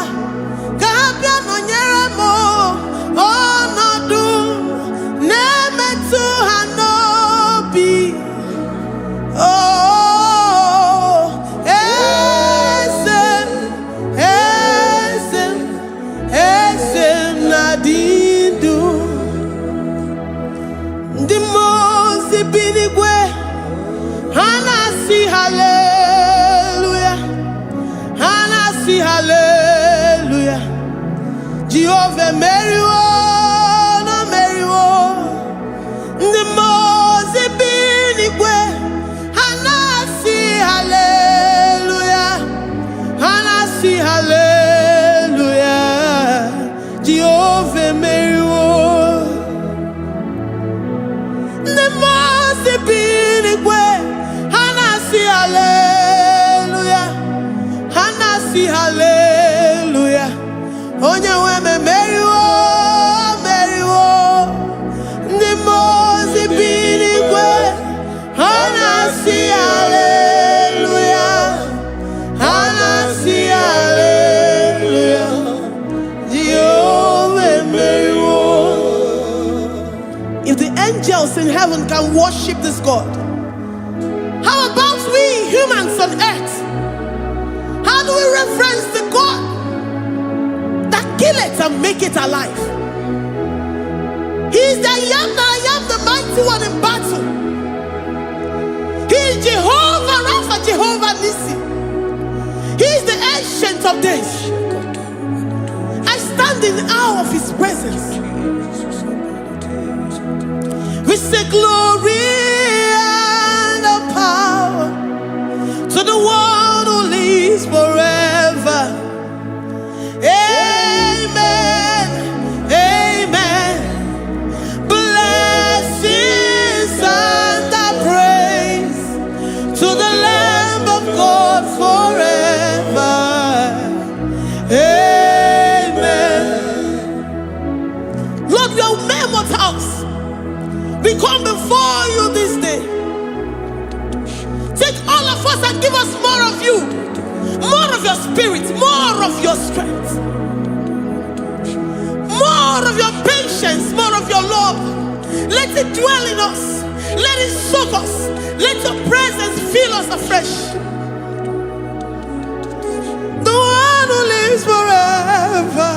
kapia no nyere mo onodu nemetu hanobi oh esen nadindu the most binigwe hanasi hallelujah. Hallelujah. Jehovah Mary, no Mary, the most binigwe. Hanasi hallelujah. Hanasi hallelujah. Jehovah Mary, the most binigwe. Hanasi hallelujah. Hallelujah. Onye weme Mary wo the most binigwe. Hanasi hallelujah. Hanasi hallelujah. Jehovah Mary wo. If the angels in heaven can worship this God, how about we humans on earth? How do we reference the God that kill it and make it alive? He is the I am, the mighty one in battle. He is Jehovah Rapha, Jehovah Nissi. He is the ancient of days. I stand in awe of his presence. We say glory and power to the one who lives forever. Amen. Amen. Blessings and praise to the Lamb of God forever. Amen. Lord, we are immortals. We come before you this day. Take all of us and give us more of you, more of your spirit, more of your strength, more of your patience, more of your love. Let it dwell in us. Let it soak us. Let your presence fill us afresh. The one who lives forever.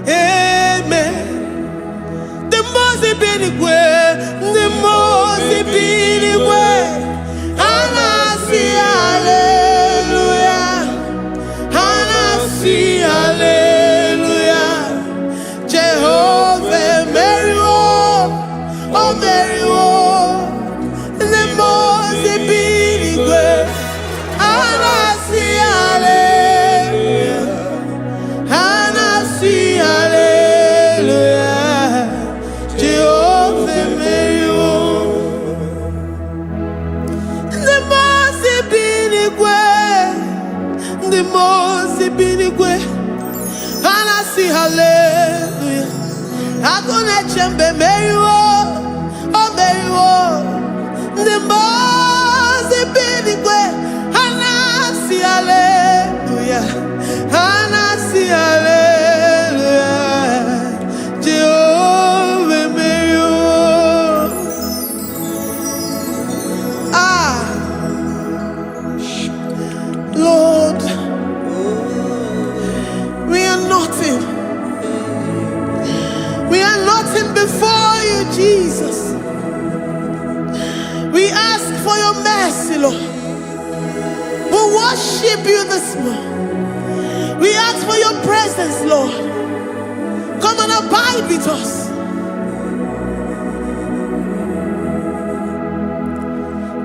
Amen. The most binigwe, the most binigwe. Hanasi hallelujah. Hanasi hallelujah. Jehovah Mary, oh Mary, the most binigwe. Hanasi hallelujah. Hanasi hallelujah. Jehovah Mary, the most binigwe. Hanasi hallelujah. Agone chembe Mary, oh Mary, the most binigwe. Hanasi hallelujah. Hanasi hallelujah. Jehovah Mary, Lord, we are nothing. We are nothing before you, Jesus. We ask for your mercy, Lord. We worship you this morning. We ask for your presence, Lord. Come and abide with us.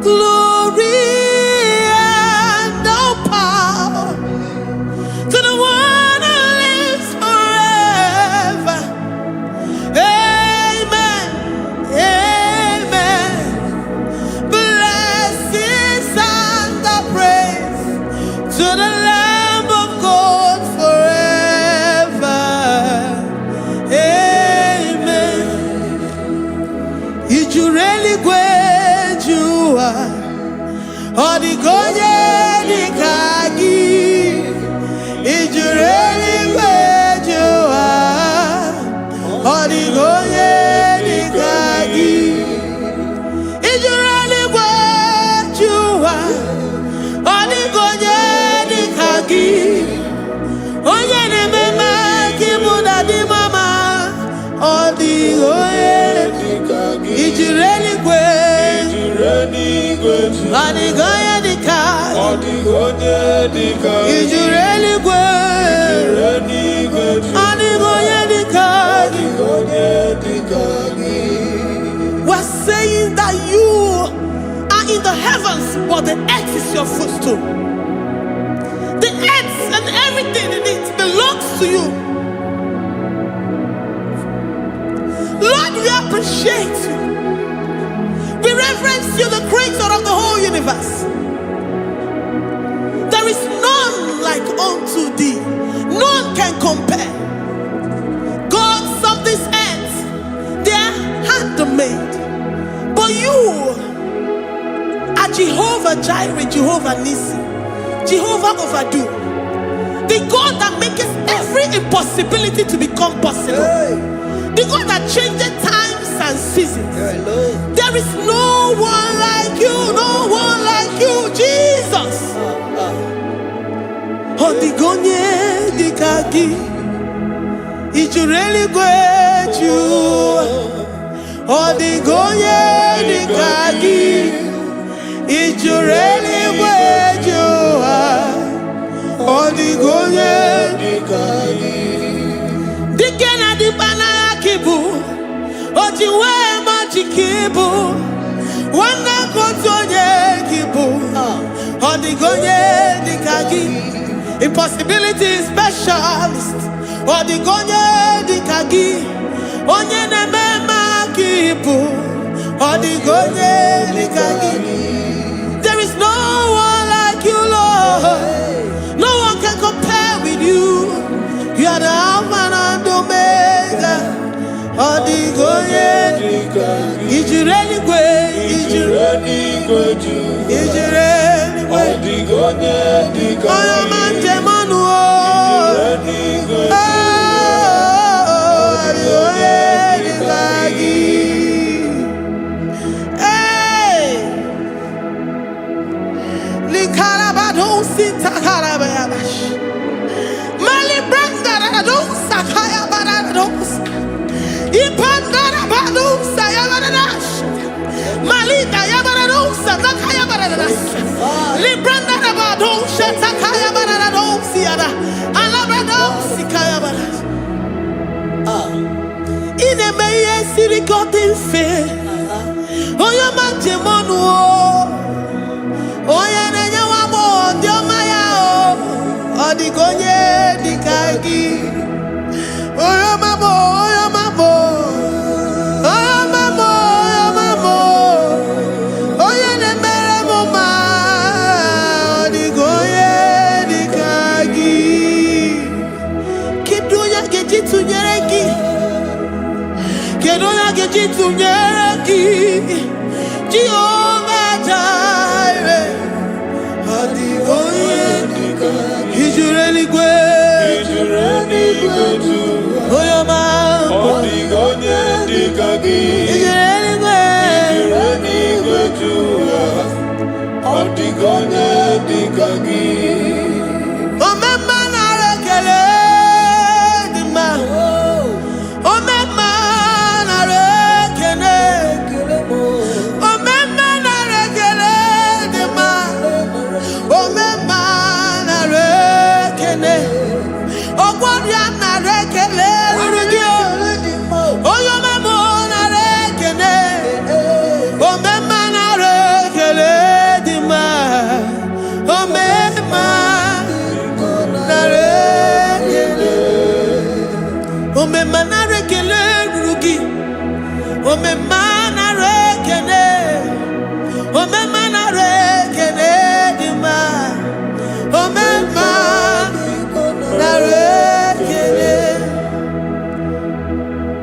Glory and power to the one who lives forever. Amen. Amen. Odigonye dikagi ijureli gwejoa. Odigonye dikagi ijureli gwejoa. Odigonye dikagi onye nemema kimuda di mama. Odigonye dikagi ijureli gwejoa. Odigonye dikagi ijureli gwejoa. Odigonye dikagi. We're saying that you are in the heavens, but the earth is your footstool. The earth and everything in it belongs to you. Lord, we appreciate you. We reverence you, the creator of the whole universe. There is none like unto thee. None can compare. Gods of this earth, they are handmade. But you are Jehovah Jireh, Jehovah Nissi, Jehovah Overdo, the God that makes every impossibility to become possible. The God that changes times and seasons. There is no one like you, no one like you, Jesus. Odigonye dikagi ijureli gwejoa. Odigonye dikagi ijureli gwejoa. Odigonye dikagi dikena dipana kibu ojiwe majikibu wana kotonye kibu. Odigonye dikagi impossibility specialist. Odigonye dikagi onye nemema kibu. Odigonye dikagi. There is no one like you, Lord. No one can compare with you. You are the Alpha and Omega. Odigonye ijureli gwe ijureli gwe oyamanje manu odigonye dikagi. Hey, likarabado sitakarabayabash malibranda radosa kaya baradosa ipandara badosa yabaradosa malida yabaradosa takaya baradosa libranda rabadosa takaya baradosa yada alabadosa kaya baradosa. Ine meye sirikotin fe oya manjemonu oya nenya wamo diomaya odigonye dikagi oya mamo oya mamo oya mamo oya mamo oya nemere mama odigonye dikagi kidunya gejitu nyereki kedonya gejitu nyereki Jehovah Jireh. Odigonye dikagi ijureli gwe oyoma. Odigonye dikagi ijureli gwe odigonye dikagi. Omema na rekele dima. Omema na rekele. Omema na rekele dima. Omema na rekele. Ogwaria na rekele rugio. Oyoma mo na rekele. Omema na rekele dima. Omema na rekele. Omema na rekele rugi. Omema na rekele. Omema na rekele dima. Omema na rekele.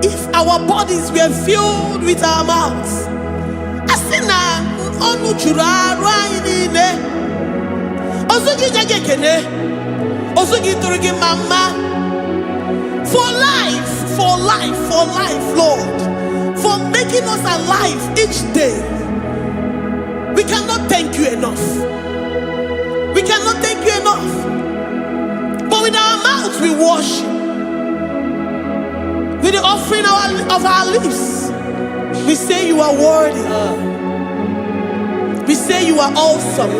If our bodies were filled with our mouths, asina onu churaru ayine. Osugi jagekene. Osugi turugi mama. For life, Lord. For making us alive each day. We cannot thank you enough. We cannot thank you enough. But with our mouths we worship. With the offering of our lips, we say you are worthy. We say you are awesome.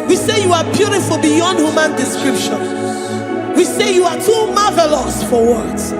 We say you are beautiful beyond human description. We say you are too marvelous for words.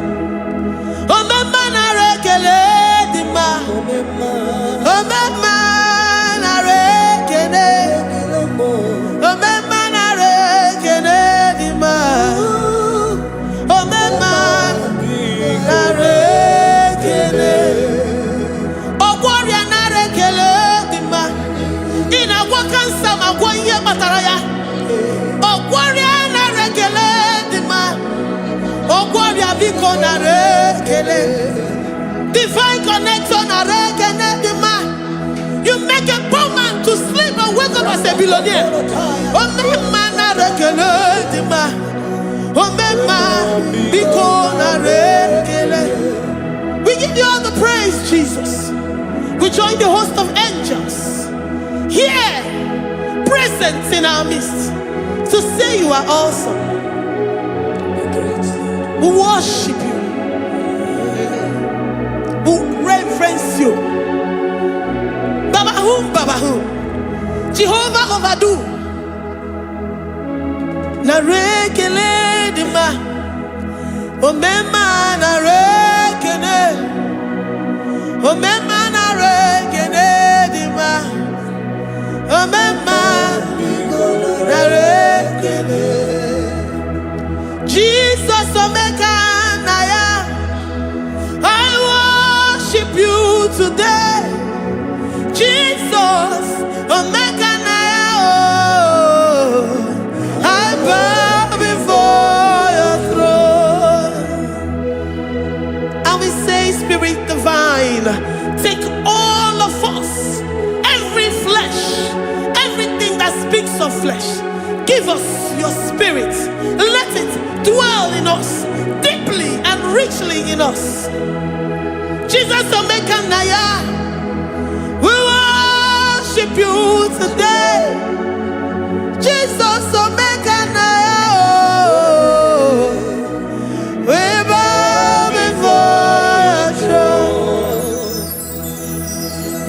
Divine connection. You make a poor man to sleep and wake up as a billionaire. We give you all the praise, Jesus. We join the host of angels here, present in our midst, to say you are awesome. We worship you. We reverence you. Babahum. Jehovah overdo. Na rekele dima. Omema na rekene. Omema na rekene dima. Omema na rekene. Jesus omeka na ya. I worship you today. Jesus, omeka na ya. I bow before your throne. And we say, Spirit divine, take all of us, every flesh, everything that speaks of flesh. Give us your spirit. Let it dwell in us, deeply and richly in us. Jesus, omeka na ya. We worship you today. Jesus, omeka na ya. We bow before your throne.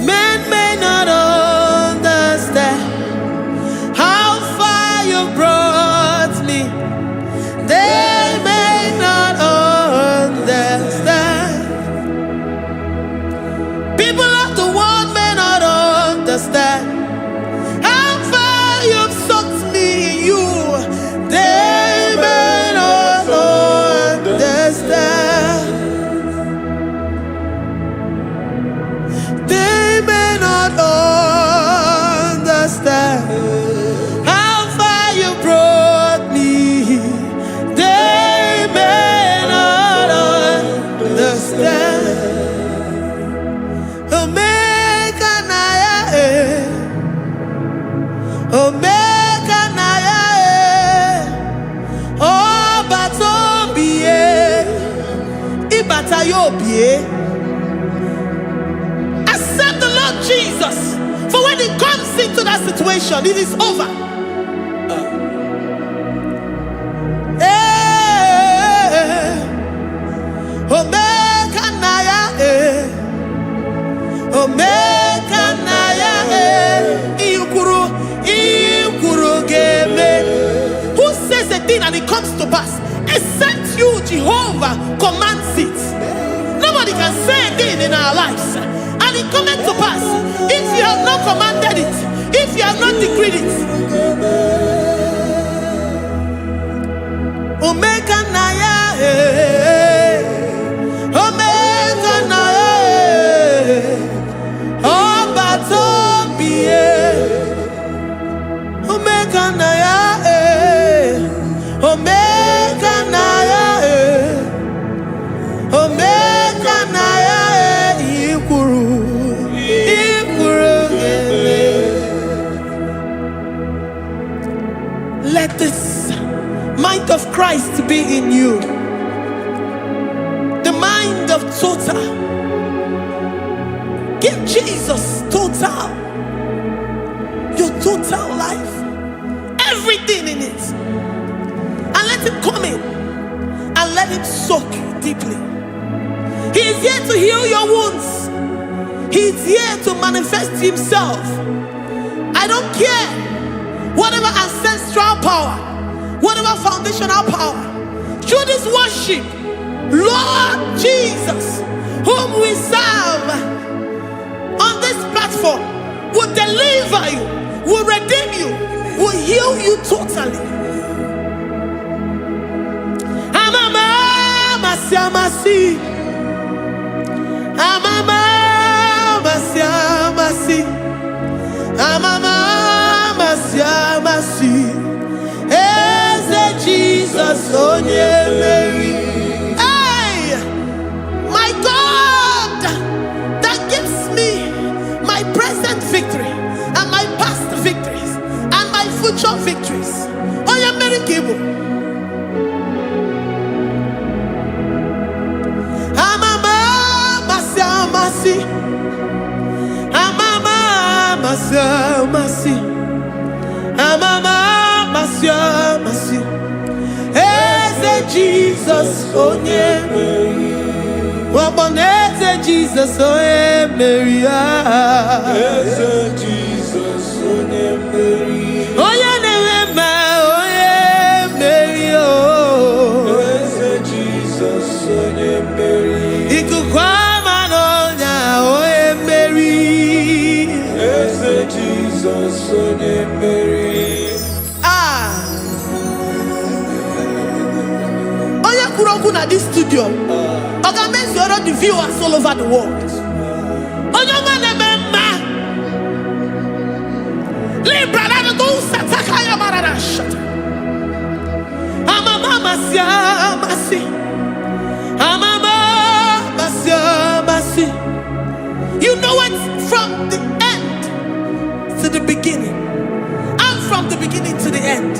Men may not understand how far you brought me. They may not understand. People of the world may not understand how far you've sucked me in you. They may not understand. They may not understand how far you brought me. They may not understand. Omeka na ya. Omeka na ya. Obatombiye. Ibatayobie. Accept the Lord Jesus. For when He comes into that situation, it is over. Omeka na ya. Omeka na ya. Ikuru geme. Who says a thing and it comes to pass? Except you, Jehovah, commands it. Nobody can say a thing in our lives and it comes to pass if you have not commanded it, if you have not decreed it. Omeka na ya. Omeka na ya. Obatombiye. Omeka na ya. Omeka na ya. Omeka na ya. Ikuru. Christ to be in you. The mind of total. Give Jesus total. Your total life. Everything in it. And let him come in. And let him soak deeply. He is here to heal your wounds. He is here to manifest himself. I don't care. Whatever ancestral power, whatever foundational power, through this worship, Lord Jesus, whom we serve on this platform, will deliver you, will redeem you, will heal you totally. Amamasi, amamasi, amamasi, Eze Jesus, onye Mary. Hey, my God, that gives me my present victory and my past victories and my future victories. Onye Mary Kibu. Amamasi, Eze Jesus, onye Mary. Waboneze Jesus, onye Mary. Eze Jesus, onye Mary. Onye Nehema, onye Mary. Eze Jesus, onye Mary. Ikukwamanonya, onye Mary. Eze Jesus, onye Mary. At this studio, organize the viewers all over the world. You know it from the end to the beginning, and from the beginning to the end.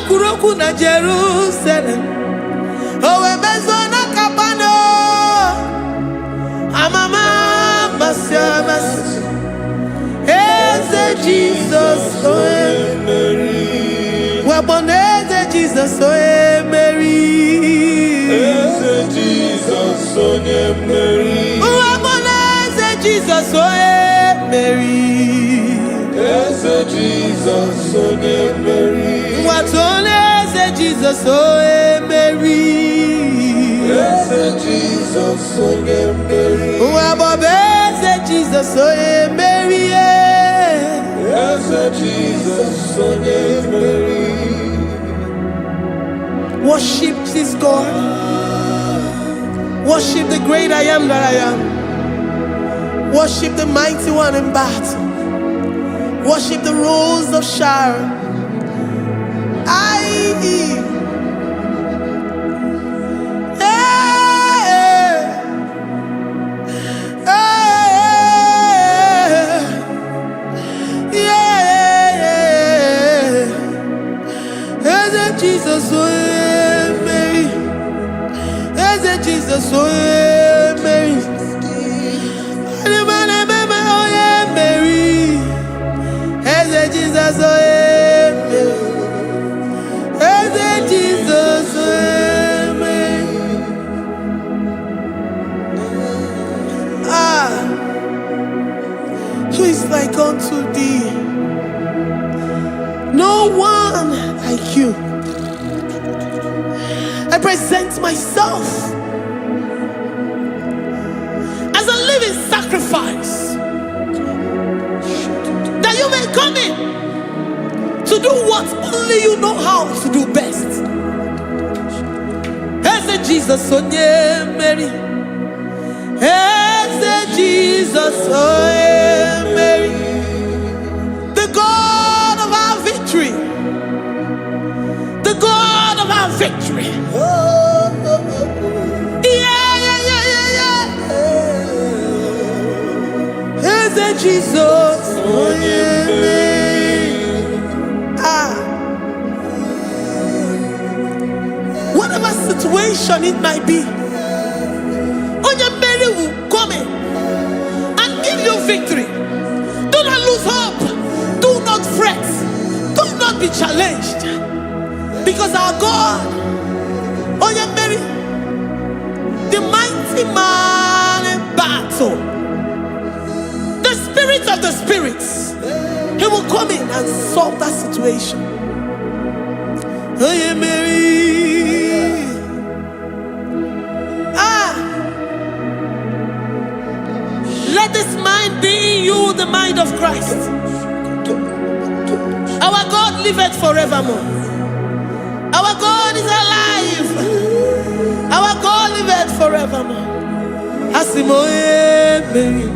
Kuroku na Jerusalem, owe mezona kapano, amama masiamas, Eze Jesus, oe Mary, waboneze Jesus, oe Mary, Eze Jesus, oe Mary, waboneze Jesus, oe Mary, Eze Jesus, oe Mary. Watoleze Jesus, oe Mary. Eze Jesus, oe Mary. Wabobeze Jesus, oe Mary. Eze Jesus, oe Mary. Worship this God. Worship the great I am that I am. Worship the mighty one in battle. Worship the rose of Sharon. Jesus, oh Mary, Eze Jesus, oh Mary, Mary, Eze Jesus, oh Jesus, who is like unto thee? No one like you. I present myself as a living sacrifice, that you may come in to do what only you know how to do best. Eze Jesus, oh Mary. Eze Jesus, oh Mary. The God of our victory. The God of our victory. Eze Jesus, oh Mary. situation it might be, Onyemeri will come in and give you victory. Do not lose hope. Do not fret. Do not be challenged. Because our God, Onyemeri, the mighty man in battle, the spirit of the spirits, he will come in and solve that situation. Onyemeri. Let this mind be in you, the mind of Christ. Our God liveth forevermore. Our God is alive. Our God liveth forevermore. Asimoye Mary.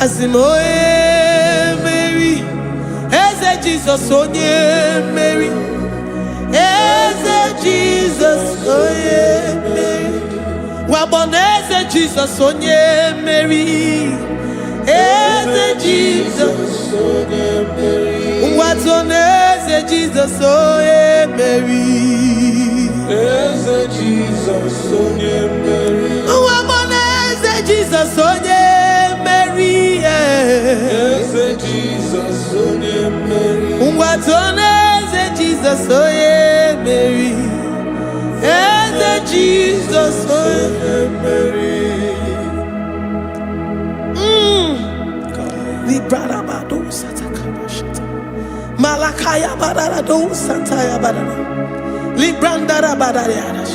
Asimoye Mary. Eze Jesus onye Mary. Eze Jesus onye Mary. Waboneze Jesus onye Mary. Eze Jesus onye Mary. Watoneze Jesus onye Mary. Eze Jesus onye Mary. Waboneze Jesus onye Mary. Eze Jesus onye Mary. Watoneze Jesus onye Mary. Eze Jesus onye Mary. Librada bado satakaba shata. Malakaya badara do santaya badara. Librandara badara yadash.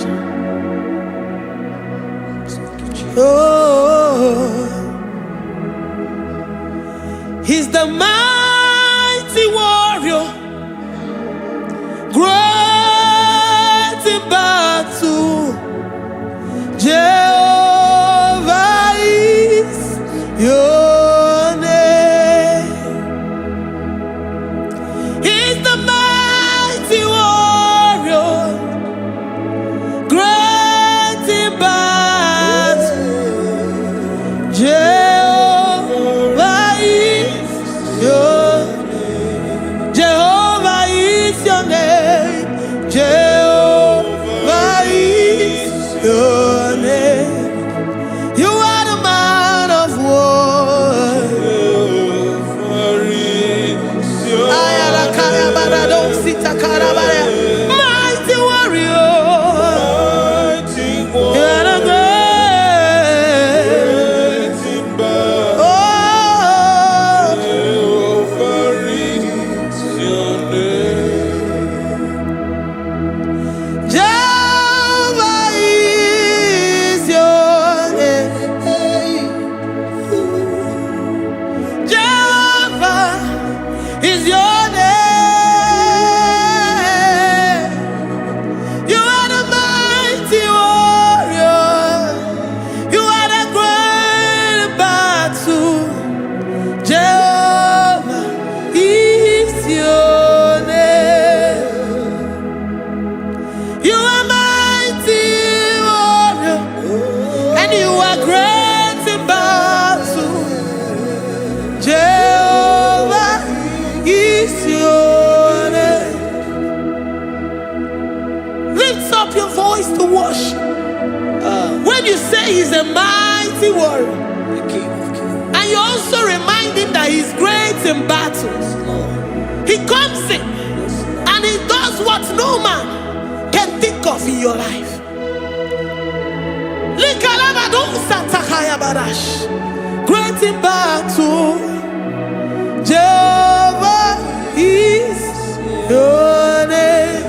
Oh, he's the mighty warrior, great in battle. Jehovah is your name. He's the mighty warrior, great in battle. Jehovah is your name. Jehovah is your name. Jehovah is your name. You are the man of war. Jehovah is your name. Mighty warrior. Mighty You are the great. great in battle. Oh, Jehovah is your name. Jehovah is your name. Jehovah is your name. You are the mighty warrior. You are the great battle. Jehovah is your name. You are mighty warrior, and you are great in battle. Jehovah is your name. Lift up your voice to worship. When you say he's a mighty warrior, and you also remind him that he's great in battles, he comes in and he does what no man can think of in your life. Great in battle, Jehovah is your name.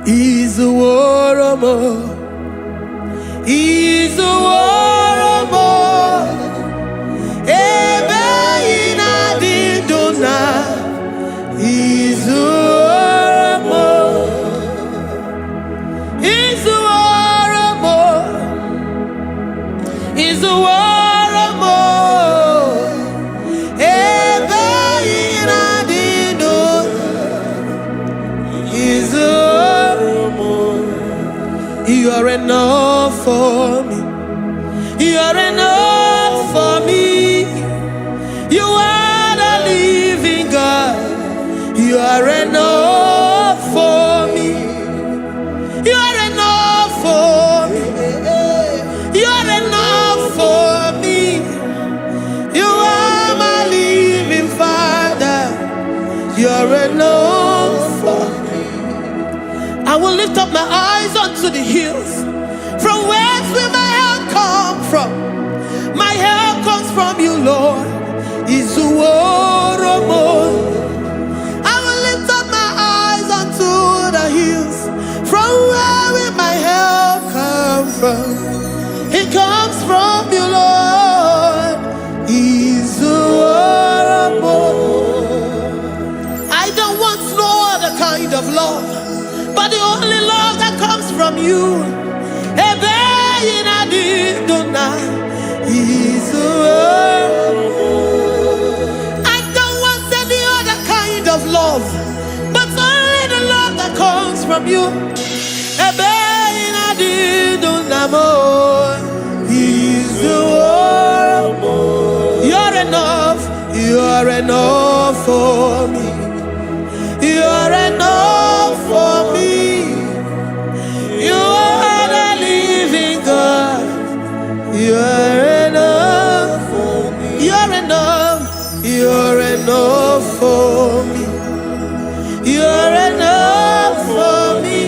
He's a warrior. He's a warrior. Ebe ina didona. He's a warrior. He's a warrior. He's a warrior. Ebe ina didona. He's a warrior. You are enough for You're enough for me. I will lift up my eyes unto the hills. From whence will my help come from? My help comes from you, Lord. Is the word of God. I will lift up my eyes unto the hills. From where will my help come from? It comes from you, Lord. Is the word of God. I don't want no other kind of love, but the only love that comes from you. I don't want any other kind of love, but only the love that comes from you. You're enough, you're enough for me. You're enough for me. You are the living God. You're enough for me. You're enough. You're enough for me. You're enough for me.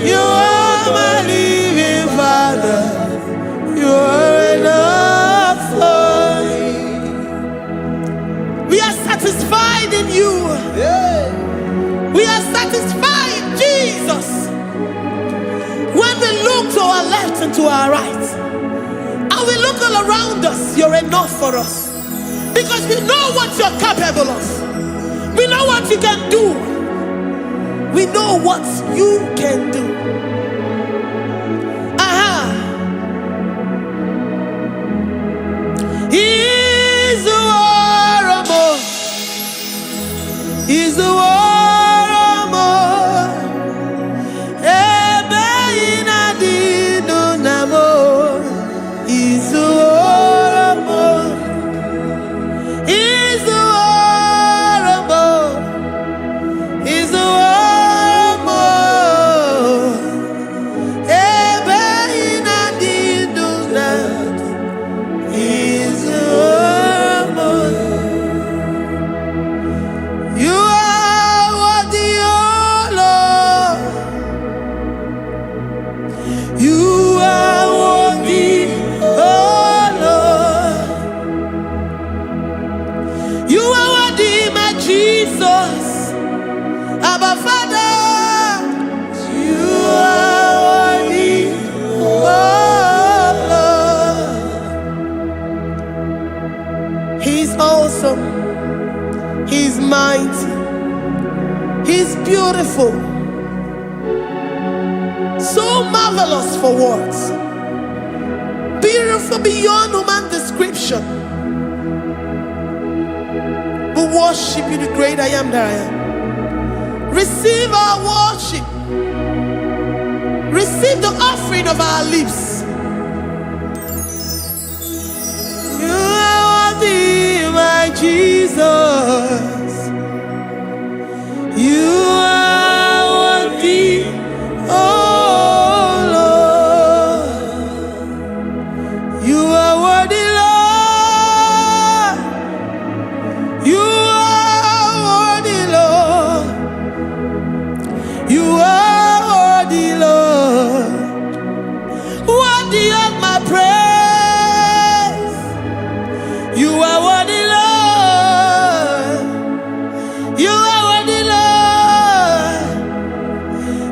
You are my living Father. You're enough for me. We are satisfied in you. We are satisfied in Jesus. When we look to our left and to our right, and we look all around us, you're enough for us. Because we know what you're capable of. We know what you can do. We know what you can do. He's the war of more. He's the war. He's mighty. He's beautiful. So marvelous for words. Beautiful beyond human description. We worship you, the great I am that I am. Receive our worship. Receive the offering of our lips. You are worthy, my Jesus. You are worthy, oh Lord. You are worthy, Lord. You are worthy, Lord. You are worthy, Lord. Worthy of my praise. You are worthy, Lord. You are worthy, Lord.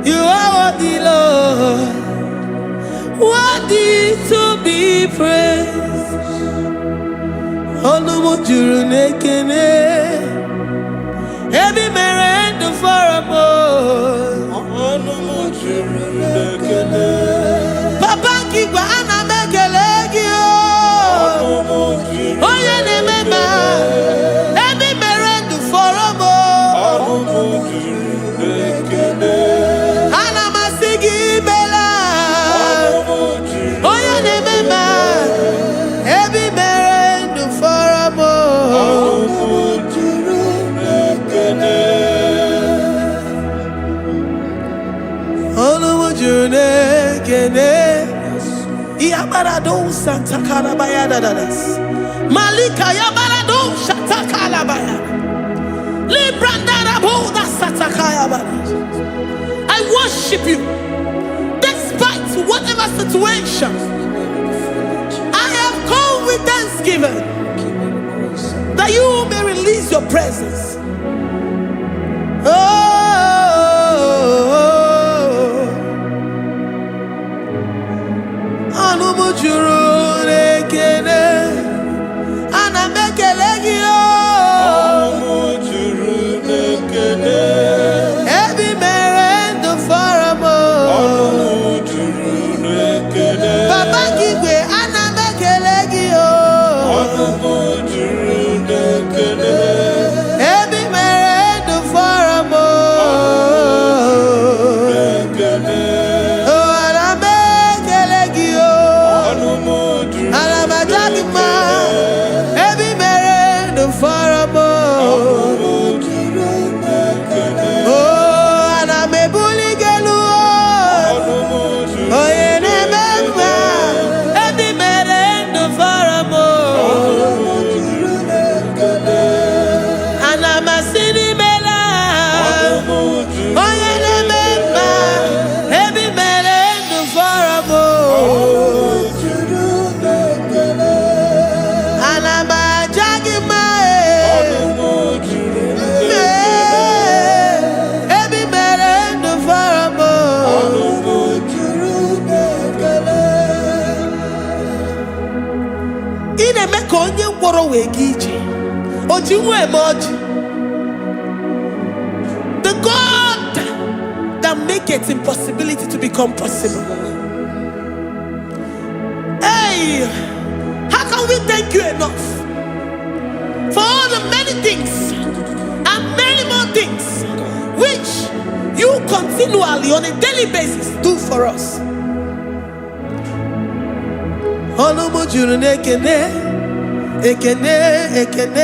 You are worthy, Lord. Worthy to be praised. Onumujuru nekene. Every merendo for a more. Onumujuru nekene. Papa kigwa ana mekelegi o. Oye ne mema. Every merendo for a more. Onumujuru nekene. Ana masigi bela. Oye ne mema. Every merendo for a more. Onumujuru nekene. Yabarado Santa Calabaya Dadas Malika Yabarado Shata Calabaya I worship you despite whatever situation. I have come with thanksgiving that you may release your presence. The God that maketh impossibility to become possible. Hey, how can we thank you enough for all the many things and many more things which you continually on a daily basis do for us? Ekene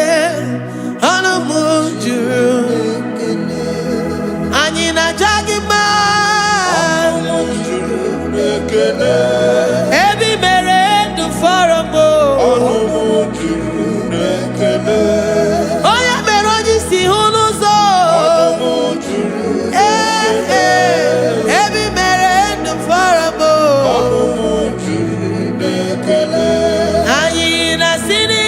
Anamujuru Anina Jagima Ebi mere du faramo Oya meroji si hunuzo Ebi mere du faramo Anina sini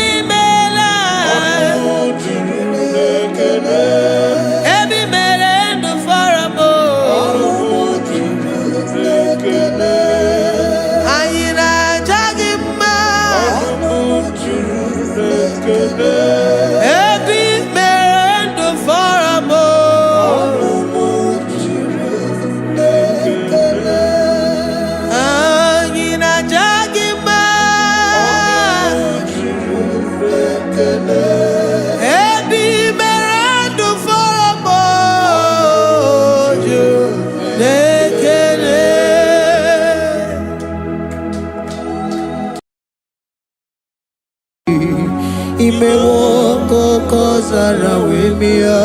Imewoko kozara wemia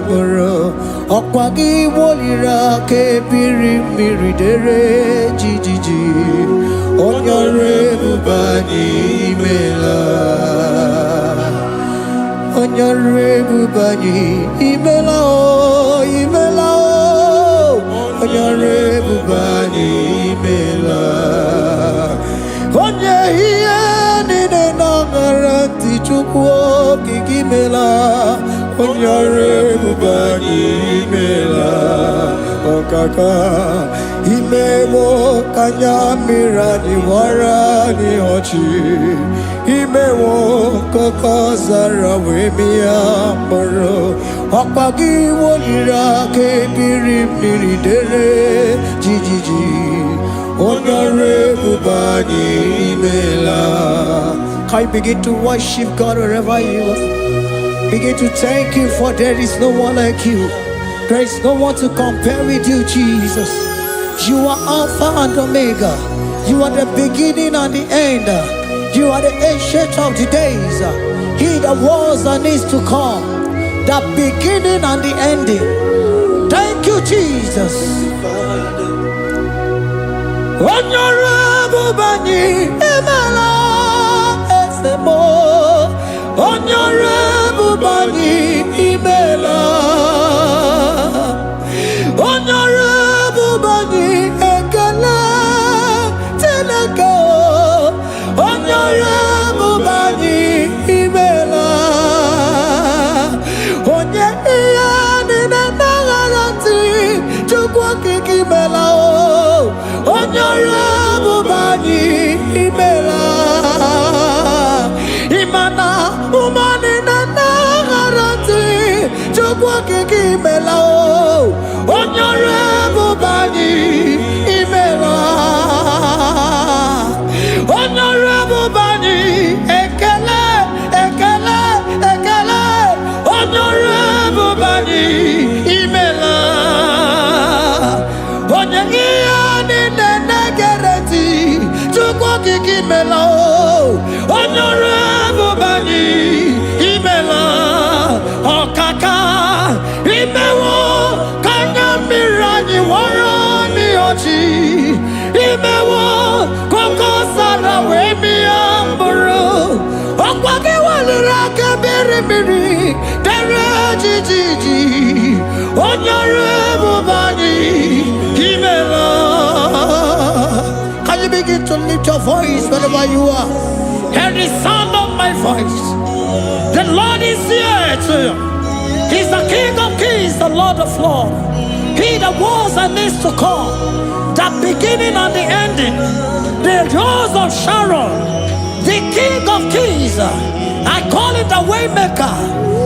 moro Okwagi wolira ke biri miridere jijiji Onyore bubani imela Onyore bubani imela o imela o Onyore bubani imela Onye hiye nine nangaranti chukwo kikimela Onyore bubani imela Okaka Imemo kanyamira ni wara ni ochi Imemo kokozara wemia moro Okpagi wolira ke biri miridere jijiji Onyore bubani imela. Can you begin to worship God wherever you are? Begin to thank Him, for there is no one like you. There is no one to compare with you, Jesus. You are Alpha and Omega. You are the beginning and the end. You are the ancient of the days. He that was and is to come. The beginning and the ending. Thank you, Jesus. Onyore bani emela esemo. Onyore bani imela. melao Honorable bani imela Honorable bani ekele ekele ekele Honorable bani imela Onyangia ni negereti Chukwu kiki melao Honorable bani imela Okaka imewo kanyamira warani ochi imewo koko sara wemi amburu okwage walira kebiri miri dere jijiji onyare bubani imela. Can you begin to lift your voice wherever you are? Hear the sound of my voice. The Lord is here to you. He's the King of Kings, the Lord of Lords. He that was and is to come, the beginning and the ending, the Rose of Sharon, the King of Kings. I call him the Waymaker.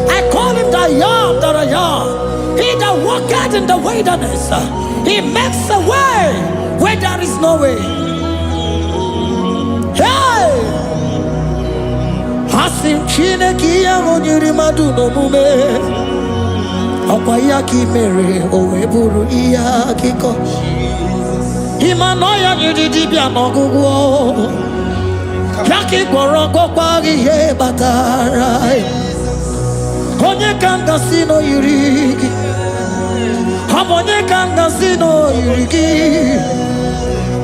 I call him the Yam that I am. He that walketh in the wilderness, he makes a way where there is no way. Hey! Hasim Chineki Yamonyuri Maduno Mume. Okwayaki mere oweburu iya kiko Imanoya nyidibia nogugo Yaki gorogo kwagi ye batara Onye kanga sino yirigi Onye kanga sino yirigi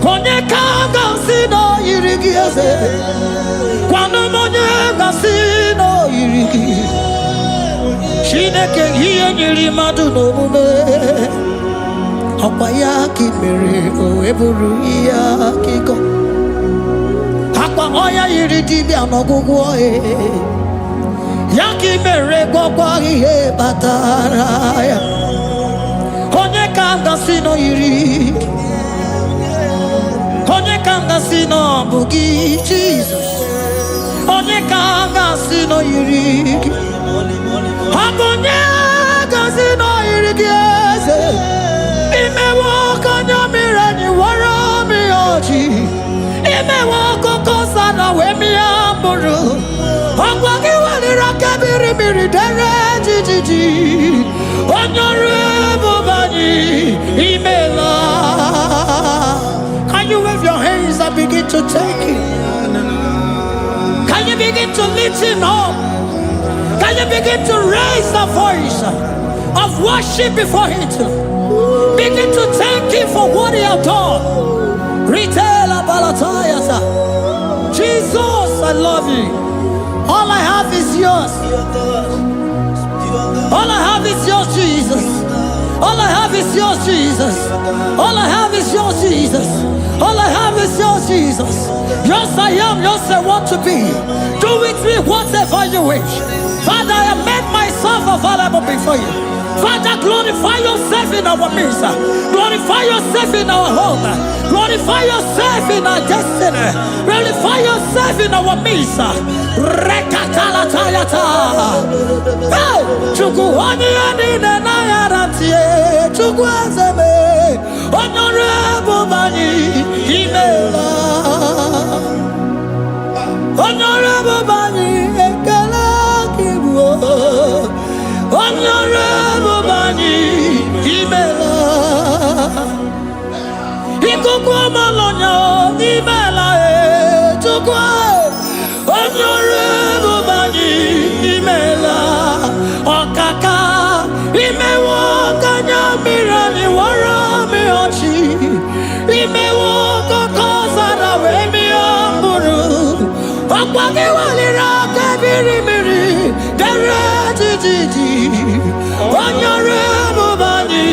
Onye kanga sino yirigi Kwano monye kanga sino yirigi Chineke hiye nyiri madu n'omume Ọkwa ya ka mere o eburu ihe akịkọ Akwa ọya yiri dibịa n'ọgwụgwọ Ya ka mere gwọkwa ihe batara ya Onye ka m gasị nọ yiri Onye ka m gasị nọ bụ gị Jizọs Onye ka m gasị nọ yiri gị Abonye gazi no irigeze Imewo kanya mirani wara mi oji Imewo koko sana we mi amburu Ogwagi walira kebiri miri dere jijiji Onyore bubani imela. Can you wave your hands and begin to take it? Can you begin to lift him up? Can you begin to raise the voice of worship before him? Begin to thank him for what he has done. Retailer Balatayasa. Jesus, I love you. All I have is yours. All I have is yours, Jesus. All I have is yours, Jesus. All I have is yours, Jesus. All I have is yours, Jesus. Yours I am, yours I want to be. Do with me whatever you wish. Father, I have made myself available before you. Father, glorify yourself in our midst. Glorify yourself in our home. Glorify yourself in our destiny. Glorify yourself in our midst. Rekatalatayata. Hey! Chukwani anine na yaratie. Chukwazeme. Honorable Bani Imela. Honorable Bani Ekala Kibu. Honorable Bani Imela. Ikukwa Malonya Imela Chukwa. Honorable Bani Imela. Okaka Imewo Kanya Mirani Warami Ochi. Imewo Kokosara Wemi Amburu. Okwage Walira Kebiri Miri Dere Jiji Honorable Bani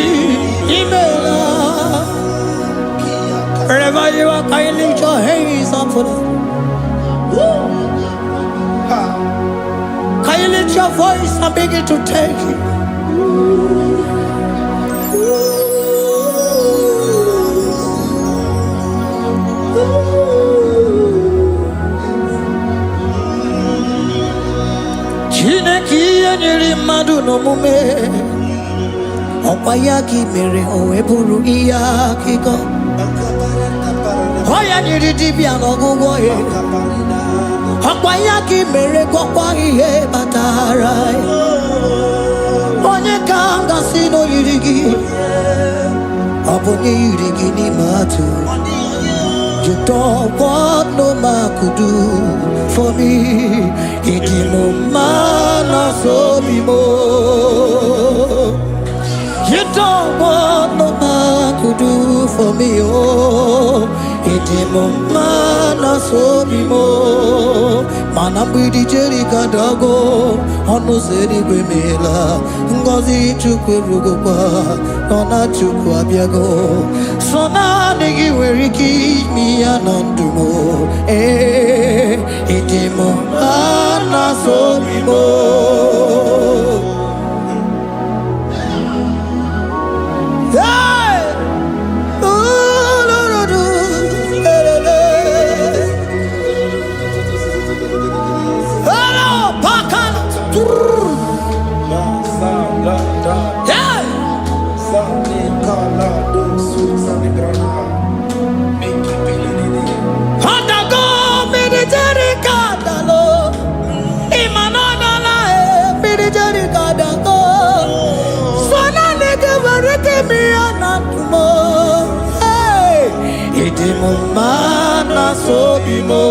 Imela. Wherever you are, can you lift your hands up for them? Can you lift your voice and begin to take it? Chineki anyiri madu no mume Okwayaki mere oweburu iyaki go. Oya nyiri dibia n'ọgwụgwọ ya. Okwayaki mere gwọkwa ihe batara. Onye ka m gasị n'oyiri gị. Ọ bụ onye yiri gị n'ime atụ. You don't want no man could do for me. Iti mo mana so bi mo. You don't want no man could do for me. Oh, iti mo mana so bi mo. Mana bidi jeri kadago. Ono zeri gwemela. Ngozi chukwe rugokwa. Nona chukwu abiago. Sona nigi weriki mi anandumo. Itimo anasobimo. Hey, hello, Pakan. Mana sobimo.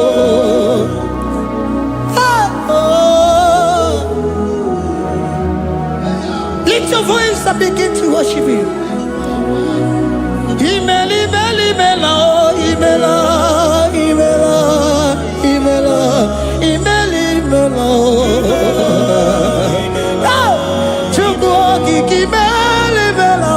Lift your voice and begin to worship Him. Imela, imela, imela, imela, imela, imela, imela. Chukwu okike imela, imela.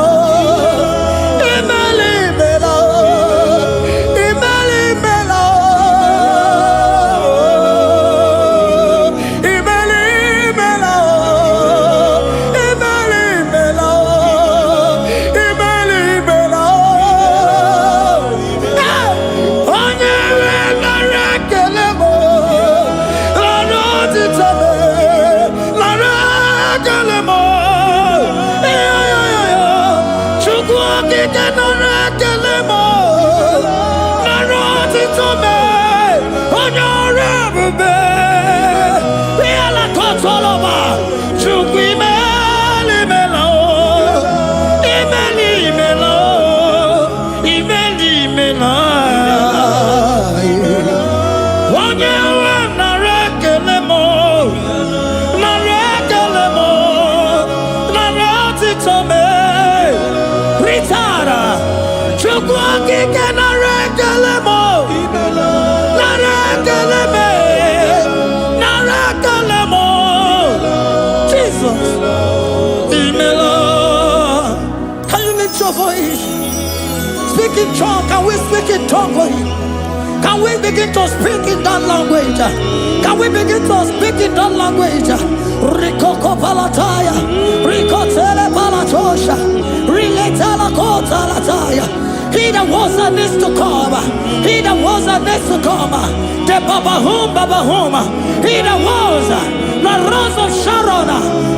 Speak in tongue. Can we speak in tongue for Him? Can we begin to speak in that language? Can we begin to speak in that language? Rikoko palataya, rikotele palatosha, riletala kotalataya. He that was and needs to come. He that was and needs to come. The Babahum. He that was the rose of Sharon.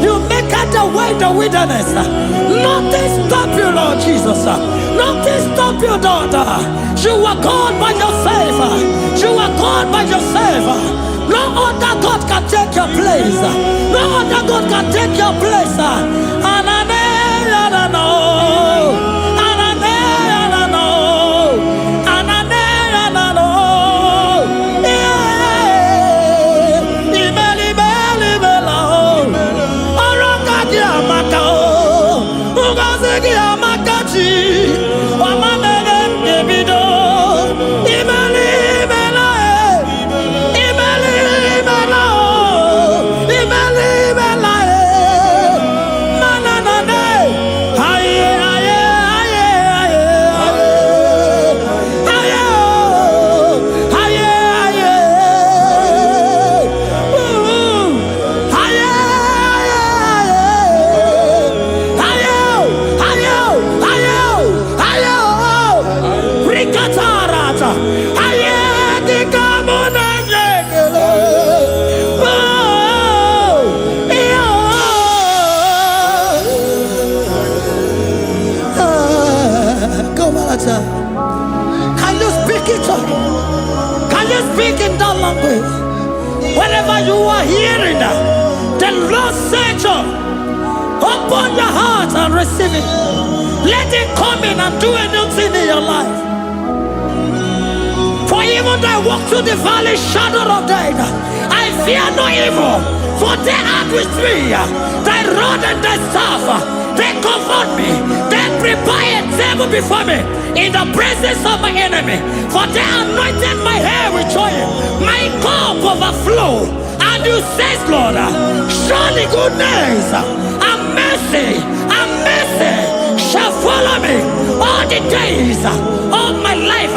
You make it the way the wilderness. Nothing stop you, Lord Jesus. Nothing stop you, daughter. You are God by yourself. You are God by yourself. No other God can take your place. No other God can take your place. And I know. are hearing, the Lord said, open your heart and receive it. Let it come in and do a new thing in your life. For even though I walk through the valley shadow of death, I fear no evil. For they are with me. Thy rod and thy staff, they comfort me. They prepare a table before me in the presence of my enemy. For they anointed my hair with oil. My cup overflow. And you say, Lord, surely goodness and mercy shall follow me all the days of my life,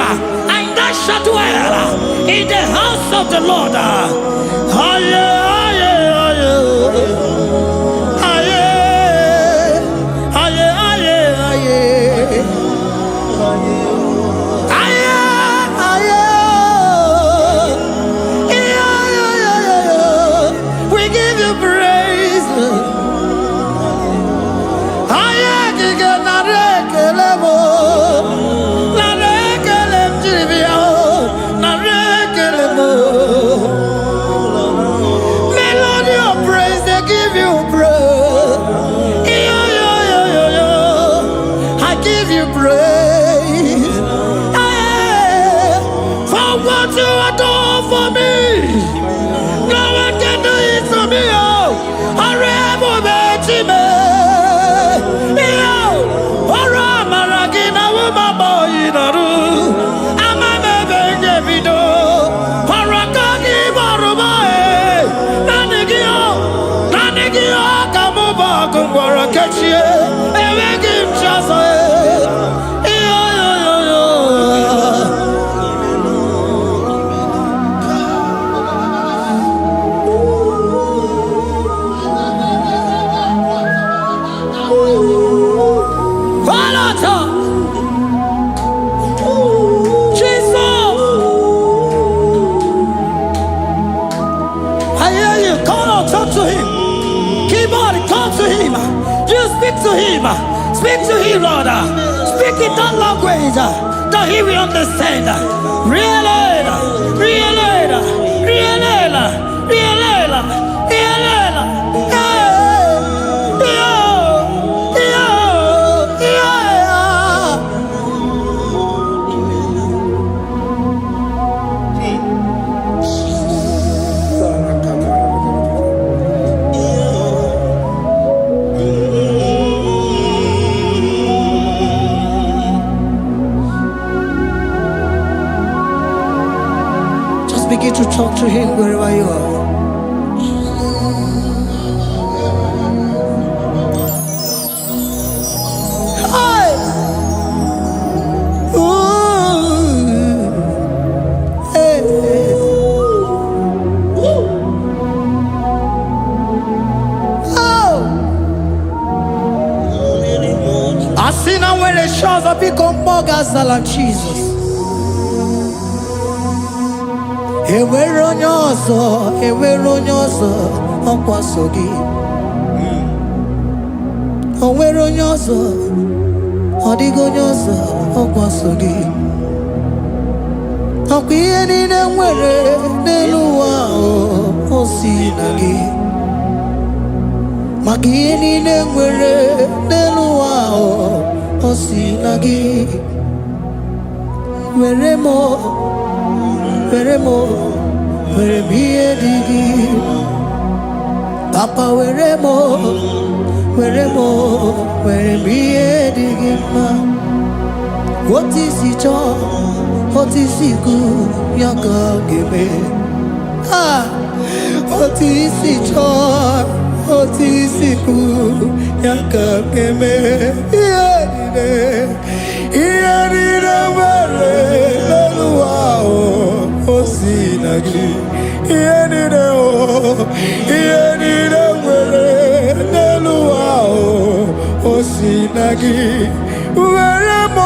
and I shall dwell in the house of the Lord. We give you praise. Melody of praise, they give you praise. I give you praise. For what you are doing for me, no one can do it for me. I Speak to him, Lord. Speak in that language that he will understand. Begin to talk to him wherever you are. Hi. Ooh. Hey. Oh. I see now where the shores have become more than Jesus. Enwere onye ọzọ ọkwaso gị. Onwere onye ọzọ, ọ dịghị onye ọzọ ọkwaso gị. Ọkwa ihe niile nwere n'elu ụwa o si na gị. Maka ihe niile nwere n'elu ụwa o si na gị. Were m ihe dị gị. Papa were m ihe dị gị mma. Otu isi chọọ, otu isi kwu ya ka ga-eme. Otu isi chọọ, otu isi kwu ya ka ga-eme. Ihe niile nwere n'elu ụwa o si na gị. Ihe niile nwere n'elu ụwa o si na gị. Were m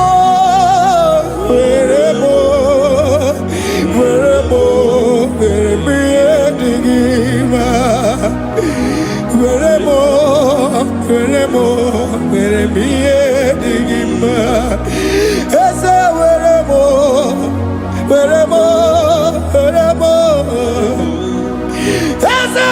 ihe dị gị mma. Were m ihe dị gị mma. Eze were m Eze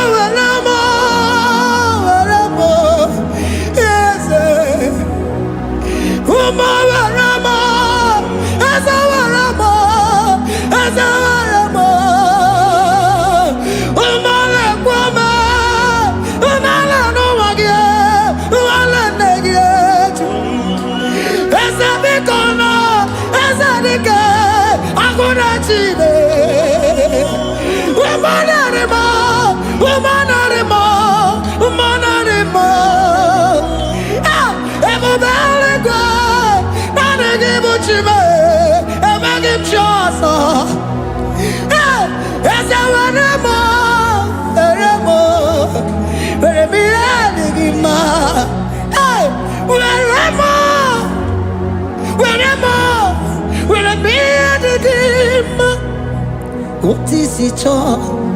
What is it all?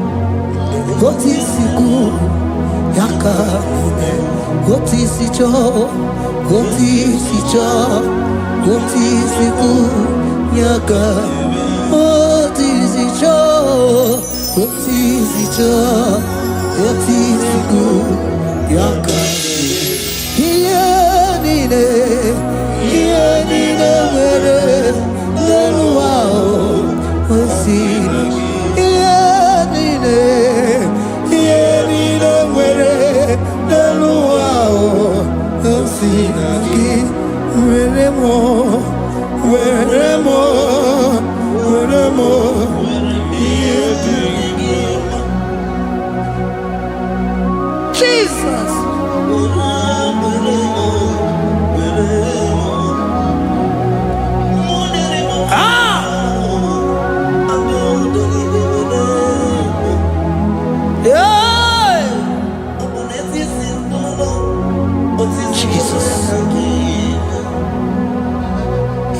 What is it good? Yaka. What is it all? What is it all? What is it good? Yaka. What is it all? What is it all? What is it good? Yaka. Here nine, where wow. What's it? Jesus.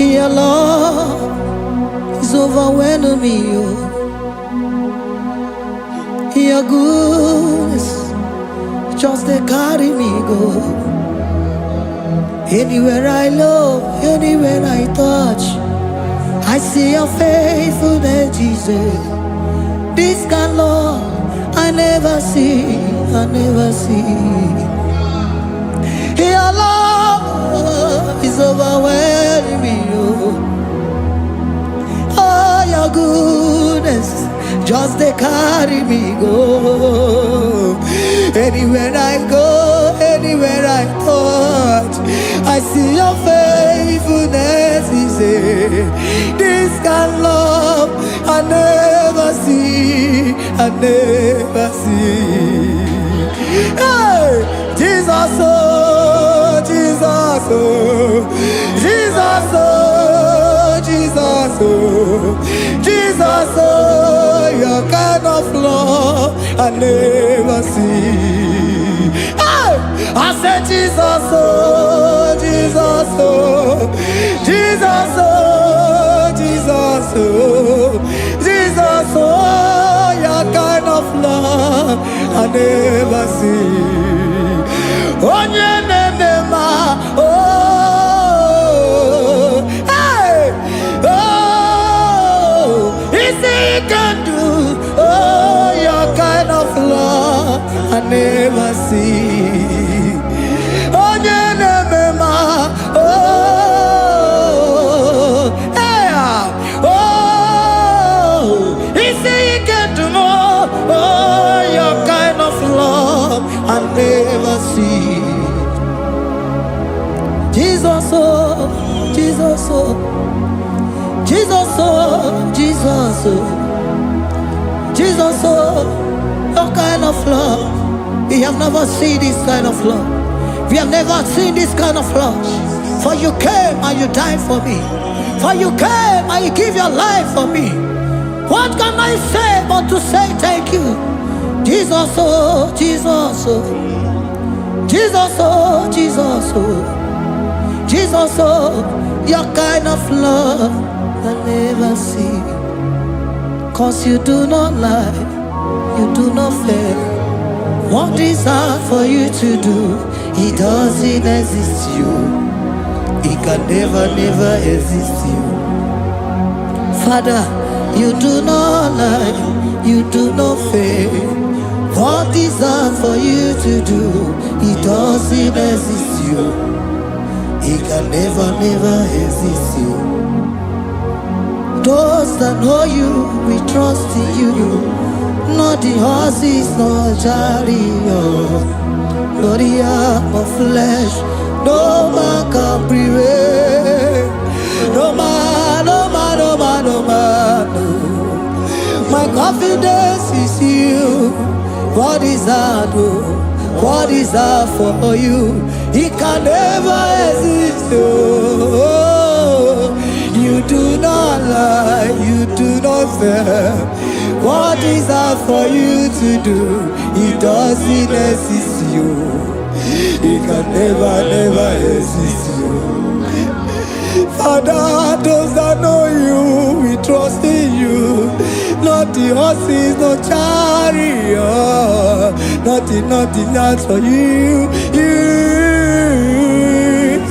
Your love is overwhelming me. Your goodness just they carry me go. Anywhere I look, anywhere I touch, I see your faithfulness, Jesus. This kind of love I never see, I never see. Your love is overwhelming me. Oh, your goodness just they carry me go. Anywhere I go, anywhere I touch, I see your faithfulness. This kind of love I never see, I never see. Hey, Jesus, oh, Jesus, oh, Jesus, oh, Jesus, oh, Jesus, oh, your kind of love I never see. Hey, I said Jesus, oh, Jesus, oh, Jesus, oh, Jesus, oh, Jesus, oh, your kind of love I never see. Oh, hey, oh, it's he can do. Oh, your kind of love I never see. Oh, hey, oh, it's he can do more. Oh, your kind of love I never see. Jesus, oh, Jesus, oh, Jesus, oh, Jesus, oh, Jesus, oh, your kind of love. We have never seen this kind of love. We have never seen this kind of love. For you came and you died for me. For you came and you give your life for me. What can I say but to say thank you? Jesus, oh, Jesus, oh, Jesus, oh, Jesus, oh, Jesus, oh, your kind of love I never see. 'Cause you do not lie, you do not fail. What is hard for you to do, it doesn't exist you. It can never, never exist you. Father, you do not lie, you do not fail. What is hard for you to do, it doesn't exist you. It can never, never exist you. Those that know you, we trust in you. Not the horses, nor chariot, nor the arm of flesh. No man can prevail. No man, no man, no man, no man. No. confidence is you. What is that? What is that for you? It can never exist. You do not lie, you do not fail. What is that for you to do? It doesn't exist you. It can never exist you. Father, those that know you, we trust in you. Not the horses, no chariot. Nothing that's for you.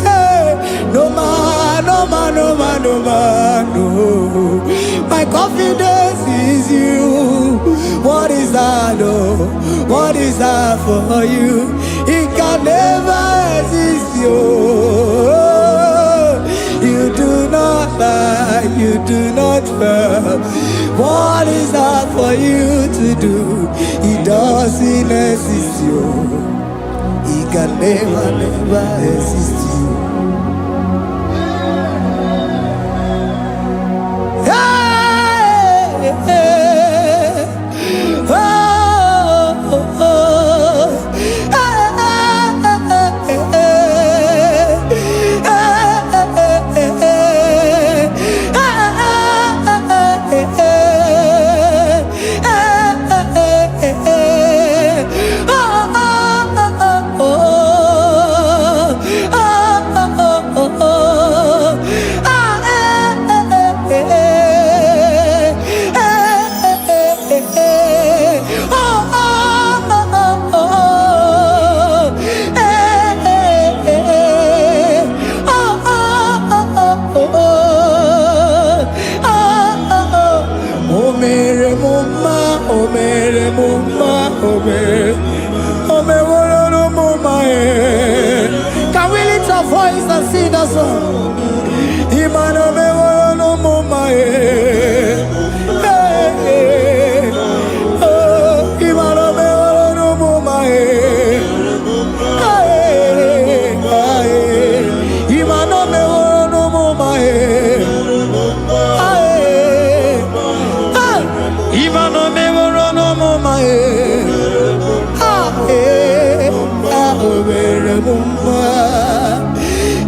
Hey, no man, no. My confidence is you. What is that? What is that for you? It can never exist you. You do not lie, you do not fail. What is that for you to do? It doesn't exist you. It can never exist you. Hey, hey, oh, oh, oh. Can we lift our voice and sing that song? Imano me woro no mama oh, imano me woro no mama imano me woro no mama imano me woro no mama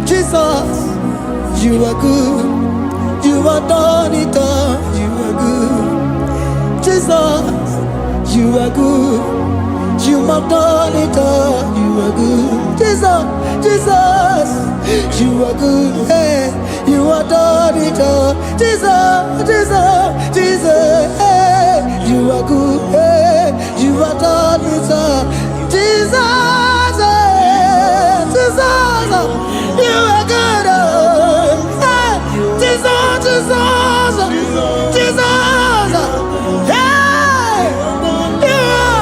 Jesus, you are good. You are done it all. You are good. Jesus, you are good. You have done it all. You are good. Jesus, you are good. Hey, you are done it all. Jesus.